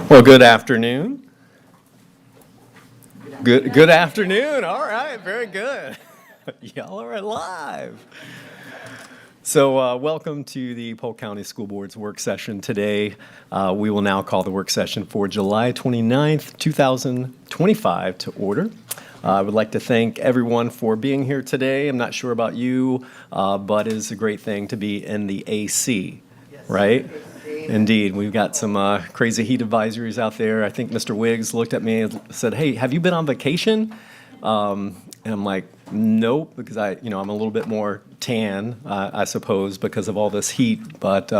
Well, good afternoon. Good afternoon. All right, very good. Y'all are alive. So welcome to the Polk County School Board's work session today. We will now call the work session for July 29th, 2025 to order. I would like to thank everyone for being here today. I'm not sure about you, but it is a great thing to be in the AC, right? Indeed. We've got some crazy heat advisories out there. I think Mr. Wiggs looked at me and said, "Hey, have you been on vacation?" And I'm like, "Nope," because I'm a little bit more tan, I suppose, because of all this heat. But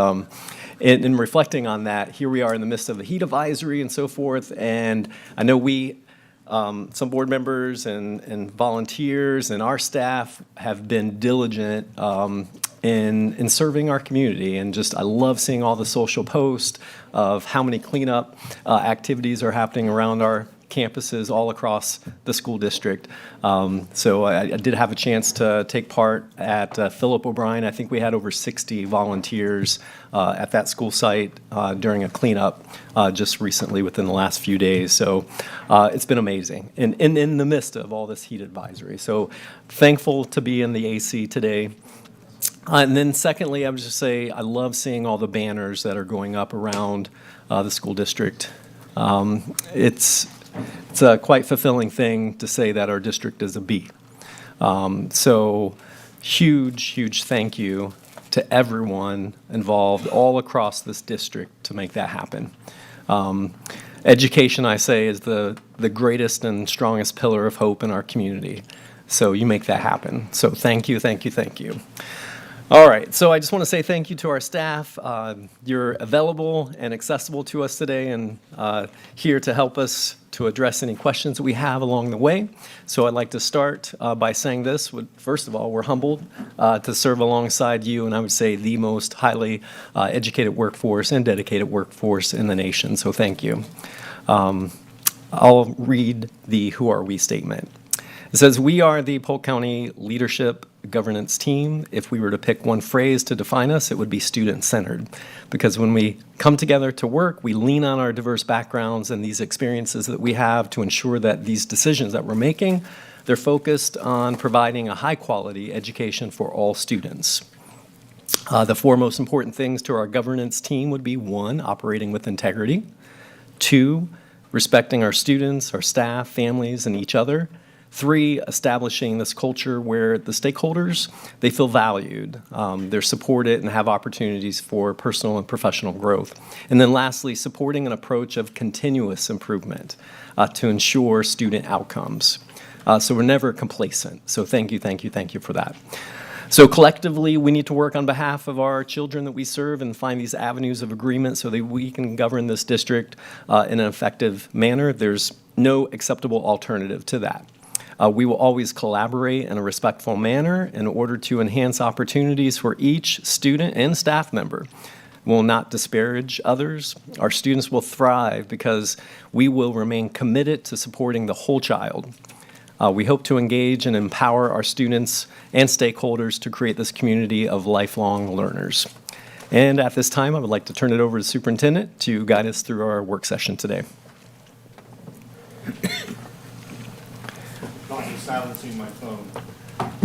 in reflecting on that, here we are in the midst of the heat advisory and so forth. And I know some board members and volunteers and our staff have been diligent in serving our community, and I love seeing all the social posts of how many cleanup activities are happening around our campuses all across the school district. So I did have a chance to take part at Philip O'Brien. I think we had over 60 volunteers at that school site during a cleanup just recently within the last few days. So it's been amazing in the midst of all this heat advisory. So thankful to be in the AC today. And then secondly, I would just say I love seeing all the banners that are going up around the school district. It's a quite fulfilling thing to say that our district is a B. So huge thank you to everyone involved all across this district to make that happen. Education, I say, is the greatest and strongest pillar of hope in our community. So you make that happen. So thank you. All right, so I just want to say thank you to our staff. You're available and accessible to us today and here to help us to address any questions that we have along the way. So I'd like to start by saying this. First of all, we're humbled to serve alongside you, and I would say the most highly educated workforce and dedicated workforce in the nation, so thank you. I'll read the Who Are We statement. It says, "We are the Polk County Leadership Governance Team. If we were to pick one phrase to define us, it would be student-centered. Because when we come together to work, we lean on our diverse backgrounds and these experiences that we have to ensure that these decisions that we're making, they're focused on providing a high-quality education for all students. The four most important things to our governance team would be: 1, operating with integrity; 2, respecting our students, our staff, families, and each other; 3, establishing this culture where the stakeholders, they feel valued, they're supported and have opportunities for personal and professional growth. And then lastly, supporting an approach of continuous improvement to ensure student outcomes. So we're never complacent. So thank you for that. So collectively, we need to work on behalf of our children that we serve and find these avenues of agreement so that we can govern this district in an effective manner. There's no acceptable alternative to that. We will always collaborate in a respectful manner in order to enhance opportunities for each student and staff member. We will not disparage others. Our students will thrive because we will remain committed to supporting the whole child. We hope to engage and empower our students and stakeholders to create this community of lifelong learners." And at this time, I would like to turn it over to the superintendent to guide us through our work session today. Silencing my phone.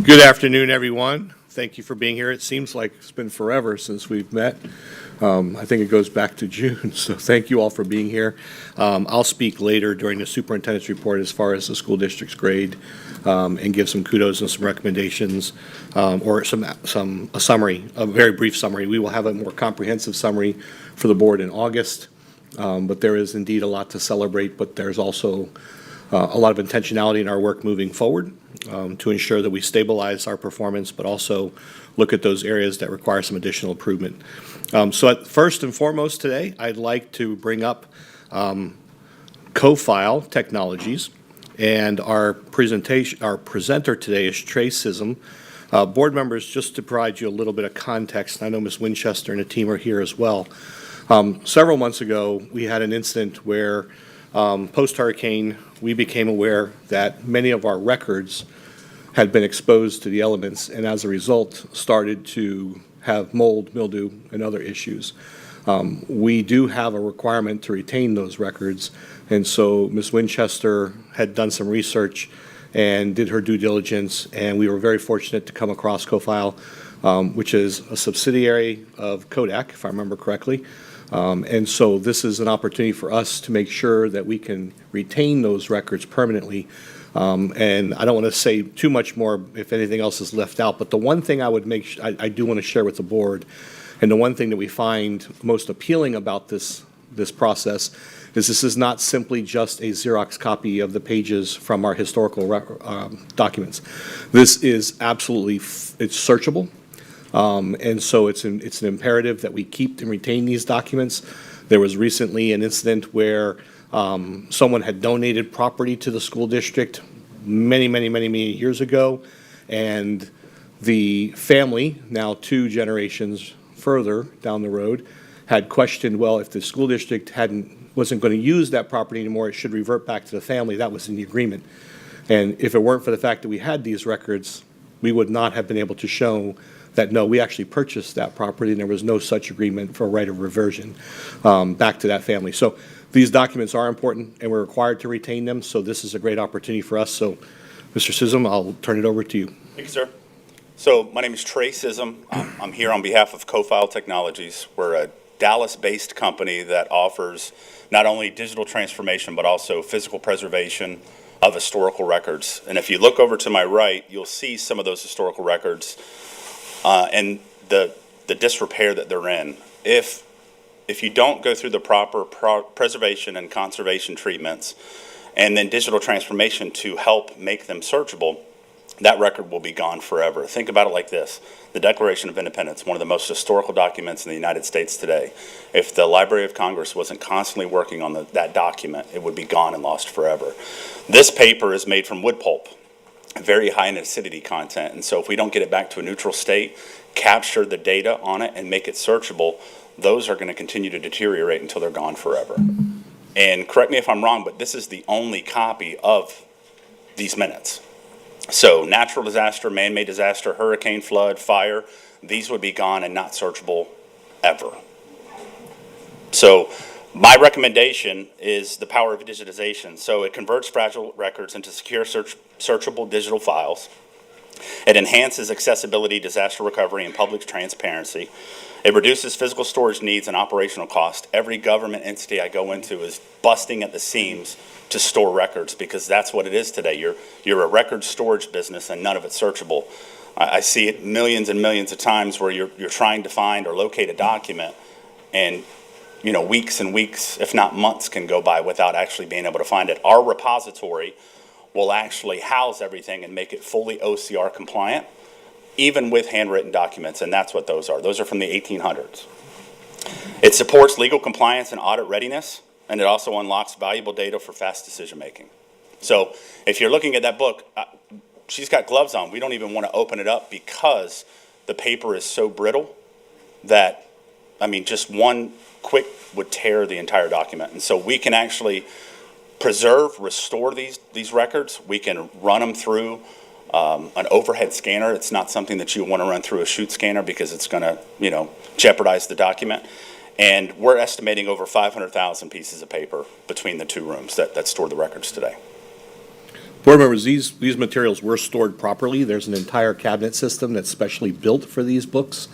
Good afternoon, everyone. Thank you for being here. It seems like it's been forever since we've met. I think it goes back to June, so thank you all for being here. I'll speak later during the superintendent's report as far as the school district's grade and give some kudos and some recommendations or a summary, a very brief summary. We will have a more comprehensive summary for the board in August, but there is indeed a lot to celebrate, but there's also a lot of intentionality in our work moving forward to ensure that we stabilize our performance, but also look at those areas that require some additional improvement. So first and foremost today, I'd like to bring up Kofile Technologies, and our presenter today is Trace Sism. Board members, just to provide you a little bit of context, I know Ms. Winchester and the team are here as well. Several months ago, we had an incident where post-hurricane, we became aware that many of our records had been exposed to the elements, and as a result, started to have mold, mildew, and other issues. We do have a requirement to retain those records, and so Ms. Winchester had done some research and did her due diligence, and we were very fortunate to come across Kofile, which is a subsidiary of Kodak, if I remember correctly. And so this is an opportunity for us to make sure that we can retain those records permanently. And I don't want to say too much more if anything else is left out, but the one thing I do want to share with the board, and the one thing that we find most appealing about this process is this is not simply just a Xerox copy of the pages from our historical documents. This is absolutely, it's searchable. And so it's an imperative that we keep and retain these documents. There was recently an incident where someone had donated property to the school district many years ago, and the family, now 2 generations further down the road, had questioned, well, if the school district wasn't going to use that property anymore, it should revert back to the family. That was in the agreement. And if it weren't for the fact that we had these records, we would not have been able to show that, no, we actually purchased that property and there was no such agreement for a right of reversion back to that family. So these documents are important and we're required to retain them, so this is a great opportunity for us. So, Mr. Sissom, I'll turn it over to you. Thank you, sir. So my name is Trey Sissom. I'm here on behalf of Kofile Technologies. We're a Dallas-based company that offers not only digital transformation, but also physical preservation of historical records. And if you look over to my right, you'll see some of those historical records and the disrepair that they're in. If you don't go through the proper preservation and conservation treatments and then digital transformation to help make them searchable, that record will be gone forever. Think about it like this. The Declaration of Independence, one of the most historical documents in the United States today. If the Library of Congress wasn't constantly working on that document, it would be gone and lost forever. This paper is made from wood pulp, very high in acidity content, and so if we don't get it back to a neutral state, capture the data on it, and make it searchable, those are going to continue to deteriorate until they're gone forever. And correct me if I'm wrong, but this is the only copy of these minutes. So natural disaster, man-made disaster, hurricane, flood, fire, these would be gone and not searchable ever. So my recommendation is the power of digitization. So it converts fragile records into secure, searchable digital files. It enhances accessibility, disaster recovery, and public transparency. It reduces physical storage needs and operational cost. Every government entity I go into is busting at the seams to store records because that's what it is today. You're a record storage business and none of it's searchable. I see it millions and millions of times where you're trying to find or locate a document and weeks and weeks, if not months, can go by without actually being able to find it. Our repository will actually house everything and make it fully OCR compliant, even with handwritten documents, and that's what those are. Those are from the 1800s. It supports legal compliance and audit readiness, and it also unlocks valuable data for fast decision making. So if you're looking at that book, she's got gloves on. We don't even want to open it up because the paper is so brittle that, just one quick would tear the entire document. And so we can actually preserve, restore these records. We can run them through an overhead scanner. It's not something that you want to run through a chute scanner because it's going to, jeopardize the document. And we're estimating over 500,000 pieces of paper between the 2 rooms that store the records today. Board members, these materials were stored properly. There's an entire cabinet system that's specially built for these books,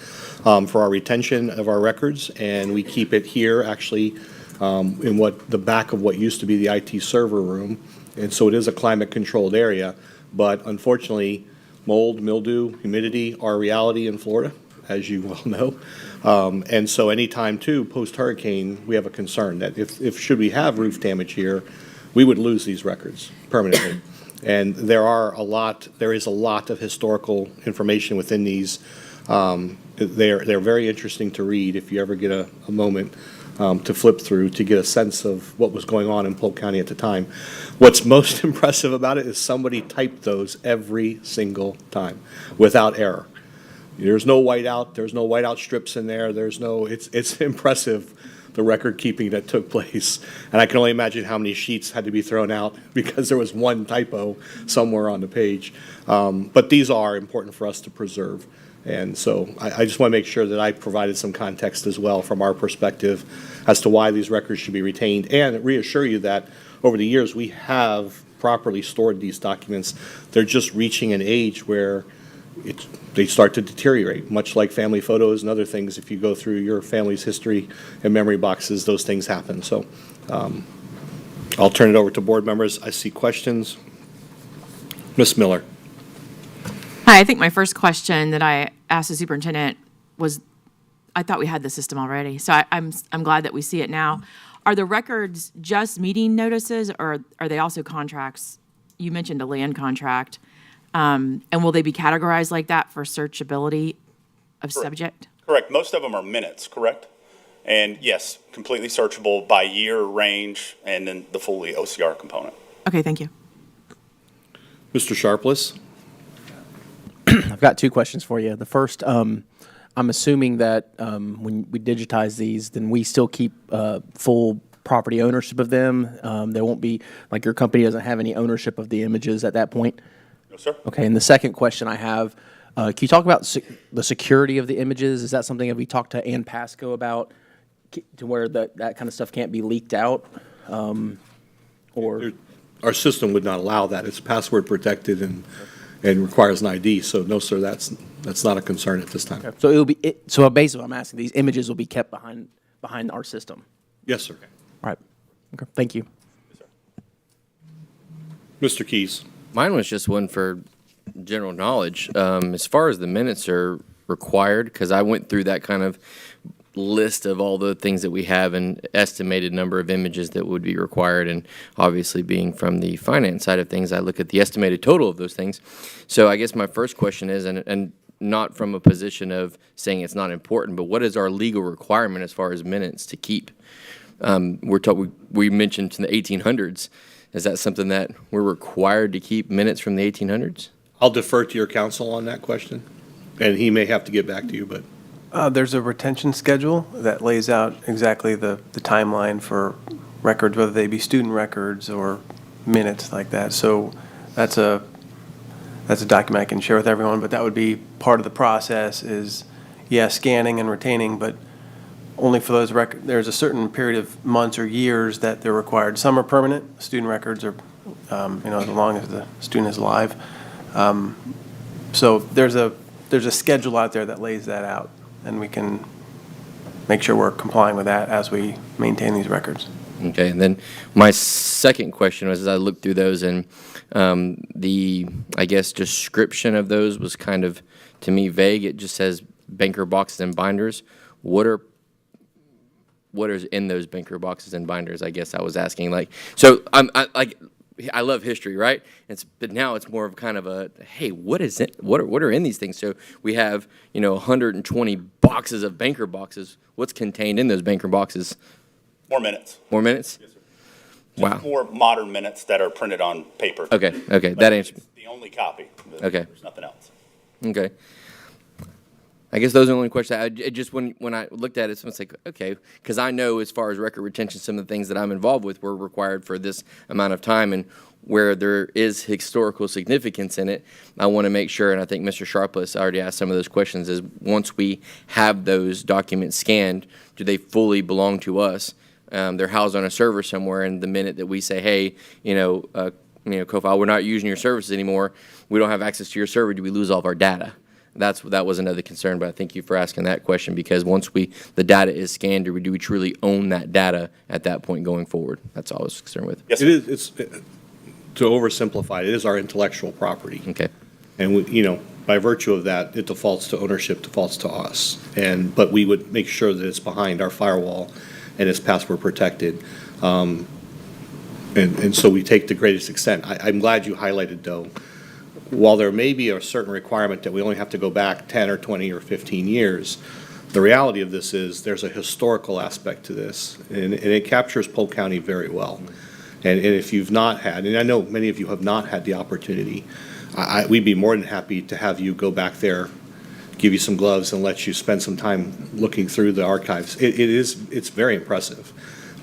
for our retention of our records, and we keep it here actually in the back of what used to be the IT server room. And so it is a climate-controlled area, but unfortunately, mold, mildew, humidity are a reality in Florida, as you well know. And so anytime, too, post-hurricane, we have a concern that if should we have roof damage here, we would lose these records permanently. And there is a lot of historical information within these. They're very interesting to read if you ever get a moment to flip through to get a sense of what was going on in Polk County at the time. What's most impressive about it is somebody typed those every single time without error. There's no whiteout. There's no whiteout strips in there. It's impressive the record keeping that took place. And I can only imagine how many sheets had to be thrown out because there was one typo somewhere on the page. But these are important for us to preserve. And so I just want to make sure that I provided some context as well from our perspective as to why these records should be retained, and reassure you that over the years we have properly stored these documents. They're just reaching an age where they start to deteriorate, much like family photos and other things. If you go through your family's history and memory boxes, those things happen. So I'll turn it over to board members. I see questions. Ms. Miller. Hi, I think my first question that I asked the superintendent was, I thought we had the system already, so I'm glad that we see it now. Are the records just meeting notices, or are they also contracts? You mentioned a land contract, and will they be categorized like that for searchability of subject? Correct. Most of them are minutes, correct? And yes, completely searchable by year, range, and then the fully OCR component. Okay, thank you. Mr. Sharpless. I've got two questions for you. The first, I'm assuming that when we digitize these, then we still keep full property ownership of them. There won't be, like, your company doesn't have any ownership of the images at that point? No, sir. Okay, and the second question I have, can you talk about the security of the images? Is that something that we talked to Ann Pasco about, to where that kind of stuff can't be leaked out? Or Our system would not allow that. It's password protected and requires an ID. So no, sir, that's not a concern at this time. so it'll be so basically, I'm asking, these images will be kept behind our system. Yes, sir. All right. Okay. Thank you. Mr. Keys. Mine was just one for general knowledge. As far as the minutes are required, because I went through that kind of list of all the things that we have and estimated number of images that would be required, and obviously being from the finance side of things, I look at the estimated total of those things. So I guess my first question is, and not from a position of saying it's not important, but what is our legal requirement as far as minutes to keep? We mentioned in the 1800s. Is that something that we're required to keep minutes from the 1800s? I'll defer to your counsel on that question, and he may have to get back to you, but There's a retention schedule that lays out exactly the timeline for records, whether they be student records or minutes like that. So that's a document I can share with everyone, but that would be part of the process is, yeah, scanning and retaining, but only for those records. There's a certain period of months or years that they're required. Some are permanent. Student records are, as long as the student is alive. So there's a schedule out there that lays that out, and we can make sure we're complying with that as we maintain these records. Okay, and then my second question was, as I looked through those, and the, I guess, description of those was kind of, to me, vague. It just says banker boxes and binders. What is in those banker boxes and binders? I guess I was asking. So I love history, right? But now it's more of kind of a, hey, what is it? What are in these things? So we have 120 boxes of banker boxes. What's contained in those banker boxes? More minutes. More minutes? Yes, sir. Wow. Just more modern minutes that are printed on paper. Okay. But That answers. it's the only copy. Okay. There's nothing else. Okay. I guess those are the only questions. It just when I looked at it, it's like, okay, because I know as far as record retention, some of the things that I'm involved with were required for this amount of time, and where there is historical significance in it, I want to make sure, and I think Mr. Sharpless already asked some of those questions, is once we have those documents scanned, do they fully belong to us? They're housed on a server somewhere, and the minute that we say, hey, Kofile, we're not using your services anymore, we don't have access to your server, do we lose all of our data? That was another concern, but I thank you for asking that question, because once the data is scanned, do we truly own that data at that point going forward? That's all I was concerned with. Yes, it sir. is. To oversimplify, it is our intellectual property. Okay. And by virtue of that, it defaults to ownership, defaults to us. But we would make sure that it's behind our firewall and it's password protected. And so we take the greatest extent. I'm glad you highlighted, though, while there may be a certain requirement that we only have to go back 10 or 20 or 15 years, the reality of this is there's a historical aspect to this, and it captures Polk County very well. And if you've not had, and I know many of you have not had the opportunity, we'd be more than happy to have you go back there, give you some gloves and let you spend some time looking through the archives. It's very impressive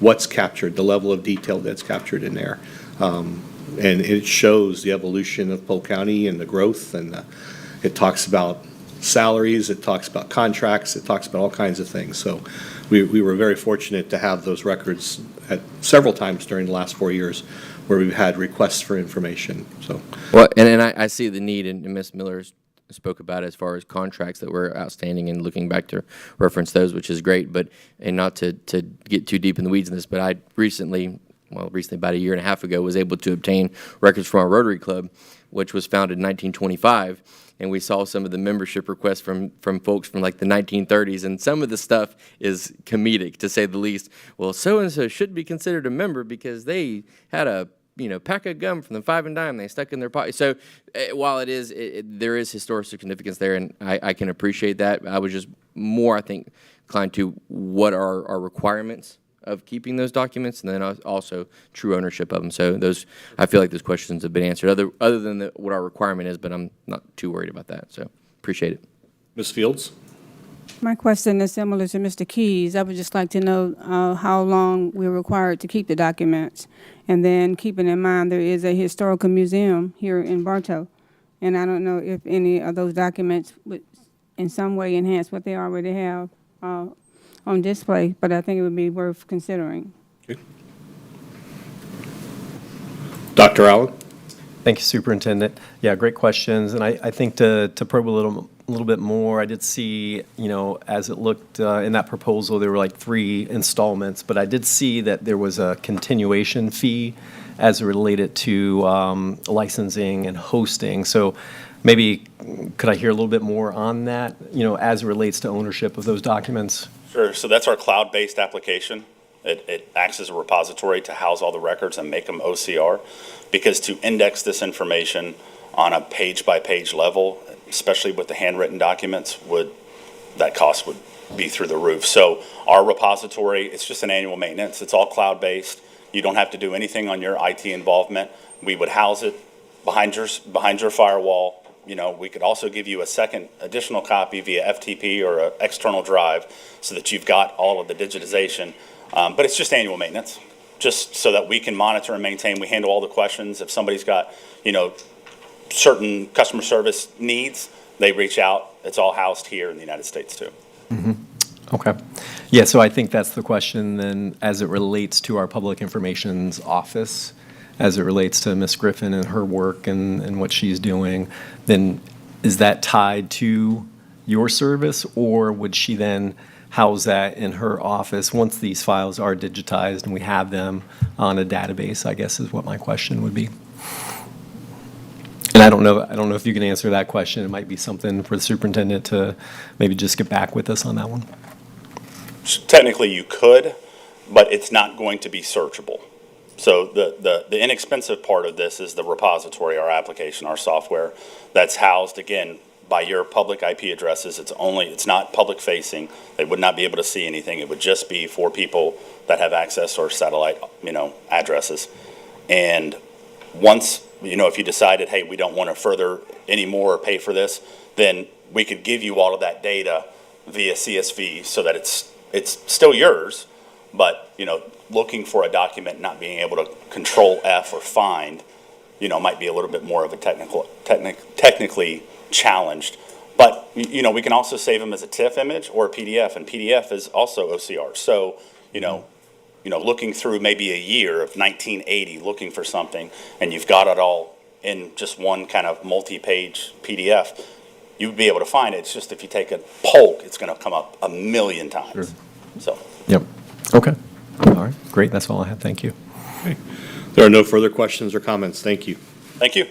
what's captured, the level of detail that's captured in there. And it shows the evolution of Polk County and the growth, and it talks about salaries, it talks about contracts, it talks about all kinds of things. So we were very fortunate to have those records at several times during the last 4 years where we've had requests for information, so. Well, and I see the need, and Ms. Miller spoke about it as far as contracts that were outstanding and looking back to reference those, which is great, but, and not to get too deep in the weeds in this, but I recently about a year and a half ago, was able to obtain records from our Rotary Club, which was founded in 1925. And we saw some of the membership requests from folks from like the 1930s, and some of the stuff is comedic, to say the least. Well, so-and-so should be considered a member because they had a pack of gum from the 5 and Dime they stuck in their pocket. So while there is historical significance there, and I can appreciate that, I was just more, I think, inclined to what are our requirements of keeping those documents, and then also true ownership of them. So I feel like those questions have been answered, other than what our requirement is, but I'm not too worried about that. So appreciate it. Ms. Fields? My question is similar to Mr. Keyes. I would just like to know how long we're required to keep the documents. And then keeping in mind there is a historical museum here in Bartow. And I don't know if any of those documents would in some way enhance what they already have on display, but I think it would be worth considering. Okay. Dr. Allen? Thank you, Superintendent. Yeah, great questions. And I think to probe a little bit more, I did see, as it looked in that proposal, there were like 3 installments, but I did see that there was a continuation fee as it related to licensing and hosting. So maybe could I hear a little bit more on that, as it relates to ownership of those documents? Sure. So that's our cloud-based application. It acts as a repository to house all the records and make them OCR, because to index this information on a page-by-page level, especially with the handwritten documents, that cost would be through the roof. So our repository, it's just an annual maintenance. It's all cloud-based. You don't have to do anything on your IT involvement. We would house it behind your firewall. We could also give you a second additional copy via FTP or an external drive so that you've got all of the digitization. But it's just annual maintenance, just so that we can monitor and maintain. We handle all the questions. If somebody's got, certain customer service needs, they reach out. It's all housed here in the United States too. Mm-hmm. Okay. Yeah, so I think that's the question then as it relates to our Public Information's Office, as it relates to Ms. Griffin and her work and what she's doing, then is that tied to your service, or would she then house that in her office once these files are digitized and we have them on a database, I guess is what my question would be. And I don't know if you can answer that question. It might be something for the superintendent to maybe just get back with us on that one. Technically you could, but it's not going to be searchable. So the inexpensive part of this is the repository, our application, our software, that's housed, again, by your public IP addresses. It's not public facing. They would not be able to see anything. It would just be for people that have access or satellite, addresses. And once, if you decided, hey, we don't want to further anymore or pay for this, then we could give you all of that data via CSV so that it's still yours, but, looking for a document, not being able to control F or find, might be a little bit more of a technically challenged. But, we can also save them as a TIFF image or a PDF, and PDF is also OCR. So, looking through maybe a year of 1980, looking for something, and you've got it all in just one kind of multi-page PDF, you'd be able to find it. It's just if you take a Polk, it's going to come up a million times. Sure. So. Yep. Okay. All right. Great. That's all I have. Thank you. Okay. There are no further questions or comments. Thank you. Thank you.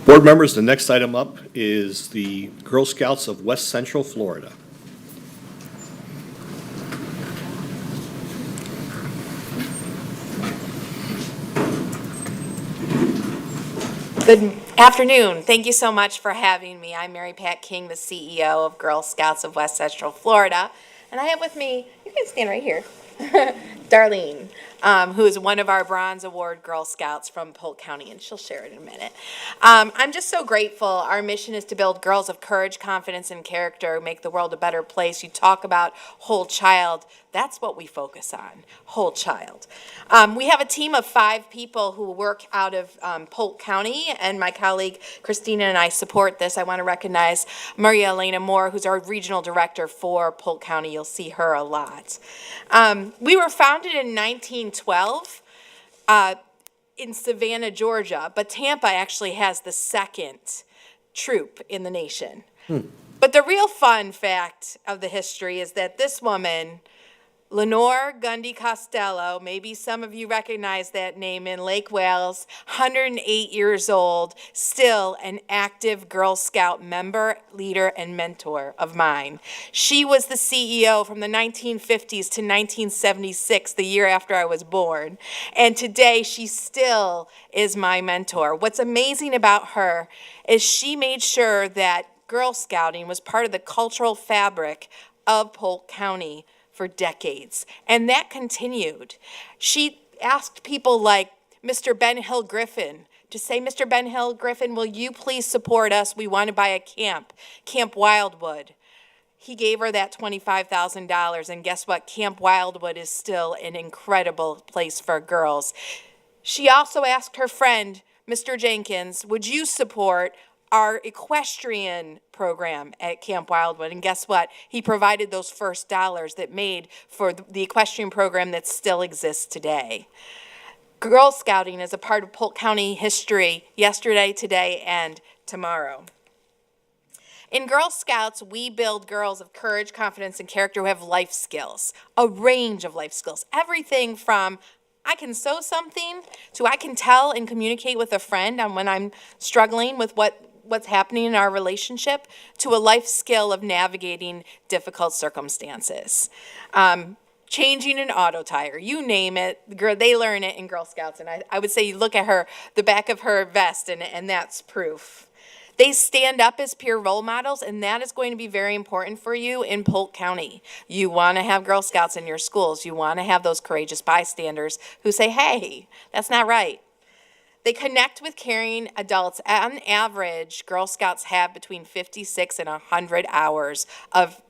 Board members, the next item up is the Girl Scouts of West Central Florida. Good afternoon. Thank you so much for having me. I'm Mary Pat King, the CEO of Girl Scouts of West Central Florida. And I have with me, you can stand right here, Darlene, who is one of our Bronze Award Girl Scouts from Polk County, and she'll share it in a minute. I'm just so grateful. Our mission is to build girls of courage, confidence, and character, make the world a better place. You talk about whole child. That's what we focus on, whole child. We have a team of 5 people who work out of Polk County, and my colleague Christina and I support this. I want to recognize Maria Elena Moore, who's our regional director for Polk County. You'll see her a lot. We were founded in 1912 in Savannah, Georgia, but Tampa actually has the second troop in the nation. But the real fun fact of the history is that this woman, Lenore Gundy Costello, maybe some of you recognize that name, in Lake Wales, 108 years old, still an active Girl Scout member, leader, and mentor of mine. She was the CEO from the 1950s to 1976, the year after I was born. And today she still is my mentor. What's amazing about her is she made sure that Girl Scouting was part of the cultural fabric of Polk County for decades, and that continued. She asked people like Mr. Ben Hill Griffin to say, Mr. Ben Hill Griffin, will you please support us? We want to buy a camp, Camp Wildwood. He gave her that $25,000, and guess what? Camp Wildwood is still an incredible place for girls. She also asked her friend, Mr. Jenkins, would you support our equestrian program at Camp Wildwood? And guess what? He provided those first dollars that made for the equestrian program that still exists today. Girl Scouting is a part of Polk County history yesterday, today, and tomorrow. In Girl Scouts, we build girls of courage, confidence, and character who have life skills, a range of life skills. Everything from I can sew something to I can tell and communicate with a friend on when I'm struggling with what's happening in our relationship, to a life skill of navigating difficult circumstances. Changing an auto tire, you name it, they learn it in Girl Scouts. And I would say you look at her, the back of her vest, and that's proof. They stand up as peer role models, and that is going to be very important for you in Polk County. You want to have Girl Scouts in your schools. You want to have those courageous bystanders who say, hey, that's not right. They connect with caring adults. On average, Girl Scouts have between 56 and 100 hours of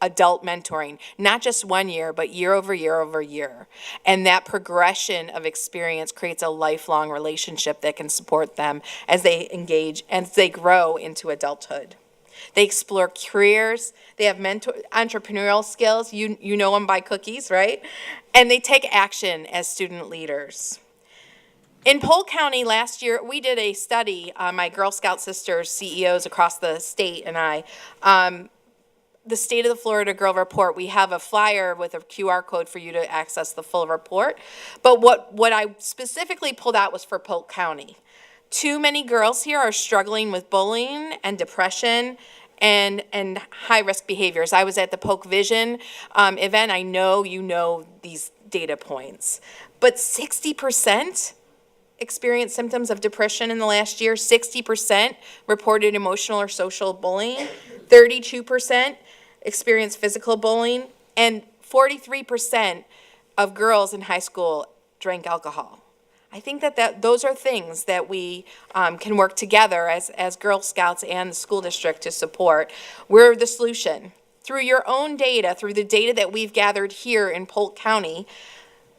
adult mentoring, not just 1 year, but year over year over year. And that progression of experience creates a lifelong relationship that can support them as they engage, as they grow into adulthood. They explore careers. They have entrepreneurial skills. You know them by cookies, right? And they take action as student leaders. In Polk County last year, we did a study, my Girl Scout sisters, CEOs across the state, and I, the State of the Florida Girl Report. We have a flyer with a QR code for you to access the full report. But what I specifically pulled out was for Polk County. Too many girls here are struggling with bullying and depression and high-risk behaviors. I was at the Polk Vision event. I know you know these data points. But 60% experienced symptoms of depression in the last year. 60% reported emotional or social bullying. 32% experienced physical bullying. And 43% of girls in high school drank alcohol. I think that those are things that we can work together as Girl Scouts and the school district to support. We're the solution. Through your own data, through the data that we've gathered here in Polk County,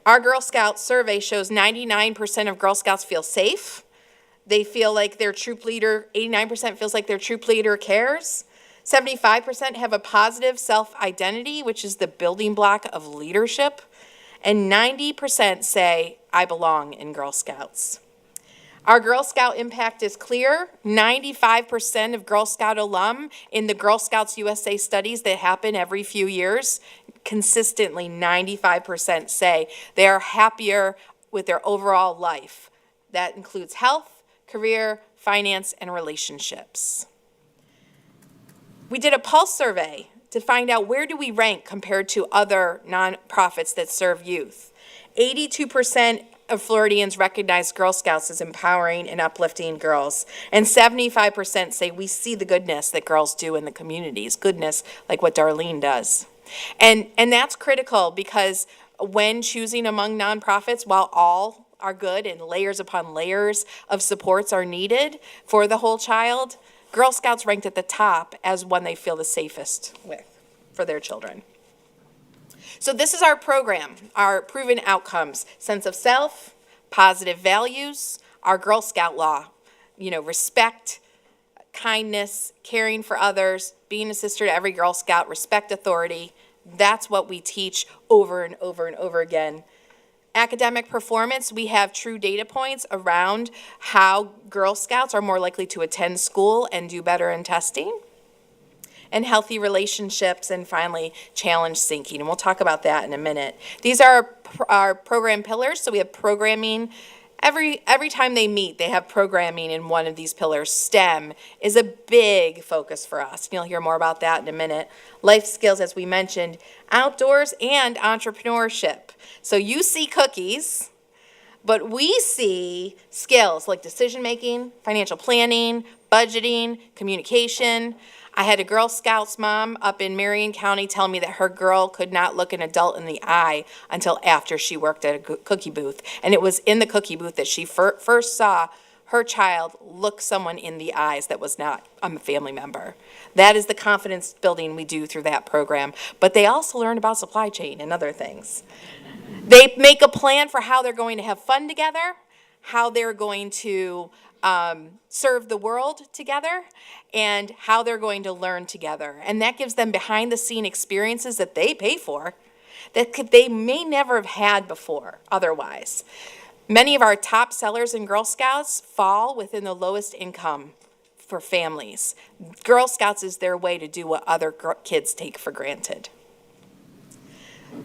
our Girl Scout survey shows 99% of Girl Scouts feel safe. They feel like their troop leader, 89% feels like their troop leader cares. 75% have a positive self-identity, which is the building block of leadership. And 90% say, I belong in Girl Scouts. Our Girl Scout impact is clear. 95% of Girl Scout alum in the Girl Scouts USA studies that happen every few years, consistently 95% say they are happier with their overall life. That includes health, career, finance, and relationships. We did a pulse survey to find out where do we rank compared to other nonprofits that serve youth. 82% of Floridians recognize Girl Scouts as empowering and uplifting girls. And 75% say we see the goodness that girls do in the communities, goodness like what Darlene does. And that's critical because when choosing among nonprofits, while all are good and layers upon layers of supports are needed for the whole child, Girl Scouts ranked at the top as one they feel the safest with for their children. So this is our program, our proven outcomes: sense of self, positive values, our Girl Scout law, respect, kindness, caring for others, being a sister to every Girl Scout, respect authority. That's what we teach over and over and over again. Academic performance, we have true data points around how Girl Scouts are more likely to attend school and do better in testing. And healthy relationships, and finally, challenge thinking. And we'll talk about that in a minute. These are our program pillars. So we have programming. Every time they meet, they have programming in one of these pillars. STEM is a big focus for us. You'll hear more about that in a minute. Life skills, as we mentioned, outdoors, and entrepreneurship. So you see cookies, but we see skills like decision-making, financial planning, budgeting, communication. I had a Girl Scouts mom up in Marion County tell me that her girl could not look an adult in the eye until after she worked at a cookie booth. And it was in the cookie booth that she first saw her child look someone in the eyes that was not a family member. That is the confidence building we do through that program. But they also learn about supply chain and other things. They make a plan for how they're going to have fun together, how they're going to serve the world together, and how they're going to learn together. And that gives them behind-the-scene experiences that they pay for that they may never have had before otherwise. Many of our top sellers in Girl Scouts fall within the lowest income for families. Girl Scouts is their way to do what other kids take for granted.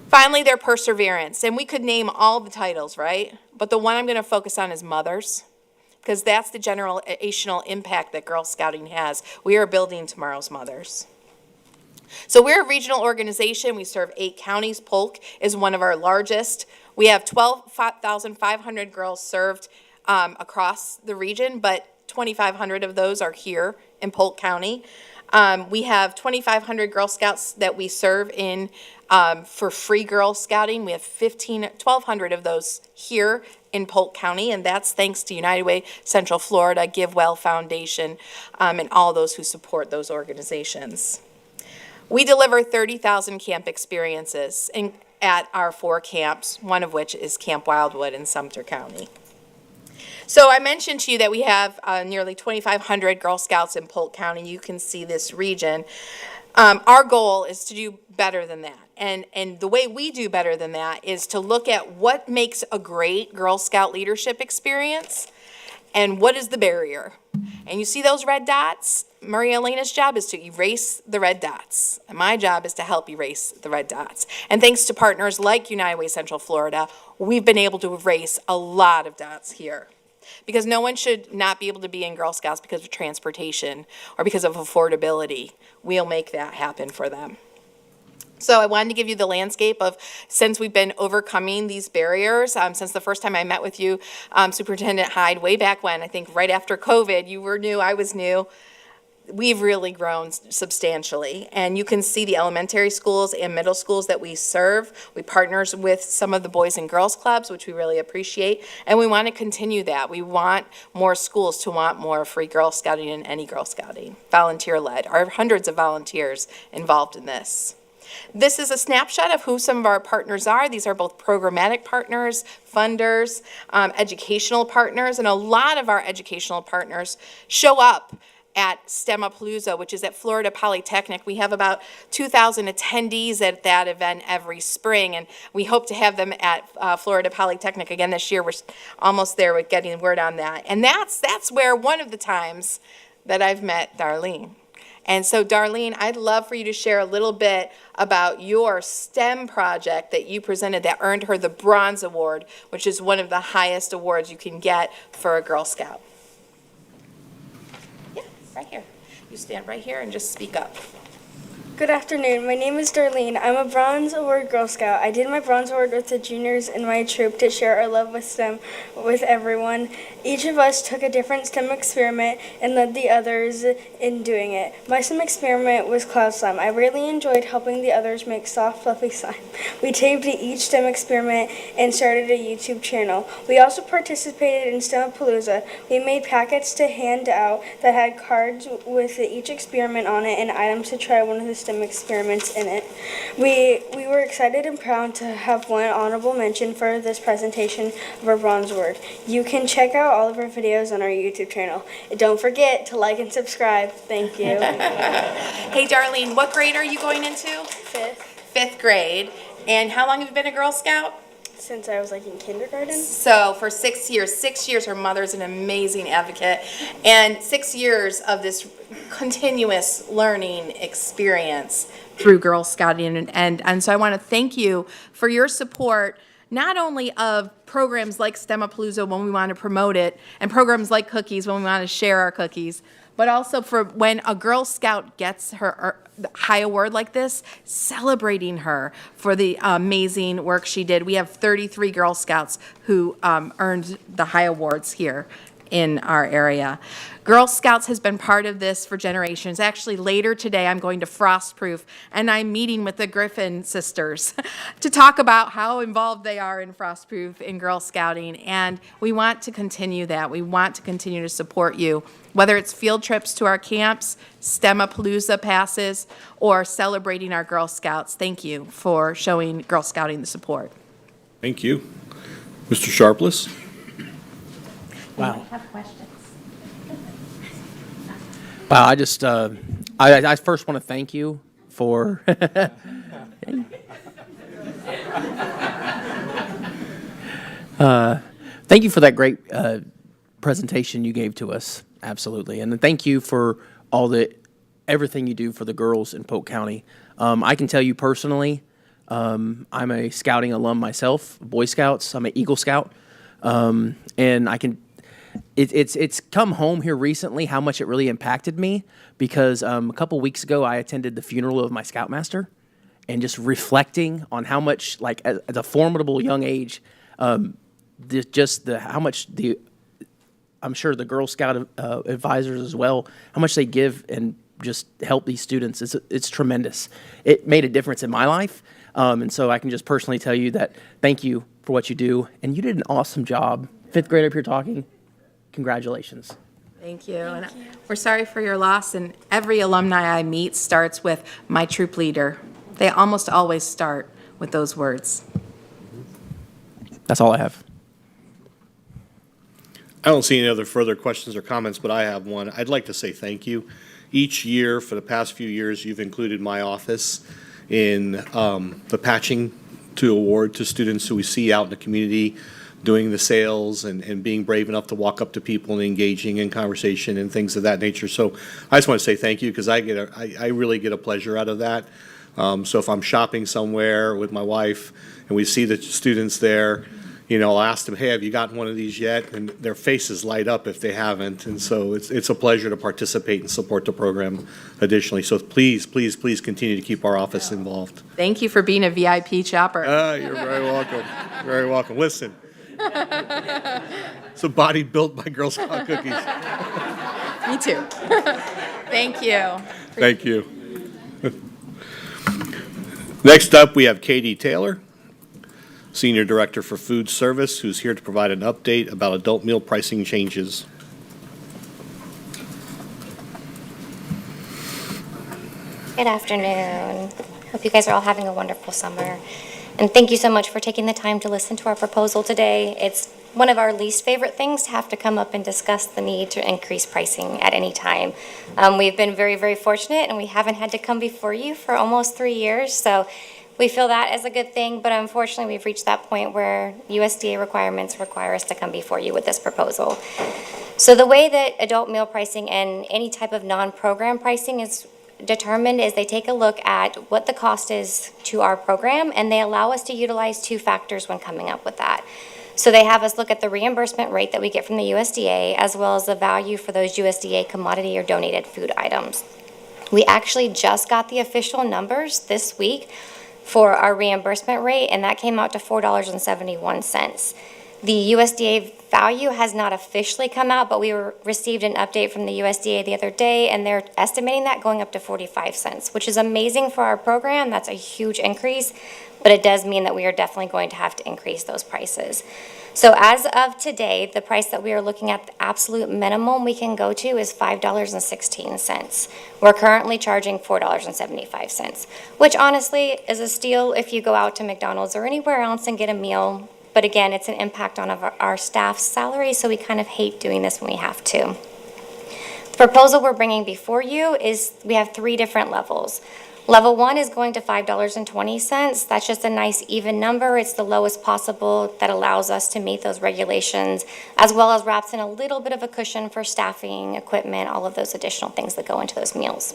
Finally, their perseverance. And we could name all the titles, right? But the one I'm going to focus on is mothers, because that's the generational impact that Girl Scouting has. We are building tomorrow's mothers. So we're a regional organization. We serve 8 counties. Polk is one of our largest. We have 12,500 girls served across the region, but 2,500 of those are here in Polk County. We have 2,500 Girl Scouts that we serve in for free Girl Scouting. We have 1,200 of those here in Polk County, and that's thanks to United Way Central Florida, Give Well Foundation, and all those who support those organizations. We deliver 30,000 camp experiences at our 4 camps, one of which is Camp Wildwood in Sumter County. So I mentioned to you that we have nearly 2,500 Girl Scouts in Polk County. You can see this region. Our goal is to do better than that. And the way we do better than that is to look at what makes a great Girl Scout leadership experience and what is the barrier. And you see those red dots? Maria Elena's job is to erase the red dots. And my job is to help erase the red dots. And thanks to partners like United Way Central Florida, we've been able to erase a lot of dots here. Because no one should not be able to be in Girl Scouts because of transportation or because of affordability. We'll make that happen for them. So I wanted to give you the landscape of, since we've been overcoming these barriers, since the first time I met with you, Superintendent Hyde, way back when, I think right after COVID, you were new, I was new. We've really grown substantially. And you can see the elementary schools and middle schools that we serve. We partner with some of the Boys and Girls Clubs, which we really appreciate. And we want to continue that. We want more schools to want more free Girl Scouting and any Girl Scouting, volunteer-led. There are hundreds of volunteers involved in this. This is a snapshot of who some of our partners are. These are both programmatic partners, funders, educational partners, and a lot of our educational partners show up at STEMapalooza, which is at Florida Polytechnic. We have about 2,000 attendees at that event every spring, and we hope to have them at Florida Polytechnic again this year. We're almost there with getting word on that. And that's where one of the times that I've met Darlene. And so, Darlene, I'd love for you to share a little bit about your STEM project that you presented that earned her the Bronze Award, which is one of the highest awards you can get for a Girl Scout. Yeah, right here. You stand right here and just speak up. Good afternoon. My name is Darlene. I'm a Bronze Award Girl Scout. I did my Bronze Award with the juniors in my troop to share our love with STEM with everyone. Each of us took a different STEM experiment and led the others in doing it. My STEM experiment was cloud slime. I really enjoyed helping the others make soft, fluffy slime. We taped each STEM experiment and started a YouTube channel. We also participated in STEMapalooza. We made packets to hand out that had cards with each experiment on it and items to try one of the STEM experiments in it. We were excited and proud to have won honorable mention for this presentation of our Bronze Award. You can check out all of our videos on our YouTube channel. And don't forget to like and subscribe. Thank you. Hey, Darlene, what grade are you going into? Fifth grade. And how long have you been a Girl Scout? Since I was like in kindergarten. So for 6 years. 6 years, her mother's an amazing advocate. And 6 years of this continuous learning experience through Girl Scouting. And so I want to thank you for your support, not only of programs like STEMapalooza when we want to promote it, and programs like Cookies when we want to share our cookies, but also for when a Girl Scout gets her high award like this, celebrating her for the amazing work she did. We have 33 Girl Scouts who earned the high awards here in our area. Girl Scouts has been part of this for generations. Actually, later today, I'm going to Frostproof, and I'm meeting with the Griffin sisters to talk about how involved they are in Frostproof in Girl Scouting, and we want to continue that. We want to continue to support you, whether it's field trips to our camps, STEMapalooza passes, or celebrating our Girl Scouts. Thank you for showing Girl Scouting the support. Thank you. Mr. Sharpless? Wow. Wow, I just, I first want to thank you for, thank you for that great presentation you gave to us, absolutely. And thank you for everything you do for the girls in Polk County. I can tell you personally, I'm a scouting alum myself, Boy Scouts, I'm an Eagle Scout, and I can, it's come home here recently how much it really impacted me because a couple weeks ago I attended the funeral of my Scoutmaster and just reflecting on how much, like at a formidable young age, how much I'm sure the Girl Scout advisors as well, how much they give and just help these students. It's tremendous. It made a difference in my life. And so I can just personally tell you that thank you for what you do. And you did an awesome job. Fifth grade up here talking. Congratulations. Thank you. And we're sorry for your loss. And every alumni I meet starts with my troop leader. They almost always start with those words. That's all I have. I don't see any other further questions or comments, but I have one. I'd like to say thank you. Each year, for the past few years, you've included my office in the patching to award to students who we see out in the community doing the sales and being brave enough to walk up to people and engaging in conversation and things of that nature. So I just want to say thank you because I really get a pleasure out of that. So if I'm shopping somewhere with my wife and we see the students there, you know, I'll ask them, hey, have you gotten one of these yet? And their faces light up if they haven't. And so it's a pleasure to participate and support the program additionally. So please, please, please continue to keep our office involved. Thank you for being a VIP shopper. You're very welcome. Very welcome. Listen, it's a body built by Girl Scout cookies. Me too. Thank you. Thank you. Next up, we have Katie Taylor, Senior Director for Food Service, who's here to provide an update about adult meal pricing changes. Good afternoon. Hope you guys are all having a wonderful summer. And thank you so much for taking the time to listen to our proposal today. It's one of our least favorite things to have to come up and discuss the need to increase pricing at any time. We've been very, very fortunate, and we haven't had to come before you for almost 3 years. So we feel that as a good thing, but unfortunately we've reached that point where USDA requirements require us to come before you with this proposal. So the way that adult meal pricing and any type of non-program pricing is determined is they take a look at what the cost is to our program, and they allow us to utilize 2 factors when coming up with that. So they have us look at the reimbursement rate that we get from the USDA, as well as the value for those USDA commodity or donated food items. We actually just got the official numbers this week for our reimbursement rate, and that came out to $4.71. The USDA value has not officially come out, but we received an update from the USDA the other day, and they're estimating that going up to 45 cents, which is amazing for our program. That's a huge increase, but it does mean that we are definitely going to have to increase those prices. So as of today, the price that we are looking at, the absolute minimum we can go to is $5.16. We're currently charging $4.75, which honestly is a steal if you go out to McDonald's or anywhere else and get a meal. But again, it's an impact on our staff's salary, so we kind of hate doing this when we have to. The proposal we're bringing before you is, we have 3 different levels. Level 1 is going to $5.20. That's just a nice even number. It's the lowest possible that allows us to meet those regulations, as well as wraps in a little bit of a cushion for staffing, equipment, all of those additional things that go into those meals.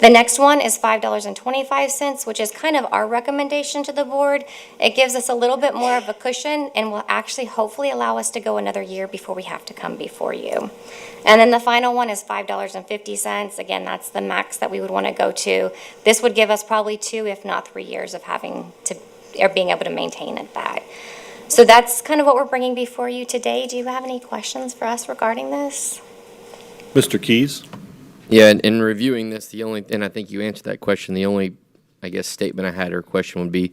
The next one is $5.25, which is kind of our recommendation to the board. It gives us a little bit more of a cushion and will actually hopefully allow us to go another year before we have to come before you. And then the final one is $5.50. Again, that's the max that we would want to go to. This would give us probably 2, if not 3 years of having to, or being able to maintain at that. So that's kind of what we're bringing before you today. Do you have any questions for us regarding this? Mr. Keys? Yeah, and in reviewing this, and I think you answered that question, the only, I guess, statement I had or question would be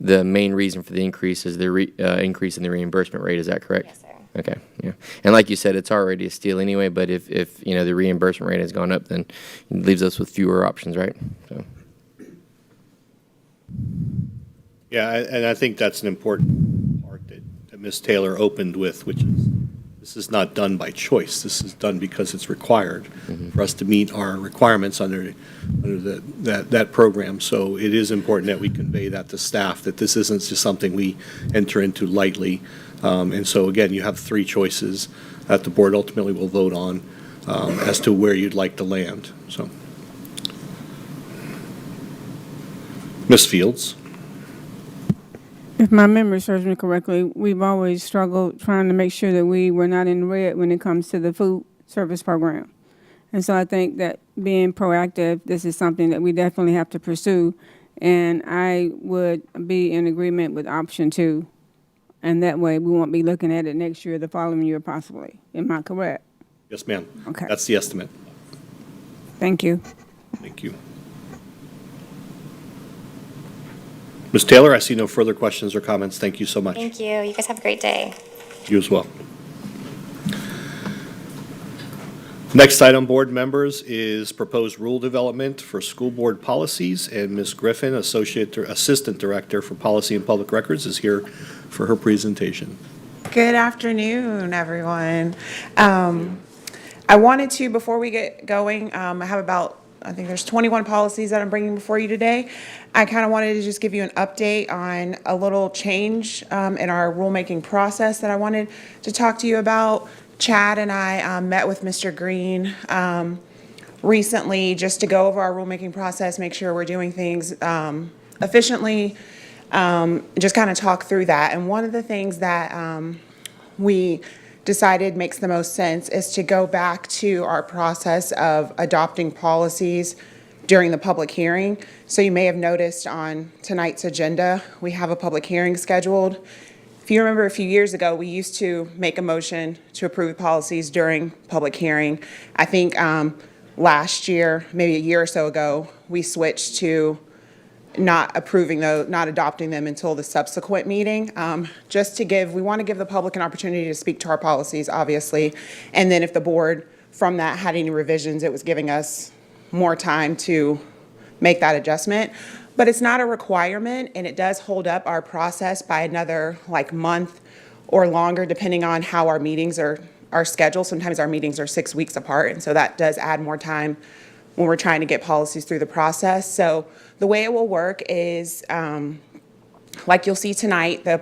the main reason for the increase is the increase in the reimbursement rate. Is that correct? Yes, sir. Okay, yeah. And like you said, it's already a steal anyway, but if the reimbursement rate has gone up, then it leaves us with fewer options, right? So. Yeah, and I think that's an important part that Ms. Taylor opened with, which is this is not done by choice. This is done because it's required for us to meet our requirements under that program. So it is important that we convey that to staff, that this isn't just something we enter into lightly. And so, again, you have 3 choices that the board ultimately will vote on as to where you'd like to land. So, Ms. Fields? If my memory serves me correctly, we've always struggled trying to make sure that we were not in the red when it comes to the food service program. And so I think that being proactive, this is something that we definitely have to pursue. And I would be in agreement with option 2. And that way we won't be looking at it next year, the following year possibly. Am I correct? Yes, ma'am. Okay. That's the estimate. Thank you. Thank you. Ms. Taylor, I see no further questions or comments. Thank you so much. Thank you. You guys have a great day. You as well. Next item, board members, is proposed rule development for school board policies, and Ms. Griffin, Assistant Director for Policy and Public Records, is here for her presentation. Good afternoon, everyone. I wanted to, before we get going, I have I think there's 21 policies that I'm bringing before you today. I kind of wanted to just give you an update on a little change in our rulemaking process that I wanted to talk to you about. Chad and I met with Mr. Green recently just to go over our rulemaking process, make sure we're doing things efficiently, just kind of talk through that. And one of the things that we decided makes the most sense is to go back to our process of adopting policies during the public hearing. So you may have noticed on tonight's agenda, we have a public hearing scheduled. If you remember a few years ago, we used to make a motion to approve policies during public hearing. I think last year, maybe a year or so ago, we switched to not adopting them until the subsequent meeting. We want to give the public an opportunity to speak to our policies, obviously. And then if the board from that had any revisions, it was giving us more time to make that adjustment. But it's not a requirement, and it does hold up our process by another month or longer, depending on how our meetings are scheduled. Sometimes our meetings are 6 weeks apart, and so that does add more time when we're trying to get policies through the process. So the way it will work is, like you'll see tonight, the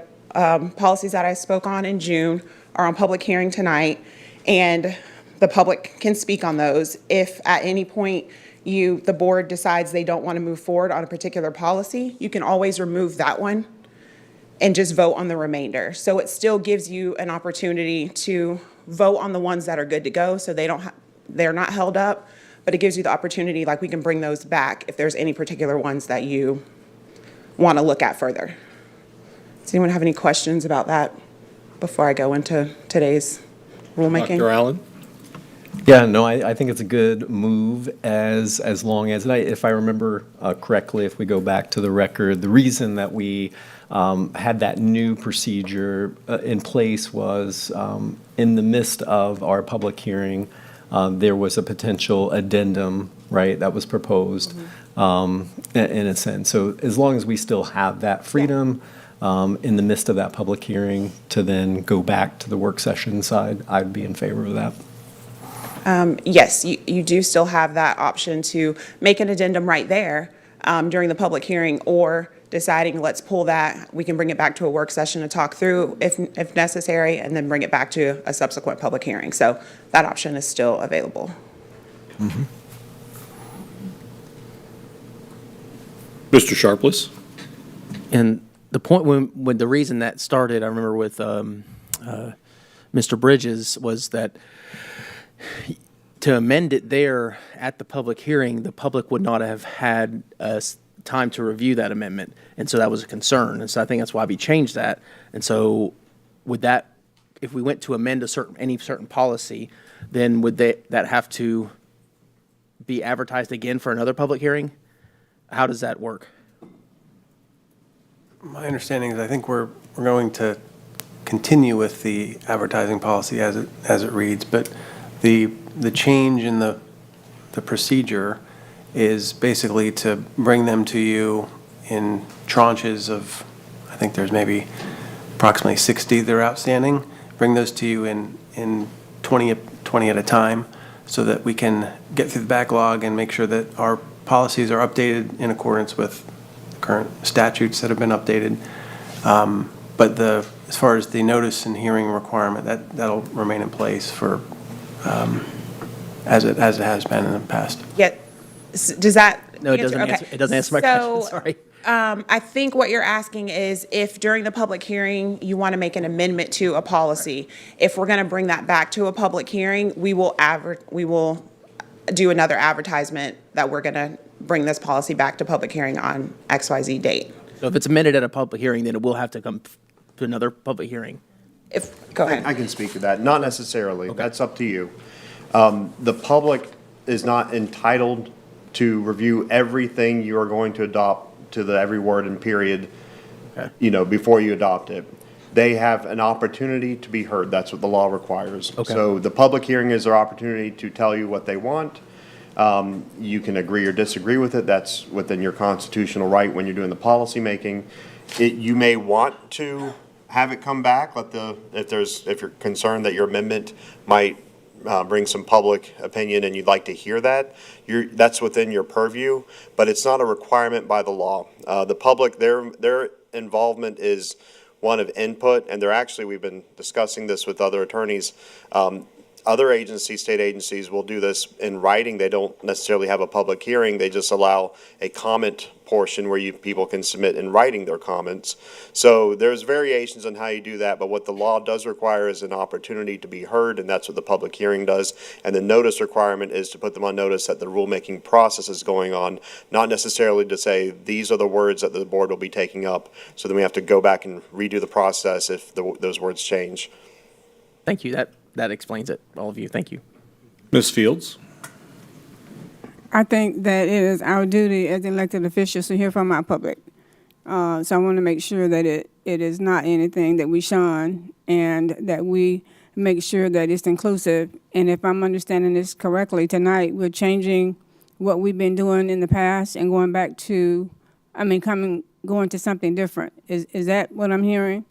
policies that I spoke on in June are on public hearing tonight, and the public can speak on those. If at any point the board decides they don't want to move forward on a particular policy, you can always remove that one and just vote on the remainder. So it still gives you an opportunity to vote on the ones that are good to go, so they're not held up. but it gives you the opportunity, like we can bring those back if there's any particular ones that you want to look at further. Does anyone have any questions about that before I go into today's rulemaking? Dr. Allen? Yeah, no, I think it's a good move as long as, and if I remember correctly, if we go back to the record, the reason that we had that new procedure in place was in the midst of our public hearing, there was a potential addendum, right, that was proposed in a sense. So as long as we still have that freedom in the midst of that public hearing to then go back to the work session side, I'd be in favor of that. Yes, you do still have that option to make an addendum right there during the public hearing, or deciding, let's pull that, we can bring it back to a work session to talk through if necessary, and then bring it back to a subsequent public hearing. So that option is still available. Mr. Sharpless? And the point when the reason that started, I remember with Mr. Bridges, was that to amend it there at the public hearing, the public would not have had time to review that amendment. And so that was a concern. And so I think that's why we changed that. And so would that, if we went to amend any certain policy, then would that have to be advertised again for another public hearing? How does that work? My understanding is I think we're going to continue with the advertising policy as it reads, but the change in the procedure is basically to bring them to you in tranches of, I think there's maybe approximately 60 that are outstanding. Bring those to you in 20 at a time so that we can get through the backlog and make sure that our policies are updated in accordance with current statutes that have been updated. But as far as the notice and hearing requirement, that'll remain in place for as it has been in the past. Yeah, does that? No, it doesn't Okay. answer, it doesn't answer my So, question, sorry. I think what you're asking is if during the public hearing, you want to make an amendment to a policy. If we're going to bring that back to a public hearing, we will do another advertisement that we're going to bring this policy back to public hearing on XYZ date. So if it's amended at a public hearing, then it will have to come to another public hearing. Go ahead. I can speak to that. Not necessarily. That's up to you. The public is not entitled to review everything you are going to adopt to the every word and period, before you adopt it. They have an opportunity to be heard. That's what the law requires. Okay. So the public hearing is their opportunity to tell you what they want. You can agree or disagree with it. That's within your constitutional right when you're doing the policy making. You may want to have it come back. If you're concerned that your amendment might bring some public opinion and you'd like to hear that, that's within your purview, but it's not a requirement by the law. The public, their involvement is one of input, and we've been discussing this with other attorneys. Other agencies, state agencies, will do this in writing. They don't necessarily have a public hearing. They just allow a comment portion where people can submit in writing their comments. So there's variations on how you do that, but what the law does require is an opportunity to be heard, and that's what the public hearing does. And the notice requirement is to put them on notice that the rulemaking process is going on, not necessarily to say these are the words that the board will be taking up. So then we have to go back and redo the process if those words change. Thank you. That explains it, all of you. Thank you. Ms. Fields? I think that it is our duty as elected officials to hear from our public. So I want to make sure that it is not anything that we shun, and that we make sure that it's inclusive. And if I'm understanding this correctly, tonight we're changing what we've been doing in the past and going back to, going to something different. Is that what I'm hearing?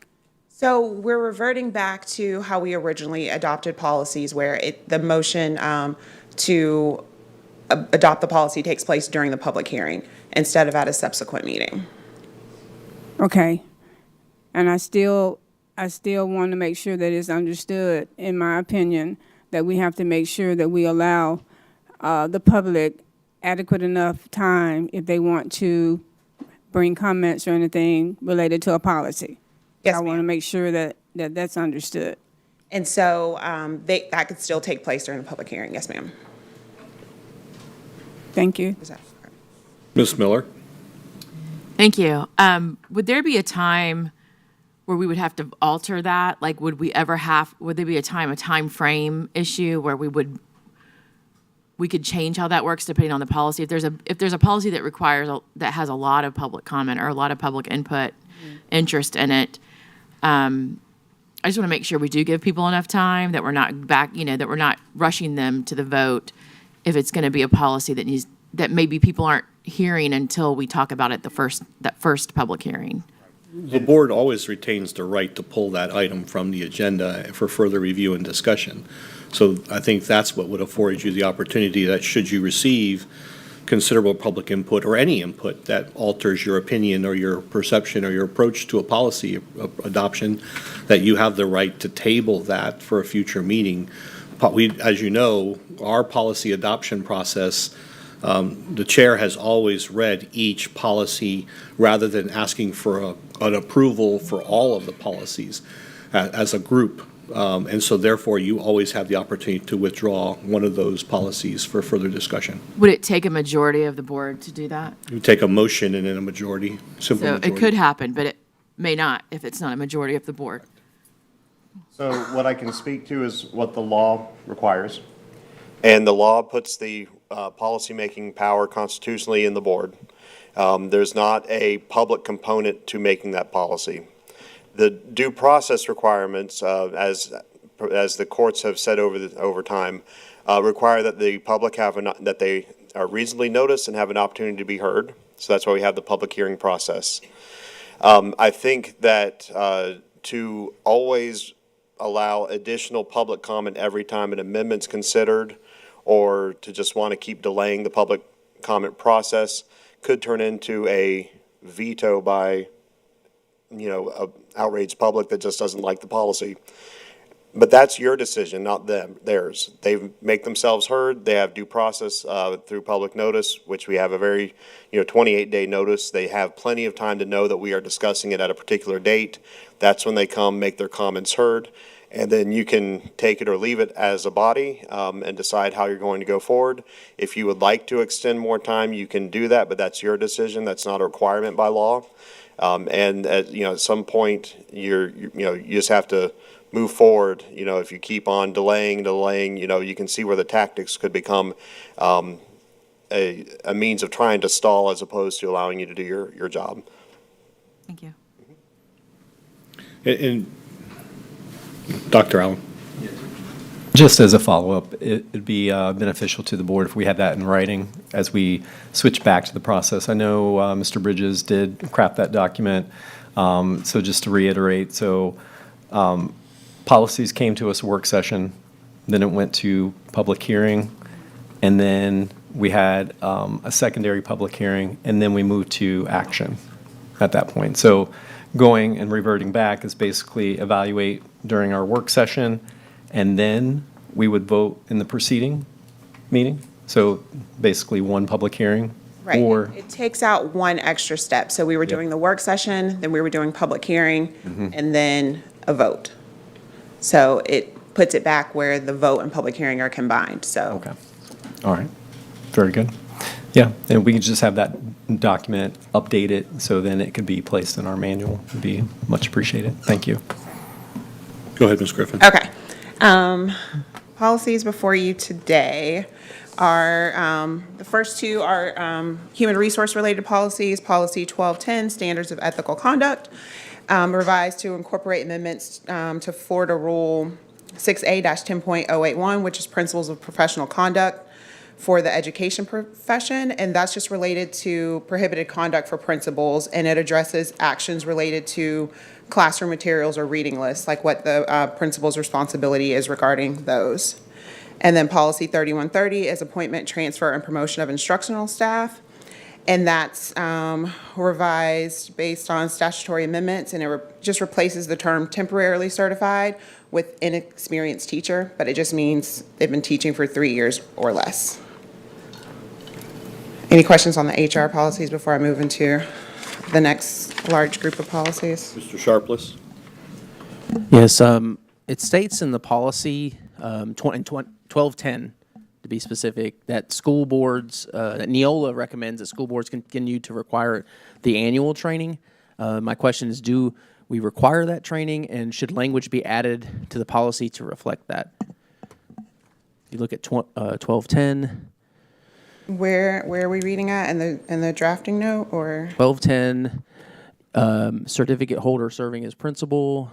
So we're reverting back to how we originally adopted policies, where the motion to adopt the policy takes place during the public hearing instead of at a subsequent meeting. Okay. And I still want to make sure that it's understood, in my opinion, that we have to make sure that we allow the public adequate enough time if they want to bring comments or anything related to a policy. Yes, I want to ma'am. make sure that that's understood. And so that could still take place during the public hearing. Yes, ma'am. Thank you. Is that- Ms. Miller? Thank you. Would there be a time where we would have to alter that? Like, would there be a time frame issue where we could change how that works depending on the policy? If there's a policy that has a lot of public comment or a lot of public input, interest in it, I just want to make sure we do give people enough time, that we're not that we're not rushing them to the vote if it's going to be a policy that maybe people aren't hearing until we talk about it that first public hearing. The board always retains the right to pull that item from the agenda for further review and discussion. So I think that's what would afford you the opportunity that should you receive considerable public input or any input that alters your opinion or your perception or your approach to a policy adoption, that you have the right to table that for a future meeting. As you know, our policy adoption process, the chair has always read each policy rather than asking for an approval for all of the policies as a group. And so therefore, you always have the opportunity to withdraw one of those policies for further discussion. Would it take a majority of the board to do that? You take a motion and then a majority, simple So majority. it could happen, but it may not if it's not a majority of the board. So what I can speak to is what the law requires. And the law puts the policymaking power constitutionally in the board. There's not a public component to making that policy. The due process requirements, as the courts have said over time, require that the public that they are reasonably noticed and have an opportunity to be heard. So that's why we have the public hearing process. I think that to always allow additional public comment every time an amendment's considered, or to just want to keep delaying the public comment process, could turn into a veto by a outraged public that just doesn't like the policy. But that's your decision, not theirs. They make themselves heard. They have due process through public notice, which we have a very 28-day notice. They have plenty of time to know that we are discussing it at a particular date. That's when they come, make their comments heard, and then you can take it or leave it as a body and decide how you're going to go forward. If you would like to extend more time, you can do that, but that's your decision. That's not a requirement by law. And at some point, you just have to move forward. If you keep on delaying, you can see where the tactics could become a means of trying to stall as opposed to allowing you to do your job. Thank you. And Dr. Allen? Just as a follow-up, it'd be beneficial to the board if we had that in writing as we switch back to the process. I know Mr. Bridges did craft that document, so just to reiterate, policies came to us work session, then it went to public hearing, and then we had a secondary public hearing, and then we moved to action at that point. So going and reverting back is basically evaluate during our work session, and then we would vote in the preceding meeting. So basically one public hearing. Right. Or, It takes out one extra step. So we were doing the work session, then we were doing public hearing, and then a vote. So it puts it back where the vote and public hearing are combined, so. okay, all right, very good. Yeah, and we could just have that document updated, so then it could be placed in our manual. It'd be much appreciated. Thank you. Go ahead, Ms. Griffin. Okay. Policies before you today are, the first two are human resource related policies, Policy 1210, Standards of Ethical Conduct, revised to incorporate amendments to Florida Rule 6A-10.081, which is Principles of Professional Conduct for the education profession, and that's just related to prohibited conduct for principals, and it addresses actions related to classroom materials or reading lists, like what the principal's responsibility is regarding those. And then Policy 3130 is appointment, transfer, and promotion of instructional staff, and that's revised based on statutory amendments, and it just replaces the term temporarily certified with inexperienced teacher, but it just means they've been teaching for 3 years or less. Any questions on the HR policies before I move into the next large group of policies? Mr. Sharpless? Yes, it states in the policy, 1210, to be specific, that school boards, that Neola recommends that school boards continue to require the annual training. My question is, do we require that training, and should language be added to the policy to reflect that? If you look at 1210. Where are we reading at in the drafting note, or? 1210, certificate holder serving as principal.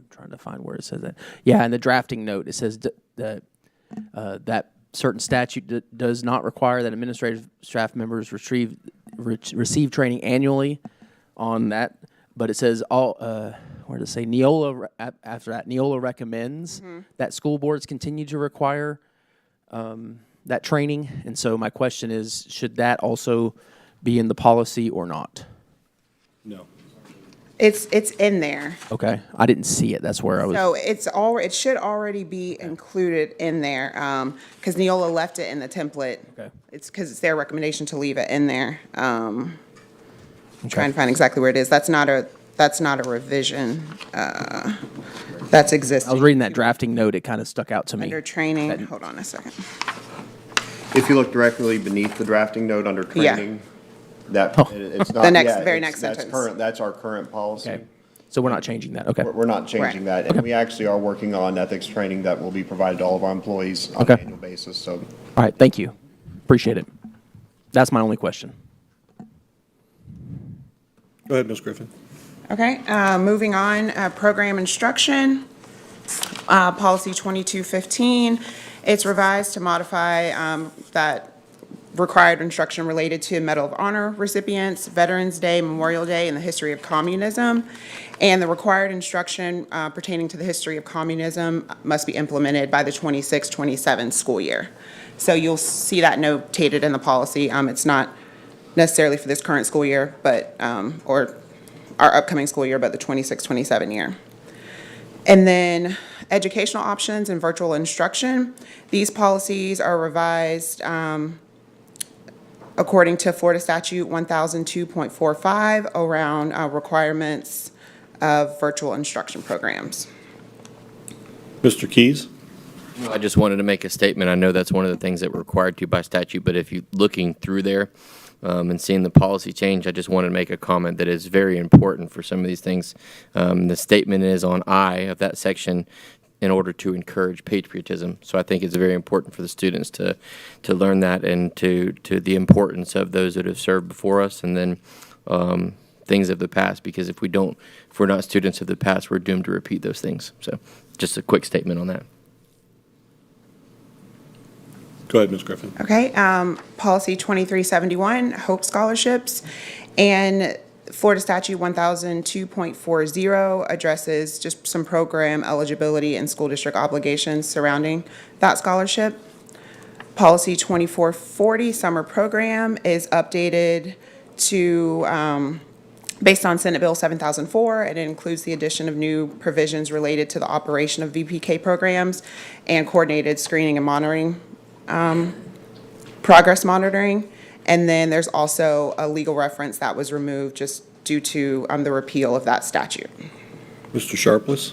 Trying to find where it says that. Yeah, in the drafting note, it says that that certain statute does not require that administrative staff members receive training annually on that, but it says where does it say Neola after that? Neola recommends that school boards continue to require that training, and so my question is, should that also be in the policy or not? No. It's in there. Okay, I didn't see it. That's where I was. So it should already be included in there, because Neola left it in the template. Okay. It's because it's their recommendation to leave it in there. I'm trying to find exactly where it is. That's not a revision. That's existing. I was reading that drafting note. It kind of stuck out to me. Under training, hold on a second. If you look directly beneath the drafting note under training, it's not. Very next That's sentence. current, that's our current policy. Okay. So we're not changing that. Okay. We're not changing that, and we actually are working on ethics training that will be provided to all of our employees on Okay. an annual basis, so. All right. Thank you. Appreciate it. That's my only question. Go ahead, Ms. Griffin. Okay, moving on, program instruction, policy 2215. It's revised to modify that required instruction related to Medal of Honor recipients, Veterans Day, Memorial Day, and the history of communism. And the required instruction pertaining to the history of communism must be implemented by the 26-27 school year. So you'll see that notated in the policy. It's not necessarily for this current school year, but, or our upcoming school year, but the 26-27 year. And then educational options and virtual instruction. These policies are revised according to Florida Statute 1002.45 around requirements of virtual instruction programs. Mr. Keys? I just wanted to make a statement. I know that's one of the things that we're required to by statute, but if you're looking through there and seeing the policy change, I just wanted to make a comment that is very important for some of these things. The statement is on I of that section, in order to encourage patriotism. So I think it's very important for the students to learn that, and to the importance of those that have served before us, and then things of the past, because if we're not students of the past, we're doomed to repeat those things. So just a quick statement on that. Go ahead, Ms. Griffin. Okay, policy 2371, Hope Scholarships, and Florida Statute 1002.40 addresses just some program eligibility and school district obligations surrounding that scholarship. Policy 2440, Summer Program, is updated to, based on Senate Bill 7004, and it includes the addition of new provisions related to the operation of VPK programs and coordinated screening and monitoring, progress monitoring. And then there's also a legal reference that was removed just due to the repeal of that statute. Mr. Sharpless?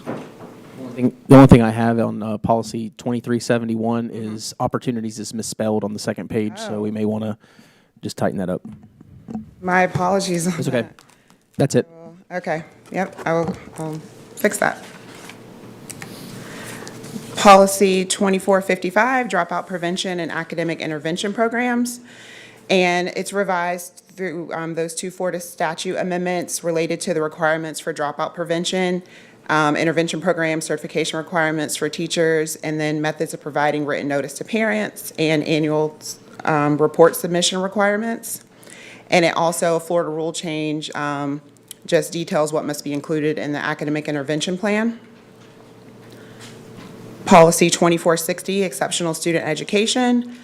The only thing I have on policy 2371 is opportunities is misspelled on the second page, so we may want to just tighten that up. My apologies on It's okay. that. That's it. Okay, yep, I'll fix that. Policy 2455, Dropout Prevention and Academic Intervention Programs. And it's revised through those two Florida statute amendments related to the requirements for dropout prevention, intervention program certification requirements for teachers, and then methods of providing written notice to parents and annual report submission requirements. And it also, a Florida rule change, just details what must be included in the academic intervention plan. Policy 2460, Exceptional Student Education.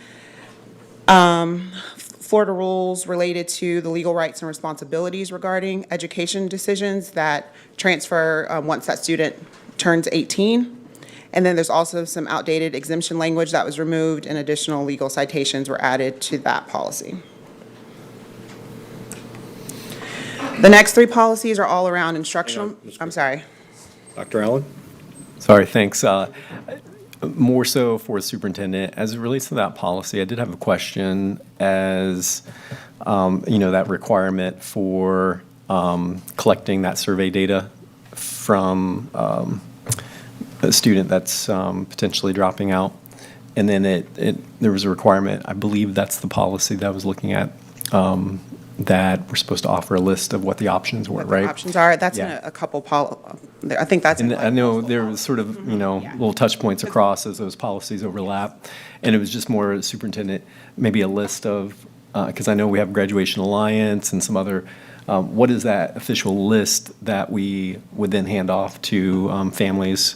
Florida rules related to the legal rights and responsibilities regarding education decisions that transfer once that student turns 18. And then there's also some outdated exemption language that was removed, and additional legal citations were added to that policy. The next three policies are all around instructional. I'm sorry. Dr. Allen? Sorry, thanks. more so for the superintendent, as it relates to that policy, I did have a question as, that requirement for collecting that survey data from a student that's potentially dropping out. And then there was a requirement, I believe that's the policy that I was looking at, that we're supposed to offer a list of what the options were, right? Options are, that's in Yeah. a couple I think that's in And I know there was sort of, little touch points across as those policies overlap. And it was just more superintendent, maybe a list of, because I know we have Graduation Alliance and some other, what is that official list that we would then hand off to families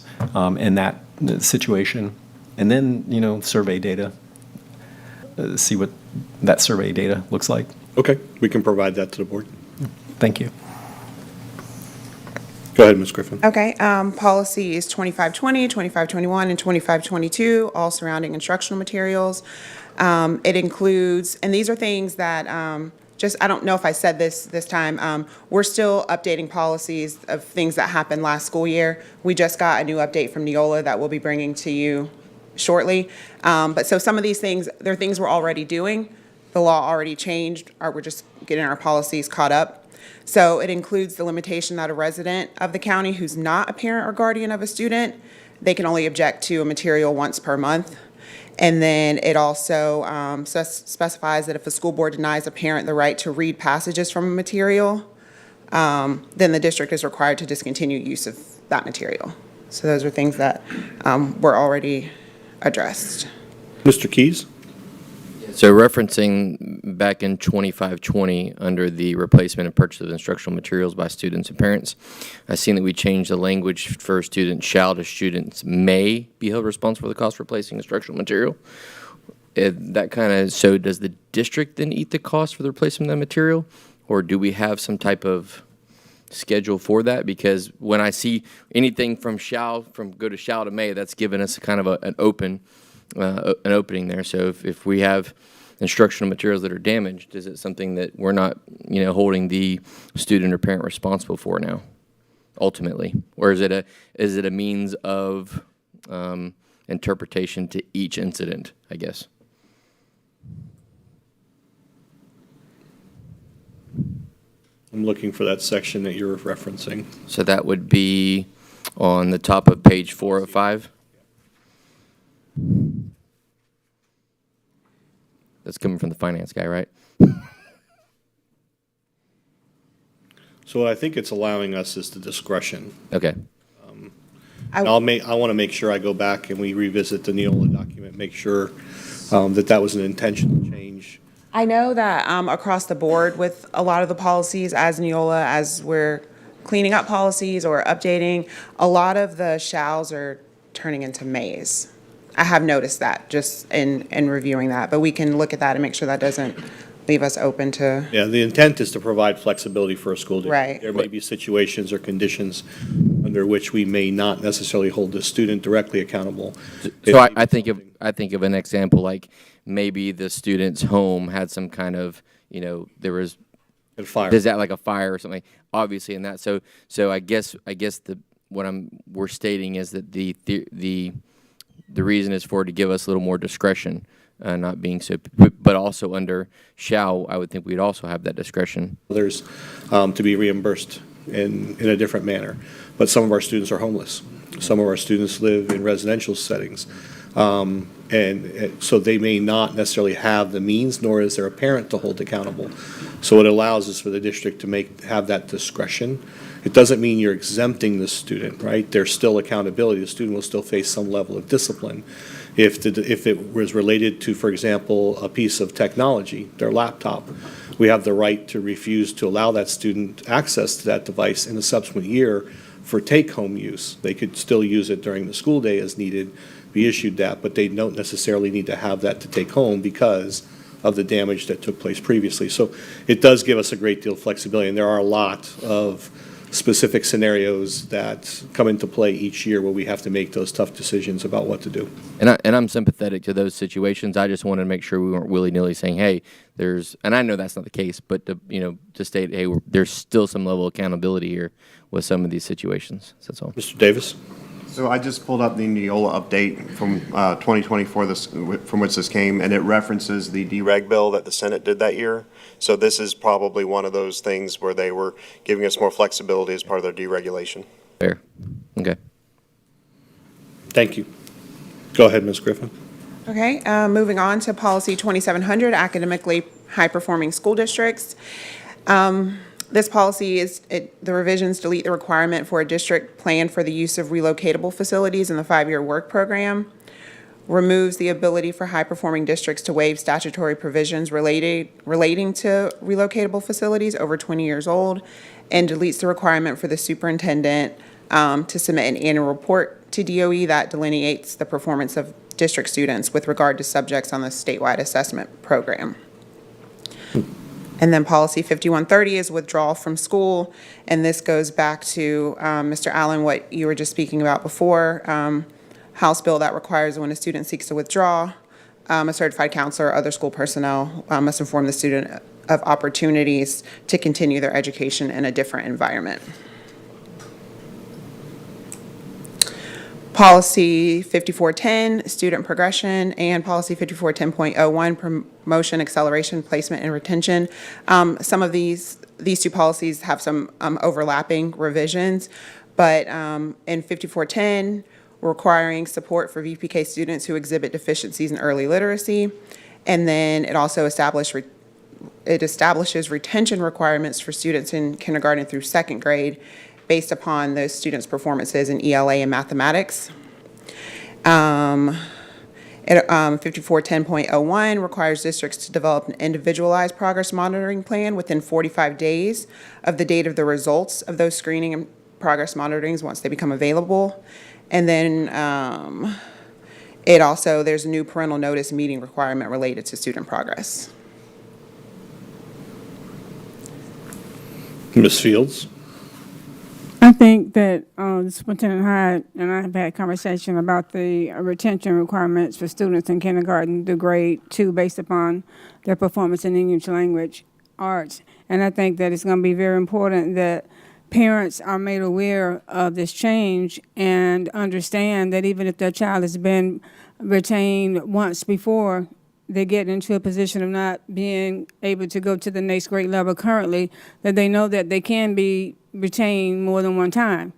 in that situation? And then, survey data, see what that survey data looks like. Okay, we can provide that to the board. Thank you. Go ahead, Ms. Griffin. Okay, policy is 2520, 2521, and 2522, all surrounding instructional materials. It includes, and these are things that, I don't know if I said this time, we're still updating policies of things that happened last school year. We just got a new update from Neola that we'll be bringing to you shortly. But so some of these things, they're things we're already doing. The law already changed, or we're just getting our policies caught up. So it includes the limitation that a resident of the county who's not a parent or guardian of a student, they can only object to a material once per month. And then it also specifies that if a school board denies a parent the right to read passages from a material, then the district is required to discontinue use of that material. So those are things that were already addressed. Mr. Keys? So referencing back in 2520, under the replacement and purchase of instructional materials by students and parents, I've seen that we changed the language for students shall to students may be held responsible for the cost of replacing instructional material. So does the district then eat the cost for the replacement of that material? Or do we have some type of schedule for that? Because when I see anything from go to shall to may, that's given us kind of an opening there. So if we have instructional materials that are damaged, is it something that we're not, holding the student or parent responsible for now, ultimately? Or is it a means of interpretation to each incident, I guess? I'm looking for that section that you're referencing. So that would be on the top of page 405. That's coming from the finance guy, right? So what I think it's allowing us is the discretion. Okay. I want to make sure I go back and we revisit the Neola document, make sure that was an intentional change. I know that across the board with a lot of the policies as Neola, as we're cleaning up policies or updating, a lot of the shalls are turning into mays. I have noticed that just in reviewing that, but we can look at that and make sure that doesn't leave us open to. Yeah, the intent is to provide flexibility for a school district. Right. There may be situations or conditions under which we may not necessarily hold the student directly accountable. So I think of an example, like maybe the student's home had some kind of, there was A fire. Does that like a fire or something? Obviously, in that. So I guess we're stating is that the reason is for it to give us a little more discretion, not being so, but also under shall, I would think we'd also have that discretion. Others to be reimbursed in a different manner. But some of our students are homeless. Some of our students live in residential settings. And so they may not necessarily have the means, nor is there a parent to hold accountable. So it allows us for the district to have that discretion. It doesn't mean you're exempting the student, right? There's still accountability. The student will still face some level of discipline. If it was related to, for example, a piece of technology, their laptop, we have the right to refuse to allow that student access to that device in a subsequent year for take-home use. They could still use it during the school day as needed, be issued that, but they don't necessarily need to have that to take home because of the damage that took place previously. So it does give us a great deal of flexibility, and there are a lot of specific scenarios that come into play each year where we have to make those tough decisions about what to do. And I'm sympathetic to those situations. I just wanted to make sure we weren't willy-nilly saying, hey, and I know that's not the case, but to state, hey, there's still some level of accountability here with some of these situations. That's all. Mr. Davis? So I just pulled up the Neola update from 2024, from which this came, and it references the dereg bill that the Senate did that year. So this is probably one of those things where they were giving us more flexibility as part of their deregulation. Fair. Okay. Thank you. Go ahead, Ms. Griffin. Okay, moving on to policy 2700, academically high-performing school districts. This policy the revisions delete the requirement for a district plan for the use of relocatable facilities in the 5-year work program, removes the ability for high-performing districts to waive statutory provisions relating to relocatable facilities over 20 years old, and deletes the requirement for the superintendent to submit an annual report to DOE that delineates the performance of district students with regard to subjects on the statewide assessment program. And then policy 5130 is withdrawal from school, and this goes back to, Mr. Allen, what you were just speaking about before, House bill that requires when a student seeks to withdraw, a certified counselor or other school personnel must inform the student of opportunities to continue their education in a different environment. Policy 5410, student progression, and policy 5410.01, promotion, acceleration, placement, and retention. Some of these two policies have some overlapping revisions, but in 5410, requiring support for VPK students who exhibit deficiencies in early literacy, and then it also establishes retention requirements for students in kindergarten through 2nd grade based upon those students' performances in ELA and mathematics. 5410.01 requires districts to develop an individualized progress monitoring plan within 45 days of the date of the results of those screening and progress monitorings once they become available. And then there's a new parental notice meeting requirement related to student progress. Ms. Fields? I think that the Superintendent Hyde and I have had a conversation about the retention requirements for students in kindergarten through grade 2 based upon their performance in English language arts. And I think that it's going to be very important that parents are made aware of this change and understand that even if their child has been retained once before, they get into a position of not being able to go to the next grade level currently, that they know that they can be retained more than one time.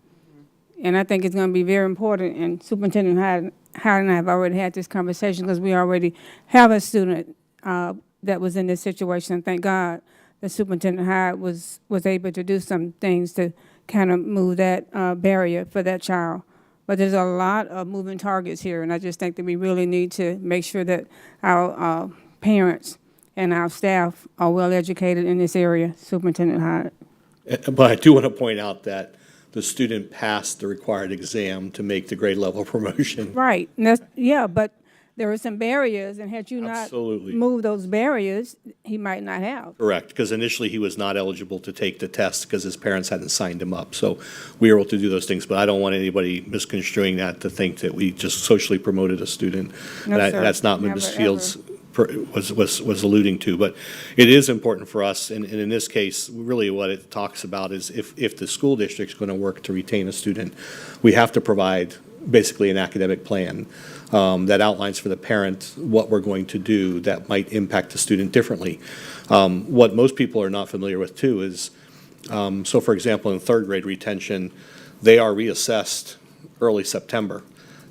And I think it's going to be very important, and Superintendent Hyde and I have already had this conversation because we already have a student that was in this situation. Thank God that Superintendent Hyde was able to do some things to kind of move that barrier for that child. But there's a lot of moving targets here, and I just think that we really need to make sure that our parents and our staff are well educated in this area, Superintendent Hyde. But I do want to point out that the student passed the required exam to make the grade level promotion. Right, but there were some barriers, and had you not Absolutely. moved those barriers, he might not have. Correct, because initially he was not eligible to take the test because his parents hadn't signed him up. So we were able to do those things, but I don't want anybody misconstruing that to think that we just socially promoted a student. No, And sir. that's not what Never, Ms. Fields was alluding to. But it is important for us, and in this case, really what it talks about is if the school district's going to work to retain a student, we have to provide basically an academic plan that outlines for the parent what we're going to do that might impact the student differently. What most people are not familiar with too is, so for example, in 3rd grade retention, they are reassessed early September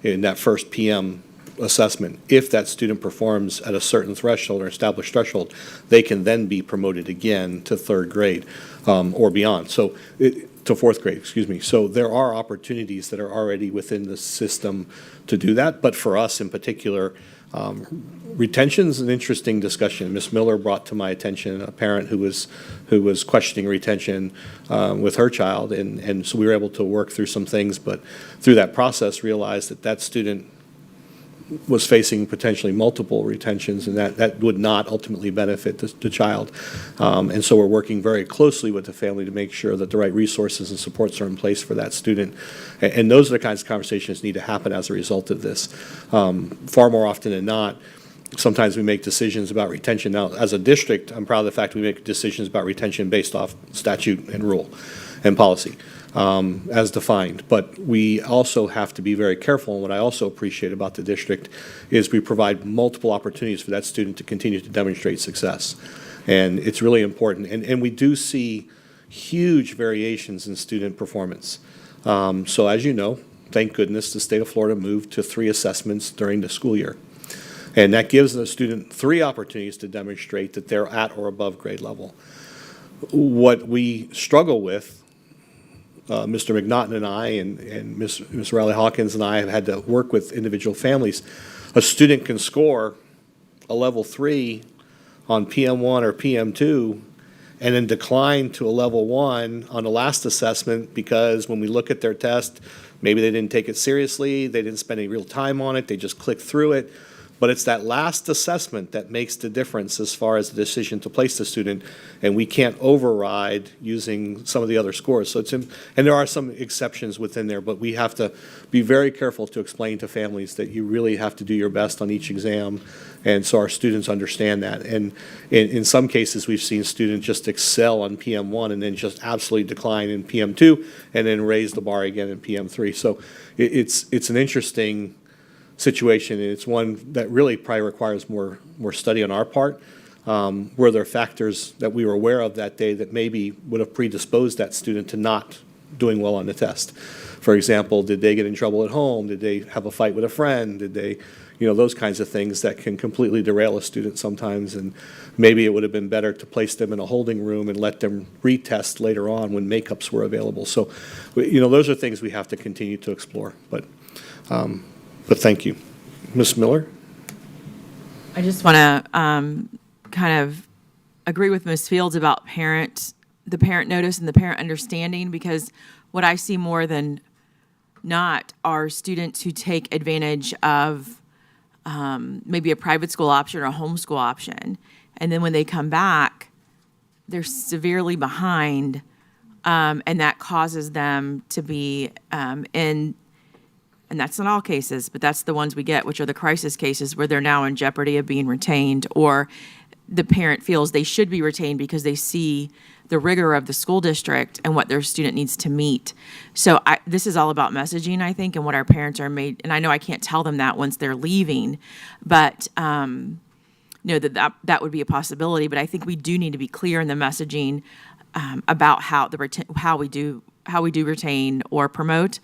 in that first PM assessment. If that student performs at a certain threshold or established threshold, they can then be promoted again to 3rd grade or beyond. So to 4th grade, excuse me. So there are opportunities that are already within the system to do that. But for us in particular, retention is an interesting discussion. Ms. Miller brought to my attention a parent who was questioning retention with her child, and so we were able to work through some things. But through that process, realized that student was facing potentially multiple retentions, and that would not ultimately benefit the child. And so we're working very closely with the family to make sure that the right resources and supports are in place for that student. And those are the kinds of conversations that need to happen as a result of this. Far more often than not, sometimes we make decisions about retention. Now, as a district, I'm proud of the fact we make decisions about retention based off statute and rule. and policy as defined. But we also have to be very careful, and what I also appreciate about the district is we provide multiple opportunities for that student to continue to demonstrate success. And it's really important. And we do see huge variations in student performance. So as you know, thank goodness, the state of Florida moved to 3 assessments during the school year. And that gives the student 3 opportunities to demonstrate that they're at or above grade level. What we struggle with, Mr. McNaughton and I and Ms. Riley Hawkins and I have had to work with individual families. A student can score a level 3 on PM1 or PM2 and then decline to a level 1 on the last assessment because when we look at their test, maybe they didn't take it seriously, they didn't spend any real time on it, they just clicked through it. But it's that last assessment that makes the difference as far as the decision to place the student, and we can't override using some of the other scores. So and there are some exceptions within there, but we have to be very careful to explain to families that you really have to do your best on each exam, and so our students understand that. And in some cases, we've seen students just excel on PM1 and then just absolutely decline in PM2 and then raise the bar again in PM3. So it's an interesting situation, and it's one that really probably requires more study on our part. Were there factors that we were aware of that day that maybe would have predisposed that student to not doing well on the test? For example, did they get in trouble at home? Did they have a fight with a friend? Did they, those kinds of things that can completely derail a student sometimes, and maybe it would have been better to place them in a holding room and let them retest later on when makeups were available. So, those are things we have to continue to explore, but thank you. Ms. Miller? I just want to kind of agree with Ms. Fields about the parent notice and the parent understanding, because what I see more than not are students who take advantage of maybe a private school option or a homeschool option. And then when they come back, they're severely behind, and that causes them to be and that's not all cases, but that's the ones we get, which are the crisis cases where they're now in jeopardy of being retained, or the parent feels they should be retained because they see the rigor of the school district and what their student needs to meet. So this is all about messaging, I think, and what our parents are made. And I know I can't tell them that once they're leaving, but that would be a possibility. But I think we do need to be clear in the messaging about how we do retain or promote,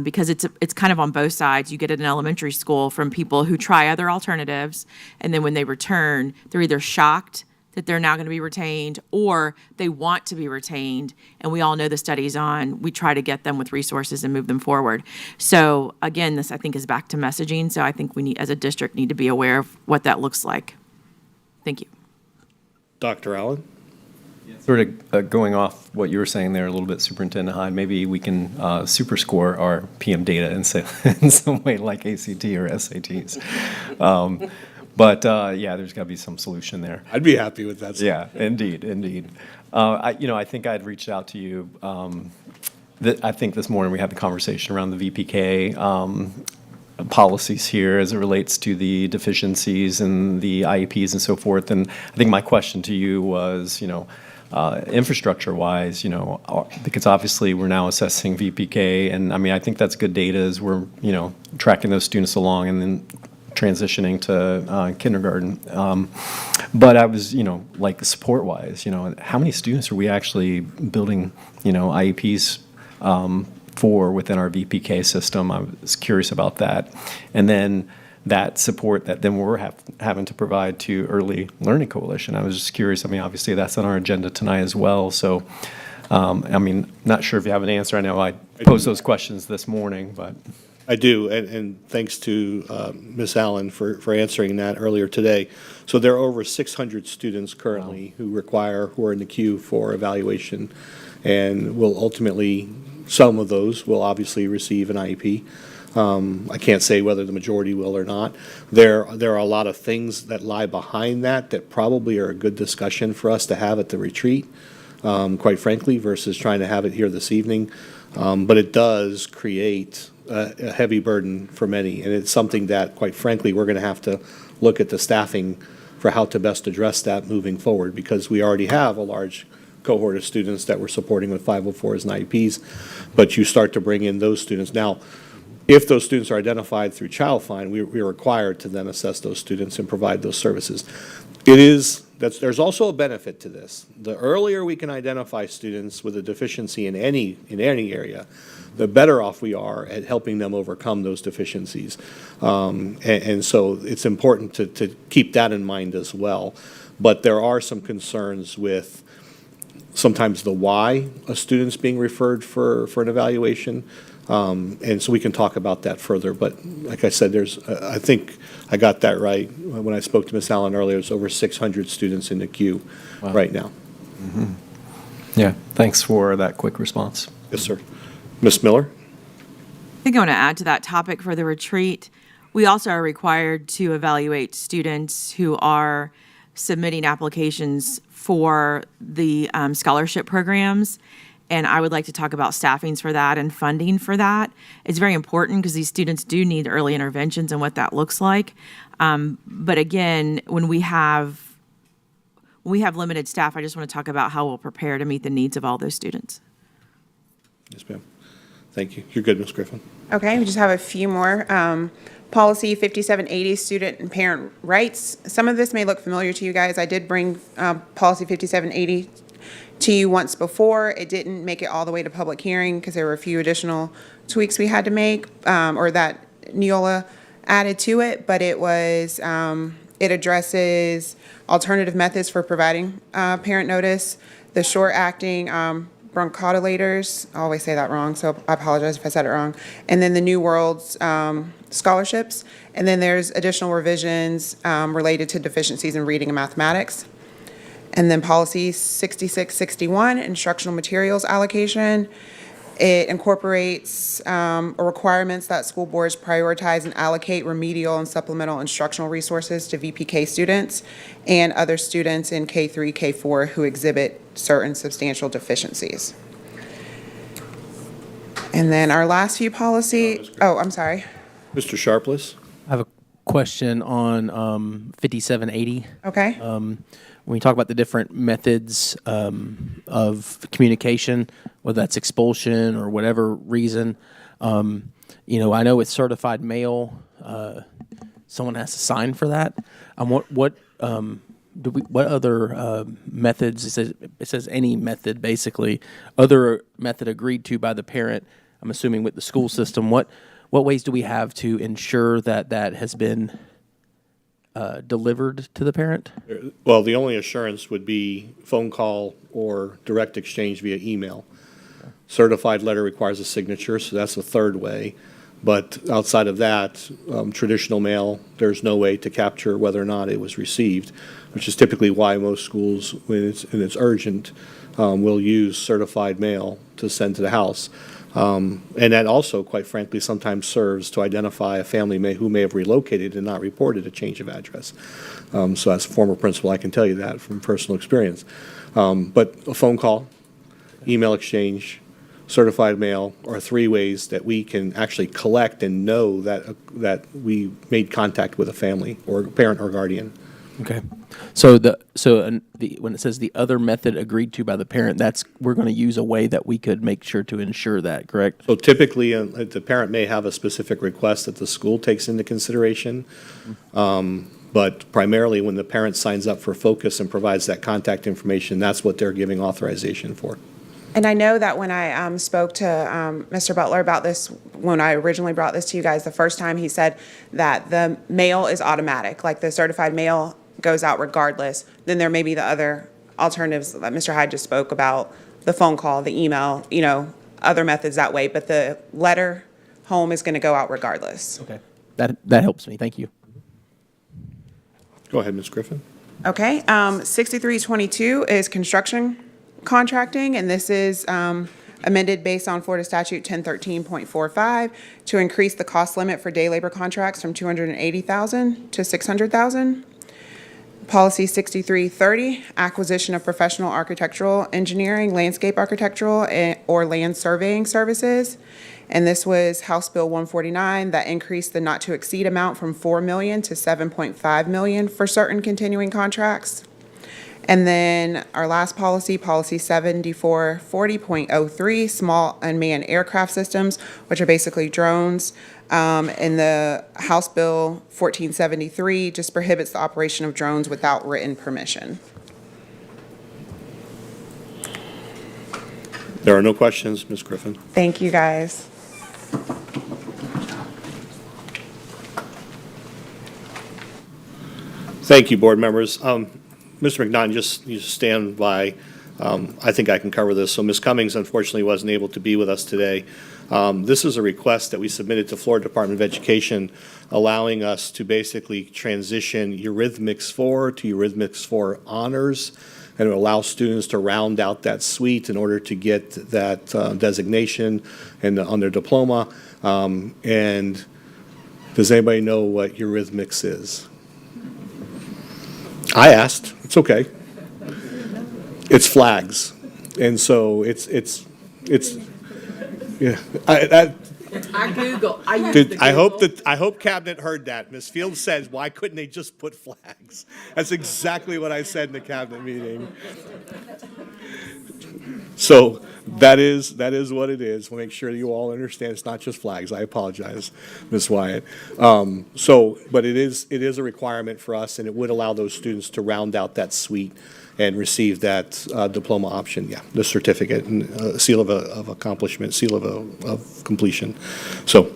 because it's kind of on both sides. You get it in elementary school from people who try other alternatives, and then when they return, they're either shocked that they're now going to be retained, or they want to be retained, and we all know the studies we try to get them with resources and move them forward. So again, this I think is back to messaging, so I think we as a district need to be aware of what that looks like. Thank you. Dr. Allen? Sort of going off what you were saying there a little bit, Superintendent Hyde, maybe we can super score our PM data in some way like ACT or SATs. But there's got to be some solution there. I'd be happy with that. Yeah, indeed. I think I'd reached out to you. I think this morning we had the conversation around the VPK policies here as it relates to the deficiencies and the IEPs and so forth. And I think my question to you was, infrastructure-wise, because obviously we're now assessing VPK, and I think that's good data as we're, tracking those students along and then transitioning to kindergarten. But I was, like support-wise, how many students are we actually building, IEPs for within our VPK system? I was curious about that. And then that support that then we're having to provide to Early Learning Coalition. I was just curious, obviously that's on our agenda tonight as well. So, not sure if you have an answer. I know I posed those questions this morning, but. I do, and thanks to Ms. Allen for answering that earlier today. So there are over 600 students currently who are in the queue for evaluation, and will ultimately, some of those will obviously receive an IEP. I can't say whether the majority will or not. There are a lot of things that lie behind that probably are a good discussion for us to have at the retreat, quite frankly, versus trying to have it here this evening. But it does create a heavy burden for many, and it's something that, quite frankly, we're going to have to look at the staffing for how to best address that moving forward, because we already have a large cohort of students that we're supporting with 504s and IEPs, but you start to bring in those students. Now, if those students are identified through Child Find, we are required to then assess those students and provide those services. There's also a benefit to this. The earlier we can identify students with a deficiency in any area, the better off we are at helping them overcome those deficiencies. And so it's important to keep that in mind as well. But there are some concerns with sometimes the why a student's being referred for an evaluation. And so we can talk about that further. But like I said, I think I got that right. When I spoke to Ms. Allen earlier, there's over 600 students in the queue right now. Mm-hmm. Yeah, thanks for that quick response. Yes, sir. Ms. Miller? I think I want to add to that topic for the retreat. We also are required to evaluate students who are submitting applications for the scholarship programs. And I would like to talk about staffings for that and funding for that. It's very important because these students do need early interventions and what that looks like. But again, when we have limited staff, I just want to talk about how we'll prepare to meet the needs of all those students. Yes, ma'am. Thank you. You're good, Ms. Griffin. Okay, we just have a few more. Policy 5780, student and parent rights. Some of this may look familiar to you guys. I did bring policy 5780 to you once before. It didn't make it all the way to public hearing because there were a few additional tweaks we had to make, or that Neola added to it, but it was, it addresses alternative methods for providing parent notice, the short-acting bronchodilators, I always say that wrong, so I apologize if I said it wrong, and then the New Worlds scholarships, and then there's additional revisions related to deficiencies in reading and mathematics. And then policy 6661, instructional materials allocation. It incorporates requirements that school boards prioritize and allocate remedial and supplemental instructional resources to VPK students and other students in K3, K4 who exhibit certain substantial deficiencies. And then our last few policy, I'm sorry. Mr. Sharpless? I have a question on 5780. Okay. When you talk about the different methods of communication, whether that's expulsion or whatever reason, I know with certified mail, someone has to sign for that. What other methods? It says any method basically. Other method agreed to by the parent. I'm assuming with the school system. What ways do we have to ensure that has been delivered to the parent? Well, the only assurance would be phone call or direct exchange via email. Certified letter requires a signature, so that's the third way. But outside of that, traditional mail, there's no way to capture whether or not it was received, which is typically why most schools, when it's urgent, will use certified mail to send to the house. And that also, quite frankly, sometimes serves to identify a family who may have relocated and not reported a change of address. So as a former principal, I can tell you that from personal experience. But a phone call, email exchange, certified mail are three ways that we can actually collect and know that we made contact with a family or parent or guardian. Okay. So when it says the other method agreed to by the parent, we're going to use a way that we could make sure to ensure that, correct? So typically, the parent may have a specific request that the school takes into consideration. But primarily, when the parent signs up for Focus and provides that contact information, that's what they're giving authorization for. And I know that when I spoke to Mr. Butler about this, when I originally brought this to you guys the first time, he said that the mail is automatic, like the certified mail goes out regardless. Then there may be the other alternatives that Mr. Hyde just spoke about, the phone call, the email, other methods that way. But the letter home is going to go out regardless. Okay. That helps me. Thank you. Go ahead, Ms. Griffin. Okay. 6322 is construction contracting, and this is amended based on Florida Statute 1013.45 to increase the cost limit for day labor contracts from $280,000 to $600,000. Policy 6330, acquisition of professional architectural engineering, landscape architectural, or land surveying services. And this was House Bill 149 that increased the not to exceed amount from $4 million to $7.5 million for certain continuing contracts. And then our last policy, policy 7440.03, small unmanned aircraft systems, which are basically drones. In the House Bill 1473, just prohibits the operation of drones without written permission. There are no questions, Ms. Griffin. Thank you, guys. Thank you, board members. Mr. McNaughton, you just stand by. I think I can cover this. So Ms. Cummings unfortunately wasn't able to be with us today. This is a request that we submitted to Florida Department of Education, allowing us to basically transition Eurythmics 4 to Eurythmics 4 Honors, and it will allow students to round out that suite in order to get that designation and on their diploma. And does anybody know what Eurythmics is? I asked. It's okay. It's flags, and so it's yeah. I Google. I hope cabinet heard that. Ms. Fields says, why couldn't they just put flags? That's exactly what I said in the cabinet meeting. So that is what it is. We'll make sure you all understand it's not just flags. I apologize, Ms. Wyatt. But it is a requirement for us, and it would allow those students to round out that suite and receive that diploma option, yeah, the certificate and seal of accomplishment, seal of completion. So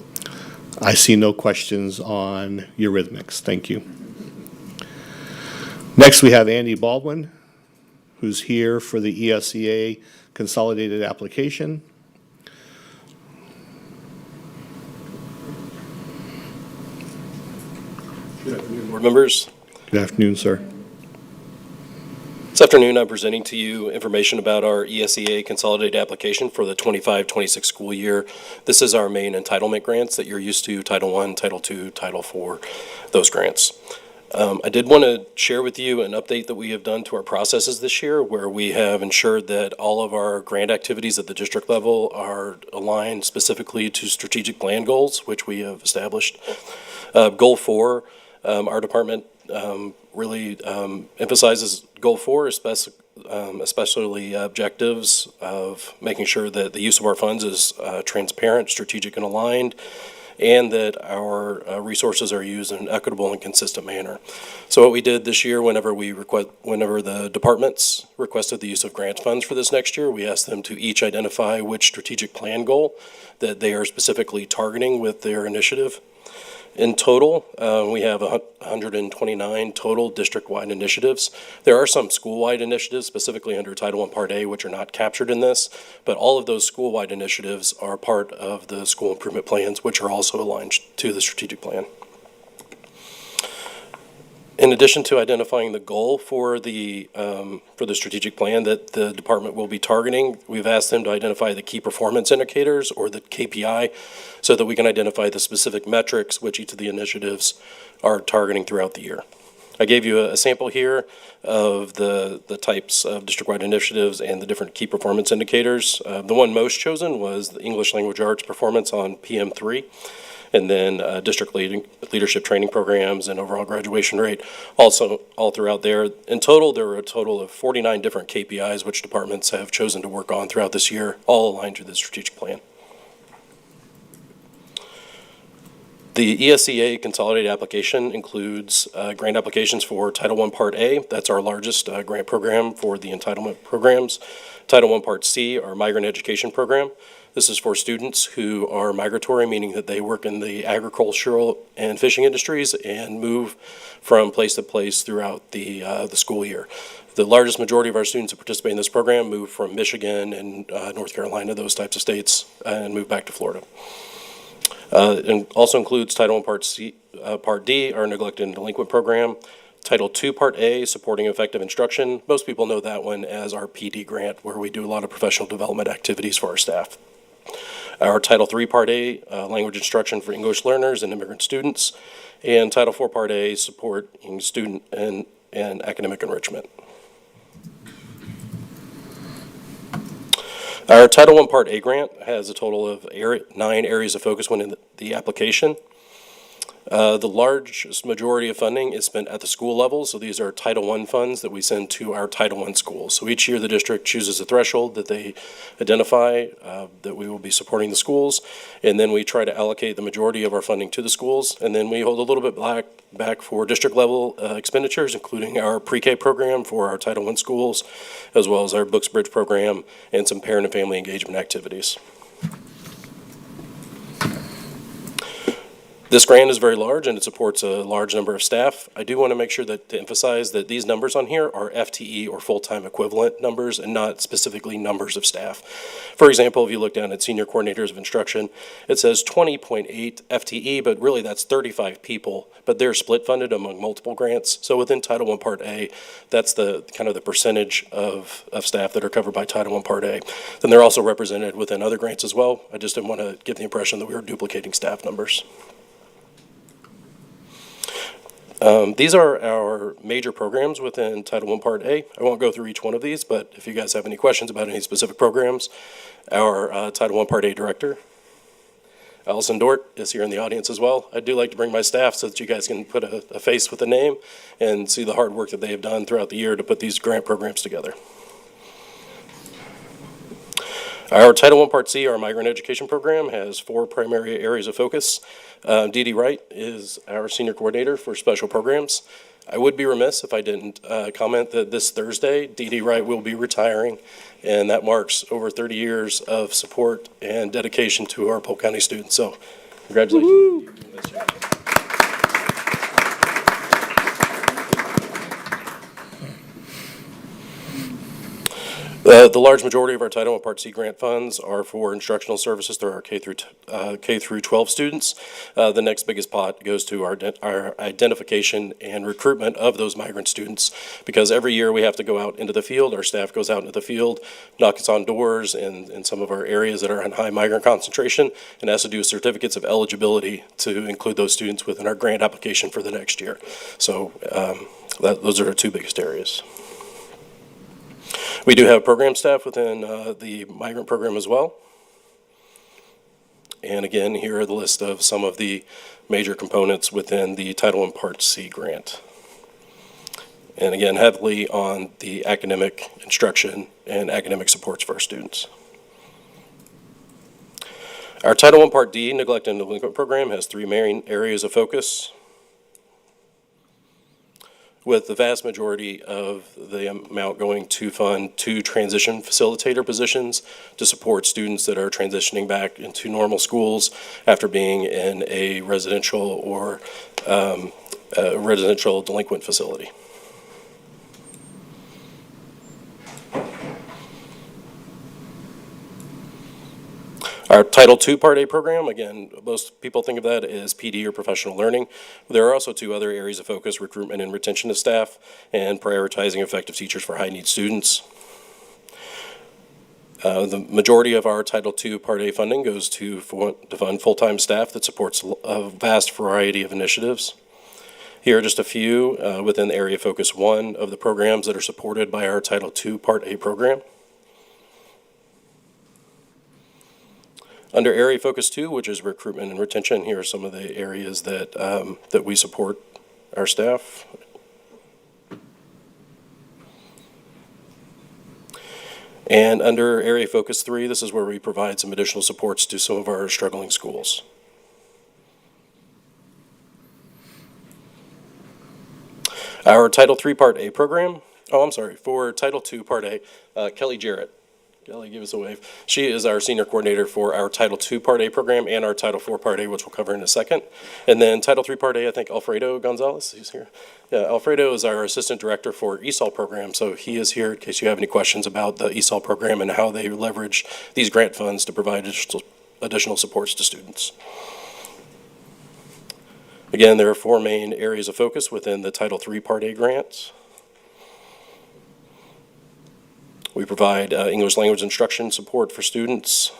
I see no questions on Eurythmics. Thank you. Next, we have Andy Baldwin, who's here for the ESEA consolidated application. Good afternoon, board members. Good afternoon, sir. This afternoon, I'm presenting to you information about our ESEA consolidated application for the 25-26 school year. This is our main entitlement grants that you're used to, Title I, Title II, Title IV, those grants. I did want to share with you an update that we have done to our processes this year, where we have ensured that all of our grant activities at the district level are aligned specifically to strategic plan goals, which we have established. Goal 4, our department really emphasizes Goal 4, especially objectives of making sure that the use of our funds is transparent, strategic, and aligned, and that our resources are used in an equitable and consistent manner. So what we did this year, whenever the departments requested the use of grant funds for this next year, we asked them to each identify which strategic plan goal that they are specifically targeting with their initiative. In total, we have 129 total district-wide initiatives. There are some school-wide initiatives, specifically under Title I Part A, which are not captured in this, but all of those school-wide initiatives are part of the school improvement plans, which are also aligned to the strategic plan. In addition to identifying the goal for the strategic plan that the department will be targeting, we've asked them to identify the key performance indicators, or the KPI, so that we can identify the specific metrics which each of the initiatives are targeting throughout the year. I gave you a sample here of the types of district-wide initiatives and the different key performance indicators. The one most chosen was the English Language Arts performance on PM3. And then district leadership training programs and overall graduation rate, also all throughout there. In total, there were a total of 49 different KPIs which departments have chosen to work on throughout this year, all aligned to the strategic plan. The ESEA consolidated application includes grant applications for Title I Part A. That's our largest grant program for the entitlement programs. Title I Part C, our migrant education program. This is for students who are migratory, meaning that they work in the agricultural and fishing industries and move from place to place throughout the school year. The largest majority of our students who participate in this program move from Michigan and North Carolina, those types of states, and move back to Florida. It also includes Title I Part C, Part D, our neglected and delinquent program. Title II Part A, supporting effective instruction. Most people know that one as our PD grant, where we do a lot of professional development activities for our staff. Our Title III Part A, language instruction for English learners and immigrant students, and Title IV Part A, supporting student and academic enrichment. Our Title I Part A grant has a total of 9 areas of focus within the application. The largest majority of funding is spent at the school level, so these are Title I funds that we send to our Title I schools. So each year, the district chooses a threshold that they identify that we will be supporting the schools, and then we try to allocate the majority of our funding to the schools, and then we hold a little bit back for district-level expenditures, including our pre-K program for our Title I schools, as well as our Books Bridge program and some parent and family engagement activities. This grant is very large and it supports a large number of staff. I do want to make sure to emphasize that these numbers on here are FTE or full-time equivalent numbers and not specifically numbers of staff. For example, if you look down at senior coordinators of instruction, it says 20.8 FTE, but really that's 35 people, but they're split funded among multiple grants. So within Title I Part A, that's the kind of the percentage of staff that are covered by Title I Part A. Then they're also represented within other grants as well. I just didn't want to give the impression that we were duplicating staff numbers. These are our major programs within Title I Part A. I won't go through each one of these, but if you guys have any questions about any specific programs, our Title I Part A director, Allison Dort, is here in the audience as well. I do like to bring my staff so that you guys can put a face with a name and see the hard work that they have done throughout the year to put these grant programs together. Our Title I Part C, our migrant education program, has 4 primary areas of focus. Dee Dee Wright is our senior coordinator for special programs. I would be remiss if I didn't comment that this Thursday, Dee Dee Wright will be retiring, and that marks over 30 years of support and dedication to our Polk County students. So, congratulations. The large majority of our Title I Part C grant funds are for instructional services through our K through 12 students. The next biggest pot goes to our identification and recruitment of those migrant students, because every year we have to go out into the field. Our staff goes out into the field, knocks on doors in some of our areas that are in high migrant concentration, and has to do certificates of eligibility to include those students within our grant application for the next year. So those are our 2 biggest areas. We do have program staff within the migrant program as well. And again, here are the list of some of the major components within the Title I Part C grant. And again, heavily on the academic instruction and academic supports for our students. Our Title I Part D neglect and delinquent program has 3 main areas of focus, with the vast majority of the amount going to fund 2 transition facilitator positions to support students that are transitioning back into normal schools after being in a residential or residential delinquent facility. Our Title II Part A program, again, most people think of that as PD or professional learning. There are also 2 other areas of focus: recruitment and retention of staff, and prioritizing effective teachers for high-need students. The majority of our Title II Part A funding goes to fund full-time staff that supports a vast variety of initiatives. Here are just a few within the area focus 1 of the programs that are supported by our Title II Part A program. Under Area Focus 2, which is recruitment and retention, here are some of the areas that, that we support our staff. And under Area Focus 3, this is where we provide some additional supports to some of our struggling schools. Our Title III Part A program, for Title II Part A, Kelly Jarrett. Kelly, give us a wave. She is our senior coordinator for our Title II Part A program and our Title IV Part A, which we'll cover in a second. And then Title III Part A, I think Alfredo Gonzalez, he's here. Yeah, Alfredo is our assistant director for ESOL program, so he is here in case you have any questions about the ESOL program and how they leverage these grant funds to provide additional supports to students. Again, there are 4 main areas of focus within the Title III Part A grants. We provide English language instruction support for students.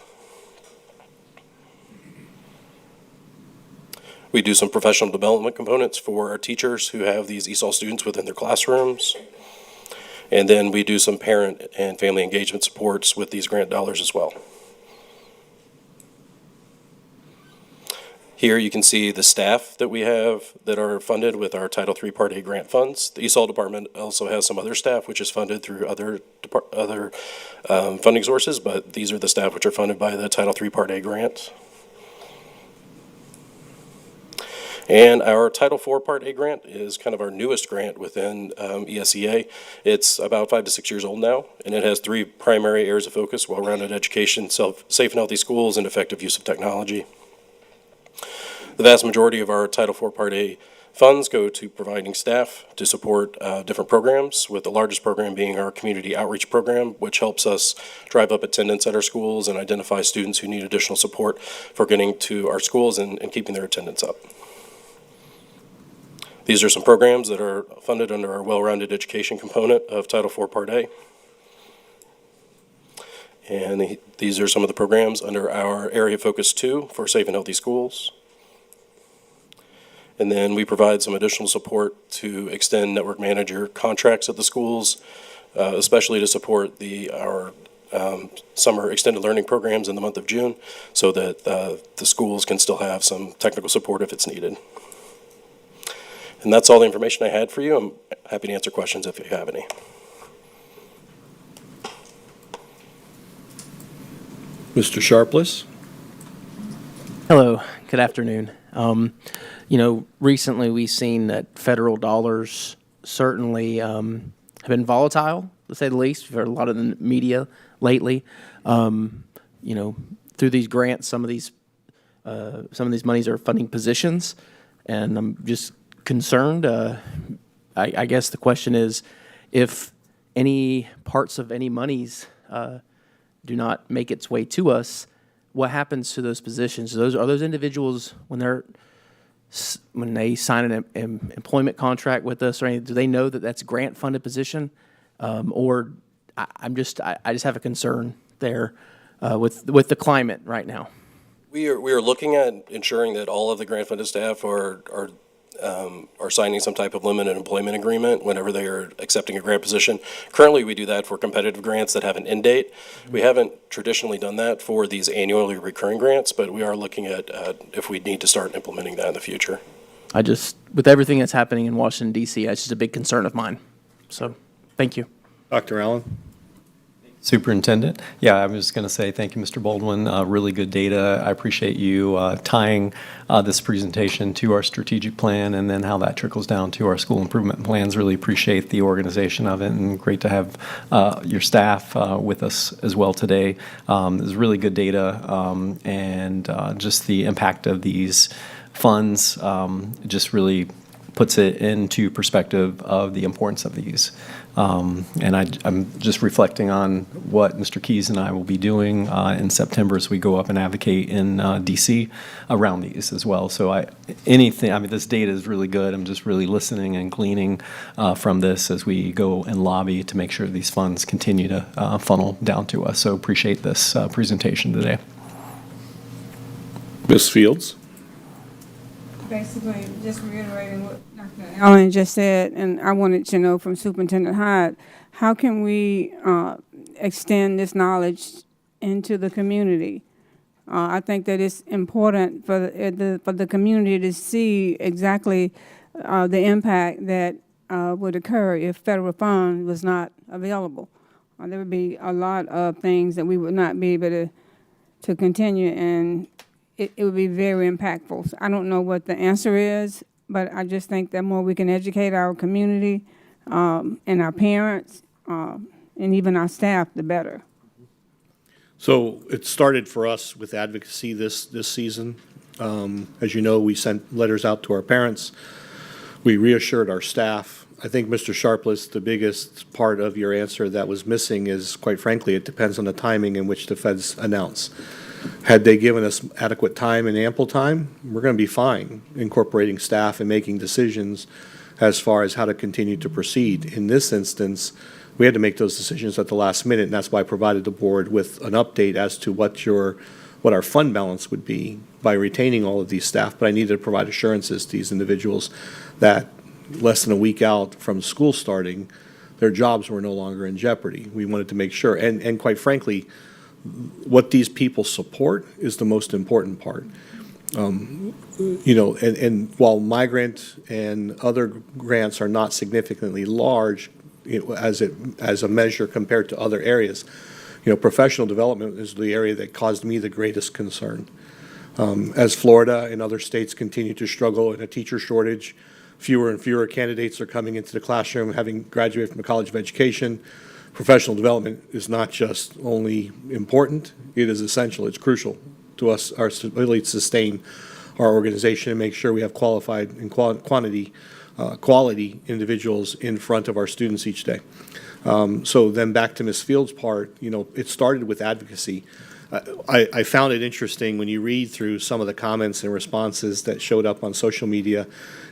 We do some professional development components for our teachers who have these ESOL students within their classrooms. And then we do some parent and family engagement supports with these grant dollars as well. Here you can see the staff that we have that are funded with our Title III Part A grant funds. The ESOL department also has some other staff which is funded through other funding sources, but these are the staff which are funded by the Title III Part A grant. And our Title IV Part A grant is kind of our newest grant within ESEA. It's about 5 to 6 years old now, and it has 3 primary areas of focus: well-rounded education, safe and healthy schools, and effective use of technology. The vast majority of our Title IV Part A funds go to providing staff to support different programs, with the largest program being our community outreach program, which helps us drive up attendance at our schools and identify students who need additional support for getting to our schools and keeping their attendance up. These are some programs that are funded under our well-rounded education component of Title IV Part A. And these are some of the programs under our Area Focus 2 for safe and healthy schools. And then we provide some additional support to extend network manager contracts at the schools, especially to support our summer extended learning programs in the month of June, so that the schools can still have some technical support if it's needed. And that's all the information I had for you. I'm happy to answer questions if you have any. Mr. Sharpless? Hello, good afternoon. Recently we've seen that federal dollars certainly have been volatile, to say the least. We've heard a lot of the media lately. Through these grants, some of these monies are funding positions, and I'm just concerned. I guess the question is, if any parts of any monies do not make its way to us, what happens to those positions? Are those individuals, when they sign an employment contract with us, or anything, do they know that that's a grant funded position? I just have a concern there with the climate right now. We are looking at ensuring that all of the grant funded staff are signing some type of limited employment agreement whenever they are accepting a grant position. Currently, we do that for competitive grants that have an end date. We haven't traditionally done that for these annually recurring grants, but we are looking at if we need to start implementing that in the future. With everything that's happening in Washington, D.C., it's just a big concern of mine. So, thank you. Dr. Allen? Superintendent? Yeah, I was just going to say thank you, Mr. Baldwin. Really good data. I appreciate you tying this presentation to our strategic plan and then how that trickles down to our school improvement plans. Really appreciate the organization of it, and great to have your staff with us as well today. It's really good data, and just the impact of these funds just really puts it into perspective of the importance of these. And I'm just reflecting on what Mr. Keys and I will be doing in September as we go up and advocate in DC around these as well. So this data is really good. I'm just really listening and gleaning from this as we go and lobby to make sure these funds continue to funnel down to us. So appreciate this presentation today. Ms. Fields? Basically, just reiterating what Dr. Allen just said, and I wanted to know from Superintendent Hyde, how can we extend this knowledge into the community? I think that it's important for the community to see exactly the impact that would occur if federal funds was not available. There would be a lot of things that we would not be able to continue, and it would be very impactful. So I don't know what the answer is, but I just think the more we can educate our community and our parents and even our staff, the better. So it started for us with advocacy this season. As you know, we sent letters out to our parents. We reassured our staff. I think, Mr. Sharpless, the biggest part of your answer that was missing is, quite frankly, it depends on the timing in which the feds announce. Had they given us adequate time and ample time, we're going to be fine incorporating staff and making decisions as far as how to continue to proceed. In this instance, we had to make those decisions at the last minute, and that's why I provided the board with an update as to what our fund balance would be by retaining all of these staff. But I needed to provide assurances to these individuals that less than a week out from school starting, their jobs were no longer in jeopardy. We wanted to make sure, and quite frankly, what these people support is the most important part. And while migrant and other grants are not significantly large as a measure compared to other areas, professional development is the area that caused me the greatest concern. As Florida and other states continue to struggle in a teacher shortage, fewer and fewer candidates are coming into the classroom having graduated from the College of Education. Professional development is not just only important, it is essential, it's crucial to us, our ability to sustain our organization and make sure we have qualified and quality individuals in front of our students each day. So then back to Ms. Fields' part, it started with advocacy. I found it interesting when you read through some of the comments and responses that showed up on social media,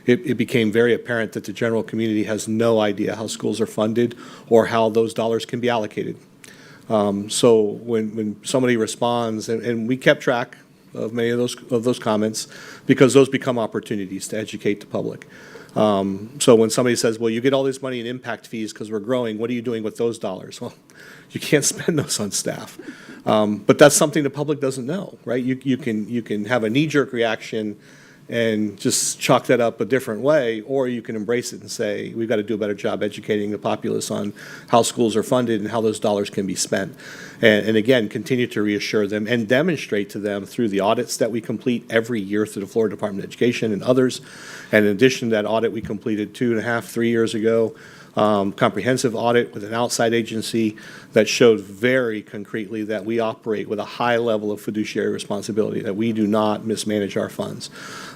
it became very apparent that the general community has no idea how schools are funded or how those dollars can be allocated. So when somebody responds, and we kept track of many of those comments because those become opportunities to educate the public. So when somebody says, well, you get all this money in impact fees because we're growing, what are you doing with those dollars? Well, you can't spend those on staff. But that's something the public doesn't know, right? You can have a knee-jerk reaction and just chalk that up a different way, or you can embrace it and say, we've got to do a better job educating the populace on how schools are funded and how those dollars can be spent. And again, continue to reassure them and demonstrate to them through the audits that we complete every year through the Florida Department of Education and others. And in addition to that audit we completed 2.5, 3 years ago, comprehensive audit with an outside agency that showed very concretely that we operate with a high level of fiduciary responsibility, that we do not mismanage our funds.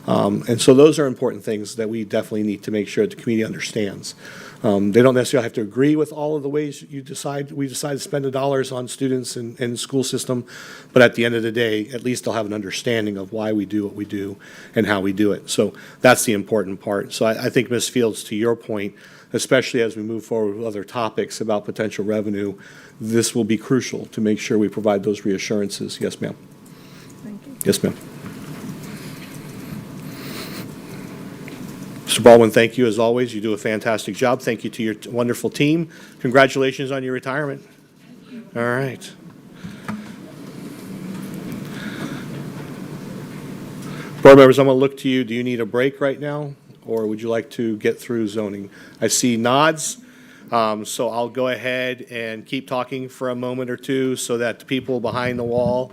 And so those are important things that we definitely need to make sure the community understands. They don't necessarily have to agree with all of the ways we decide to spend the dollars on students and the school system, but at the end of the day, at least they'll have an understanding of why we do what we do and how we do it. So that's the important part. So I think, Ms. Fields, to your point, especially as we move forward with other topics about potential revenue, this will be crucial to make sure we provide those reassurances. Yes, ma'am. Thank you. Yes, ma'am. Mr. Baldwin, thank you as always. You do a fantastic job. Thank you to your wonderful team. Congratulations on your retirement. All right. Board members, I'm going to look to you. Do you need a break right now, or would you like to get through zoning? I see nods, so I'll go ahead and keep talking for a moment or two so that the people behind the wall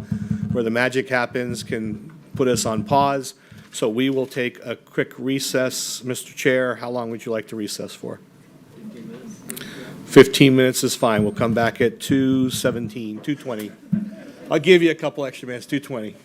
where the magic happens can put us on pause. So we will take a quick recess. Mr. Chair, how long would you like to recess for? 15 minutes. 15 minutes is fine. We'll come back at 2:17, 2:20. I'll give you a couple extra minutes, 2:20.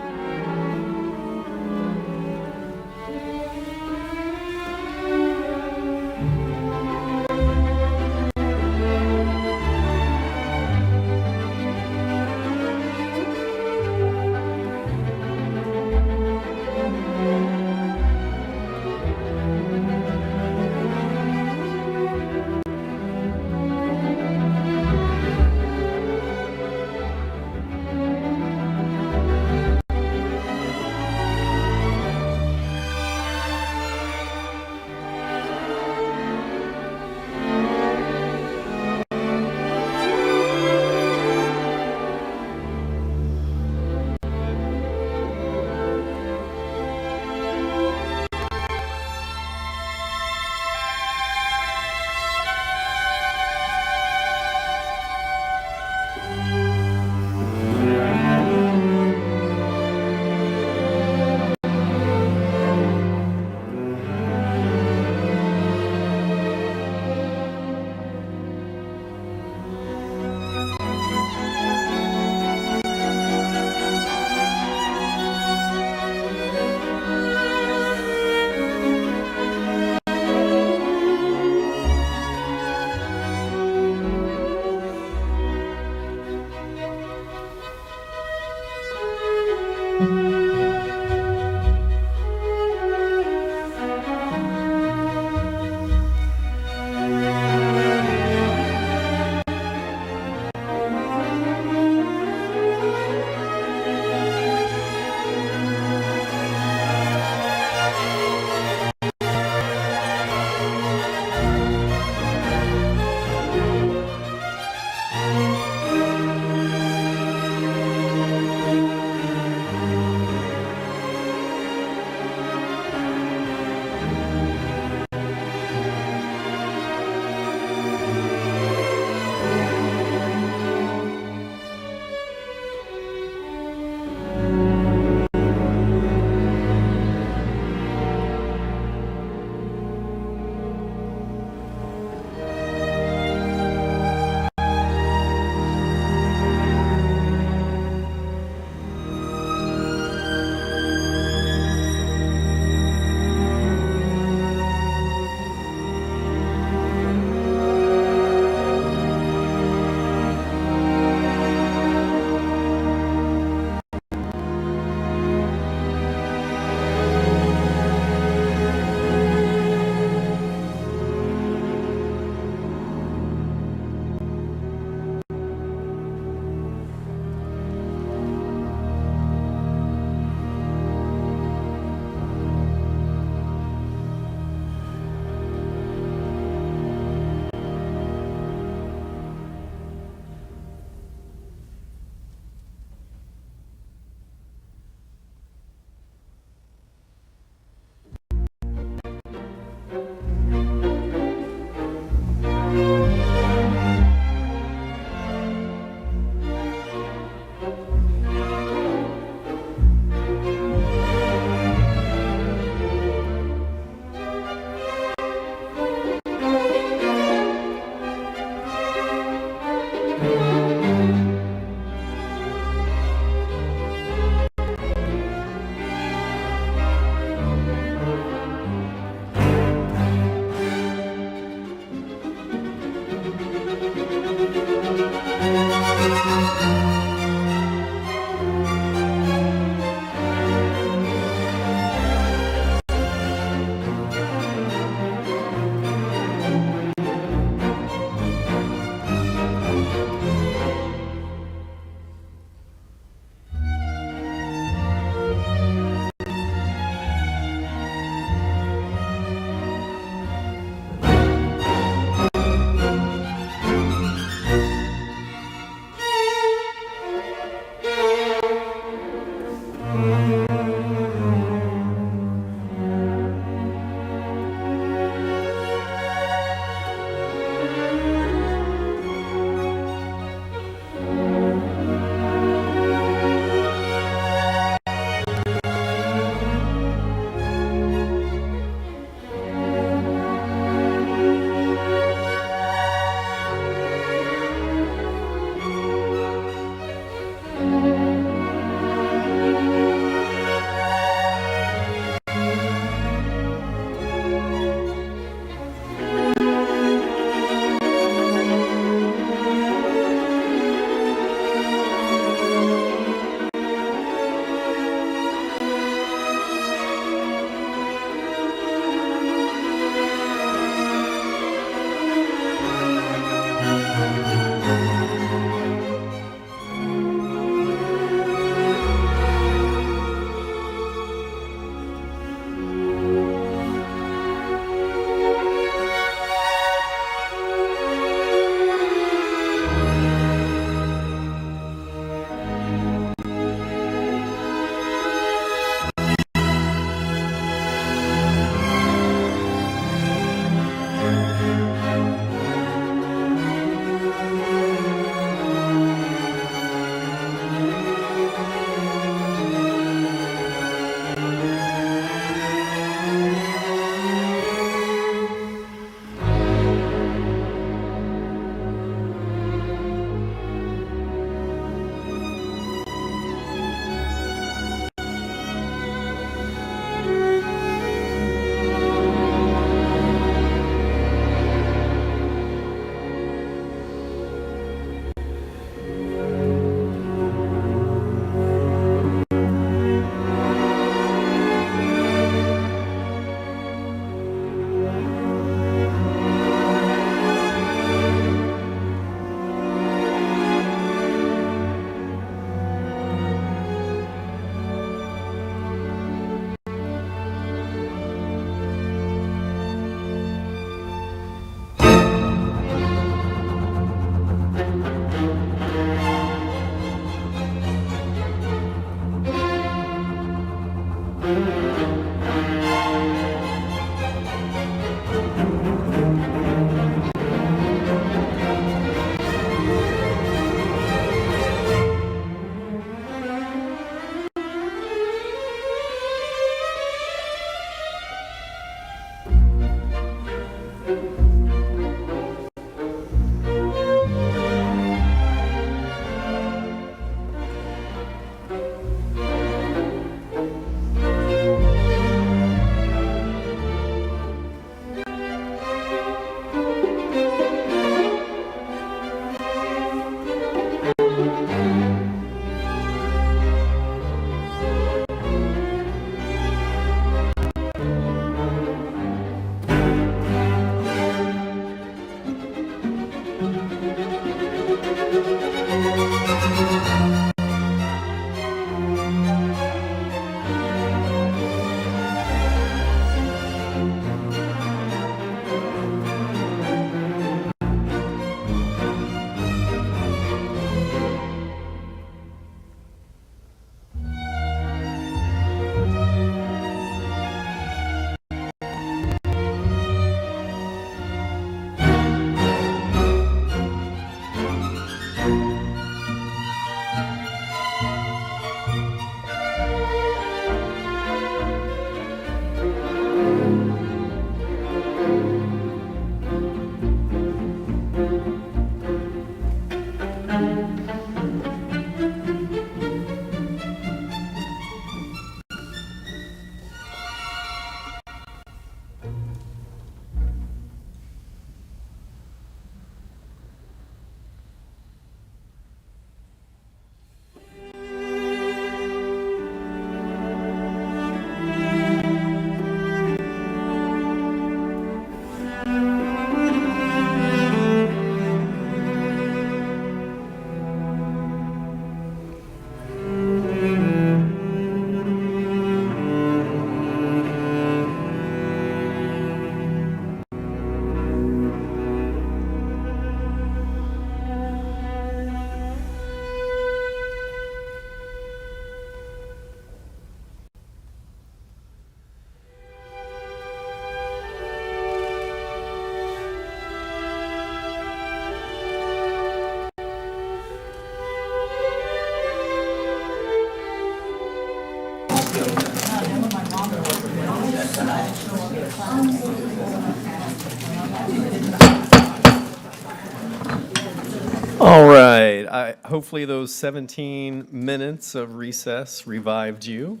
Hopefully those 17 minutes of recess revived you.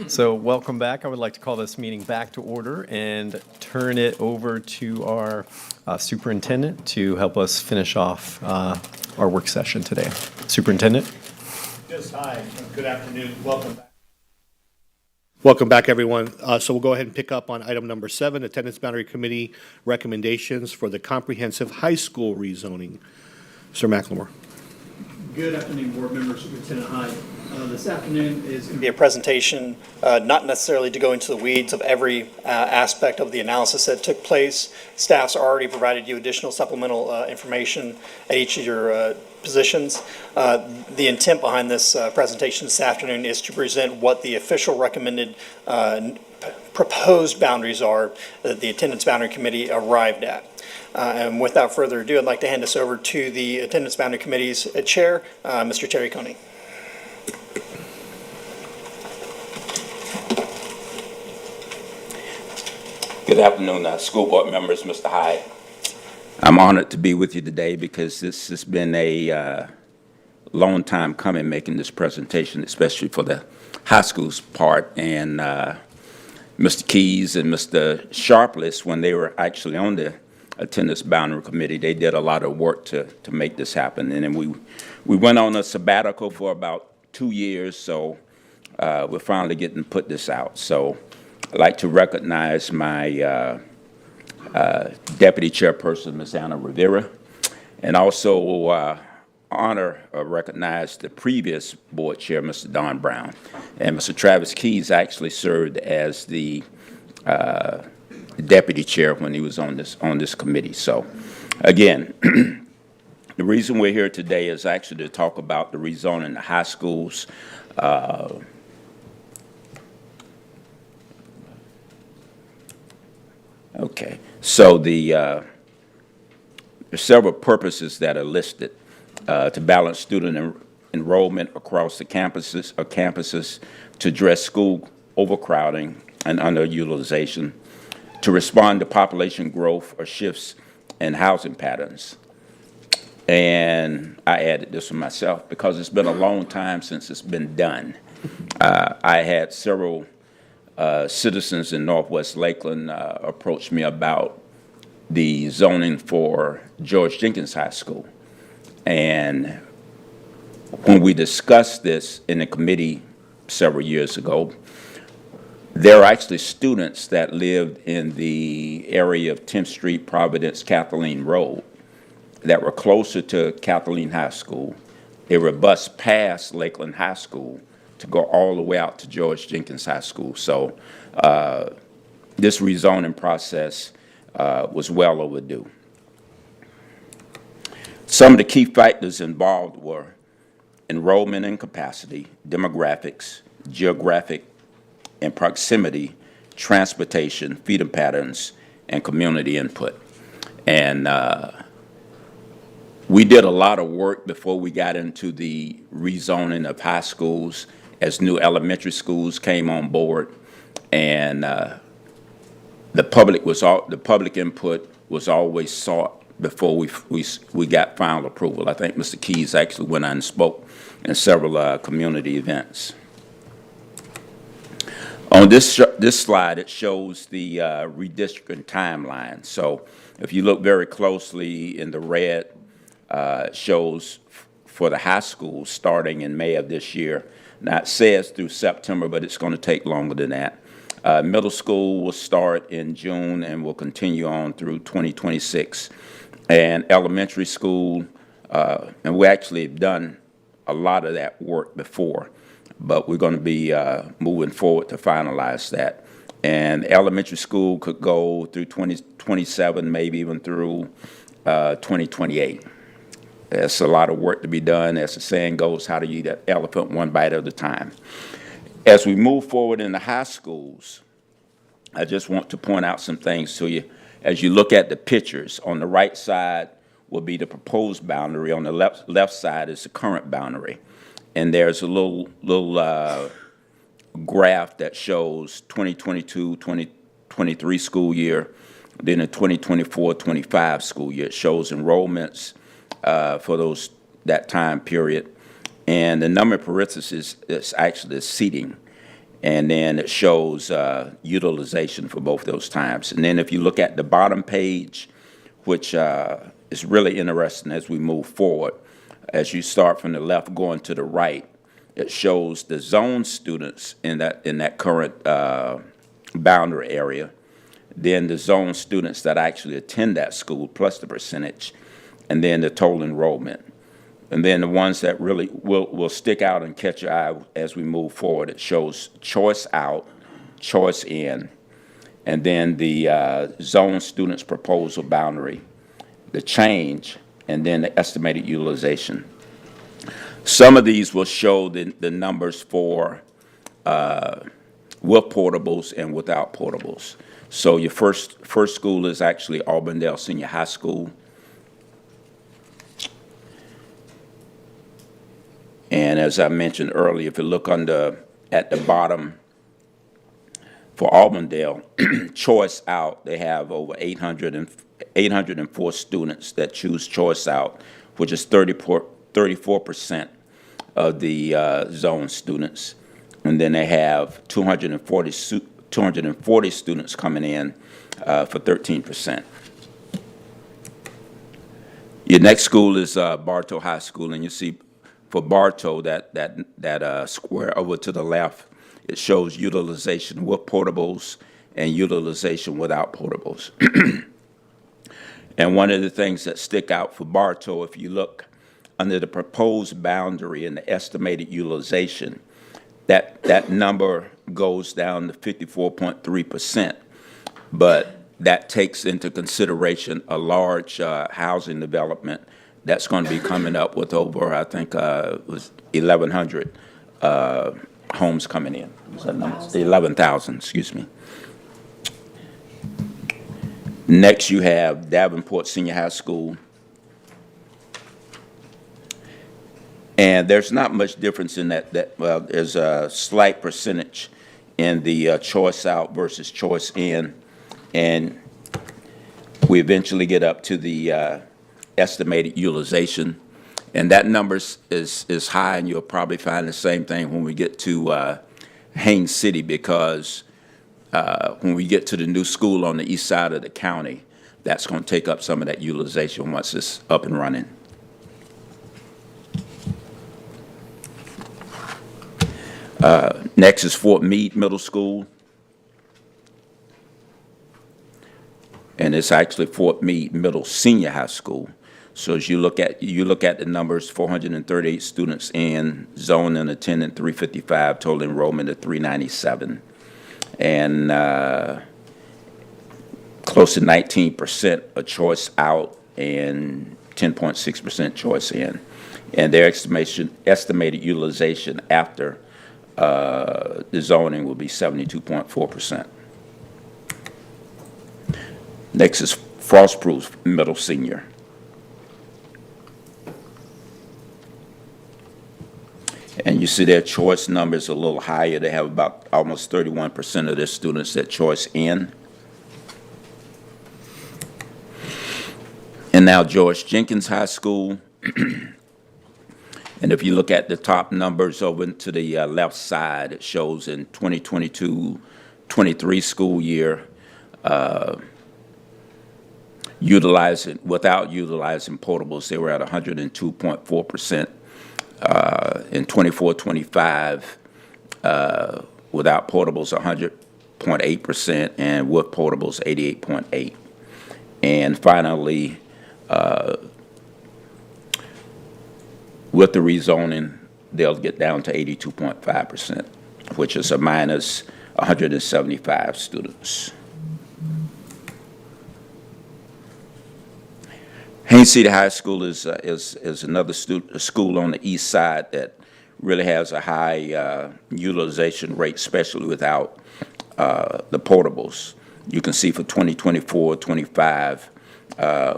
So welcome back. I would like to call this meeting back to order and turn it over to our superintendent to help us finish off our work session today. Superintendent? Yes, hi. Good afternoon. Welcome back. Welcome back, everyone. So we'll go ahead and pick up on item number 7, Attendance Boundary Committee recommendations for the comprehensive high school rezoning. Mr. McLemore. Good afternoon, board members, Superintendent Hyde. This afternoon is going to be a presentation, not necessarily to go into the weeds of every aspect of the analysis that took place. Staff's already provided you additional supplemental information at each of your positions. The intent behind this presentation this afternoon is to present what the official recommended proposed boundaries are that the Attendance Boundary Committee arrived at. And without further ado, I'd like to hand this over to the Attendance Boundary Committee's chair, Mr. Terry Coney. Good afternoon, school board members, Mr. Hyde. I'm honored to be with you today because this has been a long time coming making this presentation, especially for the high school's part. And Mr. Keys and Mr. Sharpless, when they were actually on the Attendance Boundary Committee, they did a lot of work to make this happen. And then we went on a sabbatical for about 2 years, so we're finally getting to put this out. So I'd like to recognize my Deputy Chairperson, Ms. Anna Rivera, and also recognize the previous board chair, Mr. Don Brown. And Mr. Travis Keys actually served as the deputy chair when he was on this committee. So again, the reason we're here today is actually to talk about the rezoning the high schools. Okay, so there's several purposes that are listed to balance student enrollment across the campuses, to address school overcrowding and underutilization, to respond to population growth or shifts in housing patterns. And I added this one myself because it's been a long time since it's been done. I had several citizens in Northwest Lakeland approached me about the zoning for George Jenkins High School. And when we discussed this in the committee several years ago, there are actually students that lived in the area of 10th Street, Providence, Kathleen Road that were closer to Kathleen High School. They were bused past Lakeland High School to go all the way out to George Jenkins High School. So this rezoning process was well overdue. Some of the key factors involved were enrollment and capacity, demographics, geographic and proximity, transportation, feeding patterns, and community input. And we did a lot of work before we got into the rezoning of high schools as new elementary schools came on board, and the public input was always sought before we got final approval. I think Mr. Keys actually went out and spoke in several community events. On this slide, it shows the redistricting timeline. So if you look very closely in the red, it shows for the high schools starting in May of this year. Now, it says through September, but it's going to take longer than that. Middle school will start in June and will continue on through 2026. And elementary school, and we actually have done a lot of that work before, but we're going to be moving forward to finalize that. And elementary school could go through 2027, maybe even through 2028. There's a lot of work to be done. As the saying goes, how to eat an elephant one bite at a time. As we move forward in the high schools, I just want to point out some things to you. As you look at the pictures, on the right side will be the proposed boundary. On the left side is the current boundary. And there's a little graph that shows 2022, 2023 school year, then the 2024-25 school year. It shows enrollments for those that time period. And the number of parentheses is actually the seating. And then it shows utilization for both those times. And then if you look at the bottom page, which is really interesting as we move forward, as you start from the left going to the right, it shows the zone students in that current boundary area, then the zone students that actually attend that school plus the percentage, and then the total enrollment. And then the ones that really will stick out and catch your eye as we move forward, it shows choice out, choice in, and then the zone students proposal boundary, the change, and then the estimated utilization. Some of these will show the numbers for with portables and without portables. So your first school is actually Auburndale Senior High School. And as I mentioned earlier, if you look at the bottom for Auburndale, choice out, they have over 804 students that choose choice out, which is 34% of the zone students. And then they have 240 students coming in for 13%. Your next school is Bartow High School, and you see for Bartow, that square over to the left, it shows utilization with portables and utilization without portables. And one of the things that stick out for Bartow, if you look under the proposed boundary and the estimated utilization, that number goes down to 54.3%, but that takes into consideration a large housing development that's going to be coming up with over, I think, it was 1,100 homes coming in. Was that number? 11,000, excuse me. Next, you have Davenport Senior High School. And there's not much difference in that. Well, there's a slight percentage in the choice out versus choice in. And we eventually get up to the estimated utilization, and that number is high, and you'll probably find the same thing when we get to Haines City, because when we get to the new school on the east side of the county, that's going to take up some of that utilization once it's up and running. Next is Fort Meade Middle School. And it's actually Fort Meade Middle Senior High School. So as you look at the numbers, 438 students in, zone and attendant 355, total enrollment of 397, and close to 19% a choice out and 10.6% choice in, and their estimated utilization after the zoning will be 72.4%. Next is Frostproof Middle Senior. And you see their choice numbers a little higher. They have about almost 31% of their students that choice in. And now George Jenkins High School. And if you look at the top numbers over to the left side, it shows in 2022-23 school year, without utilizing portables, they were at 102.4%. In 24-25, without portables, 100.8%, and with portables, 88.8%. And finally, with the rezoning, they'll get down to 82.5%, which is a minus 175 students. Haines City High School is another school on the east side that really has a high utilization rate, especially without the portables. You can see for 2024-25,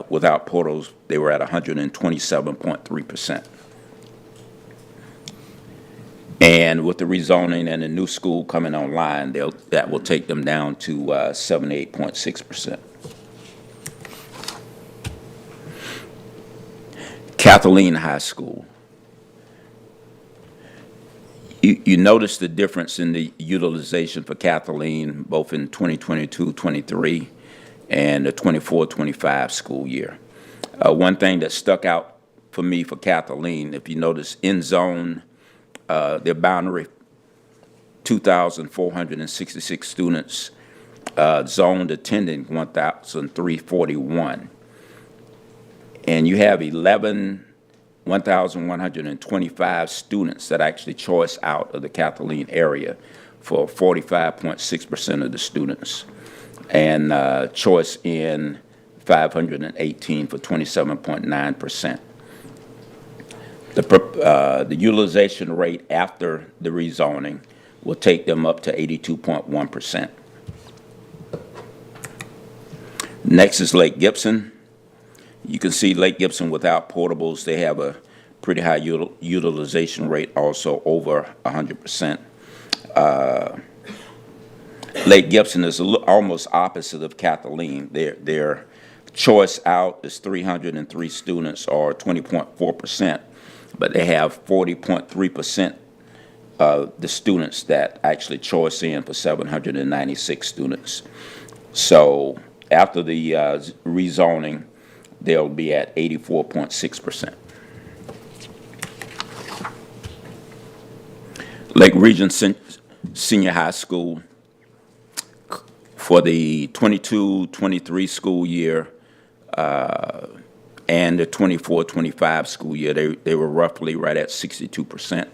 without portables, they were at 127.3%. And with the rezoning and the new school coming online, that will take them down to 78.6%. Kathleen High School. You notice the difference in the utilization for Kathleen, both in 2022-23 and the 24-25 school year. One thing that stuck out for me for Kathleen, if you notice in zone, their boundary, 2,466 students, zoned attending 1,341. And you have 1,125 students that actually choice out of the Kathleen area for 45.6% of the students, and choice in 518 for 27.9%. The utilization rate after the rezoning will take them up to 82.1%. Next is Lake Gibson. You can see Lake Gibson without portables, they have a pretty high utilization rate, also over 100%. Lake Gibson is almost opposite of Kathleen. Their choice out is 303 students, or 20.4%, but they have 40.3% of the students that actually choice in for 796 students. So after the rezoning, they'll be at 84.6%. Lake Region Senior High School, for the 22-23 school year and the 24-25 school year, they were roughly right at 62%.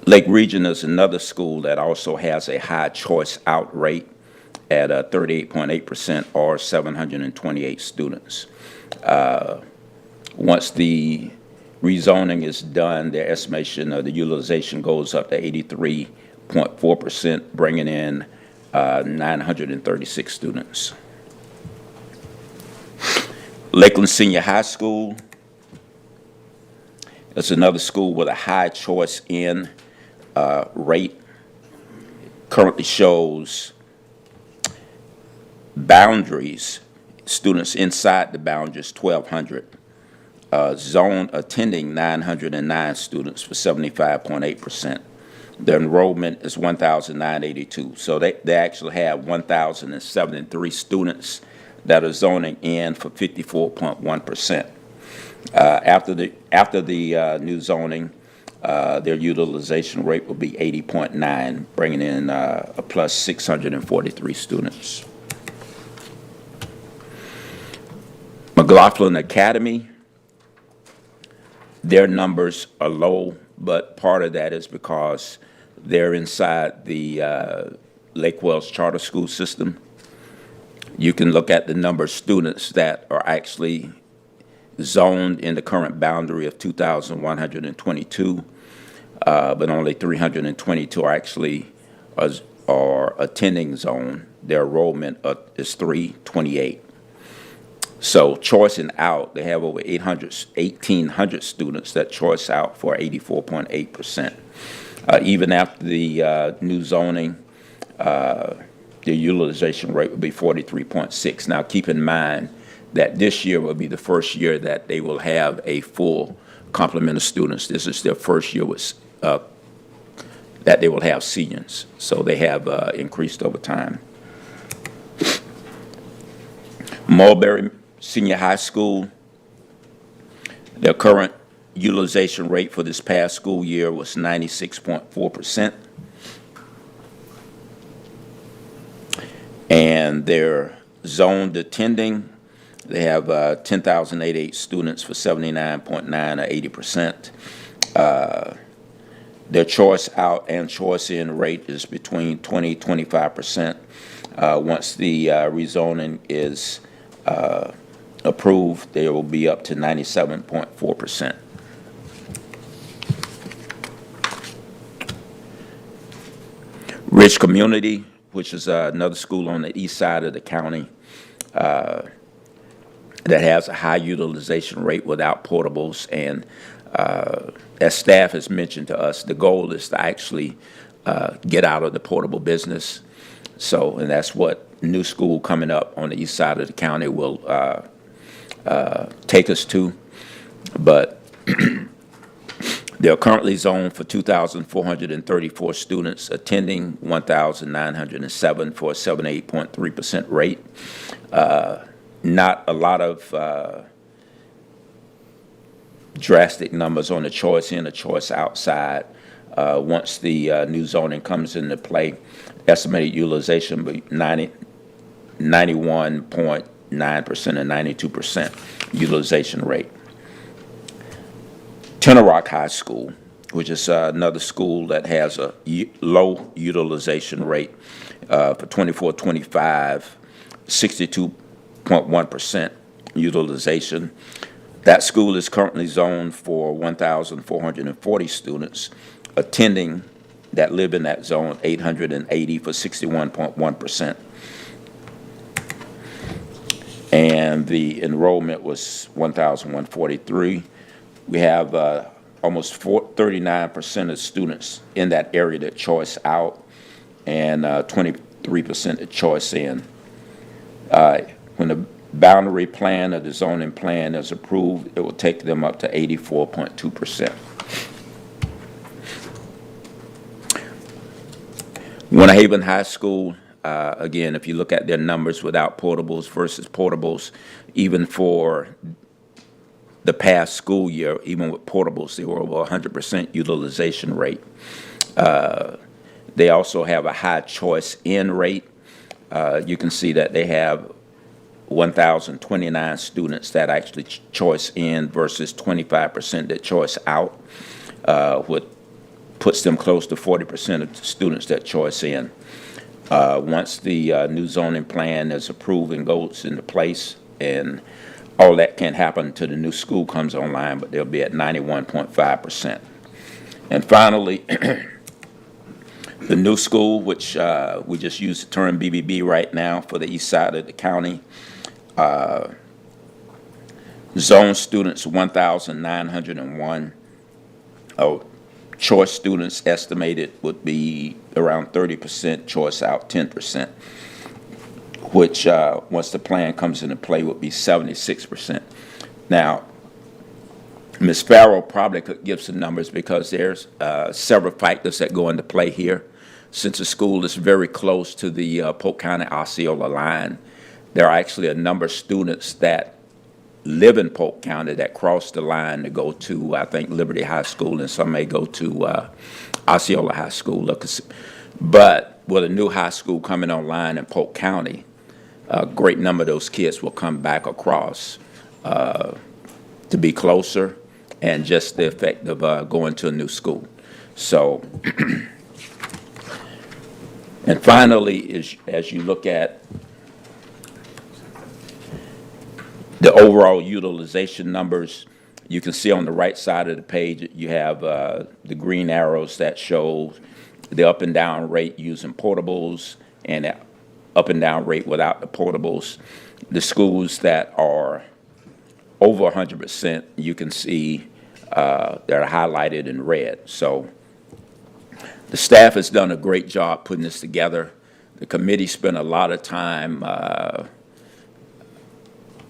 Lake Region is another school that also has a high choice out rate at 38.8%, or 728 students. Once the rezoning is done, their estimation of the utilization goes up to 83.4%, bringing in 936 students. Lakeland Senior High School is another school with a high choice in rate. Currently shows boundaries, students inside the boundaries, 1,200. Zone attending 909 students for 75.8%. The enrollment is 1,982. So they actually have 1,073 students that are zoning in for 54.1%. After the new zoning, their utilization rate will be 80.9, bringing in a plus 643 students. McLaughlin Academy, their numbers are low, but part of that is because they're inside the Lake Wells Charter School system. You can look at the number of students that are actually zoned in the current boundary of 2,122, but only 322 are actually are attending zone. Their enrollment is 328. So choicing out, they have over 1,800 students that choice out for 84.8%. Even after the new zoning, the utilization rate would be 43.6. Now keep in mind that this year will be the first year that they will have a full complement of students. This is their first year with, that they will have seniors. So they have increased over time. Mulberry Senior High School, their current utilization rate for this past school year was 96.4%. And their zoned attending, they have 10,088 students for 79.9 or 80%. Their choice out and choice in rate is between 20-25%. Once the rezoning is approved, they will be up to 97.4%. Ridge Community, which is another school on the east side of the county, that has a high utilization rate without portables. And as staff has mentioned to us, the goal is to actually get out of the portable business. So, and that's what new school coming up on the east side of the county will take us to, but they are currently zoned for 2,434 students attending, 1,907 for a 78.3% rate. Not a lot of drastic numbers on the choice in, the choice outside. Once the new zoning comes into play, estimated utilization will be 91.9% and 92% utilization rate. Tenor Rock High School, which is another school that has a low utilization rate for 24-25, 62.1% utilization. That school is currently zoned for 1,440 students attending that live in that zone, 880 for 61.1%. And the enrollment was 1,143. We have almost 39% of students in that area that choice out and 23% that choice in. When the boundary plan or the zoning plan is approved, it will take them up to 84.2%. Winter Haven High School, again, if you look at their numbers without portables versus portables, even for the past school year, even with portables, they were over 100% utilization rate. They also have a high choice in rate. You can see that they have 1,029 students that actually choice in versus 25% that choice out, which puts them close to 40% of the students that choice in. Once the new zoning plan is approved and goes into place, and all that can happen until the new school comes online, but they'll be at 91.5%. And finally, the new school, which we just use the term BBB right now for the east side of the county, zone students 1,901. Choice students estimated would be around 30%, choice out 10%, which once the plan comes into play would be 76%. Now, Ms. Farrell probably could give some numbers because there's several factors that go into play here. Since the school is very close to the Polk County Osceola line, there are actually a number of students that live in Polk County that cross the line to go to, I think, Liberty High School, and some may go to Osceola High School. But with a new high school coming online in Polk County, a great number of those kids will come back across to be closer, and just the effect of going to a new school. So, and finally, as you look at the overall utilization numbers, you can see on the right side of the page, you have the green arrows that show the up and down rate using portables and the up and down rate without the portables. The schools that are over 100%, you can see they're highlighted in red. So the staff has done a great job putting this together. The committee spent a lot of time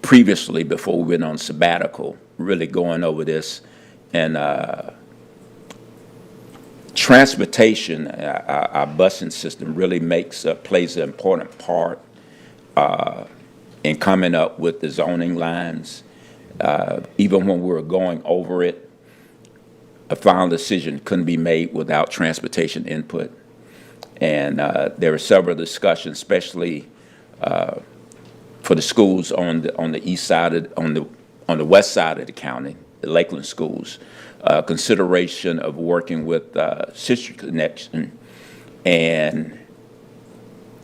previously, before we went on sabbatical, really going over this. And transportation, our busing system really plays an important part in coming up with the zoning lines. Even when we were going over it, a final decision couldn't be made without transportation input. And there were several discussions, especially for the schools on the east side, on the west side of the county, the Lakeland schools, consideration of working with Sister Connection and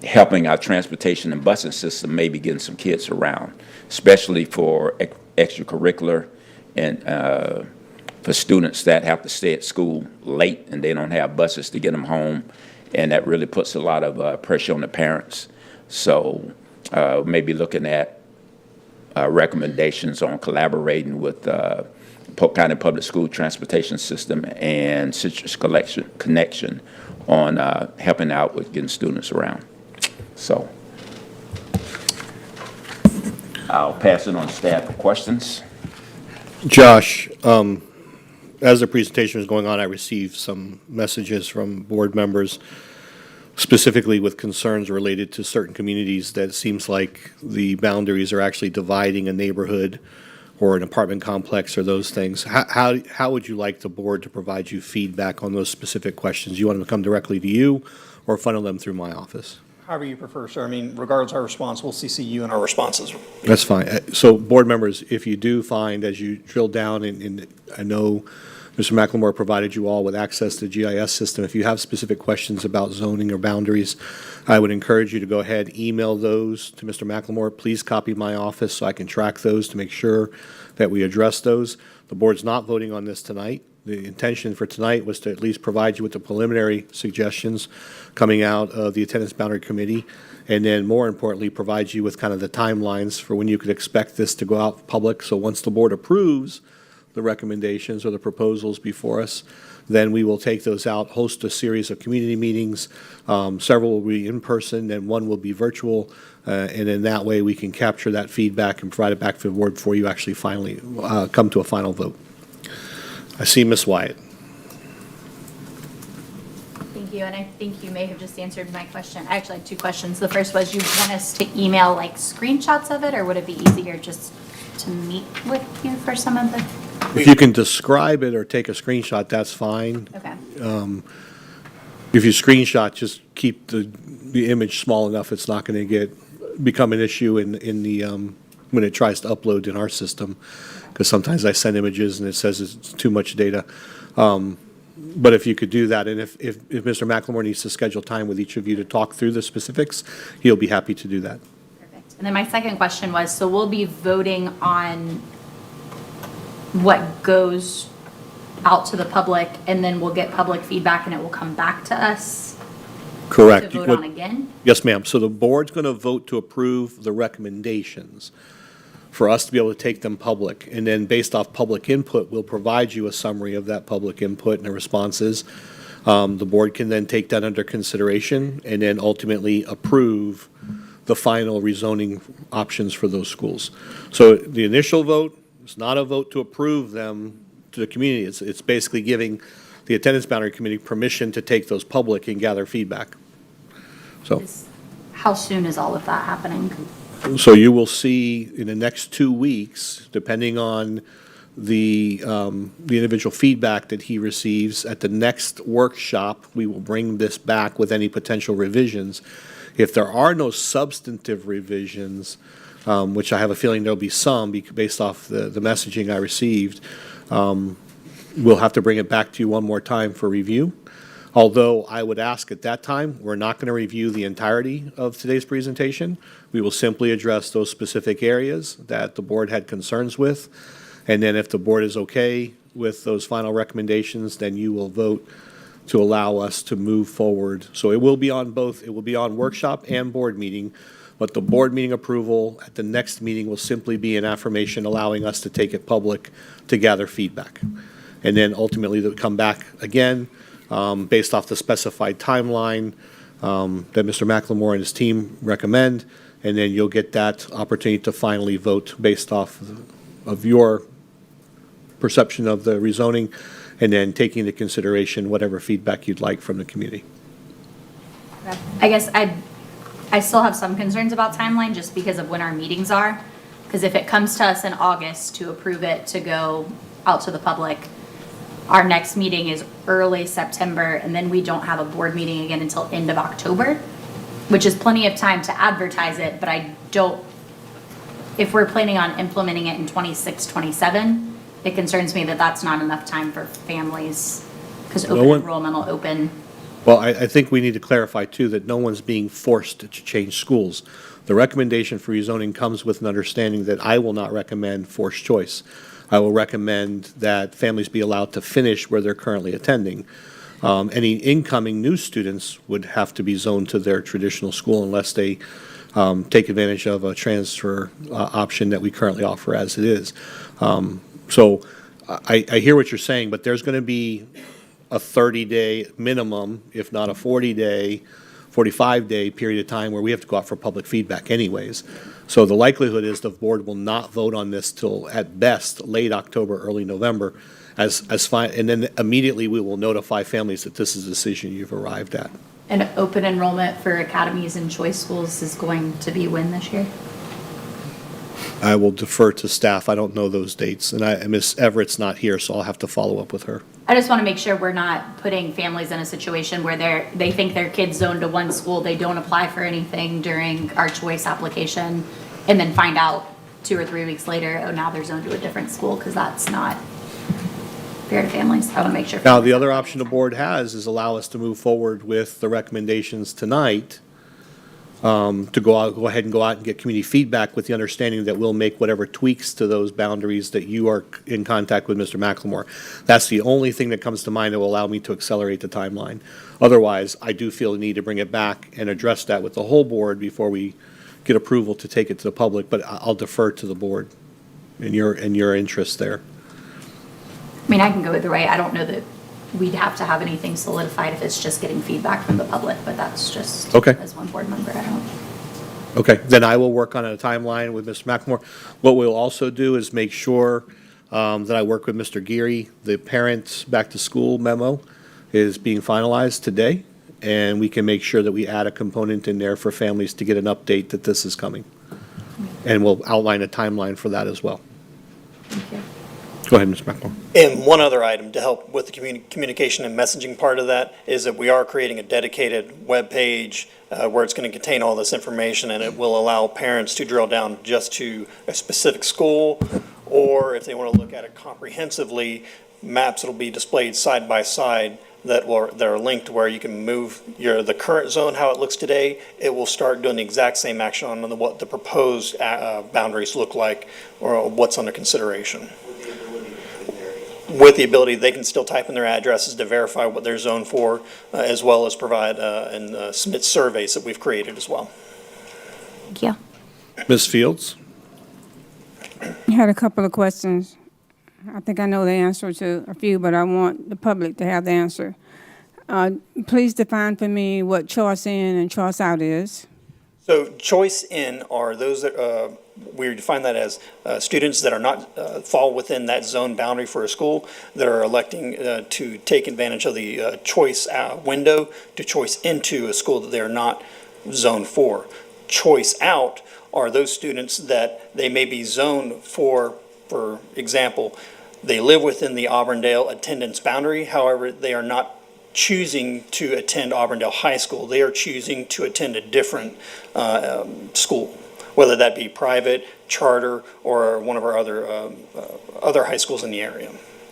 helping our transportation and busing system, maybe getting some kids around, especially for extracurricular and for students that have to stay at school late and they don't have buses to get them home, and that really puts a lot of pressure on the parents. So maybe looking at recommendations on collaborating with Polk County Public School Transportation System and Citrus Connection on helping out with getting students around. So. I'll pass it on to staff for questions. Josh, as the presentation was going on, I received some messages from board members specifically with concerns related to certain communities that it seems like the boundaries are actually dividing a neighborhood or an apartment complex or those things. How would you like the board to provide you feedback on those specific questions? You want them to come directly to you or funnel them through my office? However you prefer, sir. I mean, regardless of our response, we'll CC you in our responses. That's fine. So board members, if you do find, as you drill down, and I know Mr. McLemore provided you all with access to the GIS system, if you have specific questions about zoning or boundaries, I would encourage you to go ahead, email those to Mr. McLemore. Please copy my office so I can track those to make sure that we address those. The board's not voting on this tonight. The intention for tonight was to at least provide you with the preliminary suggestions coming out of the Attendance Boundary Committee, and then more importantly, provide you with kind of the timelines for when you could expect this to go out public. So once the board approves the recommendations or the proposals before us, then we will take those out, host a series of community meetings. Several will be in person and one will be virtual. And in that way, we can capture that feedback and provide it back to the board before you actually finally come to a final vote. I see Ms. Wyatt. Thank you, and I think you may have just answered my question. I actually had two questions. The first was, you want us to email like screenshots of it, or would it be easier just to meet with you for some of the? If you can describe it or take a screenshot, that's fine. Okay. If you screenshot, just keep the image small enough, it's not going to become an issue in the when it tries to upload in our system, because sometimes I send images and it says it's too much data. But if you could do that, and if Mr. McLemore needs to schedule time with each of you to talk through the specifics, he'll be happy to do that. Perfect. And then my second question was, so we'll be voting on what goes out to the public, and then we'll get public feedback and it will come back to us Correct. to vote on again? Yes, ma'am. So the board's going to vote to approve the recommendations for us to be able to take them public. And then based off public input, we'll provide you a summary of that public input and the responses. The board can then take that under consideration and then ultimately approve the final rezoning options for those schools. So the initial vote is not a vote to approve them to the community. It's basically giving the Attendance Boundary Committee permission to take those public and gather feedback. So. How soon is all of that happening? So you will see in the next 2 weeks, depending on the individual feedback that he receives, at the next workshop, we will bring this back with any potential revisions. If there are no substantive revisions, which I have a feeling there'll be some based off the messaging I received, we'll have to bring it back to you one more time for review. Although I would ask at that time, we're not going to review the entirety of today's presentation. We will simply address those specific areas that the board had concerns with. And then if the board is okay with those final recommendations, then you will vote to allow us to move forward. So it will be on both, it will be on workshop and board meeting, but the board meeting approval at the next meeting will simply be an affirmation allowing us to take it public to gather feedback. And then ultimately they'll come back again, based off the specified timeline that Mr. McLemore and his team recommend, and then you'll get that opportunity to finally vote based off of your perception of the rezoning, and then taking into consideration whatever feedback you'd like from the community. I guess I still have some concerns about timeline just because of when our meetings are. Because if it comes to us in August to approve it to go out to the public, our next meeting is early September, and then we don't have a board meeting again until end of October, which is plenty of time to advertise it, but I don't, if we're planning on implementing it in 26, 27, it concerns me that that's not enough time for families, because open enrollment will open. Well, I think we need to clarify, too, that no one's being forced to change schools. The recommendation for rezoning comes with an understanding that I will not recommend forced choice. I will recommend that families be allowed to finish where they're currently attending. Any incoming new students would have to be zoned to their traditional school unless they take advantage of a transfer option that we currently offer as it is. So I hear what you're saying, but there's going to be a 30-day minimum, if not a 40-day, 45-day period of time where we have to go out for public feedback anyways. So the likelihood is the board will not vote on this till, at best, late October, early November, as fine, and then immediately we will notify families that this is a decision you've arrived at. And open enrollment for academies and choice schools is going to be when this year? I will defer to staff. I don't know those dates, and Ms. Everett's not here, so I'll have to follow up with her. I just want to make sure we're not putting families in a situation where they think their kid's zoned to one school, they don't apply for anything during our choice application, and then find out 2 or 3 weeks later, oh, now they're zoned to a different school, because that's not fair to families. I want to make sure. Now, the other option the board has is allow us to move forward with the recommendations tonight, to go ahead and go out and get community feedback with the understanding that we'll make whatever tweaks to those boundaries that you are in contact with Mr. McLemore. That's the only thing that comes to mind that will allow me to accelerate the timeline. Otherwise, I do feel the need to bring it back and address that with the whole board before we get approval to take it to the public, but I'll defer to the board in your interest there. I mean, I can go either way. I don't know that we'd have to have anything solidified if it's just getting feedback from the public, but that's just, Okay. as one board member, I don't. Okay, then I will work on a timeline with Mr. McLemore. What we'll also do is make sure that I work with Mr. Geary. The parents' back-to-school memo is being finalized today, and we can make sure that we add a component in there for families to get an update that this is coming. And we'll outline a timeline for that as well. Thank you. Go ahead, Mr. McLemore. And one other item to help with the communication and messaging part of that is that we are creating a dedicated web page where it's going to contain all this information, and it will allow parents to drill down just to a specific school, or if they want to look at it comprehensively, maps that'll be displayed side by side that are linked where you can move the current zone, how it looks today. It will start doing the exact same action on what the proposed boundaries look like or what's under consideration. With the ability, they can still type in their addresses to verify what they're zoned for, as well as provide and submit surveys that we've created as well. Thank you. Ms. Fields? I had a couple of questions. I think I know the answer to a few, but I want the public to have the answer. Please define for me what choice in and choice out is. So choice in are those that, we define that as students that are not, fall within that zone boundary for a school, that are electing to take advantage of the choice window to choice into a school that they're not zoned for. Choice out are those students that they may be zoned for example, they live within the Auburndale attendance boundary, however, they are not choosing to attend Auburndale High School. They are choosing to attend a different school, whether that be private, charter, or one of our other high schools in the area.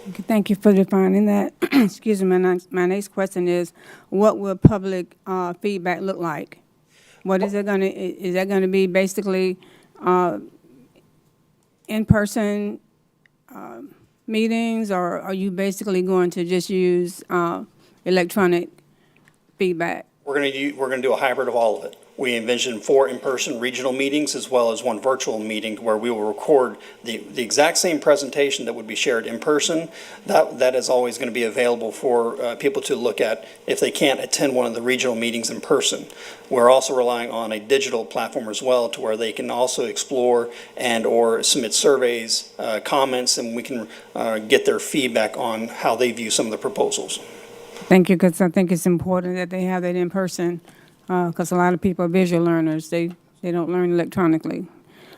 Okay, thank you for defining that. Excuse me, my next question is, what will public feedback look like? What is it gonna, is that gonna be basically in-person meetings, or are you basically going to just use electronic feedback? We're going to do a hybrid of all of it. We envision 4 in-person regional meetings as well as 1 virtual meeting where we will record the exact same presentation that would be shared in person. That is always going to be available for people to look at if they can't attend one of the regional meetings in person. We're also relying on a digital platform as well to where they can also explore and or submit surveys, comments, and we can get their feedback on how they view some of the proposals. Thank you, because I think it's important that they have that in person, because a lot of people are visual learners. They don't learn electronically.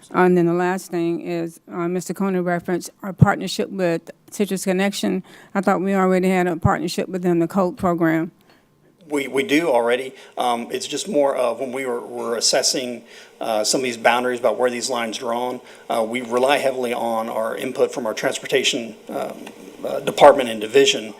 And then the last thing is, Mr. Coney referenced our partnership with Citrus Connection. I thought we already had a partnership with them, the CODE program. We do already. It's just more of when we're assessing some of these boundaries about where these lines are drawn, we rely heavily on our input from our transportation department and division,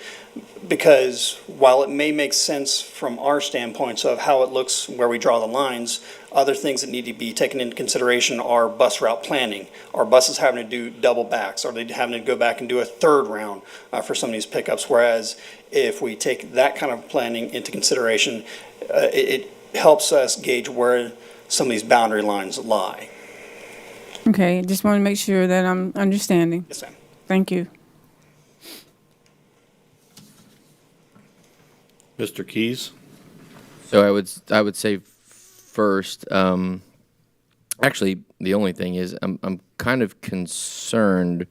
because while it may make sense from our standpoints of how it looks where we draw the lines, other things that need to be taken into consideration are bus route planning. Are buses having to do double backs? Are they having to go back and do a third round for some of these pickups? Whereas if we take that kind of planning into consideration, it helps us gauge where some of these boundary lines lie. Okay, just want to make sure that I'm understanding. Yes, ma'am. Thank you. Mr. Keys? So I would say first, actually, the only thing is I'm kind of concerned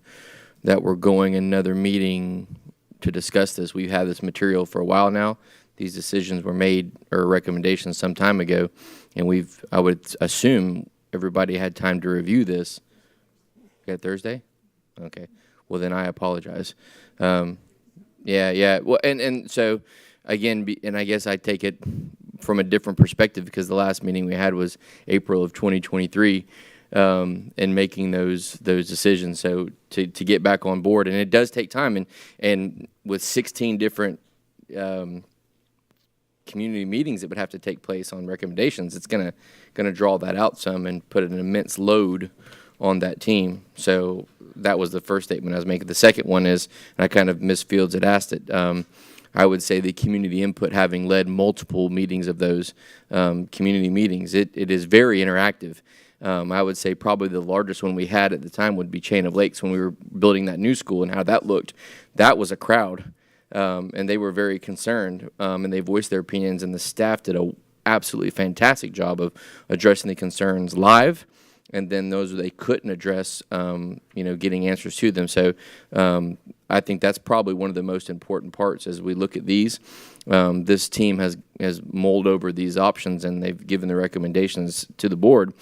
that we're going another meeting to discuss this. We've had this material for a while now. These decisions were made, or recommendations, some time ago, and I would assume everybody had time to review this. Okay, Thursday? Okay. Well, then I apologize. Yeah. Well, and so, again, and I guess I take it from a different perspective because the last meeting we had was April of 2023, and making those decisions. So to get back on board, and it does take time, and with 16 different community meetings that would have to take place on recommendations, it's gonna draw that out some and put an immense load on that team. So that was the first statement I was making. The second one is, and I kind of Ms. Fields had asked it, I would say the community input, having led multiple meetings of those community meetings, it is very interactive. I would say probably the largest one we had at the time would be Chain of Lakes when we were building that new school and how that looked. That was a crowd, and they were very concerned, and they voiced their opinions, and the staff did a absolutely fantastic job of addressing the concerns live, and then those they couldn't address, getting answers to them. So I think that's probably one of the most important parts as we look at these. This team has mulled over these options, and they've given the recommendations to the board.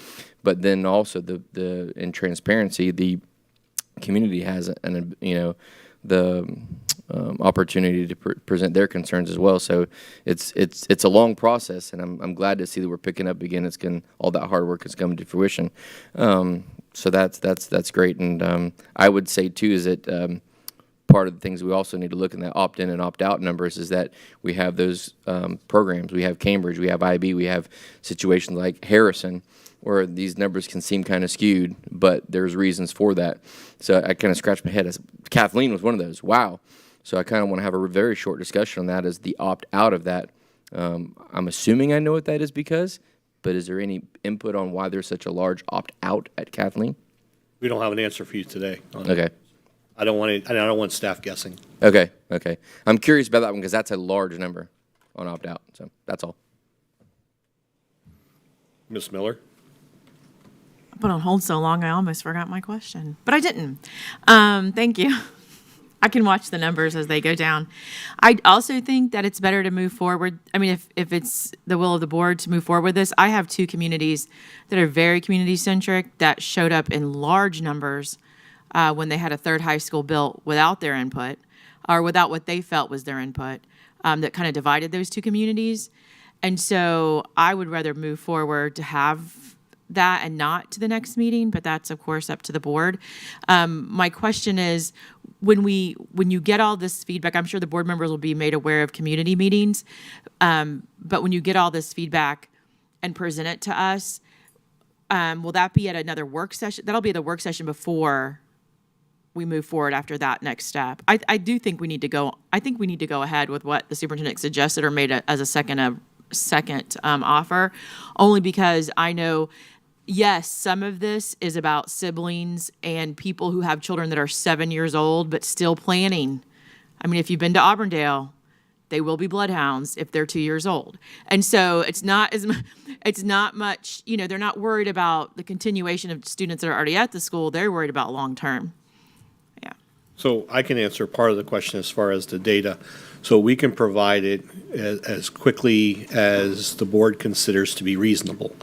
But then also in transparency, the community has the opportunity to present their concerns as well. So it's a long process, and I'm glad to see that we're picking up again. All that hard work is coming to fruition. So that's great. And I would say too is that part of the things we also need to look in the opt-in and opt-out numbers is that we have those programs. We have Cambridge, we have IB, we have situations like Harrison, where these numbers can seem kind of skewed, but there's reasons for that. So I kind of scratched my head. Kathleen was one of those. Wow. So I kind of want to have a very short discussion on that as the opt-out of that. I'm assuming I know what that is but is there any input on why there's such a large opt-out at Kathleen? We don't have an answer for you today. Okay. I don't want staff guessing. Okay. I'm curious about that one because that's a large number on opt-out. So that's all. Ms. Miller? I put on hold so long, I almost forgot my question, but I didn't. Thank you. I can watch the numbers as they go down. I also think that it's better to move forward. I mean, if it's the will of the board to move forward with this, I have two communities that are very community-centric that showed up in large numbers when they had a third high school built without their input or without what they felt was their input, that kind of divided those two communities. And so I would rather move forward to have that and not to the next meeting, but that's of course up to the board. My question is, when you get all this feedback, I'm sure the board members will be made aware of community meetings, but when you get all this feedback and present it to us, will that be at another work session? That'll be the work session before we move forward after that next step. I do think we need to go. I think we need to go ahead with what the superintendent suggested or made as a second offer, only because I know. Yes, some of this is about siblings and people who have children that are 7 years old, but still planning. I mean, if you've been to Auburndale, they will be bloodhounds if they're 2 years old. And so it's not much, they're not worried about the continuation of students that are already at the school. They're worried about long-term. Yeah. So I can answer part of the question as far as the data. So we can provide it as quickly as the board considers to be reasonable.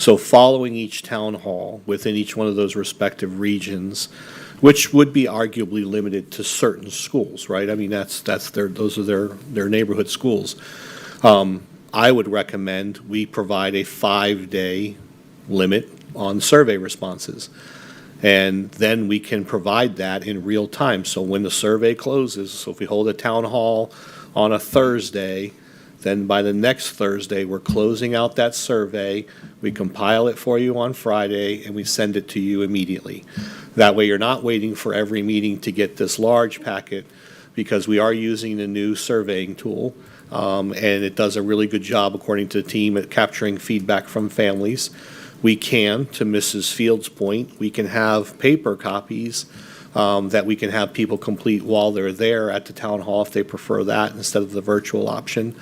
So following each town hall within each one of those respective regions, which would be arguably limited to certain schools, right? I mean, those are their neighborhood schools. I would recommend we provide a 5-day limit on survey responses. And then we can provide that in real time. So when the survey closes, so if we hold a town hall on a Thursday, then by the next Thursday, we're closing out that survey. We compile it for you on Friday, and we send it to you immediately. That way, you're not waiting for every meeting to get this large packet, because we are using a new surveying tool, and it does a really good job, according to the team, at capturing feedback from families. We can, to Mrs. Fields' point, we can have paper copies that we can have people complete while they're there at the town hall if they prefer that instead of the virtual option.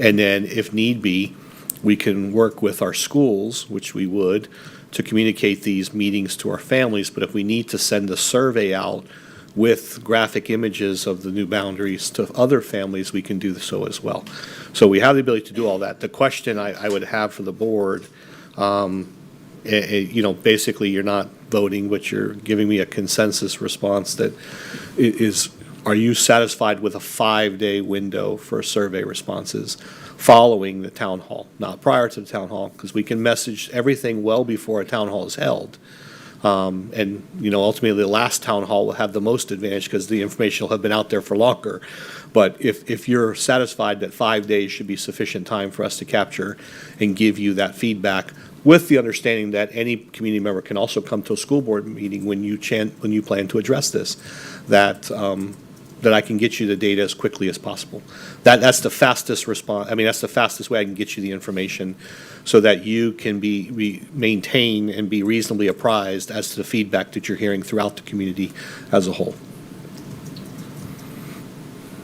And then if need be, we can work with our schools, which we would, to communicate these meetings to our families. But if we need to send a survey out with graphic images of the new boundaries to other families, we can do so as well. So we have the ability to do all that. The question I would have for the board, basically you're not voting, but you're giving me a consensus response that is, are you satisfied with a 5-day window for survey responses following the town hall, not prior to the town hall, because we can message everything well before a town hall is held. Ultimately, the last town hall will have the most advantage because the information will have been out there for longer. But if you're satisfied that 5 days should be sufficient time for us to capture and give you that feedback, with the understanding that any community member can also come to a school board meeting when you plan to address this, that I can get you the data as quickly as possible. That's the fastest response. I mean, that's the fastest way I can get you the information so that you can maintain and be reasonably apprised as to the feedback that you're hearing throughout the community as a whole.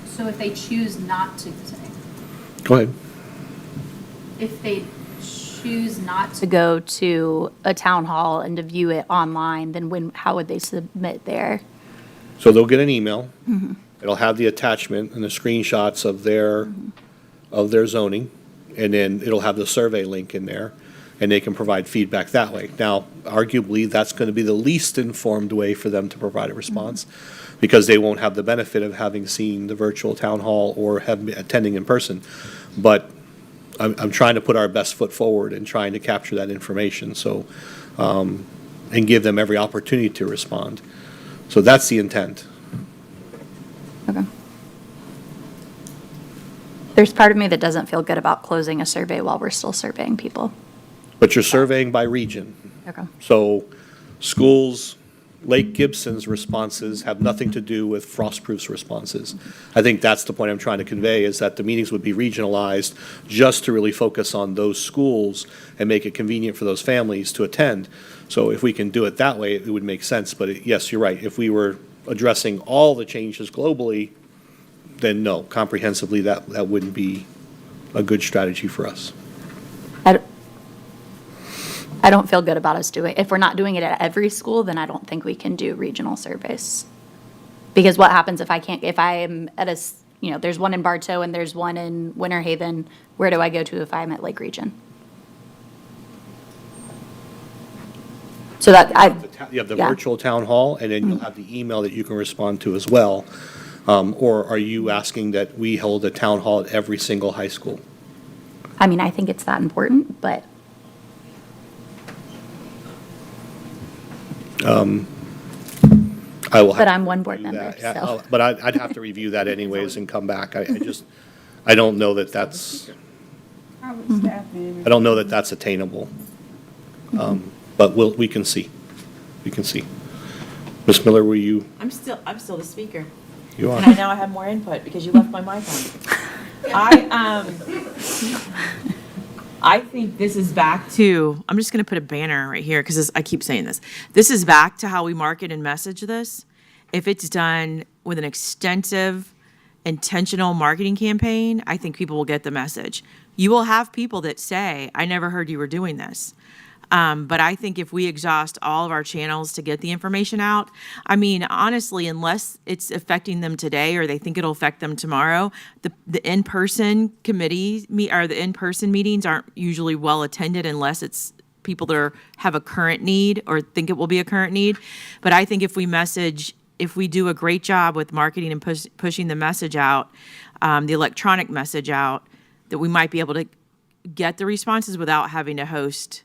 So if they choose not to, Go ahead. if they choose not to go to a town hall and to view it online, then how would they submit there? So they'll get an email. It'll have the attachment and the screenshots of their zoning, and then it'll have the survey link in there, and they can provide feedback that way. Now, arguably, that's going to be the least informed way for them to provide a response, because they won't have the benefit of having seen the virtual town hall or attending in person. But I'm trying to put our best foot forward and trying to capture that information, so and give them every opportunity to respond. So that's the intent. Okay. There's part of me that doesn't feel good about closing a survey while we're still surveying people. But you're surveying by region. Okay. So schools, Lake Gibson's responses have nothing to do with Frostproof's responses. I think that's the point I'm trying to convey, is that the meetings would be regionalized just to really focus on those schools and make it convenient for those families to attend. So if we can do it that way, it would make sense. But yes, you're right. If we were addressing all the changes globally, then no, comprehensively, that wouldn't be a good strategy for us. I don't feel good about us doing, if we're not doing it at every school, then I don't think we can do regional surveys. Because what happens if I am at there's one in Bartow and there's one in Winter Haven, where do I go to if I'm at Lake Region? So that You have the virtual town hall, and then you'll have the email that you can respond to as well. Or are you asking that we hold a town hall at every single high school? I mean, I think it's that important, but. But I'm one board member, so. But I'd have to review that anyways and come back. I don't know that that's, I don't know that that's attainable. But we can see. We can see. Ms. Miller, were you? I'm still the speaker. You are. And now I have more input because you left my mic on. I think this is back to, I'm just going to put a banner right here because I keep saying this. This is back to how we market and message this. If it's done with an extensive, intentional marketing campaign, I think people will get the message. You will have people that say, I never heard you were doing this. But I think if we exhaust all of our channels to get the information out, I mean, honestly, unless it's affecting them today or they think it'll affect them tomorrow, the in-person committee or the in-person meetings aren't usually well attended unless it's people that have a current need or think it will be a current need. But I think if we do a great job with marketing and pushing the message out, the electronic message out, that we might be able to get the responses without having to host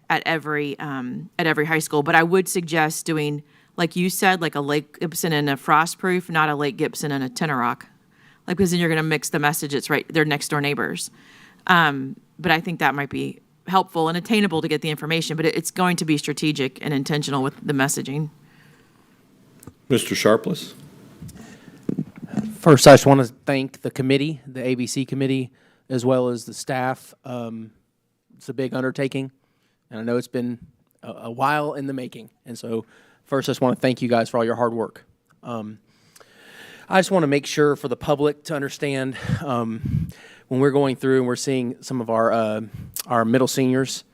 at every high school. But I would suggest doing, like you said, like a Lake Gibson and a Frostproof, not a Lake Gibson and a Tenorock. Like, because then you're going to mix the message. It's right, they're next door neighbors. But I think that might be helpful and attainable to get the information, but it's going to be strategic and intentional with the messaging. Mr. Sharpless? First, I just want to thank the committee, the ABC committee, as well as the staff. It's a big undertaking, and I know it's been a while in the making. And so first, I just want to thank you guys for all your hard work. I just want to make sure for the public to understand, when we're going through and we're seeing some of our middle seniors,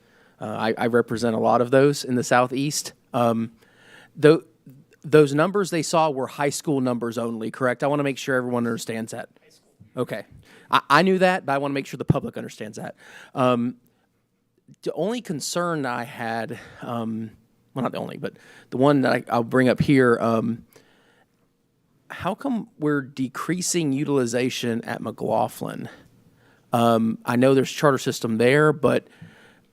I represent a lot of those in the Southeast. Those numbers they saw were high school numbers only, correct? I want to make sure everyone understands that. Okay. I knew that, but I want to make sure the public understands that. The only concern I had, well, not the only, but the one that I'll bring up here, how come we're decreasing utilization at McLaughlin? I know there's charter system there, but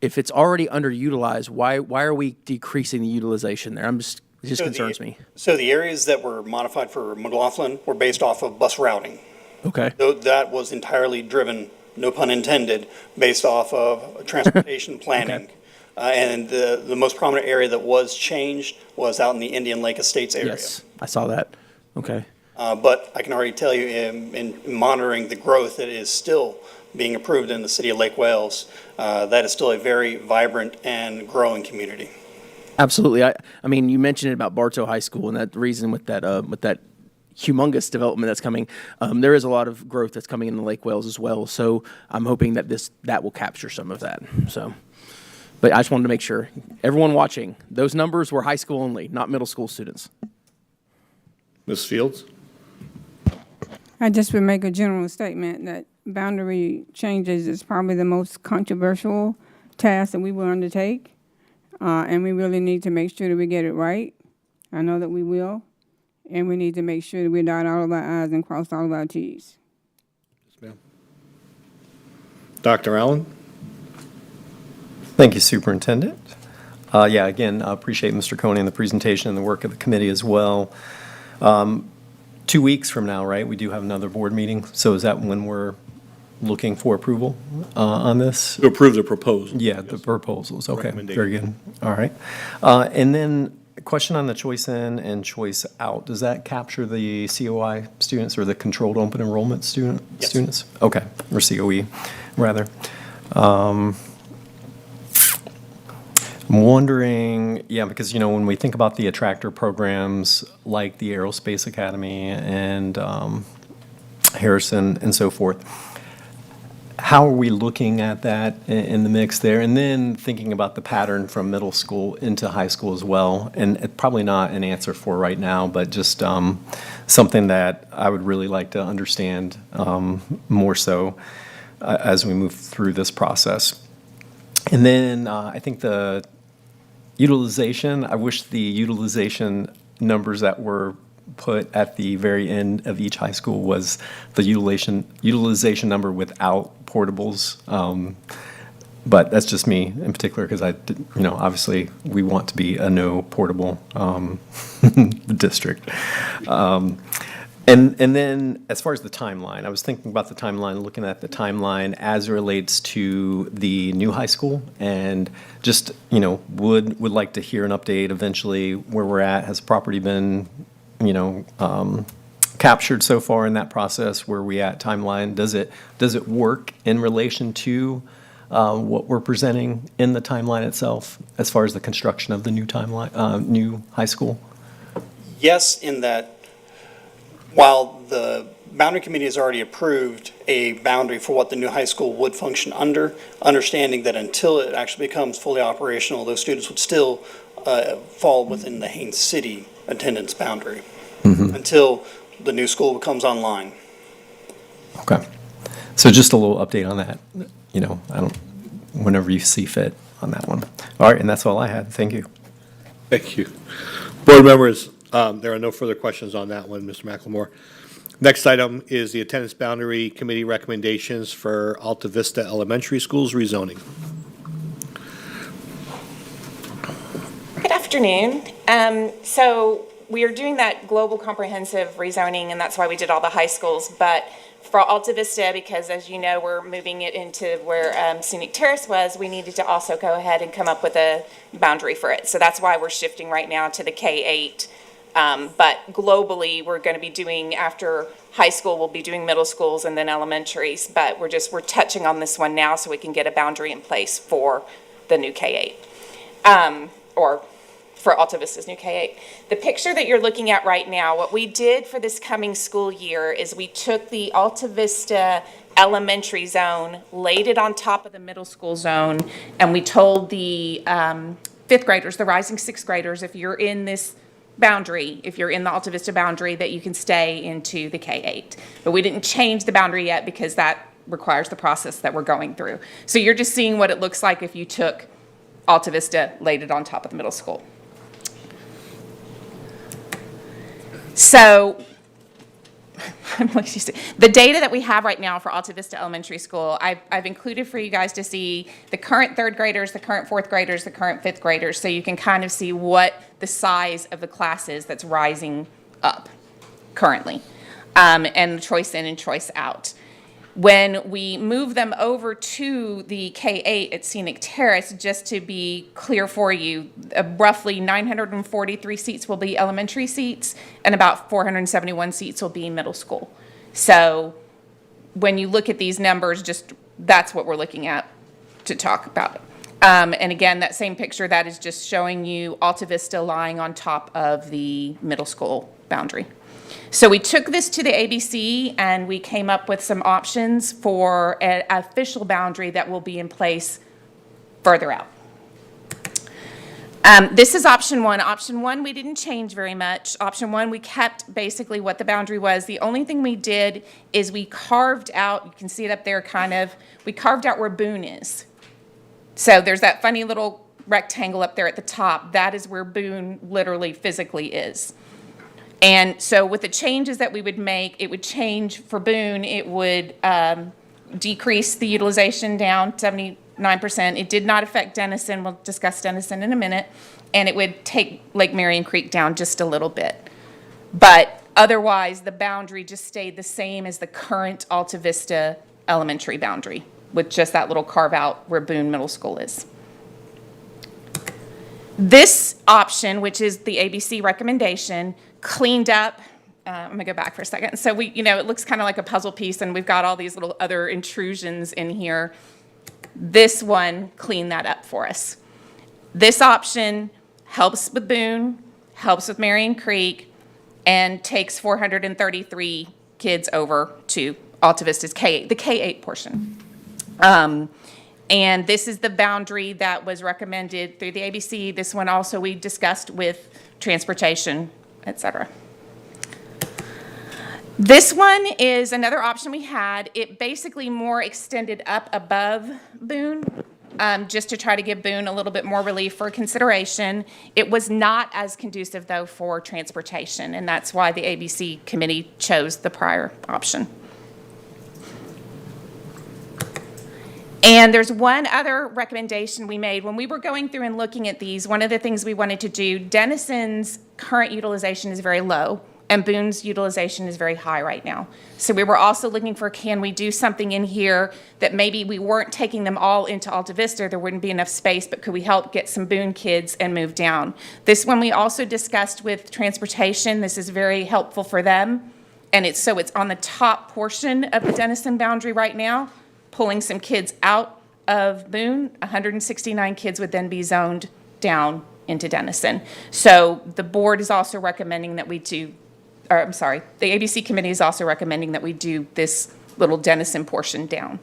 if it's already underutilized, why are we decreasing the utilization there? It just concerns me. So the areas that were modified for McLaughlin were based off of bus routing. Okay. So that was entirely driven, no pun intended, based off of transportation planning. Okay. And the most prominent area that was changed was out in the Indian Lake Estates area. Yes, I saw that. Okay. But I can already tell you in monitoring the growth that is still being approved in the city of Lake Wales, that is still a very vibrant and growing community. Absolutely. I mean, you mentioned it about Bartow High School, and that reason with that humongous development that's coming, there is a lot of growth that's coming in the Lake Wales as well. So I'm hoping that that will capture some of that. So, but I just wanted to make sure everyone watching, those numbers were high school only, not middle school students. Ms. Fields? I just would make a general statement that boundary changes is probably the most controversial task that we will undertake. And we really need to make sure that we get it right. I know that we will. And we need to make sure that we dot all of our I's and cross all of our T's. Yes, ma'am. Dr. Allen? Thank you, Superintendent. Yeah, again, I appreciate Mr. Coney and the presentation and the work of the committee as well. 2 weeks from now, right, we do have another board meeting. So is that when we're looking for approval on this? To approve the proposal. Yeah, the proposals. Okay, very good. Recommendation. All right. And then a question on the choice in and choice out. Does that capture the COI students or the controlled open enrollment students? Okay, or COE, rather. I'm wondering, yeah, because, when we think about the attractor programs like the Aerospace Academy and Harrison and so forth, how are we looking at that in the mix there? And then thinking about the pattern from middle school into high school as well. And it's probably not an answer for right now, but just something that I would really like to understand more so as we move through this process. And then I think the utilization, I wish the utilization numbers that were put at the very end of each high school was the utilization number without portables. But that's just me in particular because obviously we want to be a no portable district. And then as far as the timeline, I was thinking about the timeline, looking at the timeline as it relates to the new high school and just, would like to hear an update eventually where we're at. Has the property been, captured so far in that process? Where are we at timeline? Does it work in relation to what we're presenting in the timeline itself as far as the construction of the new new high school? Yes, in that while the boundary committee has already approved a boundary for what the new high school would function under, understanding that until it actually becomes fully operational, those students would still fall within the Haines City attendance boundary until the new school becomes online. Okay. So just a little update on that, whenever you see fit on that one. All right, and that's all I had. Thank you. Thank you. Board members, there are no further questions on that one, Mr. McLemore. Next item is the Attendance Boundary Committee recommendations for Alta Vista Elementary Schools rezoning. Good afternoon. So we are doing that global comprehensive rezoning, and that's why we did all the high schools. But for Alta Vista, because as you know, we're moving it into where Scenic Terrace was, we needed to also go ahead and come up with a boundary for it. So that's why we're shifting right now to the K-8. But globally, we're going to be doing, after high school, we'll be doing middle schools and then elementaries. But we're touching on this one now so we can get a boundary in place for the new K-8, or for Alta Vista's new K-8. The picture that you're looking at right now, what we did for this coming school year is we took the Alta Vista elementary zone, laid it on top of the middle school zone, and we told the fifth graders, the rising sixth graders, if you're in this boundary, if you're in the Alta Vista boundary, that you can stay into the K-8. But we didn't change the boundary yet because that requires the process that we're going through. So you're just seeing what it looks like if you took Alta Vista, laid it on top of the middle school. So the data that we have right now for Alta Vista Elementary School, I've included for you guys to see the current third graders, the current fourth graders, the current fifth graders, so you can kind of see what the size of the class is that's rising up currently, and choice in and choice out. When we move them over to the K-8 at Scenic Terrace, just to be clear for you, roughly 943 seats will be elementary seats, and about 471 seats will be middle school. So when you look at these numbers, just that's what we're looking at to talk about it. And again, that same picture, that is just showing you Alta Vista lying on top of the middle school boundary. So we took this to the ABC and we came up with some options for an official boundary that will be in place further out. This is option one. Option one, we didn't change very much. Option one, we kept basically what the boundary was. The only thing we did is we carved out, you can see it up there kind of, we carved out where Boone is. So there's that funny little rectangle up there at the top. That is where Boone literally physically is. And so with the changes that we would make, it would change for Boone, it would decrease the utilization down 79%. It did not affect Denison. We'll discuss Denison in a minute. And it would take Lake Marion Creek down just a little bit. But otherwise, the boundary just stayed the same as the current Alta Vista elementary boundary, with just that little carve out where Boone Middle School is. This option, which is the ABC recommendation, cleaned up. I'm gonna go back for a second. So we, it looks kind of like a puzzle piece, and we've got all these little other intrusions in here. This one cleaned that up for us. This option helps with Boone, helps with Marion Creek, and takes 433 kids over to Alta Vista's K-8, the K-8 portion. And this is the boundary that was recommended through the ABC. This one also we discussed with transportation, et cetera. This one is another option we had. It basically more extended up above Boone, just to try to give Boone a little bit more relief for consideration. It was not as conducive, though, for transportation, and that's why the ABC committee chose the prior option. And there's one other recommendation we made. When we were going through and looking at these, one of the things we wanted to do, Denison's current utilization is very low, and Boone's utilization is very high right now. So we were also looking for, can we do something in here that maybe we weren't taking them all into Alta Vista, there wouldn't be enough space, but could we help get some Boone kids and move down? This one we also discussed with transportation. This is very helpful for them. And it's on the top portion of the Denison boundary right now, pulling some kids out of Boone. 169 kids would then be zoned down into Denison. So the board is also recommending that we do, or I'm sorry, the ABC committee is also recommending that we do this little Denison portion down.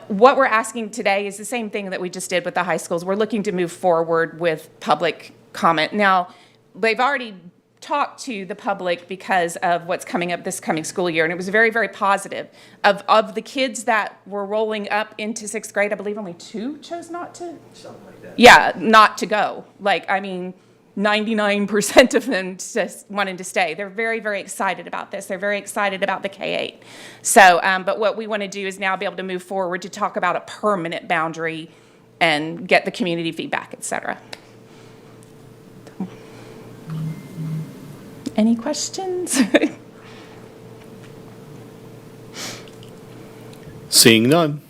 What we're asking today is the same thing that we just did with the high schools. We're looking to move forward with public comment. Now, they've already talked to the public because of what's coming up this coming school year, and it was very, very positive. Of the kids that were rolling up into sixth grade, I believe only 2 chose not to. Something like that. Yeah, not to go. 99% of them just wanted to stay. They're very, very excited about this. They're very excited about the K-8. So, but what we want to do is now be able to move forward to talk about a permanent boundary and get the community feedback, et cetera. Any questions? Seeing none.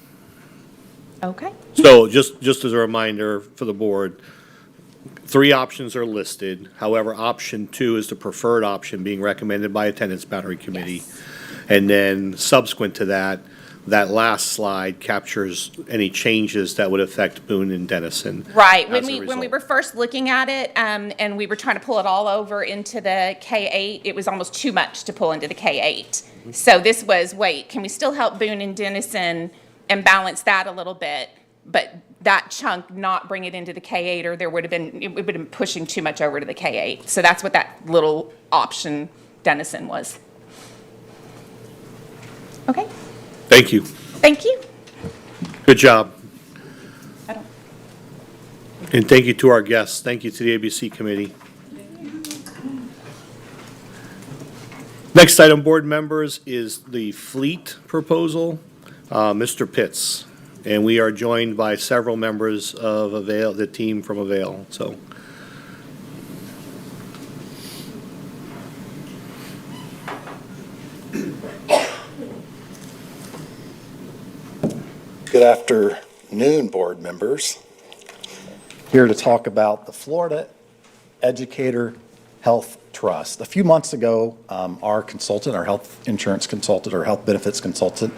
Okay. So just as a reminder for the board, 3 options are listed. However, option 2 is the preferred option being recommended by attendance boundary committee. Yes. And then subsequent to that, that last slide captures any changes that would affect Boone and Dennison. Right. as a When we result. were first looking at it, and we were trying to pull it all over into the K-8, it was almost too much to pull into the K-8. So this was, wait, can we still help Boone and Dennison and balance that a little bit, but that chunk not bring it into the K-8, or it would have been pushing too much over to the K-8. So that's what that little option Dennison was. Okay. Thank you. Thank you. Good job. I don't- And thank you to our guests. Thank you to the ABC Committee. Next item, board members, is the fleet proposal, Mr. Pitts. And we are joined by several members of Avail, the team from Avail, so. Good afternoon, board members. Here to talk about the Florida Educator Health Trust. A few months ago, our consultant, our health insurance consultant, our health benefits consultant,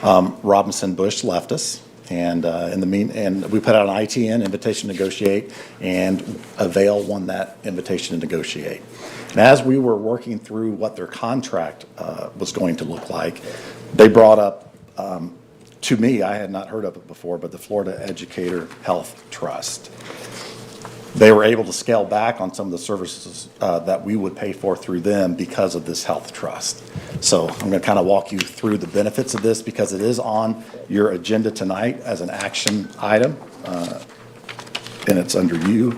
Robinson Bush, left us. And we put out an ITN, invitation to negotiate, and Avail won that invitation to negotiate. And as we were working through what their contract was going to look like, they brought up, to me, I had not heard of it before, but the Florida Educator Health Trust. They were able to scale back on some of the services that we would pay for through them because of this health trust. So I'm going to kind of walk you through the benefits of this because it is on your agenda tonight as an action item, and it's under you.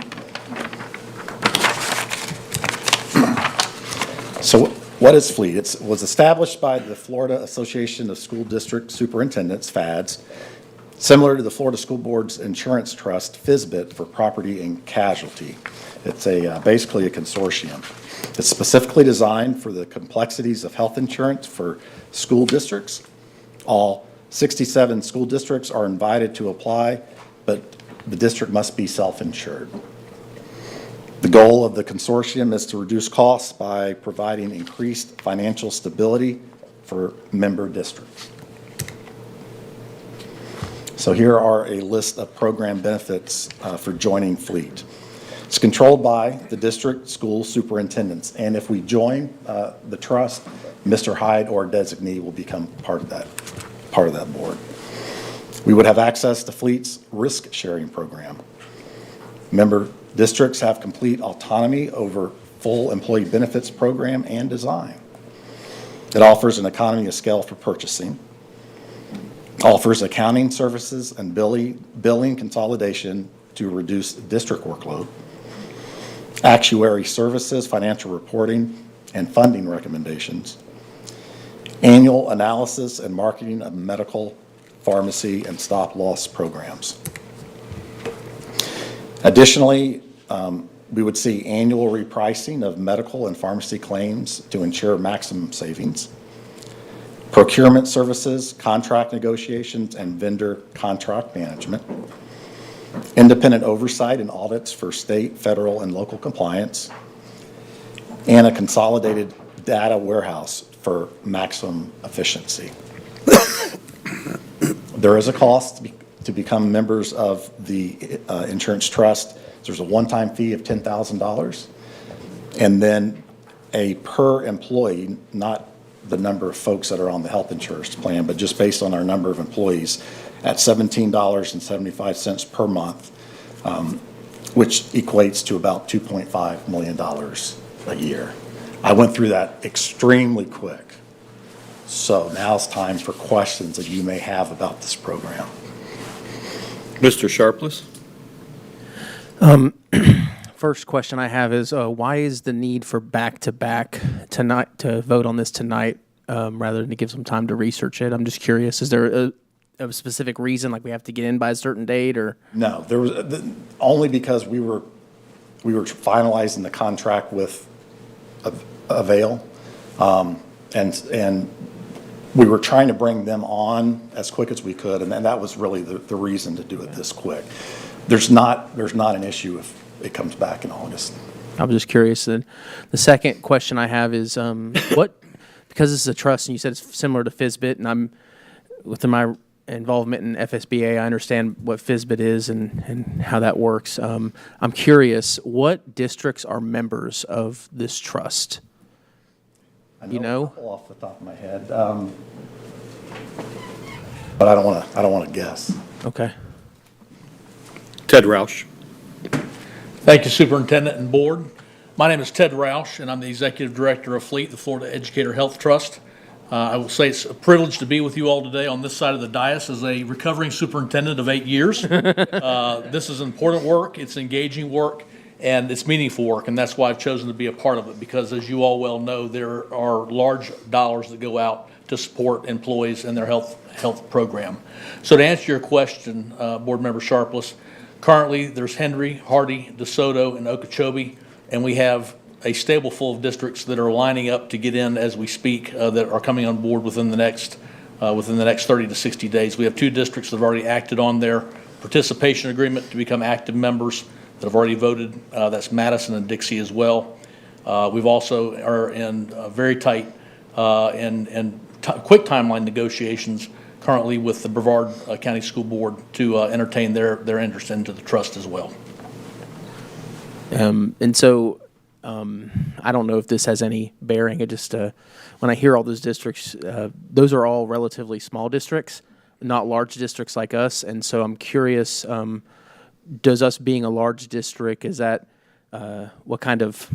So what is FLEET? It was established by the Florida Association of School District Superintendents, FADS, similar to the Florida School Board's Insurance Trust, FSBIT, for property and casualty. It's basically a consortium. It's specifically designed for the complexities of health insurance for school districts. All 67 school districts are invited to apply, but the district must be self-insured. The goal of the consortium is to reduce costs by providing increased financial stability for member districts. So here are a list of program benefits for joining FLEET. It's controlled by the district school superintendents, and if we join the trust, Mr. Hyde or designee will become part of that board. We would have access to FLEET's risk-sharing program. Member districts have complete autonomy over full employee benefits program and design. It offers an economy of scale for purchasing, offers accounting services and billing consolidation to reduce district workload, actuary services, financial reporting, and funding recommendations, annual analysis and marketing of medical, pharmacy, and stop-loss programs. Additionally, we would see annual repricing of medical and pharmacy claims to ensure maximum savings, procurement services, contract negotiations, and vendor contract management, independent oversight and audits for state, federal, and local compliance, and a consolidated data warehouse for maximum efficiency. There is a cost to become members of the insurance trust. There's a one-time fee of $10,000, and then a per employee, not the number of folks that are on the health insurance plan, but just based on our number of employees, at $17.75 per month, which equates to about $2.5 million a year. I went through that extremely quick. So now it's time for questions that you may have about this program. Mr. Sharpless? First question I have is why is the need for back-to-back tonight to vote on this tonight rather than to give some time to research it? I'm just curious. Is there a specific reason, like we have to get in by a certain date, or? No, there was only because we were finalizing the contract with Avail, and we were trying to bring them on as quick as we could, and that was really the reason to do it this quick. There's not an issue if it comes back in August. I'm just curious. Then the second question I have is because this is a trust and you said it's similar to FSBIT, and within my involvement in FSBA, I understand what FSBIT is and how that works. I'm curious, what districts are members of this trust? You know? A couple off the top of my head, but I don't want to guess. Okay. Ted Roush. Thank you, Superintendent and Board. My name is Ted Roush, and I'm the Executive Director of FLEET, the Florida Educator Health Trust. I will say it's a privilege to be with you all today on this side of the dais as a recovering superintendent of 8 years. This is important work, it's engaging work, and it's meaningful work, and that's why I've chosen to be a part of it, because as you all well know, there are large dollars that go out to support employees and their health program. So to answer your question, Board Member Sharpless, currently there's Henry, Hardy, DeSoto, and Okeechobee, and we have a stable full of districts that are lining up to get in as we speak, that are coming on board within the next 30 to 60 days. We have 2 districts that have already acted on their participation agreement to become active members that have already voted. That's Madison and Dixie as well. We've also are in very tight and quick timeline negotiations currently with the Brevard County School Board to entertain their interest into the trust as well. And so I don't know if this has any bearing. It just when I hear all those districts, those are all relatively small districts, not large districts like us. And so I'm curious, does us being a large district, is that what kind of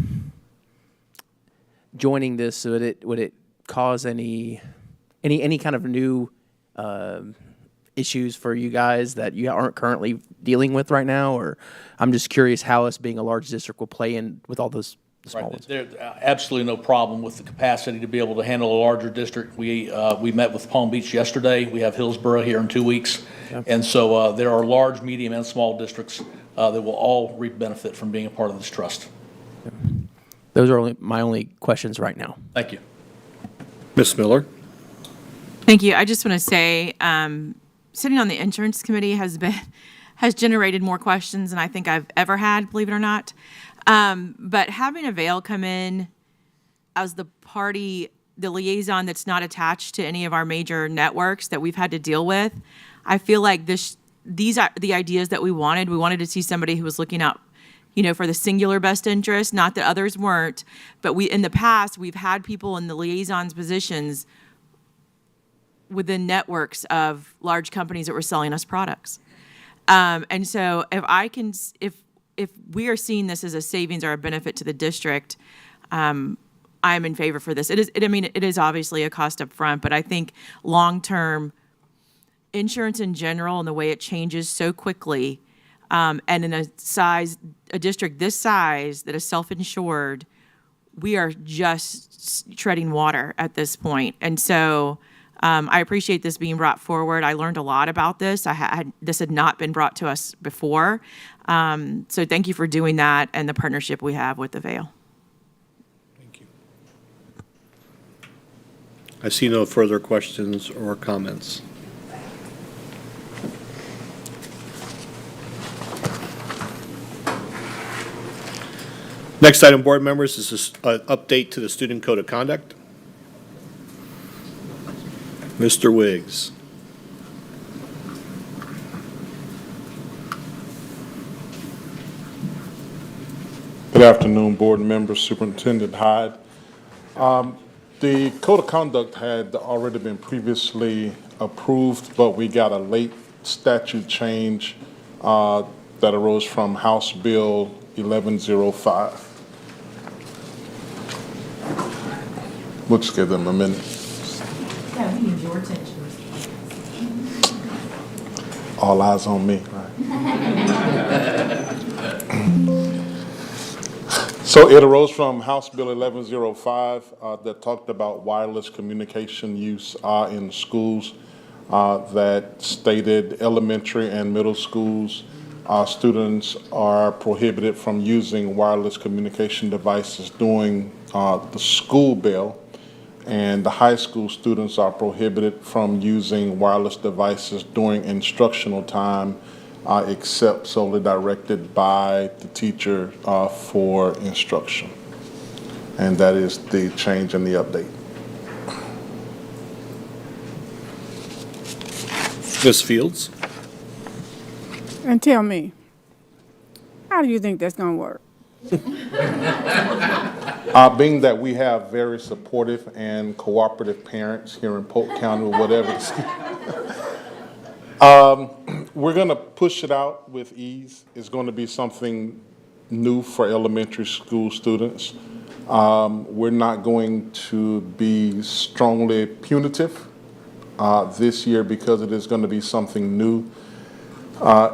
joining this, would it cause any kind of new issues for you guys that you aren't currently dealing with right now? Or I'm just curious how us being a large district will play in with all those small ones. There's absolutely no problem with the capacity to be able to handle a larger district. We met with Palm Beach yesterday. We have Hillsborough here in 2 weeks. Yep. And so there are large, medium, and small districts that will all reap benefit from being a part of this trust. Those are my only questions right now. Thank you. Ms. Miller. Thank you. I just want to say, sitting on the insurance committee has generated more questions than I think I've ever had, believe it or not. But having Avail come in as the party, the liaison that's not attached to any of our major networks that we've had to deal with, I feel like these are the ideas that we wanted. We wanted to see somebody who was looking out, for the singular best interest, not that others weren't. But in the past, we've had people in the liaisons positions within networks of large companies that were selling us products. And so if we are seeing this as a savings or a benefit to the district, I'm in favor for this. It is obviously a cost up front, but I think long-term insurance in general and the way it changes so quickly, and in a district this size that is self-insured, we are just treading water at this point. And so I appreciate this being brought forward. I learned a lot about this. This had not been brought to us before. So thank you for doing that and the partnership we have with Avail. Thank you. I see no further questions or comments. Next item, board members, is an update to the Student Code of Conduct. Mr. Wiggs. Good afternoon, board members, Superintendent Hyde. The Code of Conduct had already been previously approved, but we got a late statute change that arose from House Bill 1105. We'll just give them a minute. Yeah, we need your attention. All eyes on me, right? So it arose from House Bill 1105 that talked about wireless communication use in schools, that stated elementary and middle schools students are prohibited from using wireless communication devices during the school bell, and the high school students are prohibited from using wireless devices during instructional time except solely directed by the teacher for instruction. And that is the change in the update. Ms. Fields? And tell me, how do you think that's gonna work? Being that we have very supportive and cooperative parents here in Polk County or whatever, we're going to push it out with ease. It's going to be something new for elementary school students. We're not going to be strongly punitive this year because it is going to be something new.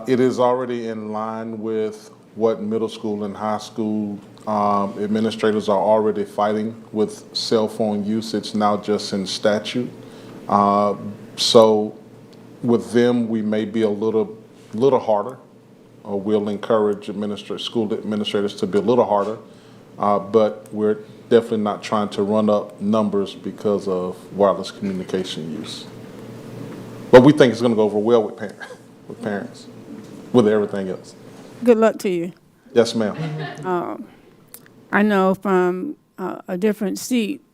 It is already in line with what middle school and high school administrators are already fighting with cell phone use. It's now just in statute. So with them, we may be a little harder, or we'll encourage school administrators to be a little harder. But we're definitely not trying to run up numbers because of wireless communication use. But we think it's going to go over well with parents, with everything else. Good luck to you. Yes, ma'am. I know from a different seat,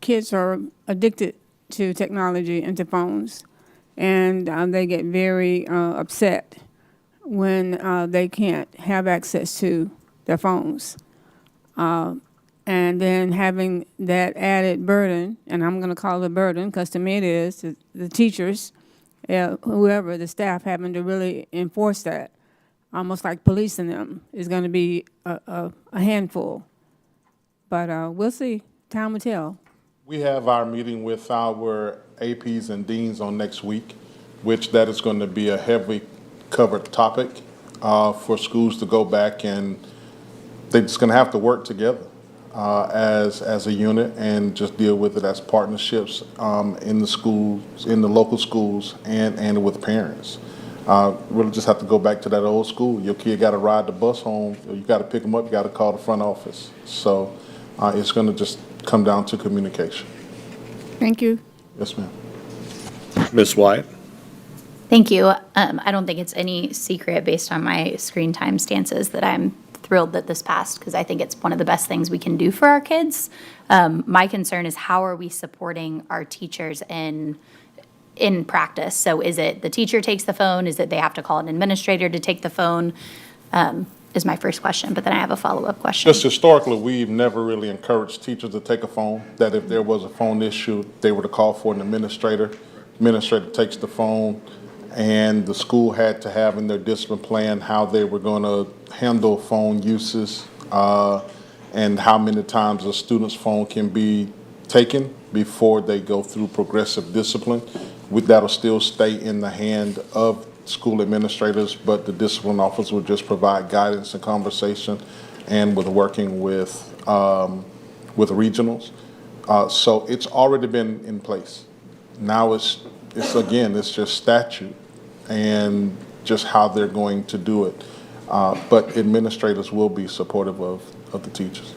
kids are addicted to technology and to phones, and they get very upset when they can't have access to their phones. And then having that added burden, and I'm going to call it a burden because to me it is, the teachers, whoever, the staff having to really enforce that, almost like policing them, is going to be a handful. But we'll see. Time will tell. We have our meeting with our APs and deans on next week, which that is going to be a heavily covered topic for schools to go back, and they're just going to have to work together as a unit and just deal with it as partnerships in the schools, in the local schools, and with parents. Really just have to go back to that old school. Your kid got to ride the bus home. You got to pick them up. You got to call the front office. So it's going to just come down to communication. Thank you. Yes, ma'am. Ms. Wyatt? Thank you. I don't think it's any secret based on my screen time stances that I'm thrilled that this passed because I think it's one of the best things we can do for our kids. My concern is how are we supporting our teachers in practice? So is it the teacher takes the phone? Is it they have to call an administrator to take the phone? Is my first question, but then I have a follow-up question. Just historically, we've never really encouraged teachers to take a phone, that if there was a phone issue, they were to call for an administrator. Administrator takes the phone, and the school had to have in their discipline plan how they were going to handle phone uses and how many times a student's phone can be taken before they go through progressive discipline. That'll still stay in the hand of school administrators, but the discipline office will just provide guidance and conversation and with working with regionals. So it's already been in place. Now it's just statute and just how they're going to do it. But administrators will be supportive of the teachers.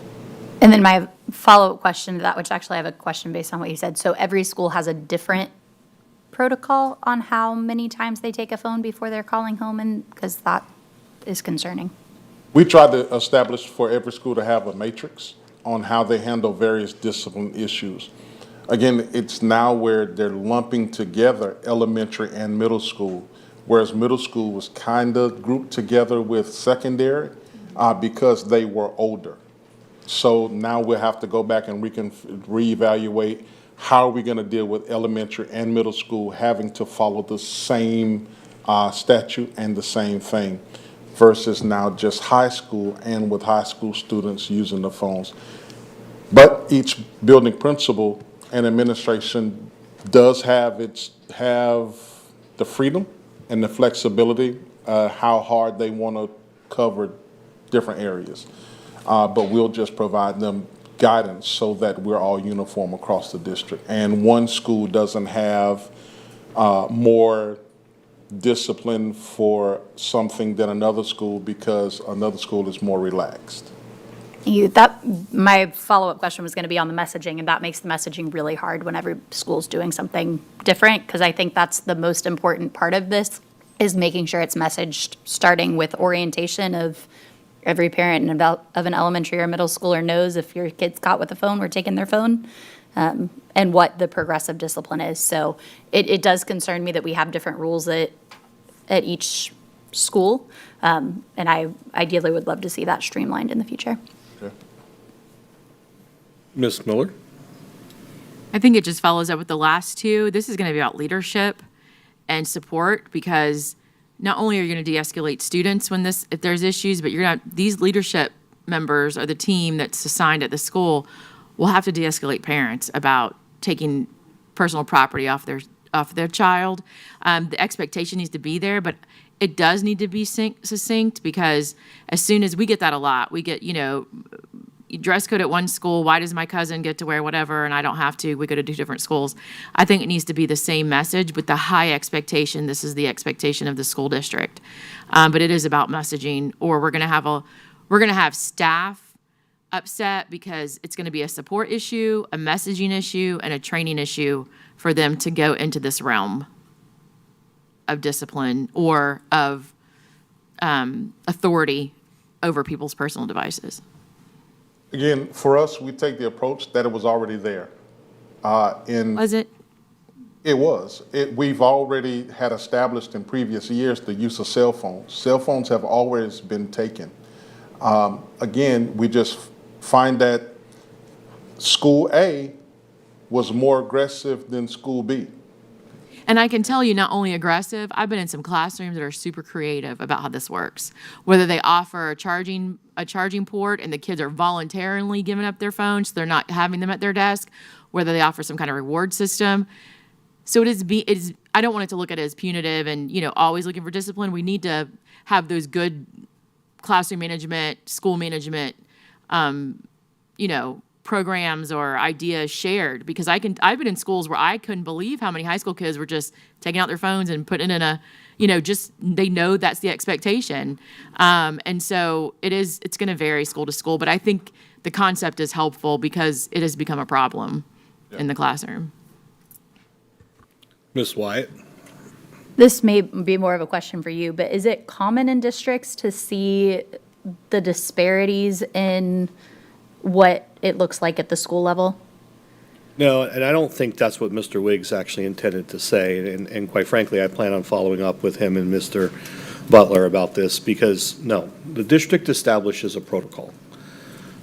And then my follow-up question to that, which actually I have a question based on what you said. So every school has a different protocol on how many times they take a phone before they're calling home, and because that is concerning. We tried to establish for every school to have a matrix on how they handle various discipline issues. Again, it's now where they're lumping together elementary and middle school, whereas middle school was kind of grouped together with secondary because they were older. So now we'll have to go back and reevaluate how are we going to deal with elementary and middle school having to follow the same statute and the same thing versus now just high school and with high school students using the phones. But each building principal and administration does have the freedom and the flexibility how hard they want to cover different areas. But we'll just provide them guidance so that we're all uniform across the district. And one school doesn't have more discipline for something than another school because another school is more relaxed. My follow-up question was going to be on the messaging, and that makes the messaging really hard when every school's doing something different, because I think that's the most important part of this, is making sure it's messaged starting with orientation of every parent of an elementary or middle schooler knows if your kid's caught with a phone, we're taking their phone. and what the progressive discipline is. So it does concern me that we have different rules at each school. And I ideally would love to see that streamlined in the future. Ms. Miller? I think it just follows up with the last two. This is going to be about leadership and support, because not only are you going to de-escalate students if there's issues, but these leadership members or the team that's assigned at the school will have to de-escalate parents about taking personal property off their child. The expectation needs to be there, but it does need to be succinct, because as soon as we get that a lot, we get, dress code at one school, why does my cousin get to wear whatever and I don't have to? We go to 2 different schools. I think it needs to be the same message with the high expectation. This is the expectation of the school district. But it is about messaging, or we're going to have staff upset because it's going to be a support issue, a messaging issue, and a training issue for them to go into this realm of discipline or of authority over people's personal devices. Again, for us, we take the approach that it was already there. Was it? It was. We've already had established in previous years the use of cell phones. Cell phones have always been taken. Again, we just find that School A was more aggressive than School B. And I can tell you, not only aggressive, I've been in some classrooms that are super creative about how this works. Whether they offer a charging port and the kids are voluntarily giving up their phones, so they're not having them at their desk, whether they offer some kind of reward system. So it is. I don't want it to look at it as punitive and always looking for discipline. We need to have those good classroom management, school management, programs or ideas shared, because I've been in schools where I couldn't believe how many high school kids were just taking out their phones and putting it in they know that's the expectation. And so it's going to vary school to school, but I think the concept is helpful because it has become a problem in the classroom. Ms. Wyatt? This may be more of a question for you, but is it common in districts to see the disparities in what it looks like at the school level? No, and I don't think that's what Mr. Wiggs actually intended to say. And quite frankly, I plan on following up with him and Mr. Butler about this, because, no, the district establishes a protocol.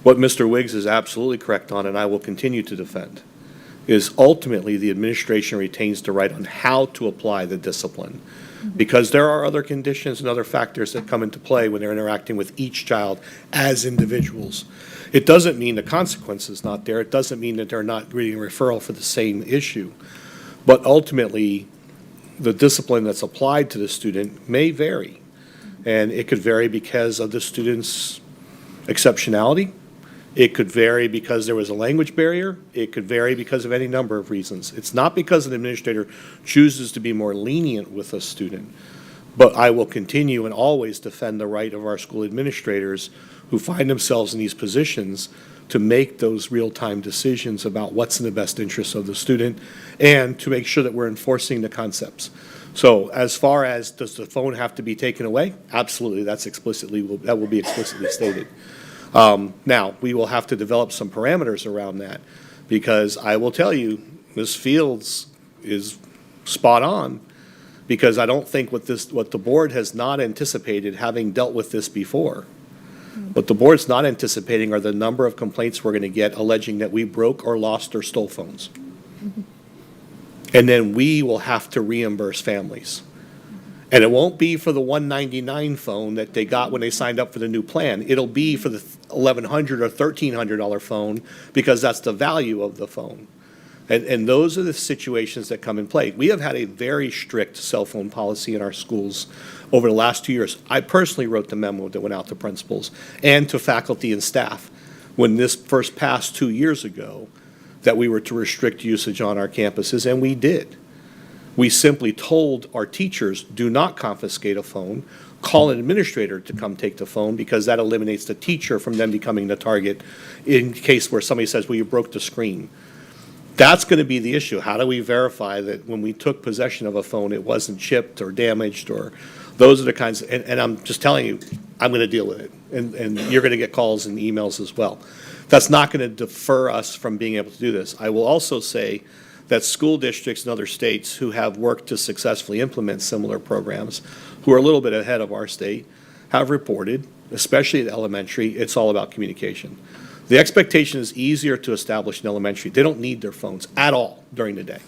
What Mr. Wiggs is absolutely correct on, and I will continue to defend, is ultimately the administration retains the right on how to apply the discipline. Because there are other conditions and other factors that come into play when they're interacting with each child as individuals. It doesn't mean the consequence is not there. It doesn't mean that they're not getting a referral for the same issue. But ultimately, the discipline that's applied to the student may vary. And it could vary because of the student's exceptionality. It could vary because there was a language barrier. It could vary because of any number of reasons. It's not because an administrator chooses to be more lenient with a student, but I will continue and always defend the right of our school administrators who find themselves in these positions to make those real-time decisions about what's in the best interest of the student and to make sure that we're enforcing the concepts. So as far as does the phone have to be taken away? Absolutely, that will be explicitly stated. Now, we will have to develop some parameters around that, because I will tell you, Ms. Fields is spot on, because I don't think what the board has not anticipated, having dealt with this before, what the board's not anticipating are the number of complaints we're going to get alleging that we broke or lost or stole phones. And then we will have to reimburse families. And it won't be for the $199 phone that they got when they signed up for the new plan. It'll be for the $1,100 or $1,300 phone, because that's the value of the phone. And those are the situations that come in play. We have had a very strict cell phone policy in our schools over the last 2 years. I personally wrote the memo that went out to principals and to faculty and staff when this first passed 2 years ago that we were to restrict usage on our campuses, and we did. We simply told our teachers, do not confiscate a phone, call an administrator to come take the phone, because that eliminates the teacher from them becoming the target in case where somebody says, well, you broke the screen. That's going to be the issue. How do we verify that when we took possession of a phone, it wasn't chipped or damaged or Those are the kinds, and I'm just telling you, I'm going to deal with it. And you're going to get calls and emails as well. That's not going to defer us from being able to do this. I will also say that school districts in other states who have worked to successfully implement similar programs, who are a little bit ahead of our state, have reported, especially at elementary, it's all about communication. The expectation is easier to establish in elementary. They don't need their phones at all during the day.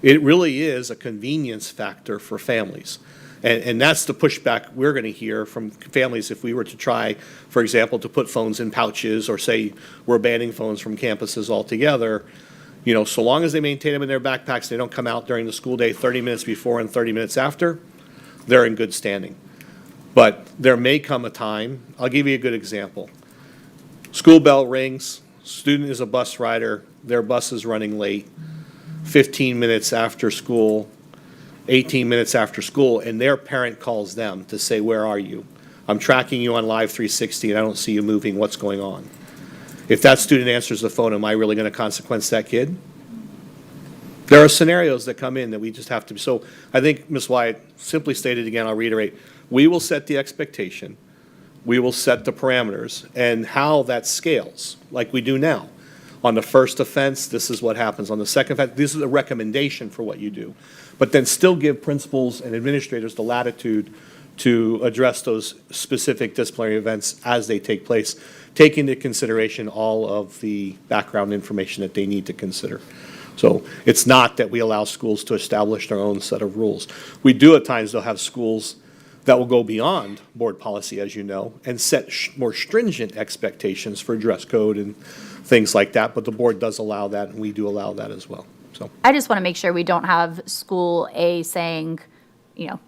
It really is a convenience factor for families. And that's the pushback we're going to hear from families if we were to try, for example, to put phones in pouches or say we're banning phones from campuses altogether. You know, so long as they maintain them in their backpacks, they don't come out during the school day 30 minutes before and 30 minutes after, they're in good standing. But there may come a time, I'll give you a good example. School bell rings, student is a bus rider, their bus is running late, 15 minutes after school, 18 minutes after school, and their parent calls them to say, where are you? I'm tracking you on Live 360 and I don't see you moving, what's going on? If that student answers the phone, am I really going to consequence that kid? There are scenarios that come in that we just have to, so I think Ms. Wyatt simply stated again, I'll reiterate, we will set the expectation, we will set the parameters, and how that scales, like we do now. On the first offense, this is what happens. On the second offense, this is a recommendation for what you do. But then still give principals and administrators the latitude to address those specific disciplinary events as they take place, taking into consideration all of the background information that they need to consider. So it's not that we allow schools to establish their own set of rules. We do at times, though, have schools that will go beyond board policy, as you know, and set more stringent expectations for dress code and things like that, but the board does allow that, and we do allow that as well. So I just want to make sure we don't have school A saying, you know,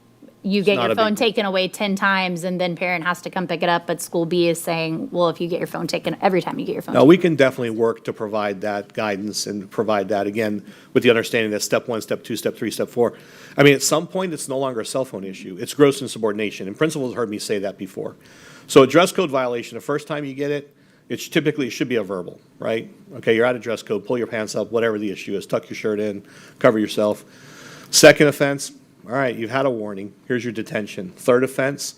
you get not your a big phone deal. taken away 10 times and then parent has to come pick it up, but school B is saying, well, if you get your phone taken, every time you get your phone Now, taken. we can definitely work to provide that guidance and provide that, again, with the understanding that step one, step two, step three, step four. I mean, at some point, it's no longer a cell phone issue. It's gross insubordination, and principals have heard me say that before. So a dress code violation, the first time you get it, it's typically, it should be a verbal, right? Okay, you're out of dress code, pull your pants up, whatever the issue is, tuck your shirt in, cover yourself. Second offense, all right, you've had a warning, here's your detention. Third offense,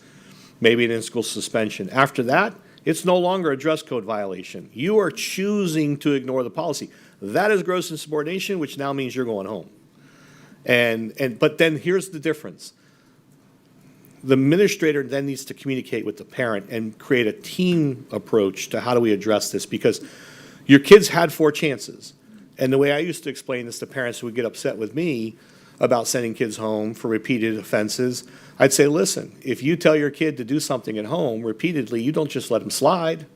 maybe an in-school suspension. After that, it's no longer a dress code violation. You are choosing to ignore the policy. That is gross insubordination, which now means you're going home. But then here's the difference. The administrator then needs to communicate with the parent and create a team approach to how do we address this, because your kids had 4 chances. And the way I used to explain this to parents who would get upset with me about sending kids home for repeated offenses, I'd say, listen, if you tell your kid to do something at home repeatedly, you don't just let them slide.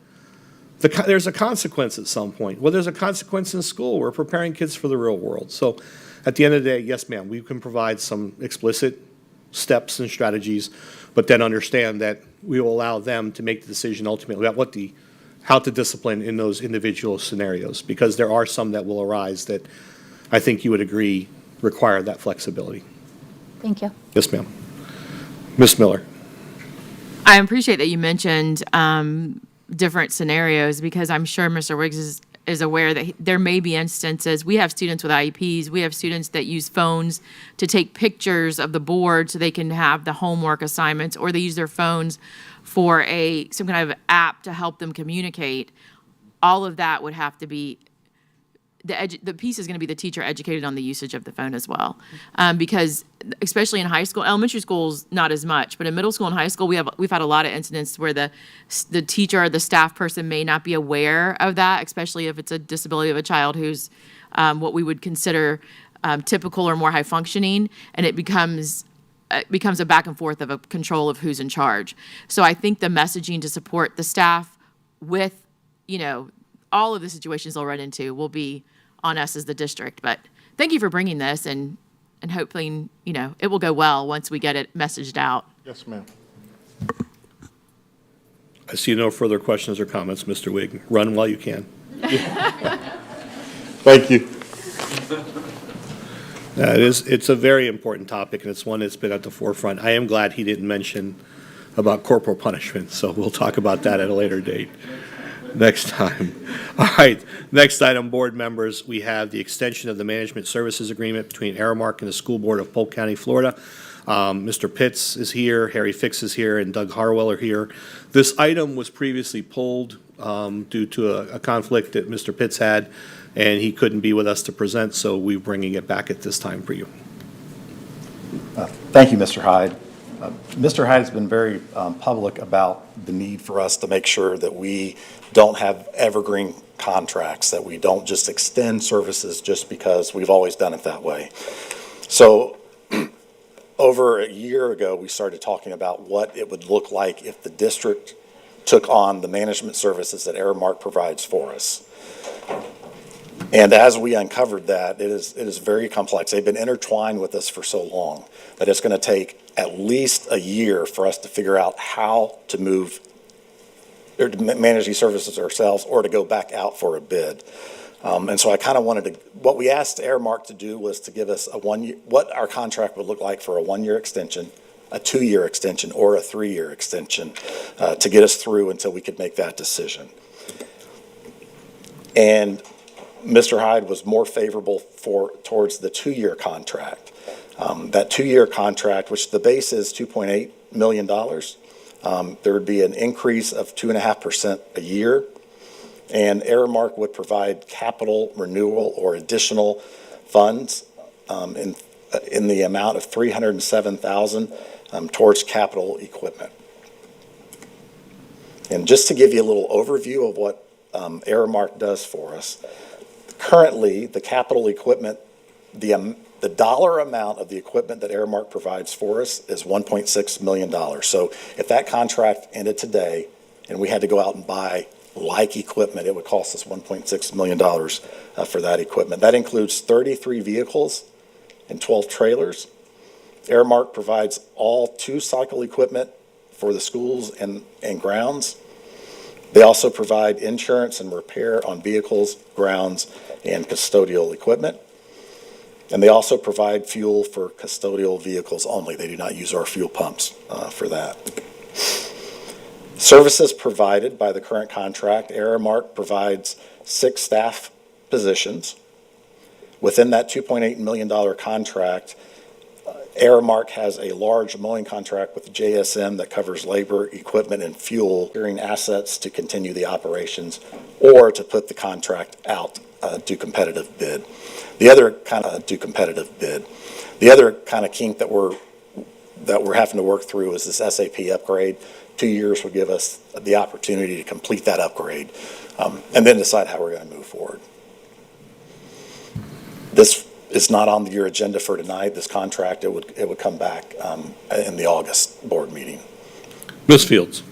There's a consequence at some point. Well, there's a consequence in school. We're preparing kids for the real world. So at the end of the day, yes, ma'am, we can provide some explicit steps and strategies, but then understand that we will allow them to make the decision ultimately about how to discipline in those individual scenarios, because there are some that will arise that I think you would agree require that flexibility. Thank you. Yes, ma'am. Ms. Miller. I appreciate that you mentioned different scenarios, because I'm sure Mr. Wiggs is aware that there may be instances, we have students with IEPs, we have students that use phones to take pictures of the board so they can have the homework assignments, or they use their phones for some kind of app to help them communicate. All of that would have to be, the piece is going to be the teacher educated on the usage of the phone as well. Because especially in high school, elementary schools, not as much, but in middle school and high school, we've had a lot of incidents where the teacher or the staff person may not be aware of that, especially if it's a disability of a child who's what we would consider typical or more high functioning, and it becomes a back and forth of a control of who's in charge. So I think the messaging to support the staff with, all of the situations they'll run into will be on us as the district. But thank you for bringing this, and hopefully, it will go well once we get it messaged out. Yes, ma'am. I see no further questions or comments, Mr. Wigg. Run while you can. Thank you. It's a very important topic, and it's one that's been at the forefront. I am glad he didn't mention about corporal punishment, so we'll talk about that at a later date. Next time. All right, next item, board members, we have the extension of the management services agreement between Aramark and the School Board of Polk County, Florida. Mr. Pitts is here, Harry Fix is here, and Doug Harwell are here. This item was previously pulled due to a conflict that Mr. Pitts had, and he couldn't be with us to present, so we're bringing it back at this time for you. Thank you, Mr. Hyde. Mr. Hyde has been very public about the need for us to make sure that we don't have evergreen contracts, that we don't just extend services just because we've always done it that way. So over a year ago, we started talking about what it would look like if the district took on the management services that Aramark provides for us. And as we uncovered that, it is very complex. They've been intertwined with us for so long that it's going to take at least a year for us to figure out how to move or to manage these services ourselves or to go back out for a bid. And so I kind of wanted to, what we asked Aramark to do was to give us what our contract would look like for a 1-year extension, a 2-year extension, or a 3-year extension to get us through until we could make that decision. And Mr. Hyde was more favorable towards the 2-year contract. That 2-year contract, which the base is $2.8 million, there would be an increase of 2.5% a year, and Aramark would provide capital renewal or additional funds in the amount of $307,000 towards capital equipment. And just to give you a little overview of what Aramark does for us, currently the capital equipment, the dollar amount of the equipment that Aramark provides for us is $1.6 million. So if that contract ended today and we had to go out and buy like equipment, it would cost us $1.6 million for that equipment. That includes 33 vehicles and 12 trailers. Aramark provides all 2-cycle equipment for the schools and grounds. They also provide insurance and repair on vehicles, grounds, and custodial equipment. And they also provide fuel for custodial vehicles only. They do not use our fuel pumps for that. Services provided by the current contract, Aramark provides 6 staff positions. Within that $2.8 million contract, Aramark has a large mowing contract with JSM that covers labor, equipment, and fuel, securing assets to continue the operations or to put the contract out to competitive bid. The other kind of kink that we're having to work through is this SAP upgrade. 2 years would give us the opportunity to complete that upgrade and then decide how we're going to move forward. This is not on your agenda for tonight. This contract, it would come back in the August board meeting. Ms. Fields.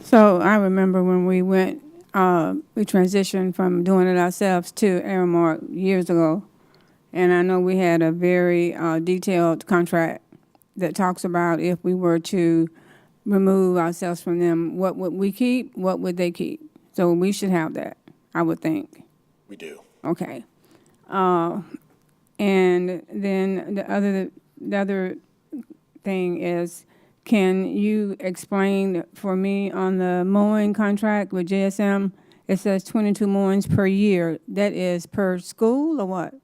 So I remember when we went, we transitioned from doing it ourselves to Aramark years ago. And I know we had a very detailed contract that talks about if we were to remove ourselves from them, what would we keep, what would they keep? So we should have that, I would think. We do. Okay. And then the other thing is, can you explain for me on the mowing contract with JSM? It says 22 mowings per year. That is per school or what?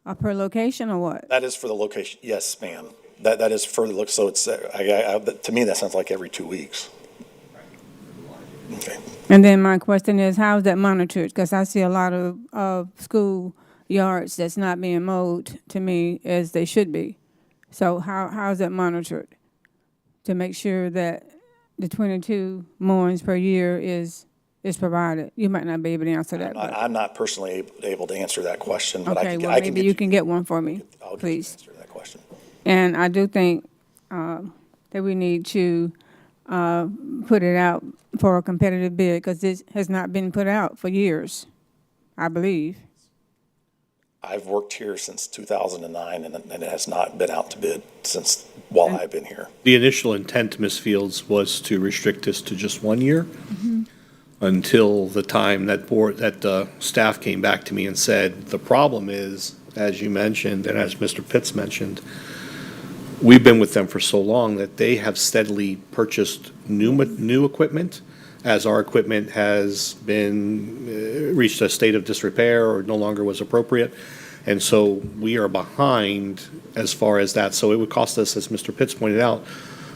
Or per location or what? That is for the location. Yes, ma'am. That is for the look. So it's to me that sounds like every 2 weeks. Okay. And then my question is, how is that monitored? Because I see a lot of school yards that's not being mowed to me as they should be. So how is that monitored to make sure that the 22 mowings per year is provided? You might not be able to answer that. I'm not personally able to answer that question. But okay, well, maybe you can get one for me, please. Answer that question. And I do think that we need to put it out for a competitive bid because this has not been put out for years, I believe. I've worked here since 2009, and it has not been out to bid since while I've been here. The initial intent, Ms. Fields, was to restrict this to just 1 year until the time that staff came back to me and said, the problem is, as you mentioned, and as Mr. Pitts mentioned, we've been with them for so long that they have steadily purchased new equipment as our equipment has been reached a state of disrepair or no longer was appropriate. And so we are behind as far as that. So it would cost us, as Mr. Pitts pointed out,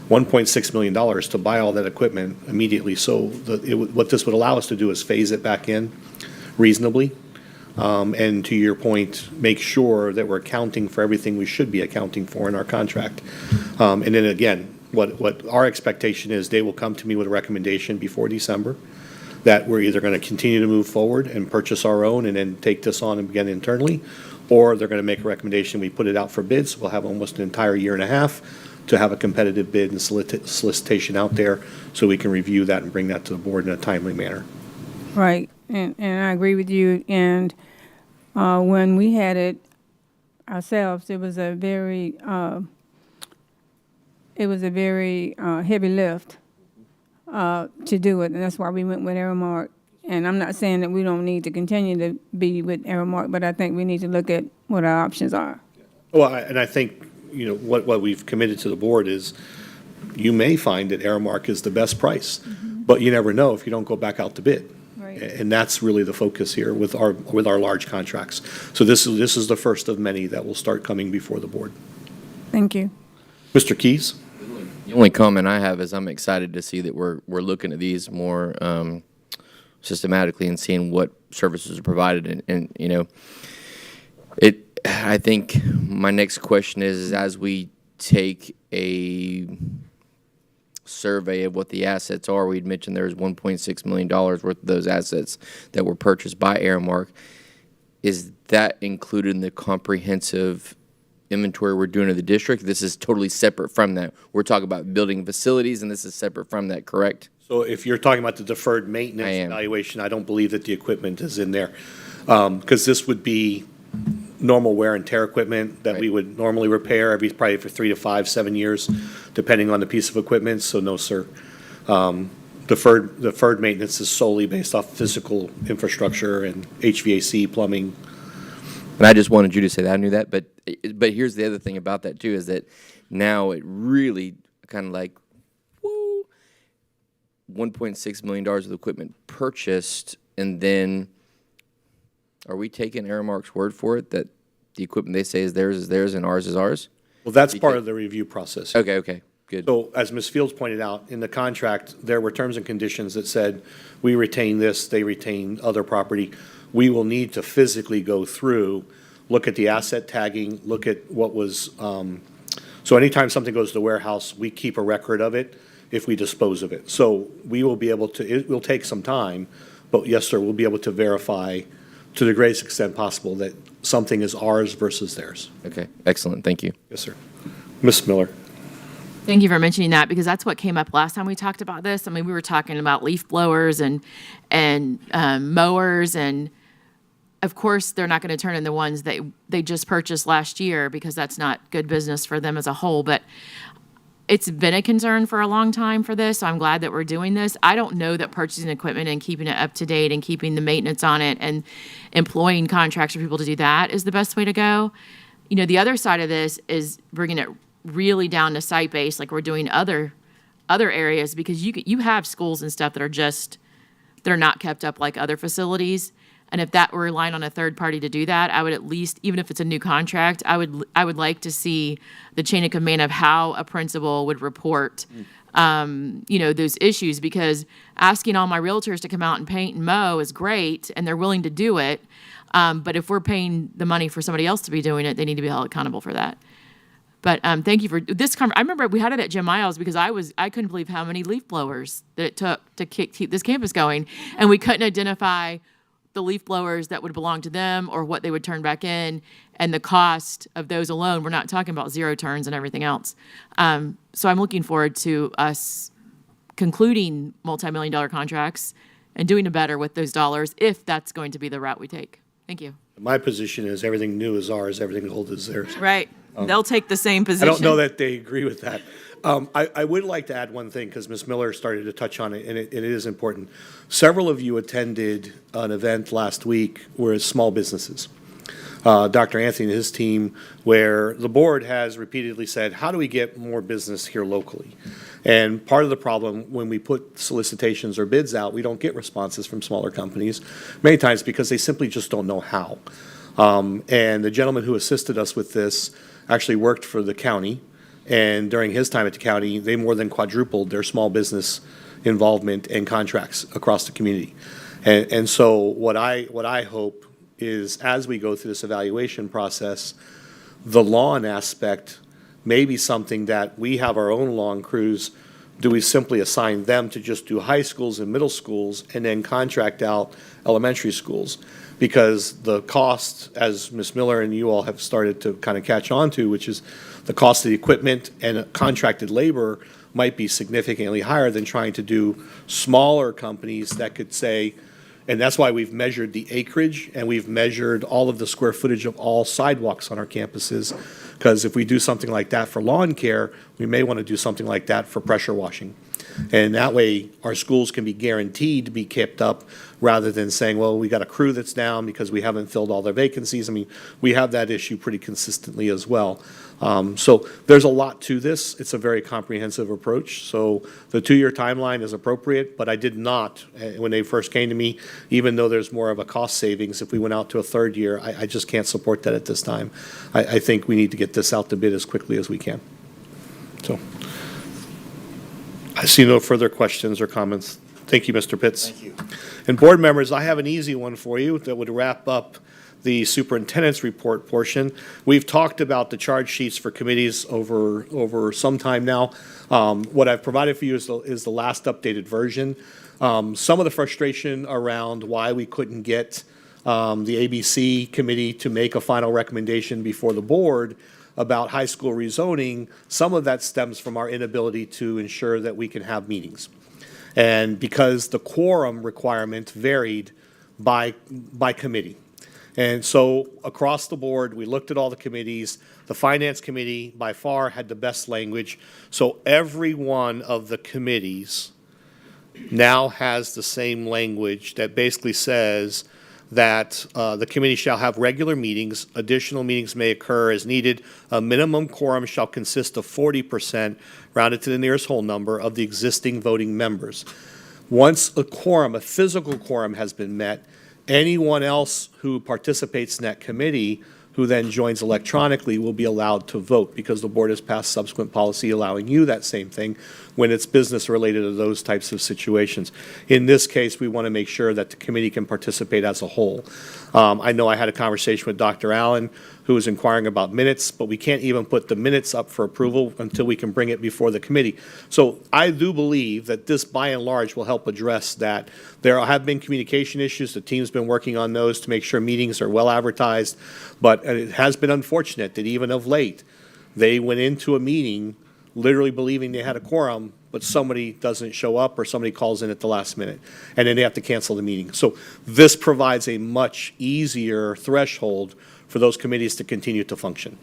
$1.6 million to buy all that equipment immediately. So what this would allow us to do is phase it back in reasonably. And to your point, make sure that we're accounting for everything we should be accounting for in our contract. And then again, what our expectation is, they will come to me with a recommendation before December that we're either going to continue to move forward and purchase our own and then take this on and begin internally, or they're going to make a recommendation, we put it out for bids. We'll have almost an entire year and a half to have a competitive bid and solicitation out there so we can review that and bring that to the board in a timely manner. Right, and I agree with you. And when we had it ourselves, it was a very heavy lift to do it, and that's why we went with Aramark. And I'm not saying that we don't need to continue to be with Aramark, but I think we need to look at what our options are. Well, and I think, you know, what we've committed to the board is you may find that Aramark is the best price, but you never know if you don't go back out to bid. Right. And that's really the focus here with our large contracts. So this is the first of many that will start coming before the board. Thank you. Mr. Keys? The only comment I have is I'm excited to see that we're looking at these more systematically and seeing what services are provided. And you know, I think my next question is as we take a survey of what the assets are, we'd mentioned there's $1.6 million worth of those assets that were purchased by Aramark. Is that included in the comprehensive inventory we're doing in the district? This is totally separate from that. We're talking about building facilities, and this is separate from that, correct? So if you're talking about the deferred maintenance evaluation, I don't believe that the equipment is in there. Because this would be normal wear and tear equipment that we would normally repair probably for 3 to 5, 7 years, depending on the piece of equipment. So no, sir. Deferred maintenance is solely based off physical infrastructure and HVAC, plumbing. And I just wanted you to say that. I knew that, but here's the other thing about that too, is that now it really kind of like, woo, $1.6 million of equipment purchased, and then are we taking Aramark's word for it that the equipment they say is theirs and ours is ours? Well, that's part of the review process. Okay, good. So as Ms. Fields pointed out, in the contract, there were terms and conditions that said, we retain this, they retain other property. We will need to physically go through, look at the asset tagging, look at what was, so anytime something goes to the warehouse, we keep a record of it if we dispose of it. So we will be able to, it will take some time, but yes, sir, we'll be able to verify to the greatest extent possible that something is ours versus theirs. Okay, excellent, thank you. Yes, sir. Ms. Miller. Thank you for mentioning that, because that's what came up last time we talked about this. I mean, we were talking about leaf blowers and mowers, and of course, they're not going to turn in the ones that they just purchased last year, because that's not good business for them as a whole. But it's been a concern for a long time for this, so I'm glad that we're doing this. I don't know that purchasing equipment and keeping it up to date and keeping the maintenance on it and employing contracts for people to do that is the best way to go. You know, the other side of this is bringing it really down to site base, like we're doing other areas, because you have schools and stuff that are not kept up like other facilities. And if that were relying on a third party to do that, I would at least, even if it's a new contract, I would like to see the chain of command of how a principal would report, you know, those issues. Because asking all my realtors to come out and paint and mow is great, and they're willing to do it. But if we're paying the money for somebody else to be doing it, they need to be held accountable for that. But thank you for this. I remember we had it at Jim Miles, because I couldn't believe how many leaf blowers that it took to keep this campus going, and we couldn't identify the leaf blowers that would belong to them or what they would turn back in, and the cost of those alone. We're not talking about zero turns and everything else. So I'm looking forward to us concluding multi-million-dollar contracts and doing better with those dollars, if that's going to be the route we take. Thank you. My position is everything new is ours, everything old is theirs. Right. They'll take the same position. I don't know that they agree with that. I would like to add one thing, because Ms. Miller started to touch on it, and it is important. Several of you attended an event last week where it's small businesses. Dr. Anthony and his team, where the board has repeatedly said, how do we get more business here locally? And part of the problem when we put solicitations or bids out, we don't get responses from smaller companies, many times because they simply just don't know how. And the gentleman who assisted us with this actually worked for the county. And during his time at the county, they more than quadrupled their small business involvement and contracts across the community. And so what I hope is, as we go through this evaluation process, the lawn aspect may be something that we have our own lawn crews. Do we simply assign them to just do high schools and middle schools and then contract out elementary schools? Because the cost, as Ms. Miller and you all have started to kind of catch on to, which is the cost of the equipment and contracted labor might be significantly higher than trying to do smaller companies that could say, and that's why we've measured the acreage and we've measured all of the square footage of all sidewalks on our campuses. Because if we do something like that for lawn care, we may want to do something like that for pressure washing. And that way, our schools can be guaranteed to be kept up rather than saying, well, we got a crew that's down because we haven't filled all their vacancies. I mean, we have that issue pretty consistently as well. So there's a lot to this. It's a very comprehensive approach. So the 2-year timeline is appropriate, but I did not, when they first came to me, even though there's more of a cost savings, if we went out to a 3rd year, I just can't support that at this time. I think we need to get this out to bid as quickly as we can. So I see no further questions or comments. Thank you, Mr. Pitts. Thank you. And board members, I have an easy one for you that would wrap up the superintendent's report portion. We've talked about the charge sheets for committees over some time now. What I've provided for you is the last updated version. Some of the frustration around why we couldn't get the ABC committee to make a final recommendation before the board about high school rezoning, some of that stems from our inability to ensure that we can have meetings. And because the quorum requirement varied by committee. And so across the board, we looked at all the committees. The Finance Committee by far had the best language. So every one of the committees now has the same language that basically says that the committee shall have regular meetings. Additional meetings may occur as needed. A minimum quorum shall consist of 40%, rounded to the nearest whole number, of the existing voting members. Once a quorum, a physical quorum, has been met, anyone else who participates in that committee who then joins electronically will be allowed to vote, because the board has passed subsequent policy allowing you that same thing when it's business related to those types of situations. In this case, we want to make sure that the committee can participate as a whole. I know I had a conversation with Dr. Allen, who was inquiring about minutes, but we can't even put the minutes up for approval until we can bring it before the committee. So I do believe that this, by and large, will help address that. There have been communication issues. The team's been working on those to make sure meetings are well advertised. But it has been unfortunate that even of late, they went into a meeting literally believing they had a quorum, but somebody doesn't show up or somebody calls in at the last minute, and then they have to cancel the meeting. So this provides a much easier threshold for those committees to continue to function.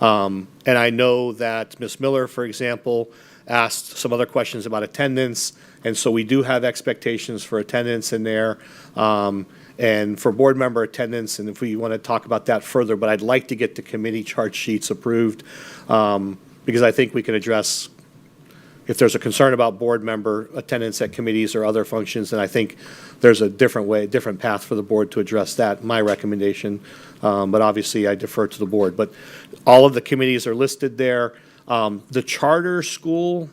And I know that Ms. Miller, for example, asked some other questions about attendance, and so we do have expectations for attendance in there. And for board member attendance, and if we want to talk about that further, but I'd like to get the committee charge sheets approved, because I think we can address, if there's a concern about board member attendance at committees or other functions, then I think there's a different way, a different path for the board to address that, my recommendation. But obviously, I defer to the board. But all of the committees are listed there. The charter school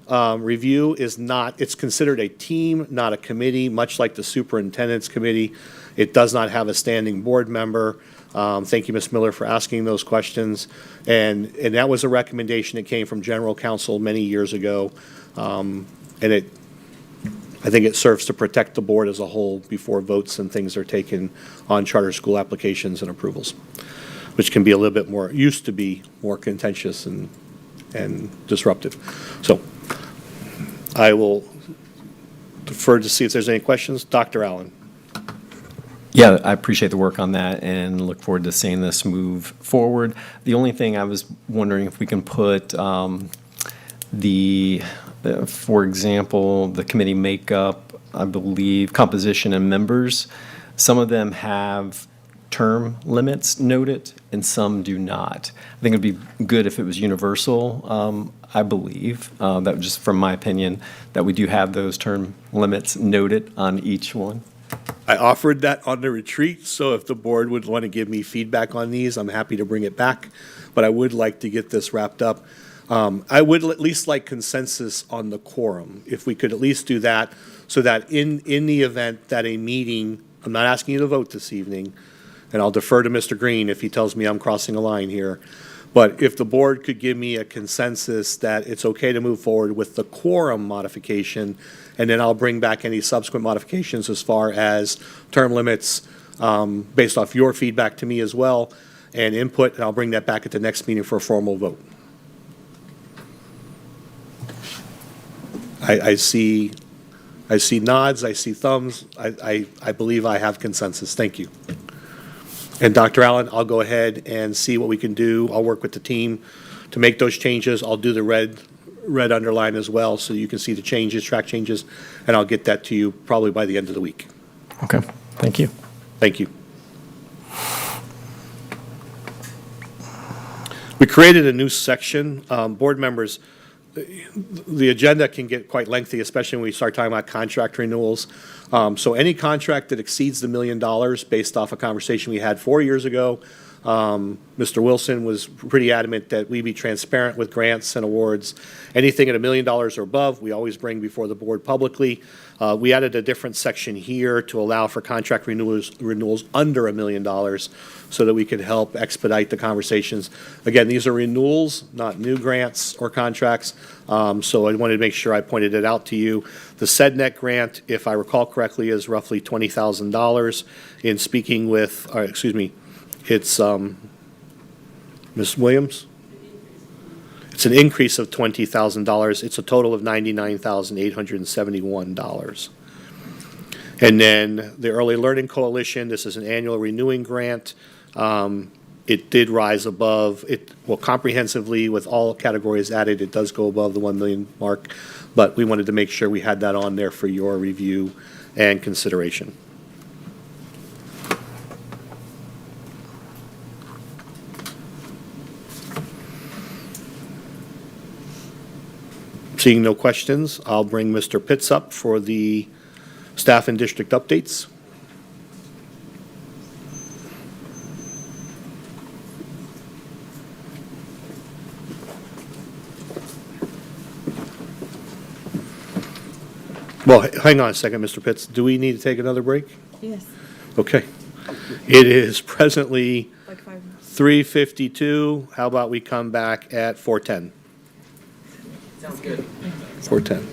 review is not, it's considered a team, not a committee, much like the superintendent's committee. It does not have a standing board member. Thank you, Ms. Miller, for asking those questions. And that was a recommendation that came from General Counsel many years ago. And I think it serves to protect the board as a whole before votes and things are taken on charter school applications and approvals, which can be a little bit more, used to be more contentious and disruptive. So I will defer to see if there's any questions. Dr. Allen. Yeah, I appreciate the work on that and look forward to seeing this move forward. The only thing I was wondering if we can put for example, the committee makeup, I believe, composition and members. Some of them have term limits noted and some do not. I think it'd be good if it was universal, I believe, that was just from my opinion, that we do have those term limits noted on each one. I offered that on the retreat, so if the board would want to give me feedback on these, I'm happy to bring it back. But I would like to get this wrapped up. I would at least like consensus on the quorum, if we could at least do that, so that in the event that a meeting, I'm not asking you to vote this evening, and I'll defer to Mr. Green if he tells me I'm crossing a line here. But if the board could give me a consensus that it's okay to move forward with the quorum modification, and then I'll bring back any subsequent modifications as far as term limits, based off your feedback to me as well, and input, and I'll bring that back at the next meeting for a formal vote. I see nods, I see thumbs. I believe I have consensus. Thank you. And Dr. Allen, I'll go ahead and see what we can do. I'll work with the team to make those changes. I'll do the red underline as well, so you can see the changes, track changes, and I'll get that to you probably by the end of the week. Okay, thank you. Thank you. We created a new section. Board members, the agenda can get quite lengthy, especially when we start talking about contract renewals. So any contract that exceeds the $1 million, based off a conversation we had 4 years ago, Mr. Wilson was pretty adamant that we be transparent with grants and awards. Anything at $1 million or above, we always bring before the board publicly. We added a different section here to allow for contract renewals under $1 million, so that we could help expedite the conversations. Again, these are renewals, not new grants or contracts. So I wanted to make sure I pointed it out to you. The SEDNet grant, if I recall correctly, is roughly $20,000. In speaking with, it's Ms. Williams? It's an increase of $20,000. It's a total of $99,871. And then the Early Learning Coalition, this is an annual renewing grant. It did rise above, comprehensively with all categories added, it does go above the 1 million mark, but we wanted to make sure we had that on there for your review and consideration. Seeing no questions, I'll bring Mr. Pitts up for the staff and district updates. Well, hang on a second, Mr. Pitts. Do we need to take another break? Yes. Okay. It is presently 3:52. How about we come back at 4:10? Sounds good. 4:10.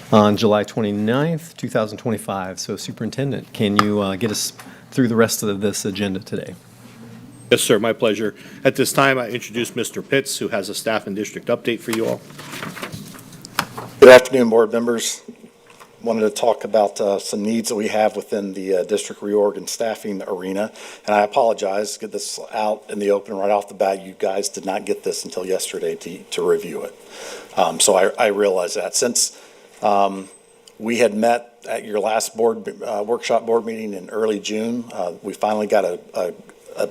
On July 29th, 2025. So Superintendent, can you get us through the rest of this agenda today? Yes, sir, my pleasure. At this time, I introduce Mr. Pitts, who has a staff and district update for you all. Good afternoon, board members. Wanted to talk about some needs that we have within the district reorg and staffing arena. And I apologize, get this out in the open right off the bat. You guys did not get this until yesterday to review it. So I realize that. Since we had met at your last workshop board meeting in early June, we finally got a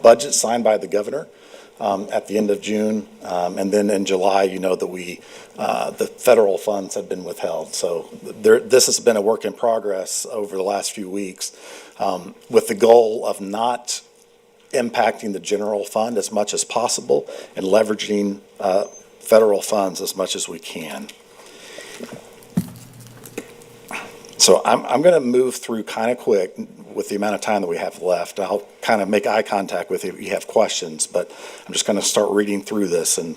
budget signed by the governor at the end of June. And then in July, you know that the federal funds have been withheld. So this has been a work in progress over the last few weeks with the goal of not impacting the general fund as much as possible and leveraging federal funds as much as we can. So I'm going to move through kind of quick with the amount of time that we have left. I'll kind of make eye contact with you if you have questions, but I'm just going to start reading through this. And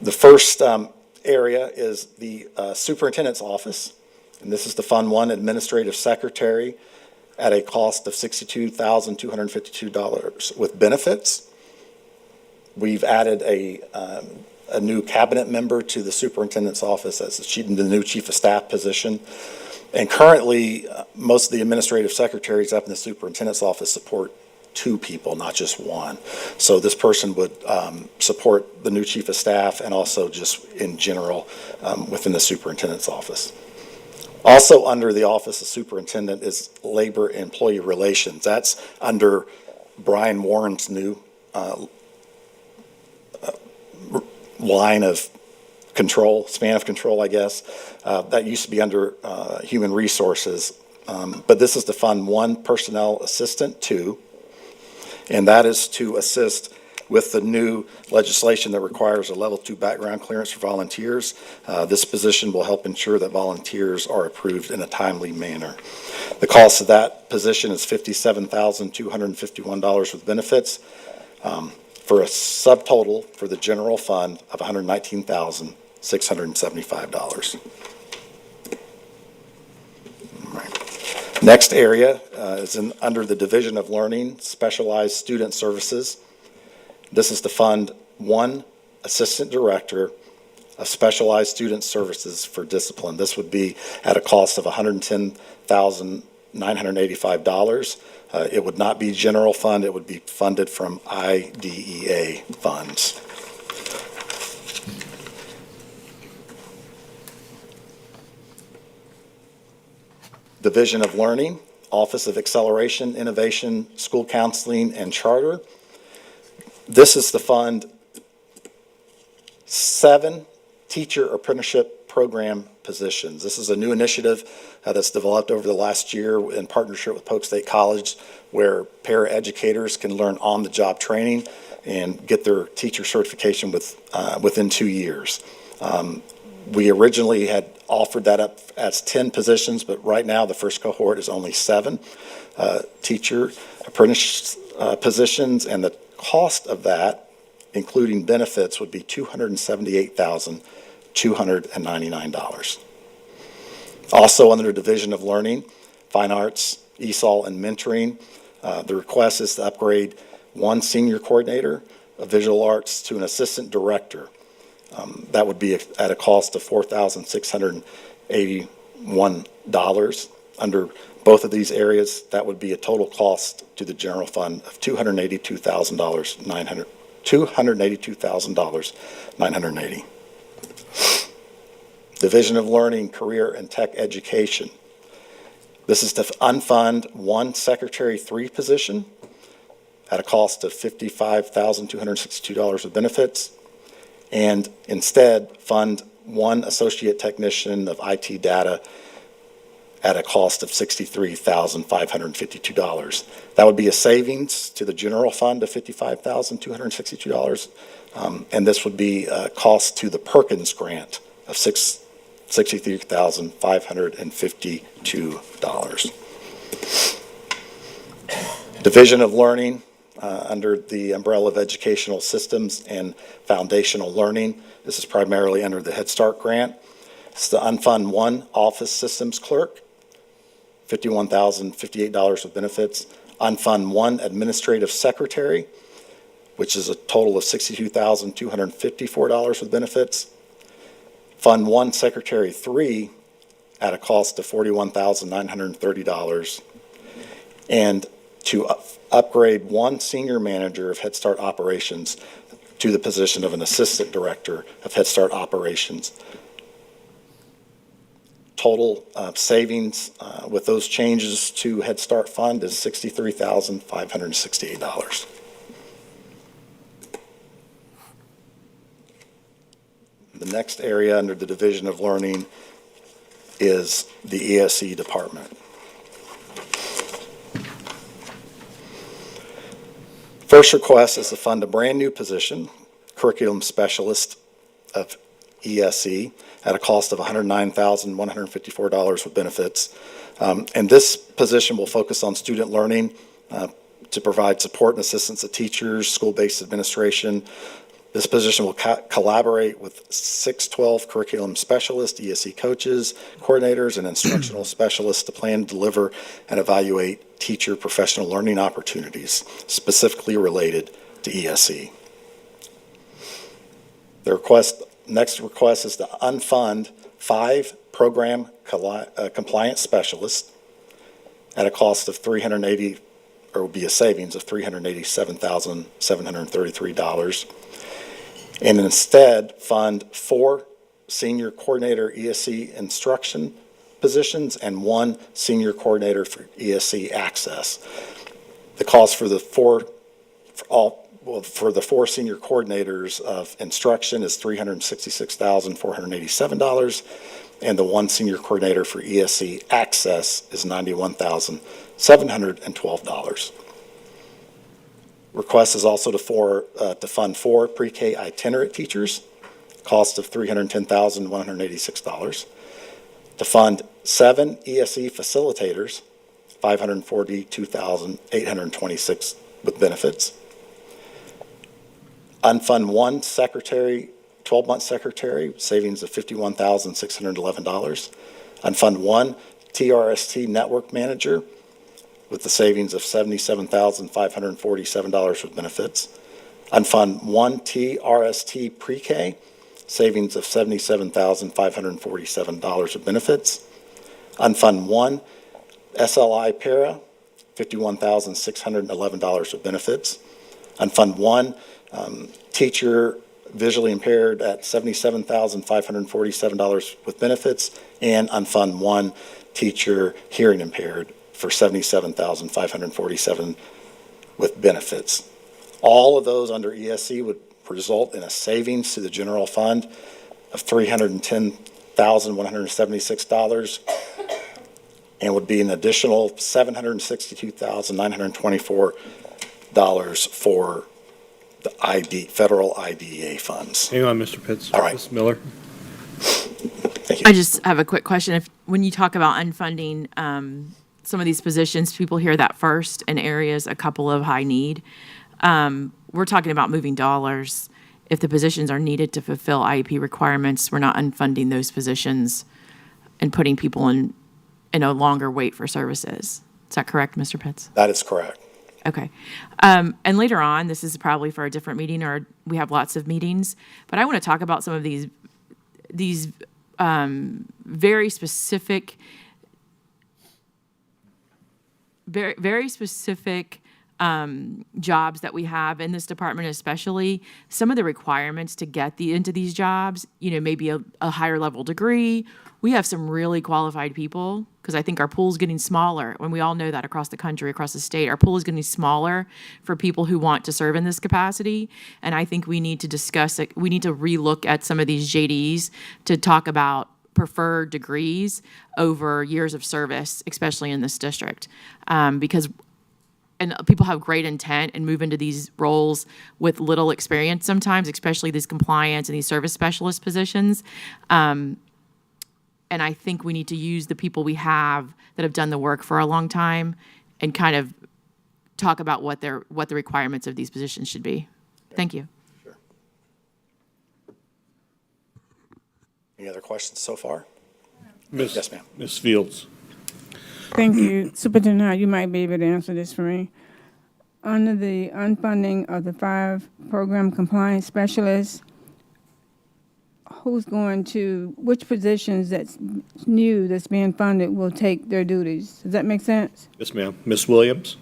the first area is the superintendent's office, and this is the Fund 1 administrative secretary at a cost of $62,252 with benefits. We've added a new cabinet member to the superintendent's office as the new chief of staff position. And currently, most of the administrative secretaries up in the superintendent's office support 2 people, not just 1. So this person would support the new chief of staff and also just in general within the superintendent's office. Also under the office of superintendent is labor and employee relations. That's under Brian Warren's new line of control, span of control, I guess. That used to be under human resources. but this is to fund one personnel assistant, two, and that is to assist with the new legislation that requires a level 2 background clearance for volunteers. This position will help ensure that volunteers are approved in a timely manner. The cost of that position is $57,251 with benefits, for a subtotal for the general fund of $119,675. Next area is under the Division of Learning, Specialized Student Services. This is to fund one assistant director of specialized student services for discipline. This would be at a cost of $110,985. It would not be general fund. It would be funded from IDEA funds. Division of Learning, Office of Acceleration, Innovation, School Counseling, and Charter. This is to fund 7 teacher apprenticeship program positions. This is a new initiative that's developed over the last year in partnership with Polk State College, where paraeducators can learn on-the-job training and get their teacher certification within 2 years. We originally had offered that up as 10 positions, but right now the first cohort is only 7 teacher apprentice positions, and the cost of that, including benefits, would be $278,299. Also under the Division of Learning, Fine Arts, ESOL, and Mentoring, the request is to upgrade one senior coordinator of visual arts to an assistant director. That would be at a cost of $4,681. Under both of these areas, that would be a total cost to the general fund of $282,980. Division of Learning, Career and Tech Education. This is to unfund one Secretary 3 position at a cost of $55,262 with benefits, and instead fund one Associate Technician of IT Data at a cost of $63,552. That would be a savings to the general fund of $55,262, and this would be a cost to the Perkins grant of $63,552. Division of Learning, under the umbrella of Educational Systems and Foundational Learning. This is primarily under the Head Start grant. It's to unfund one Office Systems Clerk, $51,058 with benefits. Unfund one Administrative Secretary, which is a total of $62,254 with benefits. Fund one Secretary 3 at a cost of $41,930. And to upgrade one Senior Manager of Head Start Operations to the position of an Assistant Director of Head Start Operations. Total savings with those changes to Head Start Fund is $63,568. The next area under the Division of Learning is the ESE department. First request is to fund a brand-new position, Curriculum Specialist of ESE, at a cost of $109,154 with benefits. And this position will focus on student learning to provide support and assistance to teachers, school-based administration. This position will collaborate with 612 curriculum specialists, ESE coaches, coordinators, and instructional specialists to plan, deliver, and evaluate teacher professional learning opportunities specifically related to ESE. The next request is to unfund 5 program compliance specialists at a cost of $380, or will be a savings of $387,733. And instead fund 4 senior coordinator ESE instruction positions and 1 senior coordinator for ESE access. The cost for the 4 senior coordinators of instruction is $366,487, and the one senior coordinator for ESE access is $91,712. Request is also to fund 4 pre-K itinerant teachers, cost of $310,186. To fund 7 ESE facilitators, $542,826 with benefits. Unfund 1 secretary, 12-month secretary, savings of $51,611. Unfund 1 TRST network manager with the savings of $77,547 with benefits. Unfund 1 TRST pre-K, savings of $77,547 with benefits. Unfund 1 SLI para, $51,611 with benefits. Unfund 1 teacher visually impaired at $77,547 with benefits, and unfund 1 teacher hearing impaired for $77,547 with benefits. All of those under ESE would result in a savings to the general fund of $310,176 and would be an additional $762,924 for the federal IDEA funds. Hang on, Mr. Pitts. All right. Ms. Miller. Thank you. I just have a quick question. When you talk about unfunding some of these positions, people hear that first in areas, a couple of high need. We're talking about moving dollars. If the positions are needed to fulfill IEP requirements, we're not unfunding those positions and putting people in a longer wait for services. Is that correct, Mr. Pitts? That is correct. Okay. And later on, this is probably for a different meeting, or we have lots of meetings, but I want to talk about some of these very specific, very specific jobs that we have in this department, especially some of the requirements to get into these jobs, maybe a higher level degree. We have some really qualified people, because I think our pool is getting smaller. When we all know that across the country, across the state, our pool is getting smaller for people who want to serve in this capacity. And I think we need to discuss it. We need to relook at some of these JDs to talk about preferred degrees over years of service, especially in this district, because people have great intent and move into these roles with little experience sometimes, especially these compliance and these service specialist positions. And I think we need to use the people we have that have done the work for a long time and kind of talk about what the requirements of these positions should be. Thank you. Sure. Any other questions so far? Yes, ma'am. Ms. Fields. Thank you. Superintendent Howard, you might be able to answer this for me. Under the unfunding of the 5 program compliance specialists, which positions that's new that's being funded will take their duties? Does that make sense? Yes, ma'am. Ms. Williams.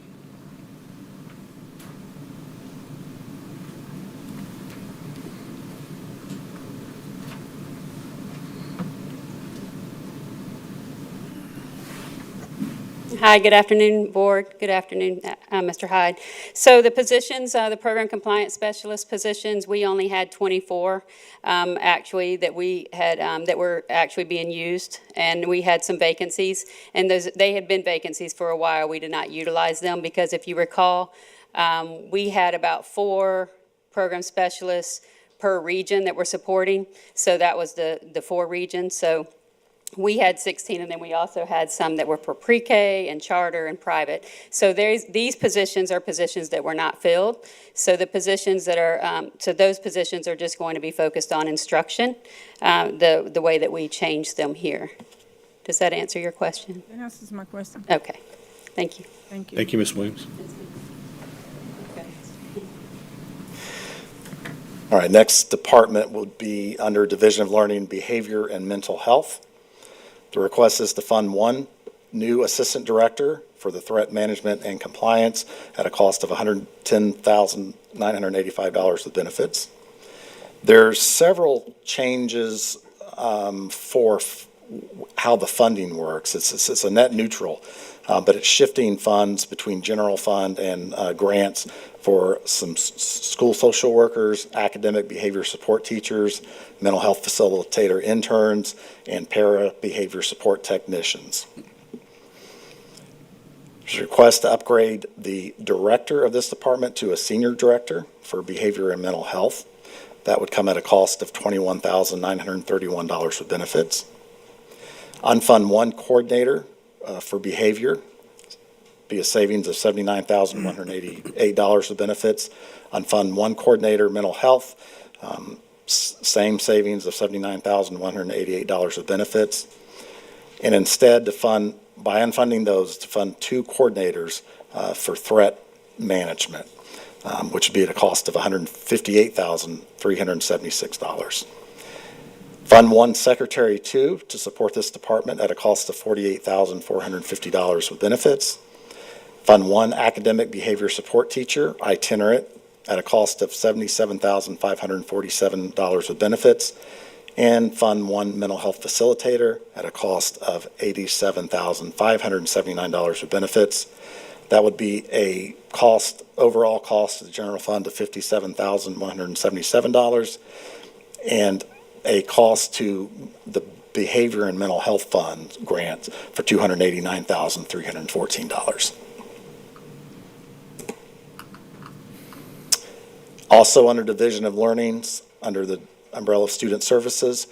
Hi, good afternoon, Board. Good afternoon, Mr. Hyde. So the positions, the program compliance specialist positions, we only had 24 actually that we had that were actually being used, and we had some vacancies, and they had been vacancies for a while. We did not utilize them because, if you recall, we had about 4 program specialists per region that we're supporting. So that was the 4 regions. So we had 16, and then we also had some that were for pre-K and charter and private. So these positions are positions that were not filled. So the positions that are, those positions are just going to be focused on instruction, the way that we change them here. Does that answer your question? That answers my question. Okay. Thank you. Thank you. Thank you, Ms. Williams. All right, next department would be under Division of Learning, Behavior, and Mental Health. The request is to fund 1 new assistant director for the threat management and compliance at a cost of $110,985 with benefits. There's several changes for how the funding works. It's a net neutral. but it's shifting funds between general fund and grants for some school social workers, academic behavior support teachers, mental health facilitator interns, and para behavior support technicians. There's a request to upgrade the director of this department to a senior director for behavior and mental health. That would come at a cost of $21,931 with benefits. Unfund one coordinator for behavior, be a savings of $79,188 with benefits. Unfund one coordinator mental health, same savings of $79,188 with benefits. And instead, by unfunding those, to fund two coordinators for threat management, which would be at a cost of $158,376. Fund one secretary two to support this department at a cost of $48,450 with benefits. Fund one academic behavior support teacher, itinerant, at a cost of $77,547 with benefits. And fund one mental health facilitator at a cost of $87,579 with benefits. That would be a overall cost to the general fund of $57,177, and a cost to the behavior and mental health fund grant for $289,314. Also under Division of Learnings, under the umbrella of Student Services,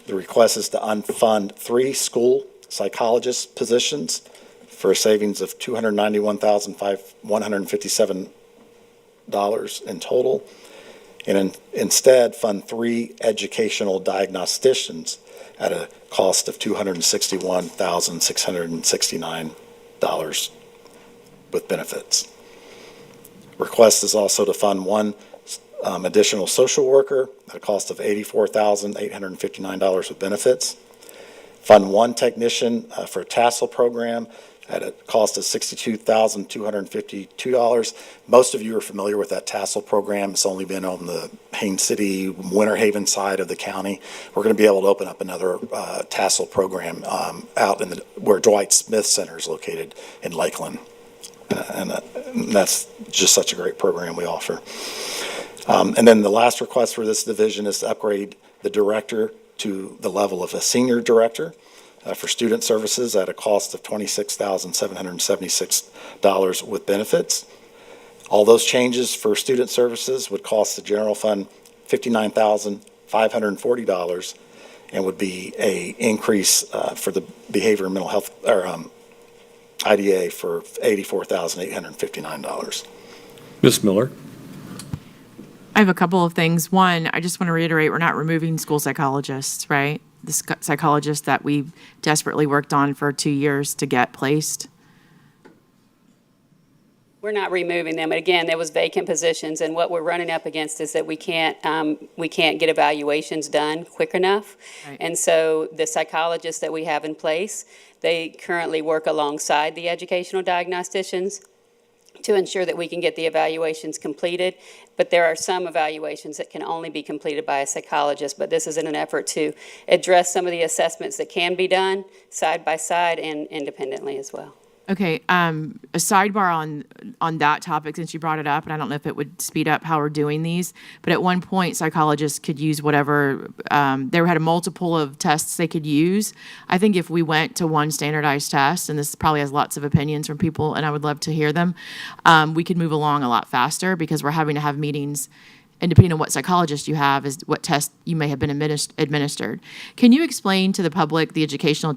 the request is to unfund 3 school psychologist positions for a savings of $291,157 in total, and instead fund 3 educational diagnosticians at a cost of $261,669 with benefits. Request is also to fund 1 additional social worker at a cost of $84,859 with benefits. Fund 1 technician for a tassel program at a cost of $62,252. Most of you are familiar with that tassel program. It's only been on the Haines City, Winter Haven side of the county. We're going to be able to open up another tassel program out in where Dwight Smith Center is located in Lakeland. And that's just such a great program we offer. And then the last request for this division is to upgrade the director to the level of a senior director for student services at a cost of $26,776 with benefits. All those changes for student services would cost the general fund $59,540 and would be an increase for the behavior and mental health, or IDA, for $84,859. Ms. Miller? I have a couple of things. One, I just want to reiterate, we're not removing school psychologists, right? The psychologists that we desperately worked on for 2 years to get placed. We're not removing them. And again, there was vacant positions, and what we're running up against is that we can't get evaluations done quick enough. Right. And so the psychologists that we have in place, they currently work alongside the educational diagnosticians to ensure that we can get the evaluations completed. But there are some evaluations that can only be completed by a psychologist, but this is in an effort to address some of the assessments that can be done side by side and independently as well. Okay, a sidebar on that topic, since you brought it up, and I don't know if it would speed up how we're doing these, but at one point, psychologists could use whatever, they had a multiple of tests they could use. I think if we went to one standardized test, and this probably has lots of opinions from people, and I would love to hear them, we could move along a lot faster, because we're having to have meetings, and depending on what psychologist you have, is what test you may have been administered. Can you explain to the public the educational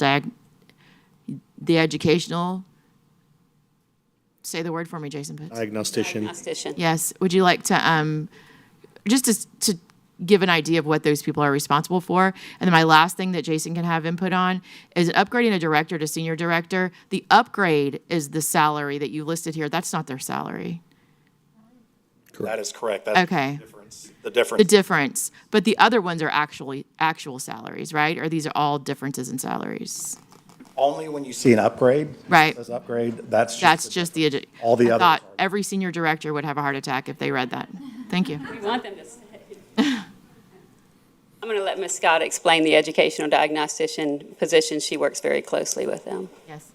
say the word for me, Jason Pitts. Diagnostician. Yes. Would you like to, just to give an idea of what those people are responsible for? And then my last thing that Jason can have input on is upgrading a director to senior director. The upgrade is the salary that you listed here. That's not their salary. That is correct. That's Okay. The difference. The difference. But the other ones are actual salaries, right? Or these are all differences in salaries? Only when you see an upgrade. Right. Says upgrade, that's just the, all the I others thought every senior director would have a heart attack if they read that. Thank you. We want them to stay. I'm going to let Ms. Scott explain the educational diagnostician position. She works very closely with them. Yes.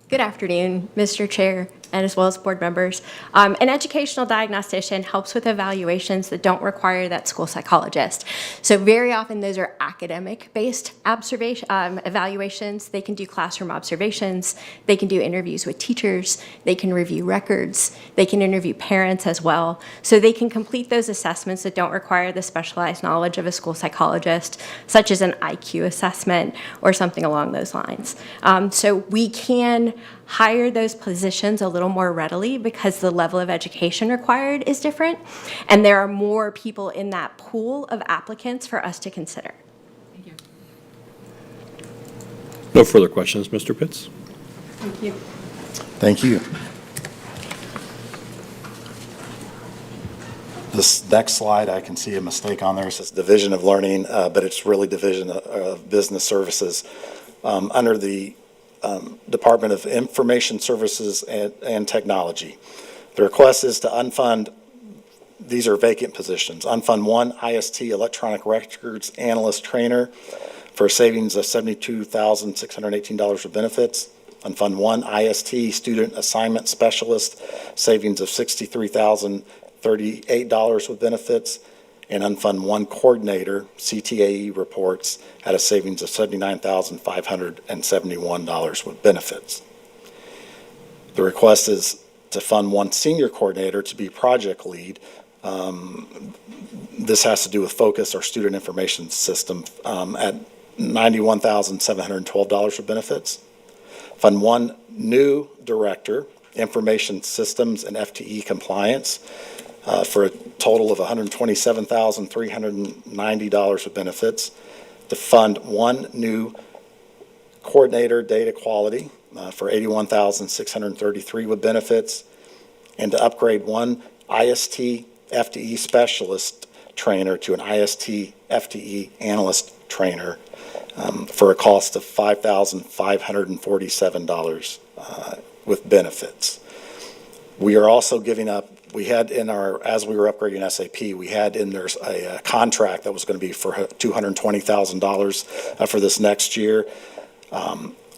Good afternoon, Mr. Chair, and as well as board members. An educational diagnostician helps with evaluations that don't require that school psychologist. So very often those are academic-based evaluations. They can do classroom observations. They can do interviews with teachers. They can review records. They can interview parents as well. So they can complete those assessments that don't require the specialized knowledge of a school psychologist, such as an IQ assessment or something along those lines. So we can hire those positions a little more readily because the level of education required is different, and there are more people in that pool of applicants for us to consider. No further questions, Mr. Pitts? Thank you. Thank you. This next slide, I can see a mistake on there. It says Division of Learning, but it's really Division of Business Services. Under the Department of Information Services and Technology. The request is to unfund, these are vacant positions, unfund one IST Electronic Records Analyst Trainer for a savings of $72,618 with benefits. Unfund one IST Student Assignment Specialist, savings of $63,038 with benefits. And unfund one coordinator, CTAE reports, at a savings of $79,571 with benefits. The request is to fund one senior coordinator to be project lead. This has to do with Focus, our student information system, at $91,712 with benefits. Fund one new director, information systems and FTE compliance, for a total of $127,390 with benefits, to fund one new coordinator data quality for $81,633 with benefits, and to upgrade one IST FTE specialist trainer to an IST FTE analyst trainer for a cost of $5,547 with benefits. We are also giving up, we had in our, as we were upgrading SAP, we had in there a contract that was going to be for $220,000 for this next year.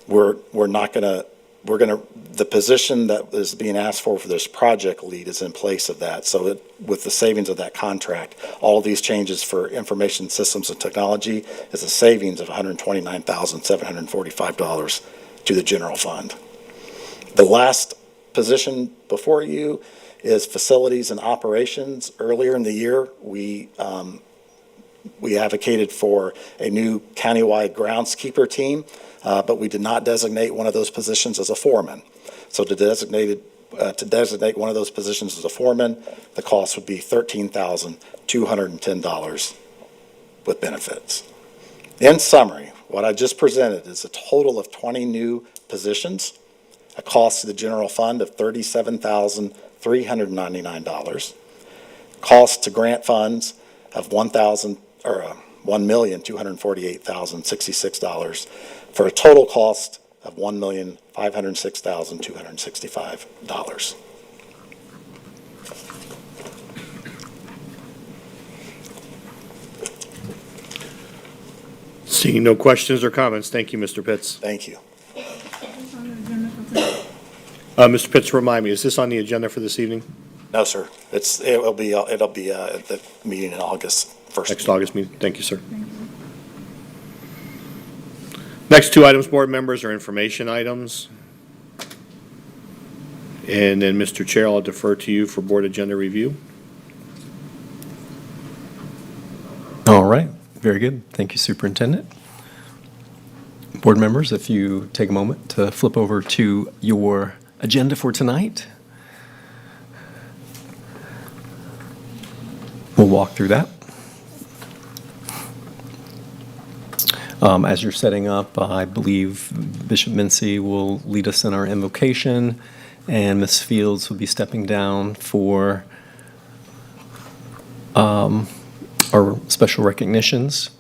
We're not going to, the position that is being asked for this project lead is in place of that. So with the savings of that contract, all these changes for information systems and technology is a savings of $129,745 to the general fund. The last position before you is facilities and operations. Earlier in the year, we advocated for a new countywide groundskeeper team, but we did not designate one of those positions as a foreman. So to designate one of those positions as a foreman, the cost would be $13,210 with benefits. In summary, what I just presented is a total of 20 new positions, a cost to the general fund of $37,399, cost to grant funds of $1,248,066 for a total cost of $1,506,265. Seeing no questions or comments, thank you, Mr. Pitts. Thank you. Mr. Pitts, remind me, is this on the agenda for this evening? No, sir. It'll be at the meeting in August, Next August meeting. Thank you, sir. Next two items, board members, are information items. And then, Mr. Chair, I'll defer to you for board agenda review. All right, very good. Thank you, Superintendent. Board members, if you take a moment to flip over to your agenda for tonight. We'll walk through that. As you're setting up, I believe Bishop Mincy will lead us in our invocation, and Ms. Fields will be stepping down for our special recognitions.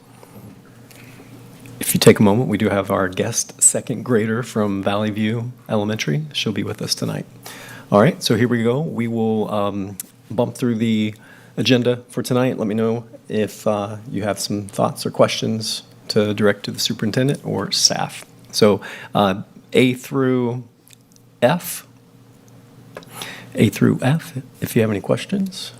If you take a moment, we do have our guest second grader from Valley View Elementary. She'll be with us tonight. All right, so here we go. We will bump through the agenda for tonight. Let me know if you have some thoughts or questions to direct to the superintendent or staff. So A through F. A through F, if you have any questions.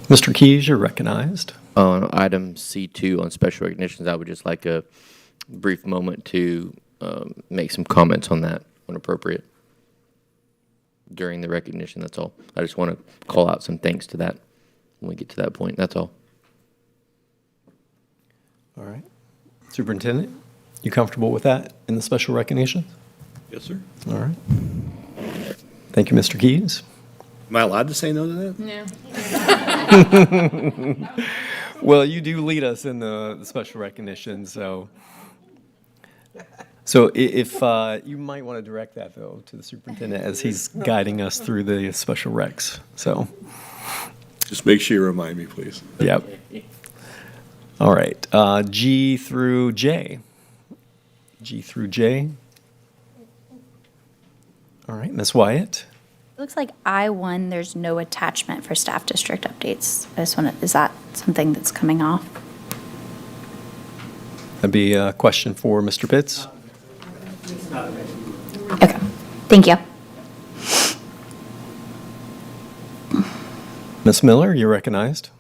Mr. Keys, you're recognized. On item C2 on special recognitions, I would just like a brief moment to make some comments on that when appropriate during the recognition, that's all. I just want to call out some thanks to that when we get to that point, that's all. All right. Superintendent, you comfortable with that in the special recognition? Yes, sir. All right. Thank you, Mr. Keys. Am I allowed to say no to that? No. Well, you do lead us in the special recognition, so if you might want to direct that, though, to the superintendent as he's guiding us through the special recs, so. Just make sure you remind me, please. Yep. All right, G through J. G through J. All right, Ms. Wyatt. It looks like I-1, there's no attachment for staff district updates. I just want to, is that something that's coming off? That'd be a question for Mr. Pitts. Okay, thank you. Ms. Miller, you're recognized.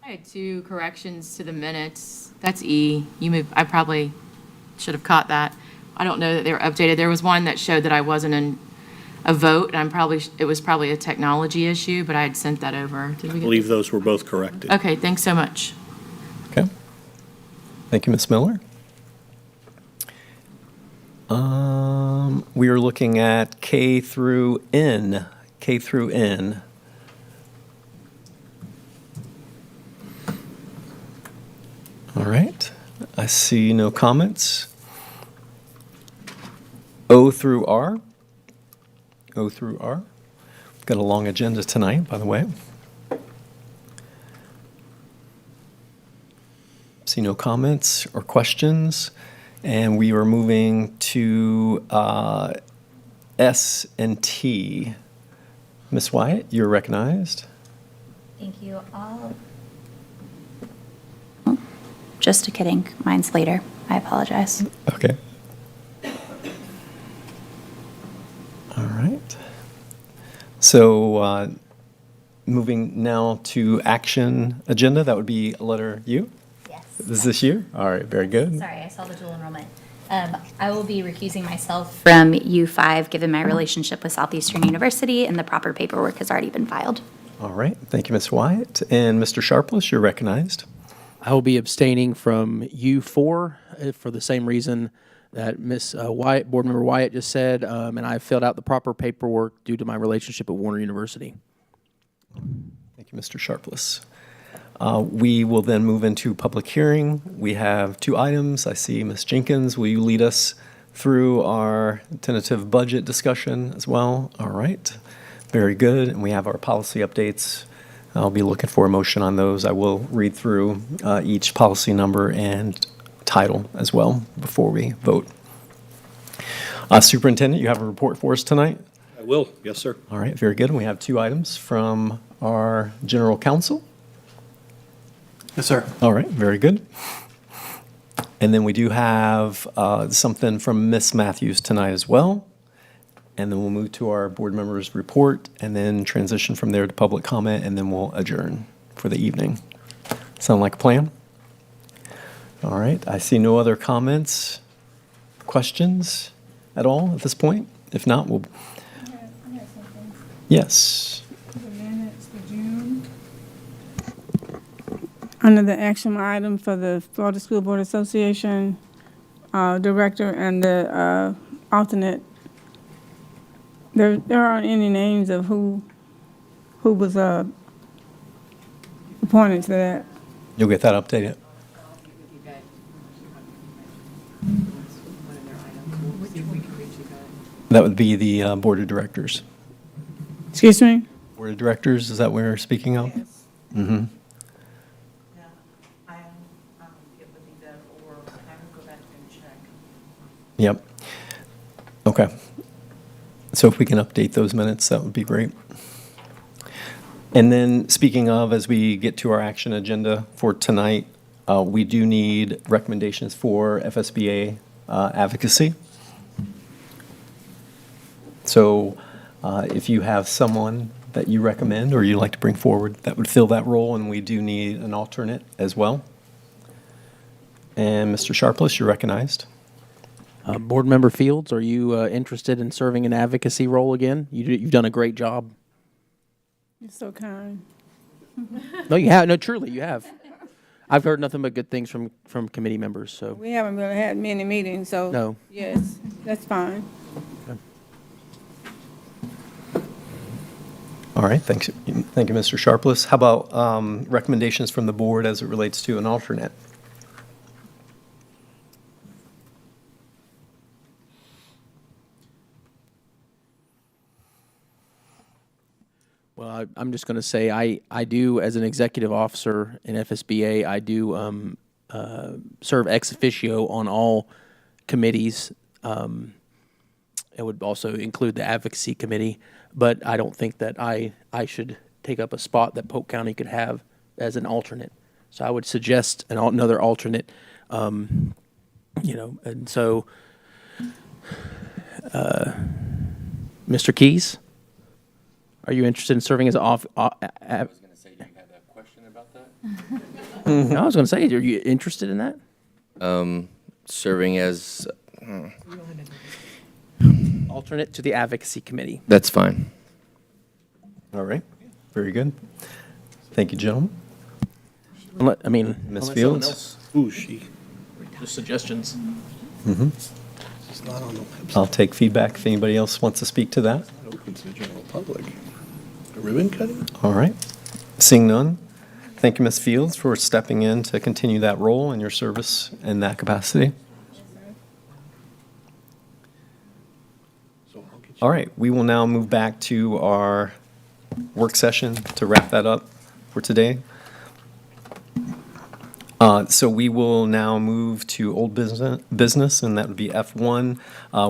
I had 2 corrections to the minutes. That's E. You moved, I probably should have caught that. I don't know that they were updated. There was one that showed that I wasn't in a vote, and it was probably a technology issue, but I had sent that over. Did I we get believe those were both corrected. Okay, thanks so much. Okay. Thank you, Ms. Miller. We are looking at K through N. K through N. All right. I see no comments. O through R. O through R. We've got a long agenda tonight, by the way. See no comments or questions. And we are moving to S and T. Ms. Wyatt, you're recognized. Thank you. Just kidding. Mine's later. I apologize. Okay. All right. So moving now to action agenda, that would be letter U? Yes. Is this you? All right, very good. Sorry, I saw the dual enrollment. I will be recusing myself from U5, given my relationship with Southeastern University, and the proper paperwork has already been filed. All right, thank you, Ms. Wyatt. And Mr. Sharpless, you're recognized. I will be abstaining from U4 for the same reason that Ms. Wyatt, Board Member Wyatt just said, and I filled out the proper paperwork due to my relationship at Warner University. Thank you, Mr. Sharpless. We will then move into public hearing. We have 2 items. I see Ms. Jenkins. Will you lead us through our tentative budget discussion as well? All right, very good. And we have our policy updates. I'll be looking for a motion on those. I will read through each policy number and title as well before we vote. Superintendent, you have a report for us tonight? I will, yes, sir. All right, very good. And we have 2 items from our general counsel. Yes, sir. All right, very good. And then we do have something from Ms. Matthews tonight as well. And then we'll move to our board members' report and then transition from there to public comment, and then we'll adjourn for the evening. Sound like a plan? All right, I see no other comments, questions at all at this point. If not, we'll. Yes. Under the action item for the Florida School Board Association director and the alternate, there aren't any names of who was appointed to that. You'll get that updated. That would be the board of directors. Excuse me? Board of directors, is that what we're speaking of? Yes. Mm-hmm. Yep. Okay. So if we can update those minutes, that would be great. And then speaking of, as we get to our action agenda for tonight, we do need recommendations for FSBA advocacy. So if you have someone that you recommend or you'd like to bring forward that would fill that role, and we do need an alternate as well. And Mr. Sharpless, you're recognized. Board Member Fields, are you interested in serving an advocacy role again? You've done a great job. You're so kind. No, you have. No, truly, you have. I've heard nothing but good things from committee members, so. We haven't really had many meetings, so. No. Yes, that's fine. All right, thanks. Thank you, Mr. Sharpless. How about recommendations from the board as it relates to an alternate? Well, I'm just going to say I do, as an executive officer in FSBA, I do serve ex officio on all committees. It would also include the advocacy committee, but I don't think that I should take up a spot that Polk County could have as an alternate. So I would suggest another alternate, and so, Mr. Keys? Are you interested in serving as an I was going to say, do you have a question about that? I was going to say, are you interested in that? Serving as, Alternate to the advocacy committee. that's fine. All right, very good. Thank you, gentlemen. Ms. Ms. Fields? Ooh, just suggestions. It's not on the website. I'll take feedback if anybody else wants to speak to that. Open to the general public. A ribbon cutting? All right. Seeing none, thank you, Ms. Fields, for stepping in to continue that role and your service in that capacity. All right, we will now move back to our work session to wrap that up for today. So we will now move to old business, and that would be F1,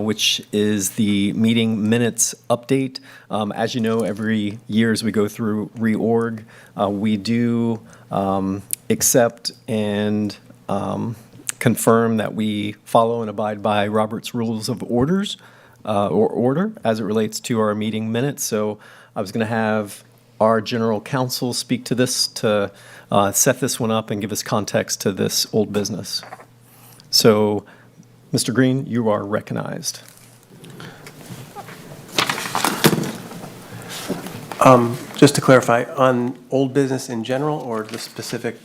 which is the meeting minutes update. As you know, every year as we go through reorg, we do accept and confirm that we follow and abide by Robert's Rules of Order as it relates to our meeting minutes. So I was going to have our general counsel speak to this to set this one up and give us context to this old business. So, Mr. Green, you are recognized. Just to clarify, on old business in general or the specific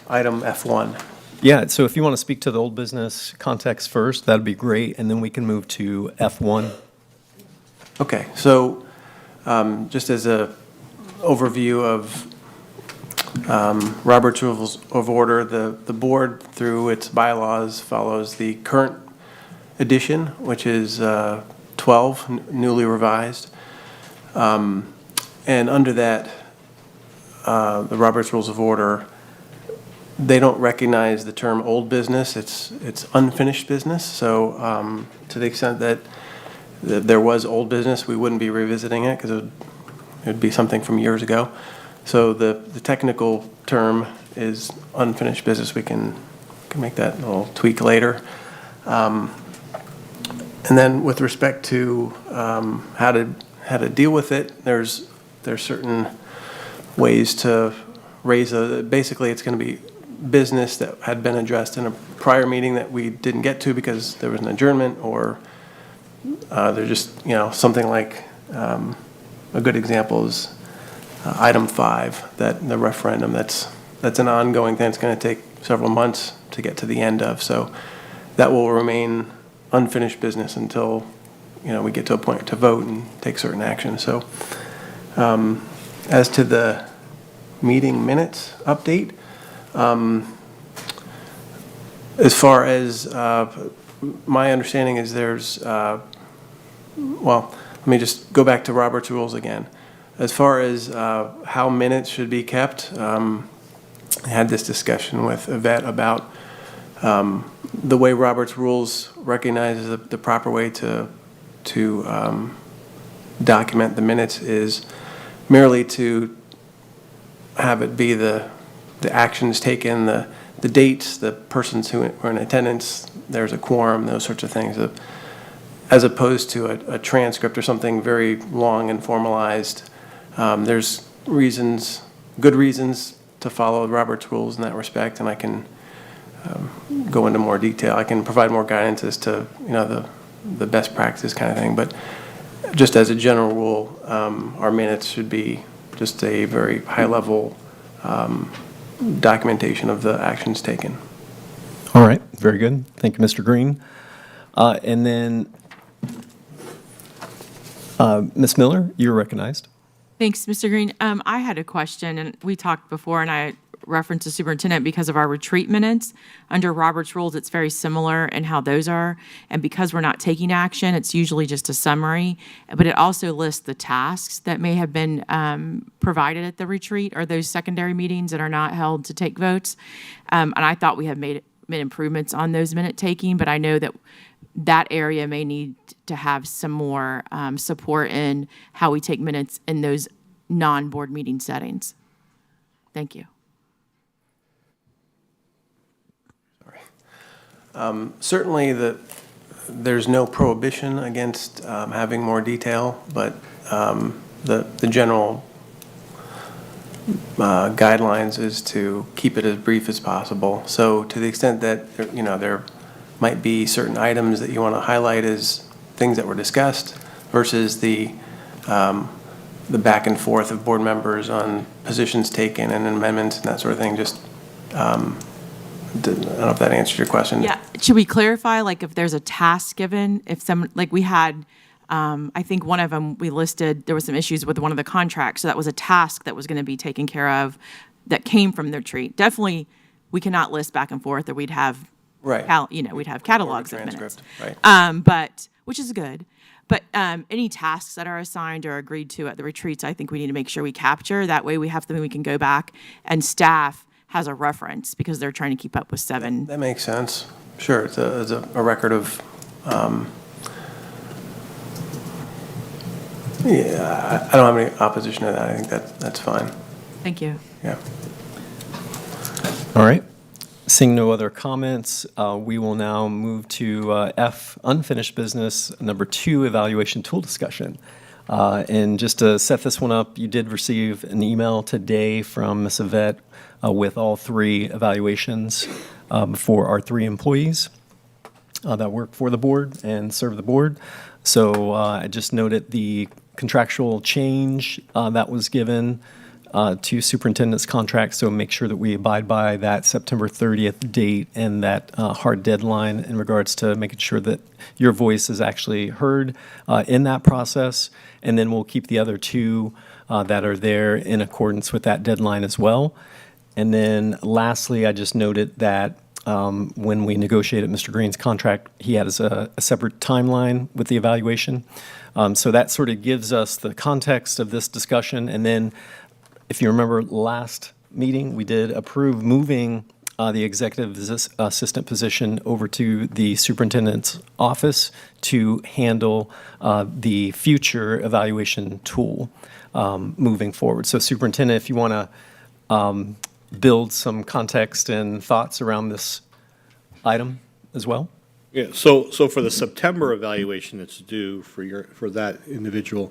item F1? Yeah, so if you want to speak to the old business context first, that'd be great, and then we can move to F1. Okay, so just as a overview of Robert's Rules of Order, the board, through its bylaws, follows the current edition, which is 12, newly revised. And under that, the Robert's Rules of Order, they don't recognize the term old business. It's unfinished business. So to the extent that there was old business, we wouldn't be revisiting it because it would be something from years ago. So the technical term is unfinished business. We can make that little tweak later. And then with respect to how to deal with it, there's certain ways to raise basically it's going to be business that had been addressed in a prior meeting that we didn't get to because there was an adjournment, or there's just, something like a good example is item 5, that the referendum, that's an ongoing thing. It's going to take several months to get to the end of. So that will remain unfinished business until, we get to a point to vote and take certain action. So as to the meeting minutes update, as far as my understanding is there's, let me just go back to Robert's Rules again. As far as how minutes should be kept, I had this discussion with Yvette about the way Robert's Rules recognizes the proper way to document the minutes is merely to have it be the actions taken, the the dates, the persons who are in attendance, there's a quorum, those sorts of things, as opposed to a transcript or something very long and formalized. There's reasons, good reasons to follow Robert's rules in that respect, and I can go into more detail. I can provide more guidance as to, the best practices kind of thing. But just as a general rule, our minutes should be just a very high-level documentation of the actions taken. All right, very good. Thank you, Mr. Green. And then, Ms. Miller, you're recognized. Thanks, Mr. Green. I had a question, and we talked before, and I referenced the superintendent because of our retreat minutes. Under Robert's rules, it's very similar in how those are. And because we're not taking action, it's usually just a summary. But it also lists the tasks that may have been provided at the retreat or those secondary meetings that are not held to take votes. And I thought we had made improvements on those minute taking, but I know that that area may need to have some more support in how we take minutes in those non-board meeting settings. Thank you. Certainly, there's no prohibition against having more detail, but the general guidelines is to keep it as brief as possible. So to the extent that there might be certain items that you want to highlight as things that were discussed versus the back and forth of board members on positions taken and amendments and that sort of thing, just I don't know if that answers your question. Yeah. Should we clarify, like, if there's a task given, if some, like we had, I think one of them we listed, there was some issues with one of the contracts. So that was a task that was going to be taken care of that came from the retreat. Definitely, we cannot list back and forth, or we'd have, we'd have catalogs of minutes. Right. But, which is good. But any tasks that are assigned or agreed to at the retreats, I think we need to make sure we capture. That way we have something we can go back, and staff has a reference because they're trying to keep up with 7. That makes sense. Sure, it's a record of, I don't have any opposition to that. I think that's fine. Thank you. Yeah. All right. Seeing no other comments, we will now move to F, unfinished business, number 2, evaluation tool discussion. And just to set this one up, you did receive an email today from Ms. Yvette with all 3 evaluations for our 3 employees that work for the board and serve the board. So I just noted the contractual change that was given to superintendent's contract, so make sure that we abide by that September 30th date and that hard deadline in regards to making sure that your voice is actually heard in that process. And then we'll keep the other 2 that are there in accordance with that deadline as well. And then lastly, I just noted that when we negotiated Mr. Green's contract, he has a separate timeline with the evaluation. So that sort of gives us the context of this discussion. And then, if you remember last meeting, we did approve moving the executive assistant position over to the superintendent's office to handle the future evaluation tool moving forward. So superintendent, if you want to build some context and thoughts around this item as well. Yeah, so for the September evaluation that's due for that individual,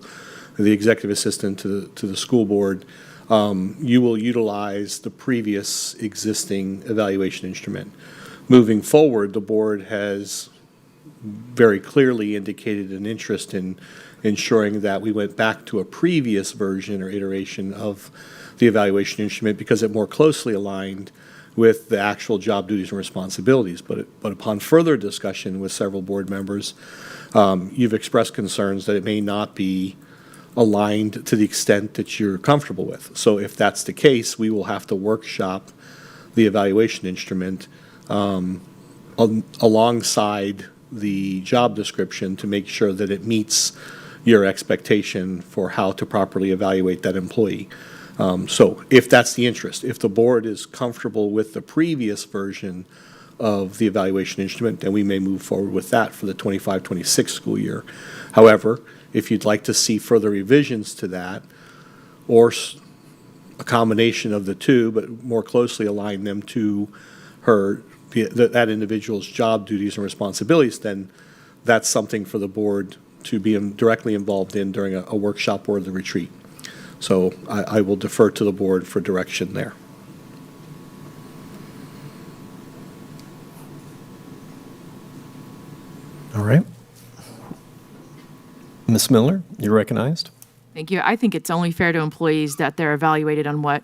the executive assistant to the school board, you will utilize the previous existing evaluation instrument. Moving forward, the board has very clearly indicated an interest in ensuring that we went back to a previous version or iteration of the evaluation instrument because it more closely aligned with the actual job duties and responsibilities. But upon further discussion with several board members, you've expressed concerns that it may not be aligned to the extent that you're comfortable with. So if that's the case, we will have to workshop the evaluation instrument alongside the job description to make sure that it meets your expectation for how to properly evaluate that employee. So if that's the interest, if the board is comfortable with the previous version of the evaluation instrument, then we may move forward with that for the 25-26 school year. However, if you'd like to see further revisions to that, or a combination of the 2, but more closely align them to that individual's job duties and responsibilities, then that's something for the board to be directly involved in during a workshop or the retreat. So I will defer to the board for direction there. All right. Ms. Miller, you're recognized. Thank you. I think it's only fair to employees that they're evaluated on what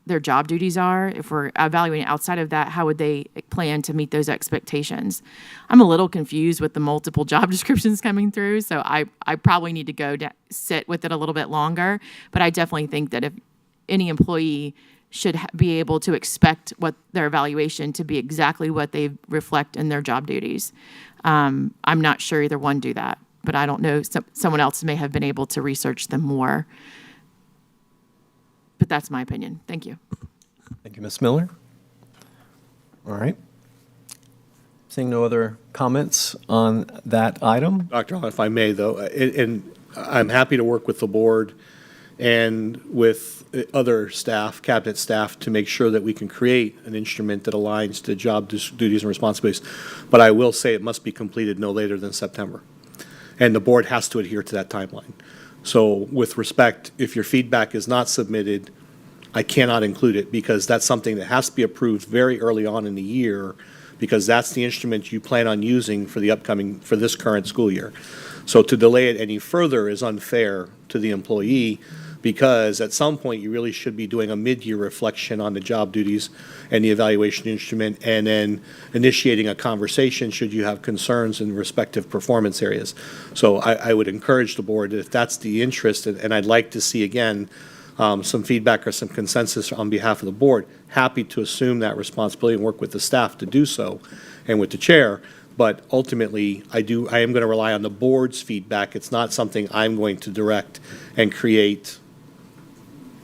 their job duties are. If we're evaluating outside of that, how would they plan to meet those expectations? I'm a little confused with the multiple job descriptions coming through, so I probably need to go sit with it a little bit longer. But I definitely think that if any employee should be able to expect what their evaluation to be exactly what they reflect in their job duties. I'm not sure either one do that, but I don't know. Someone else may have been able to research them more. But that's my opinion. Thank you. Thank you, Ms. Miller. All right. Seeing no other comments on that item? Dr. Hahn, if I may, though, and I'm happy to work with the board and with other staff, cabinet staff, to make sure that we can create an instrument that aligns to job duties and responsibilities. But I will say it must be completed no later than September. And the board has to adhere to that timeline. So with respect, if your feedback is not submitted, I cannot include it because that's something that has to be approved very early on in the year because that's the instrument you plan on using for this current school year. So to delay it any further is unfair to the employee because at some point you really should be doing a mid-year reflection on the job duties and the evaluation instrument and then initiating a conversation should you have concerns in respective performance areas. So I would encourage the board, if that's the interest, and I'd like to see again some feedback or some consensus on behalf of the board, happy to assume that responsibility and work with the staff to do so and with the chair. But ultimately, I am going to rely on the board's feedback. It's not something I'm going to direct and create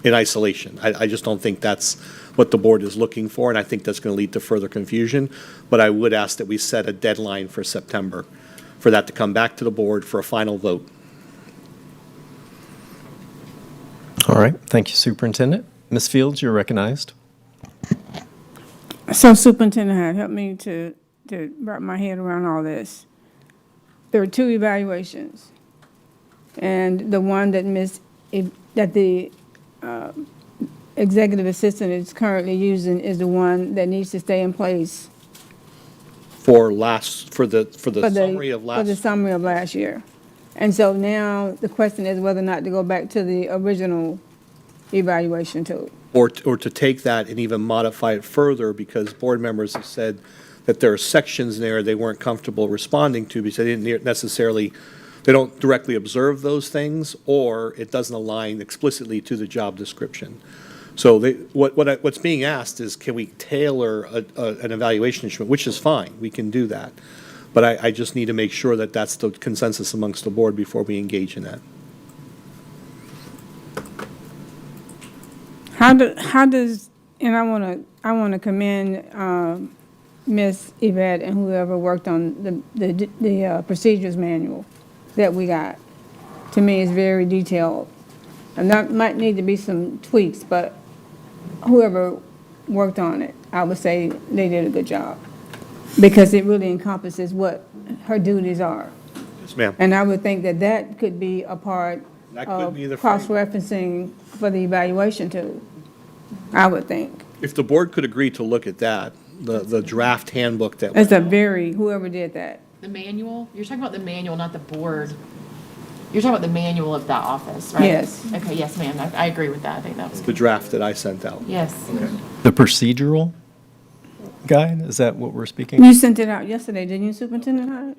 in isolation. I just don't think that's what the board is looking for, and I think that's going to lead to further confusion. But I would ask that we set a deadline for September for that to come back to the board for a final vote. All right. Thank you, Superintendent. Ms. Fields, you're recognized. So Superintendent Hyde, help me to wrap my head around all this. There are two evaluations, and the one that the executive assistant is currently using is the one that needs to stay in place For the summary of last. For the summary of last year. And so now the question is whether or not to go back to the original evaluation tool. Or to take that and even modify it further because board members have said that there are sections there they weren't comfortable responding to because they didn't necessarily, they don't directly observe those things or it doesn't align explicitly to the job description. So what's being asked is can we tailor an evaluation instrument, which is fine, we can do that. But I just need to make sure that that's the consensus amongst the board before we engage in that. How does, and I want to commend Ms. Yvette and whoever worked on the procedures manual that we got. To me, it's very detailed. And that might need to be some tweaks, but whoever worked on it, I would say they did a good job. Because it really encompasses what her duties are. Yes, ma'am. And I would think that could be a part That of could be the frame. cross-referencing for the evaluation tool, I would think. If the board could agree to look at that, the draft handbook that. It's whoever did that. The manual? You're talking about the manual, not the board. You're talking about the manual of that office, right? Yes. Okay, yes, ma'am. I agree with that. I think that was The draft that I sent out. Yes. The procedural guide, is that what we're speaking? You sent it out yesterday, didn't you, Superintendent Hyde?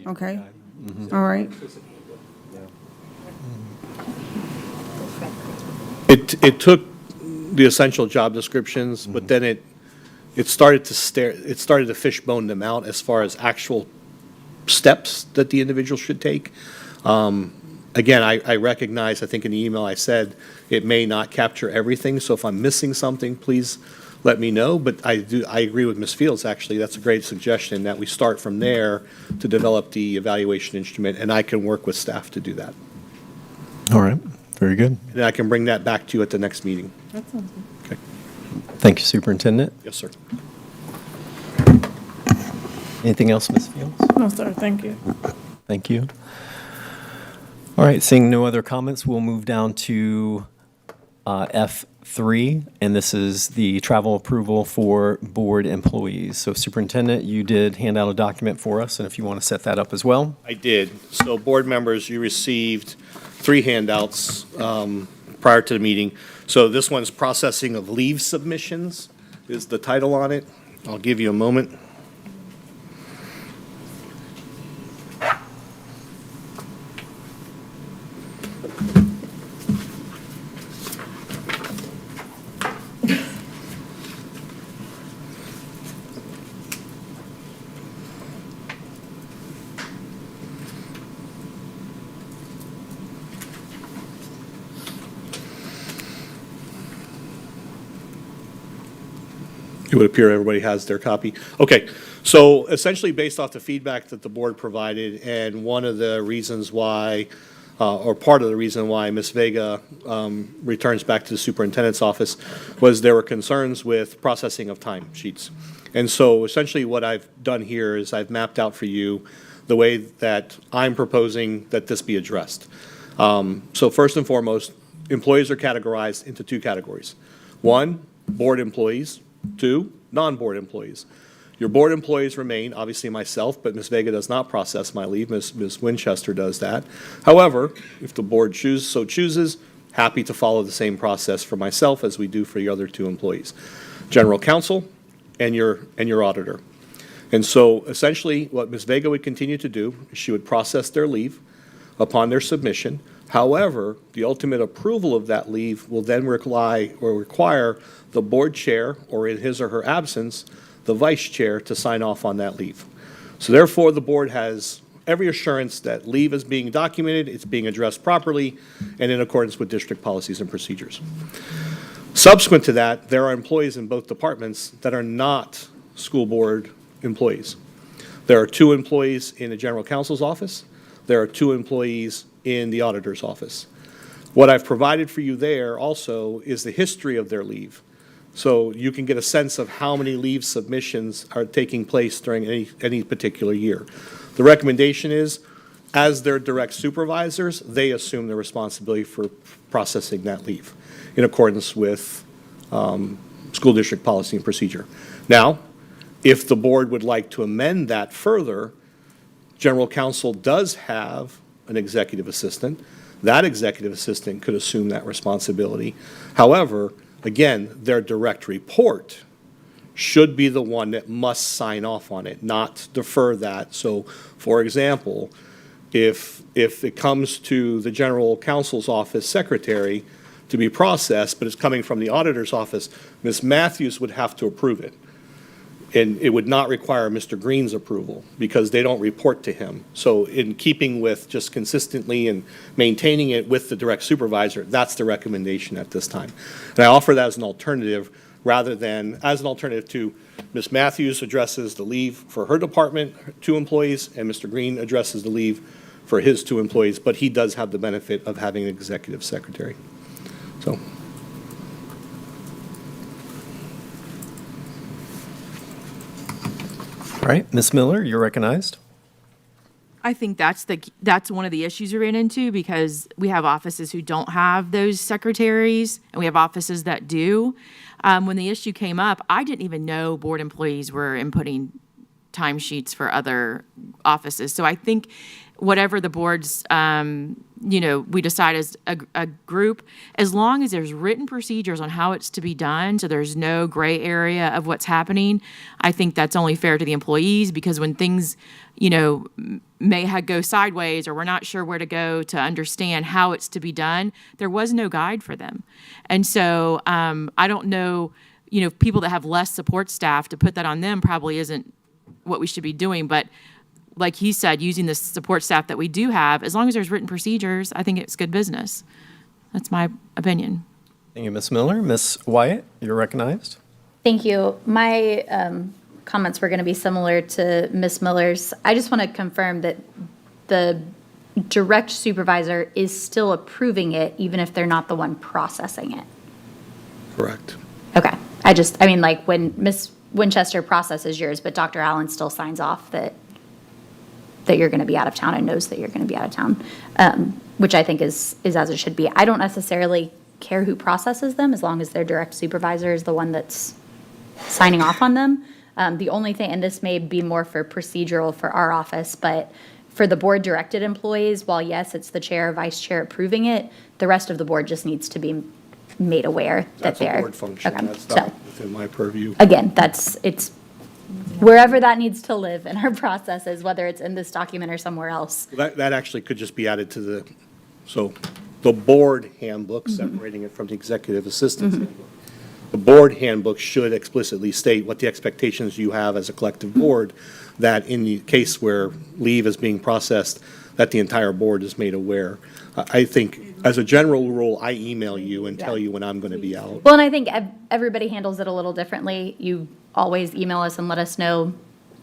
Okay. All right. It took the essential job descriptions, but then it started to fishbone them out as far as actual steps that the individual should take. Again, I recognize, I think in the email I said, it may not capture everything, so if I'm missing something, please let me know, but I agree with Ms. Fields, actually, that's a great suggestion, that we start from there to develop the evaluation instrument, and I can work with staff to do that. All right, very good. And I can bring that back to you at the next meeting. That sounds good. Okay. Thank you, Superintendent. Yes, sir. Anything else, Ms. Fields? No, sir, thank you. Thank you. All right, seeing no other comments, we'll move down to F3, and this is the travel approval for board employees. So Superintendent, you did hand out a document for us, and if you want to set that up as well. I did. So board members, you received 3 handouts prior to the meeting. So this one's processing of leave submissions is the title on it. I'll give you a moment. It would appear everybody has their copy. Okay, so essentially based off the feedback that the board provided, and one of the reasons why, or part of the reason why Ms. Vega returns back to the superintendent's office was there were concerns with processing of time sheets. And so essentially what I've done here is I've mapped out for you the way that I'm proposing that this be addressed. So first and foremost, employees are categorized into 2 categories. 1, board employees. 2, non-board employees. Your board employees remain, obviously myself, but Ms. Vega does not process my leave. Ms. Winchester does that. However, if the board chooses, happy to follow the same process for myself as we do for the other 2 employees. General counsel and your auditor. And so essentially what Ms. Vega would continue to do is she would process their leave upon their submission. However, the ultimate approval of that leave will then require the board chair, or in his or her absence, the vice chair to sign off on that leave. So therefore, the board has every assurance that leave is being documented, it's being addressed properly, and in accordance with district policies and procedures. Subsequent to that, there are employees in both departments that are not school board employees. There are 2 employees in the general counsel's office. There are 2 employees in the auditor's office. What I've provided for you there also is the history of their leave. So you can get a sense of how many leave submissions are taking place during any particular year. The recommendation is, as their direct supervisors, they assume the responsibility for processing that leave in accordance with school district policy and procedure. Now, if the board would like to amend that further, general counsel does have an executive assistant. That executive assistant could assume that responsibility. However, again, their direct report should be the one that must sign off on it, not defer that. So, for example, if it comes to the general counsel's office secretary to be processed, but it's coming from the auditor's office, Ms. Matthews would have to approve it. And it would not require Mr. Green's approval because they don't report to him. So in keeping with just consistently and maintaining it with the direct supervisor, that's the recommendation at this time. And I offer that as an alternative rather than as an alternative to Ms. Matthews addresses the leave for her department, 2 employees, and Mr. Green addresses the leave for his 2 employees, but he does have the benefit of having an executive secretary. So. All right, Ms. Miller, you're recognized. I think that's one of the issues we ran into because we have offices who don't have those secretaries and we have offices that do. When the issue came up, I didn't even know board employees were inputting timesheets for other offices. So I think whatever the board's, we decide as a group, as long as there's written procedures on how it's to be done, so there's no gray area of what's happening, I think that's only fair to the employees because when things, may go sideways or we're not sure where to go to understand how it's to be done, there was no guide for them. And so I don't know, people that have less support staff, to put that on them probably isn't what we should be doing, but like he said, using the support staff that we do have, as long as there's written procedures, I think it's good business. That's my opinion. Thank you, Ms. Miller. Ms. Wyatt, you're recognized. Thank you. My comments were going to be similar to Ms. Miller's. I just want to confirm that the direct supervisor is still approving it, even if they're not the one processing it. Correct. Okay. When Ms. Winchester processes yours, but Dr. Allen still signs off that you're going to be out of town and knows that you're going to be out of town, which I think is as it should be. I don't necessarily care who processes them as long as their direct supervisor is the one that's signing off on them. The only thing, and this may be more for procedural for our office, but for the board-directed employees, while yes, it's the chair or vice chair approving it, the rest of the board just needs to be made aware that they're. That's a board function. Okay, That's so, not within my purview. again, it's wherever that needs to live in our processes, whether it's in this document or somewhere else. That actually could just be added to the board handbook, separating it from the executive assistant's handbook. The board handbook should explicitly state what the expectations you have as a collective board, that in the case where leave is being processed, that the entire board is made aware. I think, as a general rule, I email you and tell you when I'm going to be out. Well, and I think everybody handles it a little differently. You always email us and let us know.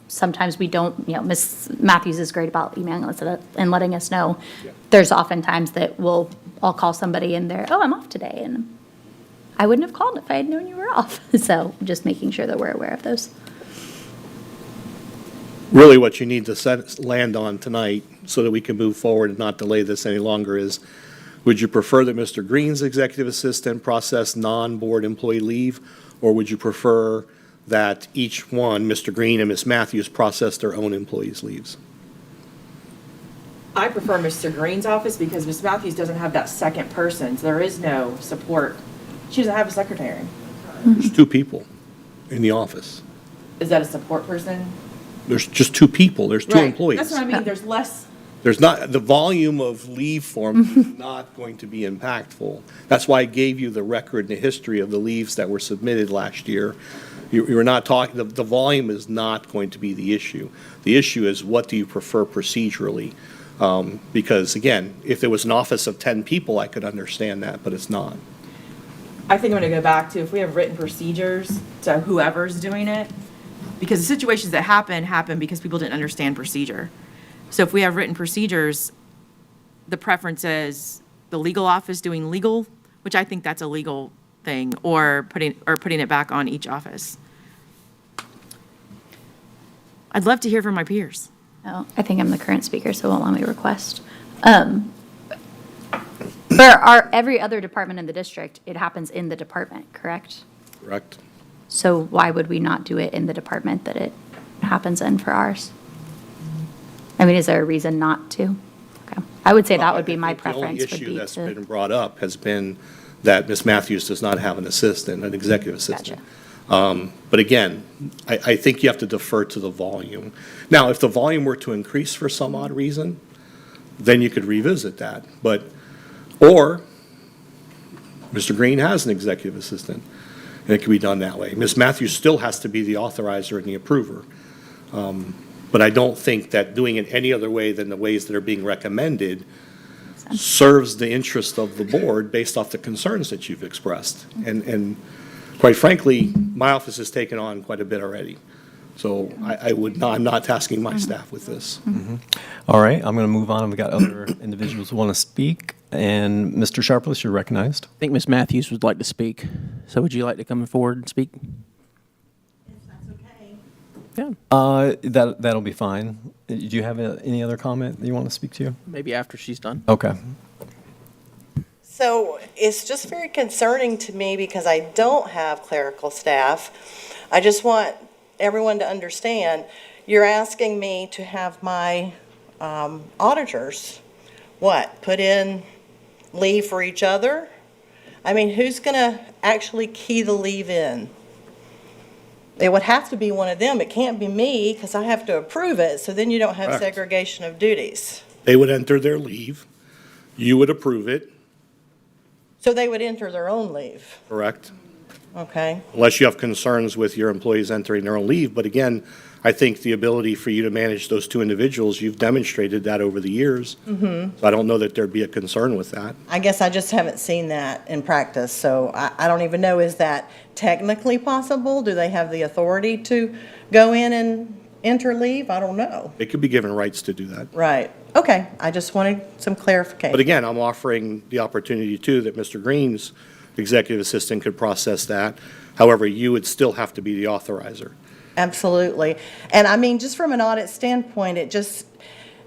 Sometimes we don't, Ms. Matthews is great about emailing us and letting us know. There's often times that I'll call somebody and they're, oh, I'm off today, and I wouldn't have called if I had known you were off. So just making sure that we're aware of those. Really, what you need to land on tonight, so that we can move forward and not delay this any longer, is, would you prefer that Mr. Green's executive assistant process non-board employee leave, or would you prefer that each one, Mr. Green and Ms. Matthews, process their own employees' leaves? I prefer Mr. Green's office because Ms. Matthews doesn't have that second person, so there is no support. She doesn't have a secretary. There's two people in the office. Is that a support person? There's just two people, there's two employees. That's what I mean, there's less. There's not, the volume of leave forms is not going to be impactful. That's why I gave you the record and the history of the leaves that were submitted last year. You're not talking, the volume is not going to be the issue. The issue is, what do you prefer procedurally? Because again, if there was an office of 10 people, I could understand that, but it's not. I think I'm going to go back to, if we have written procedures to whoever's doing it, because the situations that happen because people didn't understand procedure. So if we have written procedures, the preference is the legal office doing legal, which I think that's a legal thing, or putting it back on each office. I'd love to hear from my peers. Oh, I think I'm the current speaker, so it won't let me request. For every other department in the district, it happens in the department, correct? Correct. So why would we not do it in the department that it happens in for ours? I mean, is there a reason not to? Okay. I would say that would be my preference. The only issue that's been brought up has been that Ms. Matthews does not have an assistant, an executive assistant. But again, I think you have to defer to the volume. Now, if the volume were to increase for some odd reason, then you could revisit that. Or Mr. Green has an executive assistant, and it can be done that way. Ms. Matthews still has to be the authorizer and the approver. But I don't think that doing it any other way than the ways that are being recommended serves the interest of the board based off the concerns that you've expressed. And quite frankly, my office has taken on quite a bit already. So I'm not tasking my staff with this. All right, I'm going to move on. We've got other individuals who want to speak. And Mr. Sharpless, you're recognized. I think Ms. Matthews would like to speak. So would you like to come forward and speak? Yeah. That'll be fine. Do you have any other comment that you want to speak to? Maybe after she's done. Okay. So it's just very concerning to me because I don't have clerical staff. I just want everyone to understand, you're asking me to have my auditors, put in leave for each other? I mean, who's going to actually key the leave in? It would have to be one of them. It can't be me because I have to approve it. So then you don't have Correct. segregation of duties. They would enter their leave. You would approve it, So they would enter their own leave. correct? Okay. Unless you have concerns with your employees entering their own leave. But again, I think the ability for you to manage those two individuals, you've demonstrated that over the years. Mm-hmm. So I don't know that there'd be a concern with that. I guess I just haven't seen that in practice, so I don't even know, is that technically possible? Do they have the authority to go in and enter leave? I don't know. They could be given rights to do that. Right. Okay, I just wanted some clarification. But again, I'm offering the opportunity too that Mr. Green's executive assistant could process that. However, you would still have to be the authorizer. Absolutely. And I mean, just from an audit standpoint, it just,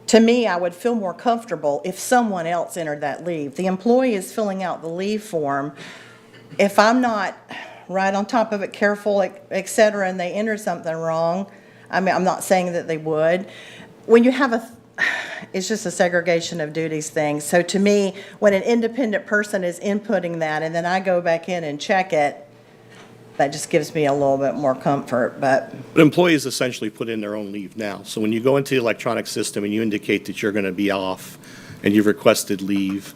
to me, I would feel more comfortable if someone else entered that leave. The employee is filling out the leave form. If I'm not right on top of it, careful, et cetera, and they enter something wrong, I mean, I'm not saying that they would. When you have it's just a segregation of duties thing. So to me, when an independent person is inputting that and then I go back in and check it, that just gives me a little bit more comfort, but. But employees essentially put in their own leave now. So when you go into the electronic system and you indicate that you're going to be off and you've requested leave,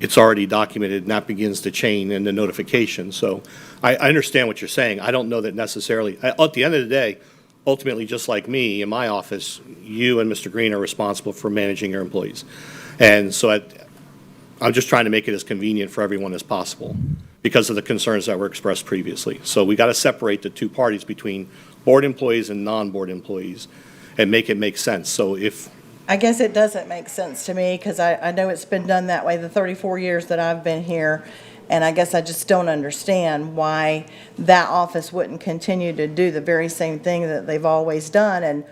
it's already documented, and that begins the chain and the notification. So I understand what you're saying. I don't know that necessarily, at the end of the day, ultimately, just like me in my office, you and Mr. Green are responsible for managing your employees. And so I'm just trying to make it as convenient for everyone as possible because of the concerns that were expressed previously. So we got to separate the two parties between board employees and non-board employees and make it make sense. So if I guess it doesn't make sense to me because I know it's been done that way the 34 years that I've been here. And I guess I just don't understand why that office wouldn't continue to do the very same thing that they've always done. And,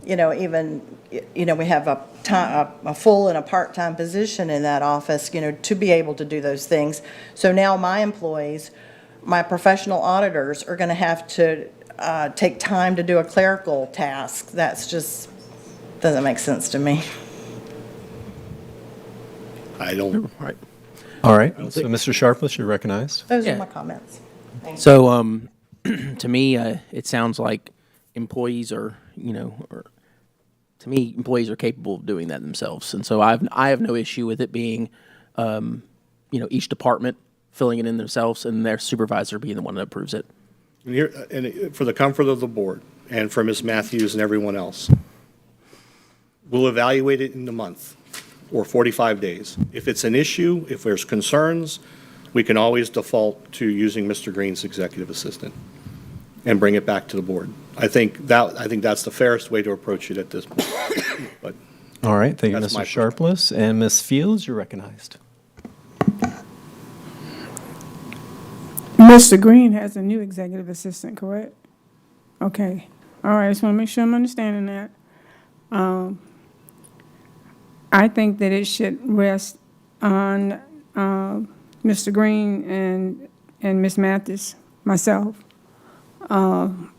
even, we have a full and a part-time position in that office, to be able to do those things. So now my employees, my professional auditors are going to have to take time to do a clerical task. That's just, doesn't make sense to me. I don't. Right. All right, so Mr. Sharpless, you're recognized. Those are my comments. Thank you. So, to me, it sounds like employees are, to me, employees are capable of doing that themselves. And so I have no issue with it being, each department filling it in themselves and their supervisor being the one that approves it. And for the comfort of the board and for Ms. Matthews and everyone else, we'll evaluate it in a month or 45 days. If it's an issue, if there's concerns, we can always default to using Mr. Green's executive assistant and bring it back to the board. I think that's the fairest way to approach it at this point. But All right, thank you, That's Mr. my Sharpless. And Ms. Fields, you're recognized. Mr. Green has a new executive assistant, correct? Okay. All right, I just want to make sure I'm understanding that. I think that it should rest on Mr. Green and Ms. Mathis, myself. And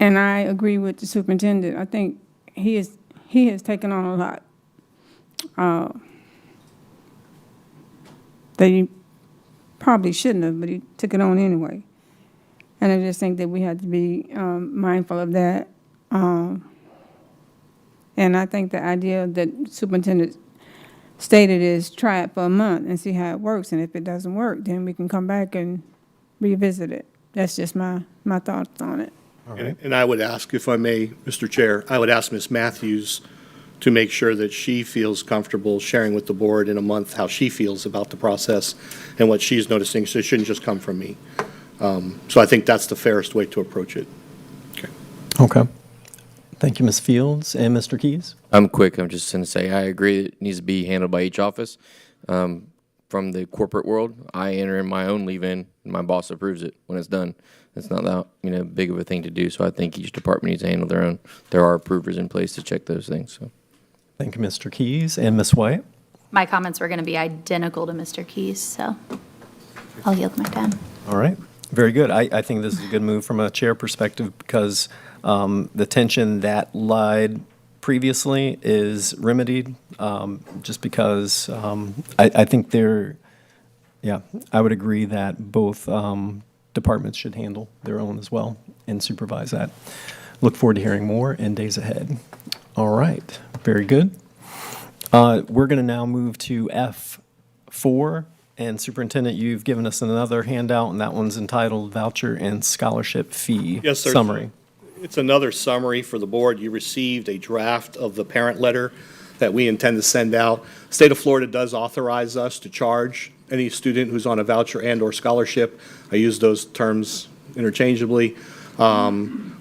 I agree with the superintendent. I think he has taken on a lot that he probably shouldn't have, but he took it on anyway. And I just think that we have to be mindful of that. And I think the idea that superintendent stated is try it for a month and see how it works. And if it doesn't work, then we can come back and revisit it. That's just my thoughts on it. And I would ask, if I may, Mr. Chair, I would ask Ms. Matthews to make sure that she feels comfortable sharing with the board in a month how she feels about the process and what she's noticing, so it shouldn't just come from me. So I think that's the fairest way to approach it. Okay. Thank you, Ms. Fields. And Mr. Keys? I'm quick. I'm just going to say I agree that it needs to be handled by each office. From the corporate world, I enter in my own leave-in, and my boss approves it when it's done. It's not that big of a thing to do, so I think each department needs to handle their own. There are approvers in place to check those things. So, thank you, Mr. Keys. And Ms. White? My comments were going to be identical to Mr. Key's, so I'll yield my time. All right. Very good. I think this is a good move from a chair perspective because the tension that lied previously is remedied just because I think I would agree that both departments should handle their own as well and supervise that. Look forward to hearing more in days ahead. All right. Very good. We're going to now move to F4. And Superintendent, you've given us another handout, and that one's entitled Voucher and Scholarship Fee Yes, sir. Summary. It's another summary for the board. You received a draft of the parent letter that we intend to send out. State of Florida does authorize us to charge any student who's on a voucher and/or scholarship. I use those terms interchangeably.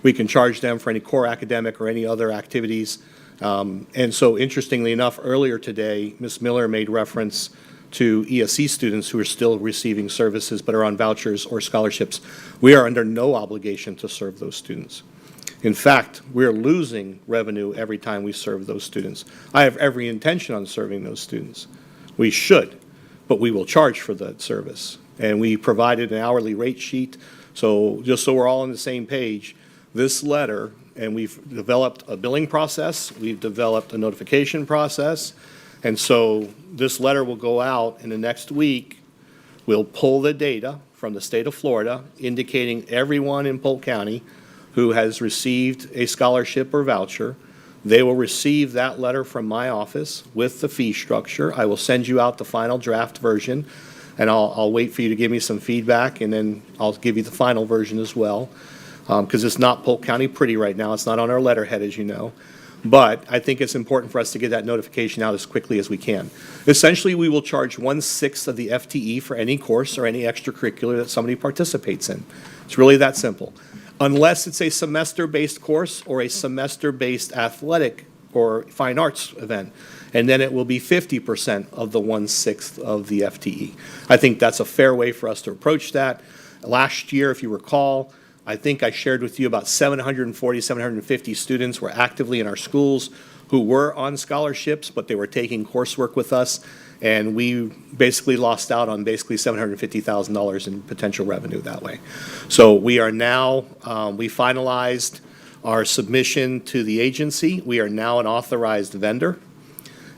We can charge them for any core academic or any other activities. And so interestingly enough, earlier today, Ms. Miller made reference to ESE students who are still receiving services but are on vouchers or scholarships, we are under no obligation to serve those students. In fact, we're losing revenue every time we serve those students. I have every intention on serving those students. We should, but we will charge for that service. And we provided an hourly rate sheet. So just so we're all on the same page, this letter, and we've developed a billing process, we've developed a notification process, and so this letter will go out in the next week. We'll pull the data from the state of Florida indicating everyone in Polk County who has received a scholarship or voucher. They will receive that letter from my office with the fee structure. I will send you out the final draft version, and I'll wait for you to give me some feedback, and then I'll give you the final version as well, because it's not Polk County pretty right now. It's not on our letterhead, as you know. But I think it's important for us to get that notification out as quickly as we can. Essentially, we will charge 1/6 of the FTE for any course or any extracurricular that somebody participates in. It's really that simple. Unless it's a semester-based course or a semester-based athletic or fine arts event, and then it will be 50% of the 1/6 of the FTE. I think that's a fair way for us to approach that. Last year, if you recall, I think I shared with you about 740, 750 students were actively in our schools who were on scholarships, but they were taking coursework with us, and we basically lost out on basically $750,000 in potential revenue that way. So we are now, we finalized our submission to the agency. We are now an authorized vendor,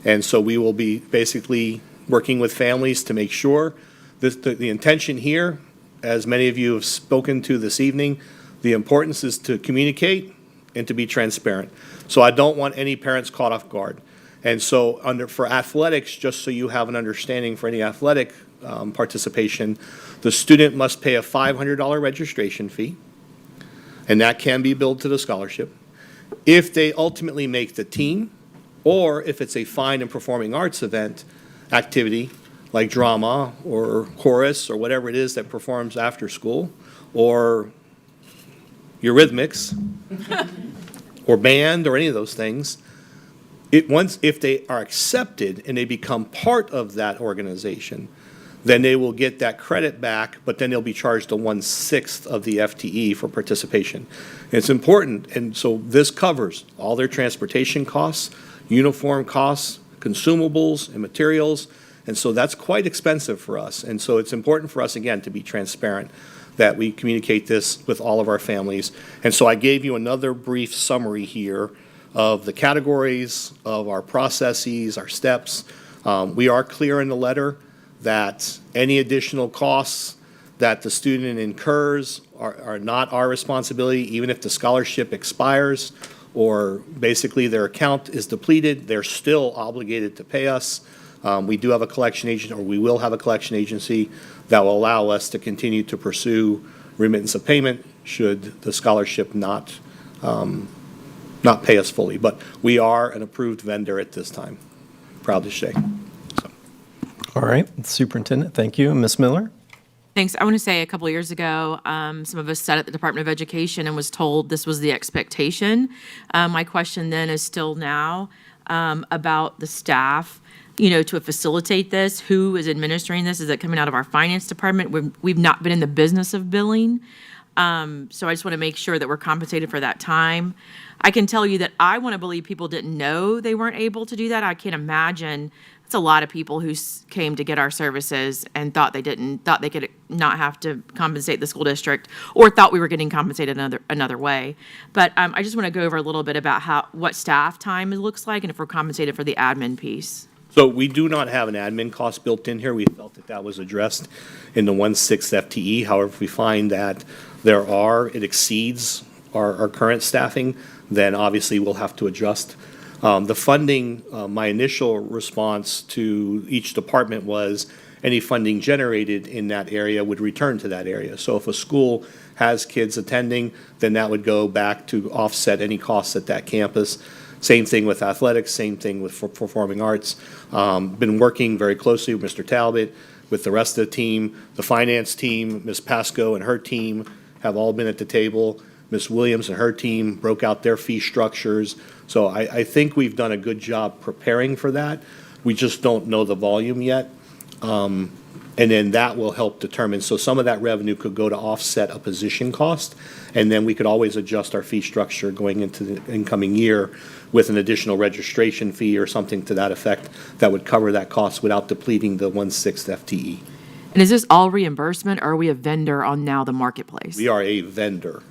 and so we will be basically working with families to make sure that the intention here, as many of you have spoken to this evening, the importance is to communicate and to be transparent. So I don't want any parents caught off guard. And so for athletics, just so you have an understanding for any athletic participation, the student must pay a $500 registration fee, and that can be billed to the scholarship. If they ultimately make the team, or if it's a fine and performing arts event activity, like drama or chorus or whatever it is that performs after school, or Eurythmics, or band, or any of those things, if they are accepted and they become part of that organization, then they will get that credit back, but then they'll be charged a 1/6 of the FTE for participation. It's important, and so this covers all their transportation costs, uniform costs, consumables, and materials. And so that's quite expensive for us. And so it's important for us, again, to be transparent, that we communicate this with all of our families. And so I gave you another brief summary here of the categories, of our processes, our steps. We are clear in the letter that any additional costs that the student incurs are not our responsibility, even if the scholarship expires or basically their account is depleted, they're still obligated to pay us. We do have a collection agent, or we will have a collection agency that will allow us to continue to pursue remittance of payment should the scholarship not pay us fully. But we are an approved vendor at this time, proud to say. All right, Superintendent, thank you. Ms. Miller? Thanks. I want to say a couple of years ago, some of us sat at the Department of Education and was told this was the expectation. My question then is still now about the staff, to facilitate this. Who is administering this? Is it coming out of our finance department? We've not been in the business of billing. So I just want to make sure that we're compensated for that time. I can tell you that I want to believe people didn't know they weren't able to do that. I can't imagine. It's a lot of people who came to get our services and thought they could not have to compensate the school district, or thought we were getting compensated another way. But I just want to go over a little bit about what staff time looks like and if we're compensated for the admin piece. So we do not have an admin cost built in here. We felt that was addressed in the 1/6 FTE. However, if we find that it exceeds our current staffing, then obviously we'll have to adjust. The funding, my initial response to each department was any funding generated in that area would return to that area. So if a school has kids attending, then that would go back to offset any costs at that campus. Same thing with athletics, same thing with performing arts. Been working very closely with Mr. Talbot, with the rest of the team. The finance team, Ms. Pasco and her team have all been at the table. Ms. Williams and her team broke out their fee structures. So I think we've done a good job preparing for that. We just don't know the volume yet. And then that will help determine, so some of that revenue could go to offset a position cost, and then we could always adjust our fee structure going into the incoming year with an additional registration fee or something to that effect that would cover that cost without depleting the 1/6 FTE. And is this all reimbursement, or are we a vendor on now the marketplace? We are a vendor,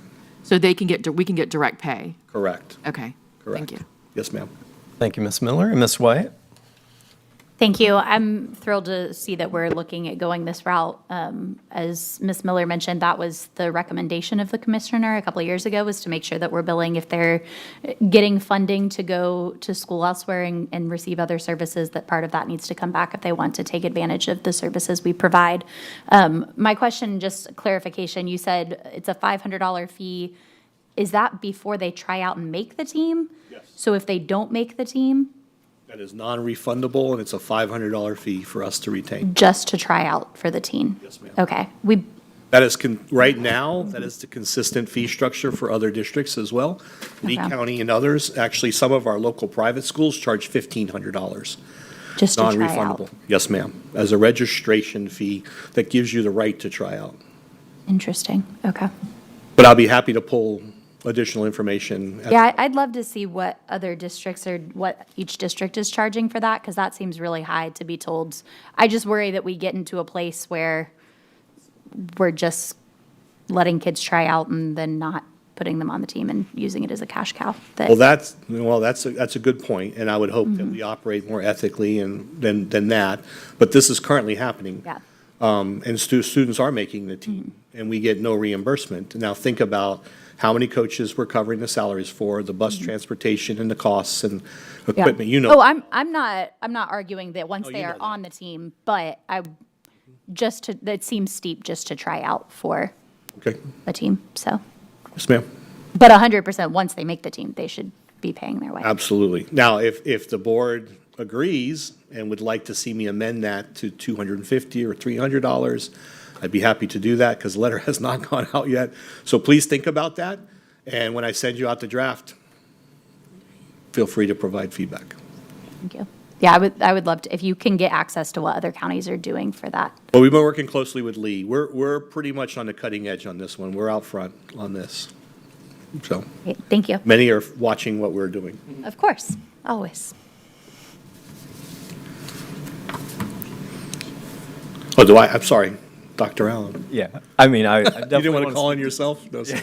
So we can get direct pay? correct? Okay, thank you. Yes, ma'am. Thank you, Ms. Miller. And Ms. White? Thank you. I'm thrilled to see that we're looking at going this route. As Ms. Miller mentioned, that was the recommendation of the commissioner a couple of years ago, was to make sure that we're billing if they're getting funding to go to school elsewhere and receive other services, that part of that needs to come back if they want to take advantage of the services we provide. My question, just clarification, you said it's a $500 fee. Is that before they try out and make the team? Yes. So if they don't make the team, That is non-refundable, and it's a $500 fee for us to retain. just to try out for the teen? Yes, ma'am. Okay. That is, right now, that is the consistent fee structure for other districts as well. Lee Okay. County and others, actually, some of our local private schools charge $1,500. Just to try Non-refundable. out. Yes, ma'am, as a registration fee that gives you the right to try out. Interesting. Okay. But I'll be happy to pull additional information. Yeah, I'd love to see what other districts or what each district is charging for that, because that seems really high to be told. I just worry that we get into a place where we're just letting kids try out and then not putting them on the team and using it as a cash cow. Well, that's a good point, and I would hope that we operate more ethically than that. But this is currently happening. Yeah. And students are making the team, and we get no reimbursement. Now, think about how many coaches we're covering the salaries for, the bus transportation and the costs and Yeah. equipment, you know. Oh, I'm not arguing that once Oh, they you are know that. on the team, but that seems steep just to try out for Okay. a team, so. Yes, ma'am. But 100%, once they make the team, they should be paying their way. Absolutely. Now, if the board agrees and would like to see me amend that to $250 or $300, I'd be happy to do that, because the letter has not gone out yet. So please think about that, and when I send you out the draft, feel free to provide feedback. Thank you. Yeah, I would love to, if you can get access to what other counties are doing for that. Well, we've been working closely with Lee. We're pretty much on the cutting edge on this one. We're out front on this. So Okay, thank you. many are watching what we're doing. Of course, always. Oh, I'm sorry, Dr. Allen. Yeah, I mean, I You definitely didn't want to wanna call on speak- yourself? No, sir.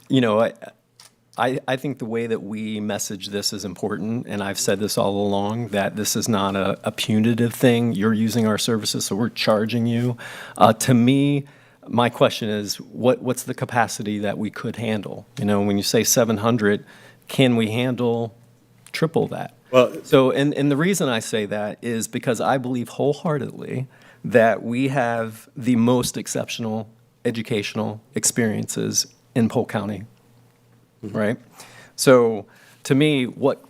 You know, I think the way that we message this is important, and I've said this all along, that this is not a punitive thing. You're using our services, so we're charging you. To me, my question is, what's the capacity that we could handle? You know, when you say 700, can we handle triple that? Well, So, and the reason I say that is because I believe wholeheartedly that we have the most exceptional educational experiences in Polk County, right? So, to me, what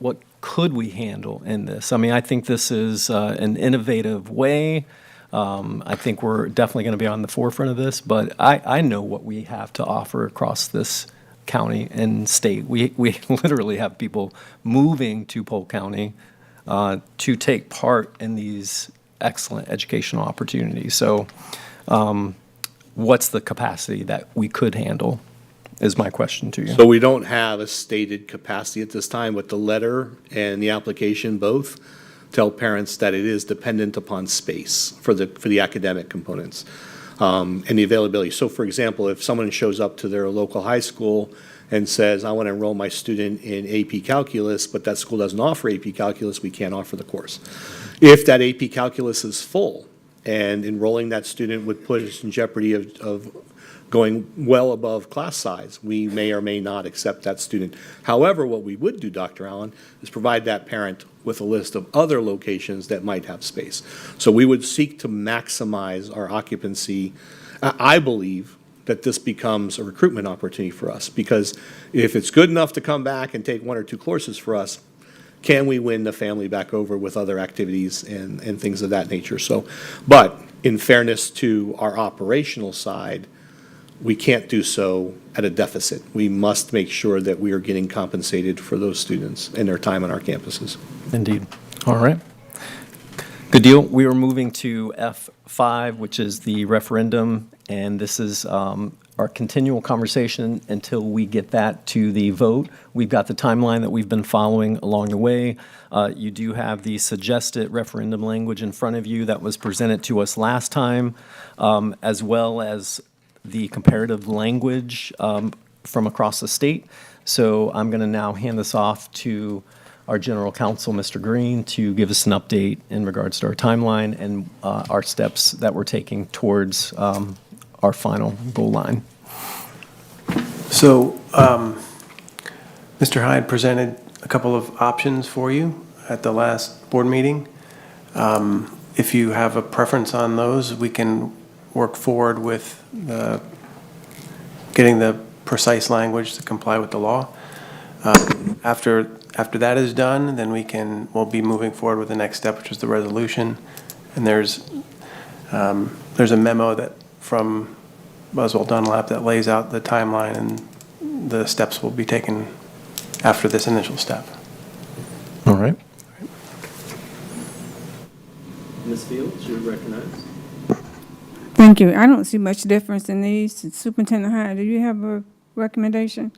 could we handle in this? I mean, I think this is an innovative way. I think we're definitely going to be on the forefront of this, but I know what we have to offer across this county and state. We literally have people moving to Polk County to take part in these excellent educational opportunities. So what's the capacity that we could handle is my question to you. So we don't have a stated capacity at this time, but the letter and the application both tell parents that it is dependent upon space for the academic components and the availability. So for example, if someone shows up to their local high school and says, I want to enroll my student in AP Calculus, but that school doesn't offer AP Calculus, we can't offer the course. If that AP Calculus is full and enrolling that student would put us in jeopardy of going well above class size, we may or may not accept that student. However, what we would do, Dr. Allen, is provide that parent with a list of other locations that might have space. So we would seek to maximize our occupancy. I believe that this becomes a recruitment opportunity for us, because if it's good enough to come back and take one or two courses for us, can we win the family back over with other activities and things of that nature? So, but in fairness to our operational side, we can't do so at a deficit. We must make sure that we are getting compensated for those students and their time on our campuses. Indeed. All right. Good deal. We are moving to F5, which is the referendum, and this is our continual conversation until we get that to the vote. We've got the timeline that we've been following along the way. You do have the suggested referendum language in front of you that was presented to us last time, as well as the comparative language from across the state. So I'm going to now hand this off to our General Counsel, Mr. Green, to give us an update in regards to our timeline and our steps that we're taking towards our final goal line. So, Mr. Hyde presented a couple of options for you at the last board meeting. If you have a preference on those, we can work forward with getting the precise language to comply with the law. After that is done, then we'll be moving forward with the next step, which is the resolution. And there's a memo from Buswell Dunlap that lays out the timeline and the steps will be taken after this initial step. All right. Ms. Fields, you're recognized. Thank you. I don't see much difference in these. Superintendent Hyde, do you have a recommendation?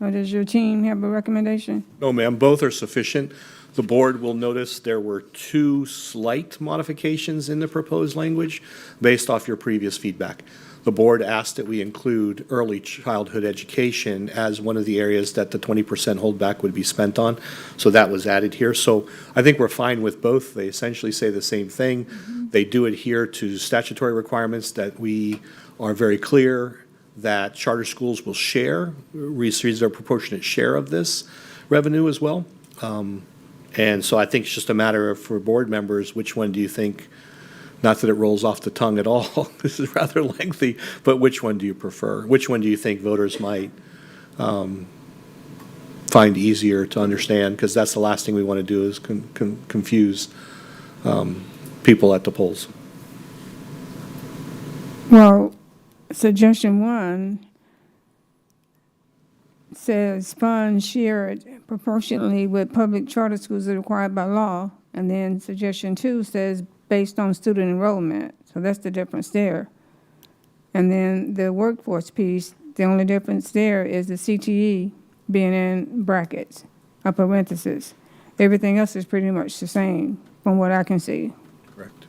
Or does your team have a recommendation? No, ma'am, both are sufficient. The board will notice there were 2 slight modifications in the proposed language based off your previous feedback. The board asked that we include early childhood education as one of the areas that the 20% holdback would be spent on. So that was added here. So I think we're fine with both. They essentially say the same thing. They do adhere to statutory requirements that we are very clear that charter schools will receive their proportionate share of this revenue as well. And so I think it's just a matter of, for board members, which one do you think, not that it rolls off the tongue at all, this is rather lengthy, but which one do you prefer? Which one do you think voters might find easier to understand? Because that's the last thing we want to do is confuse people at the polls. Well, suggestion 1 says funds shared proportionally with public charter schools as required by law. And then suggestion 2 says based on student enrollment. So that's the difference there. And then the workforce piece, the only difference there is the CTE being in brackets or parentheses. Everything else is pretty much the same from what I can see. Correct.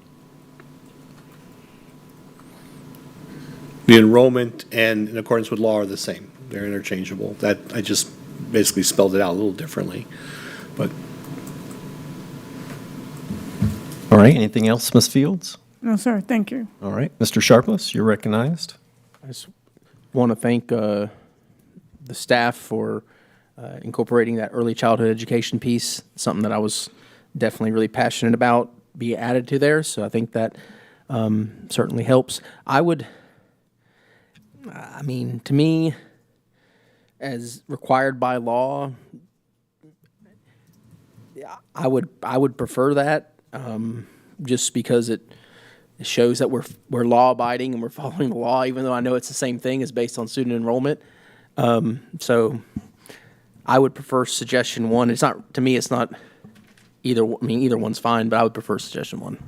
The enrollment and in accordance with law are the same. They're interchangeable. That I just basically spelled it out a little differently, but. All right, anything else, Ms. Fields? No, sir, thank you. All right, Mr. Sharpless, you're recognized. I just want to thank the staff for incorporating that early childhood education piece, something that I was definitely really passionate about, be added to there. So I think that certainly helps. To me, as required by law, I would prefer that, just because it shows that we're law abiding and we're following the law, even though I know it's the same thing as based on student enrollment. So I would prefer suggestion 1. It's not, to me, it's not either. Either one's fine, but I would prefer suggestion 1.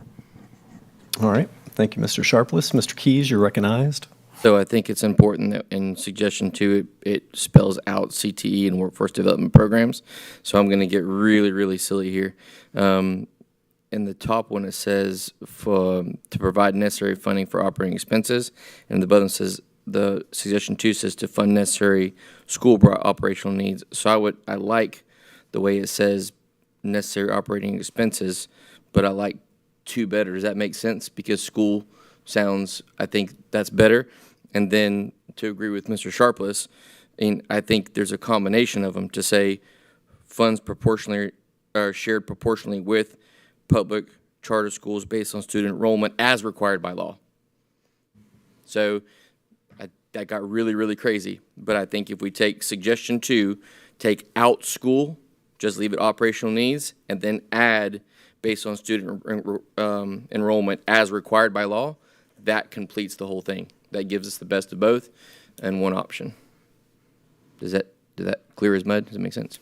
All right, thank you, Mr. Sharpless. Mr. Keys, you're recognized. So I think it's important that in suggestion 2, it spells out CTE and workforce development programs. So I'm going to get really, really silly here. In the top one, it says to provide necessary funding for operating expenses, and the bottom says the suggestion 2 says to fund necessary school operational needs. So I like the way it says necessary operating expenses, but I like 2 better. Does that make sense? Because school sounds, I think that's better. And then to agree with Mr. Sharpless, I think there's a combination of them to say funds proportionally are shared proportionally with public charter schools based on student enrollment as required by law. So that got really, really crazy. But I think if we take suggestion 2, take out school, just leave it operational needs, and then add based on student enrollment as required by law, that completes the whole thing. That gives us the best of both and one option. Did that clear as mud? Does it make sense?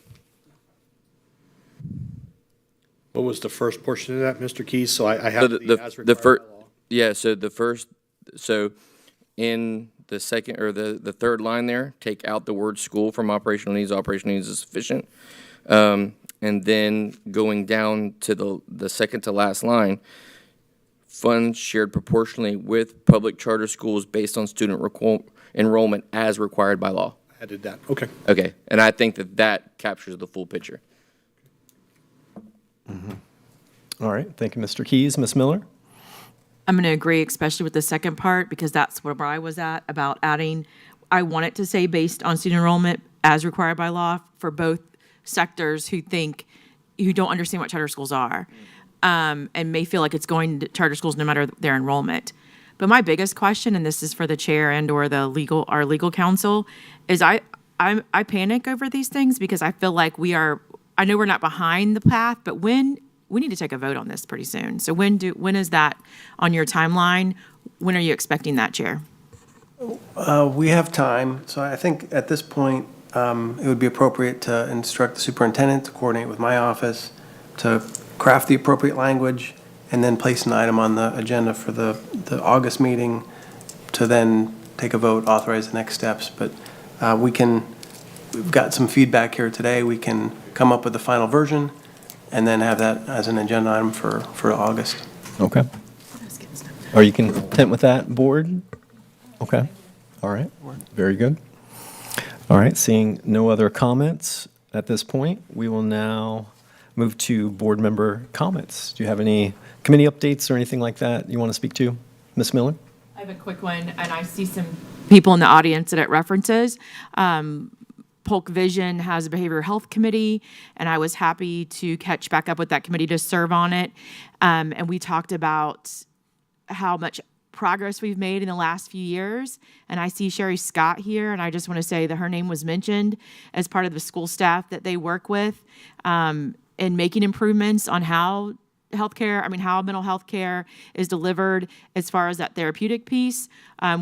What was the first portion of that, Mr. Keys? So I have So the as the required first, by law. yeah, so the first, so in the second, or the third line there, take out the word school from operational needs is sufficient. And then going down to the second to last line, funds shared proportionally with public charter schools based on student enrollment as required by law. I did that. Okay. Okay, and I think that captures the full picture. All right, thank you, Mr. Keys. Ms. Miller? I'm going to agree, especially with the second part, because that's where I was at about adding, I want it to say based on student enrollment as required by law for both sectors who don't understand what charter schools are, and may feel like it's going to charter schools no matter their enrollment. But my biggest question, and this is for the chair and or our legal counsel, is I panic over these things because I feel like I know we're not behind the path, but we need to take a vote on this pretty soon. So when is that on your timeline? When are you expecting that, Chair? We have time, so I think at this point, it would be appropriate to instruct the superintendent to coordinate with my office to craft the appropriate language and then place an item on the agenda for the August meeting to then take a vote, authorize the next steps. But we've got some feedback here today. We can come up with the final version and then have that as an agenda item for August. Okay. Are you content with that, board? Okay. All right. Very good. All right. Seeing no other comments at this point, we will now move to board member comments. Do you have any committee updates or anything like that you want to speak to? Ms. Miller? I have a quick one, and I see some people in the audience that it references. Polk Vision has a behavioral health committee, and I was happy to catch back up with that committee to serve on it. And we talked about how much progress we've made in the last few years. And I see Sherry Scott here, and I just want to say that her name was mentioned as part of the school staff that they work with in making improvements on how mental health care is delivered as far as that therapeutic piece.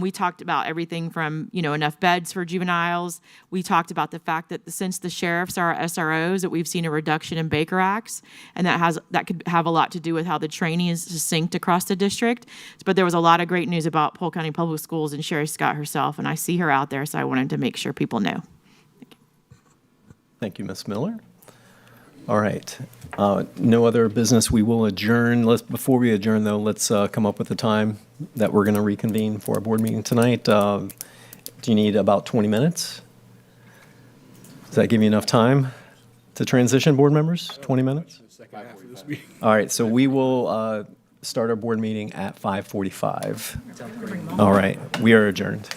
We talked about everything from, enough beds for juveniles. We talked about the fact that since the sheriffs are SROs, that we've seen a reduction in Baker Acts, and that could have a lot to do with how the training is succinct across the district. But there was a lot of great news about Polk County Public Schools and Sherry Scott herself, and I see her out there, so I wanted to make sure people know. Thank you, Ms. Miller. All right. No other business. We will adjourn. Before we adjourn, though, let's come up with a time that we're going to reconvene for our board meeting tonight. Do you need about 20 minutes? Does that give you enough time to transition, board members? 20 minutes? All right. So we will start our board meeting at 5:45. All right. We are adjourned.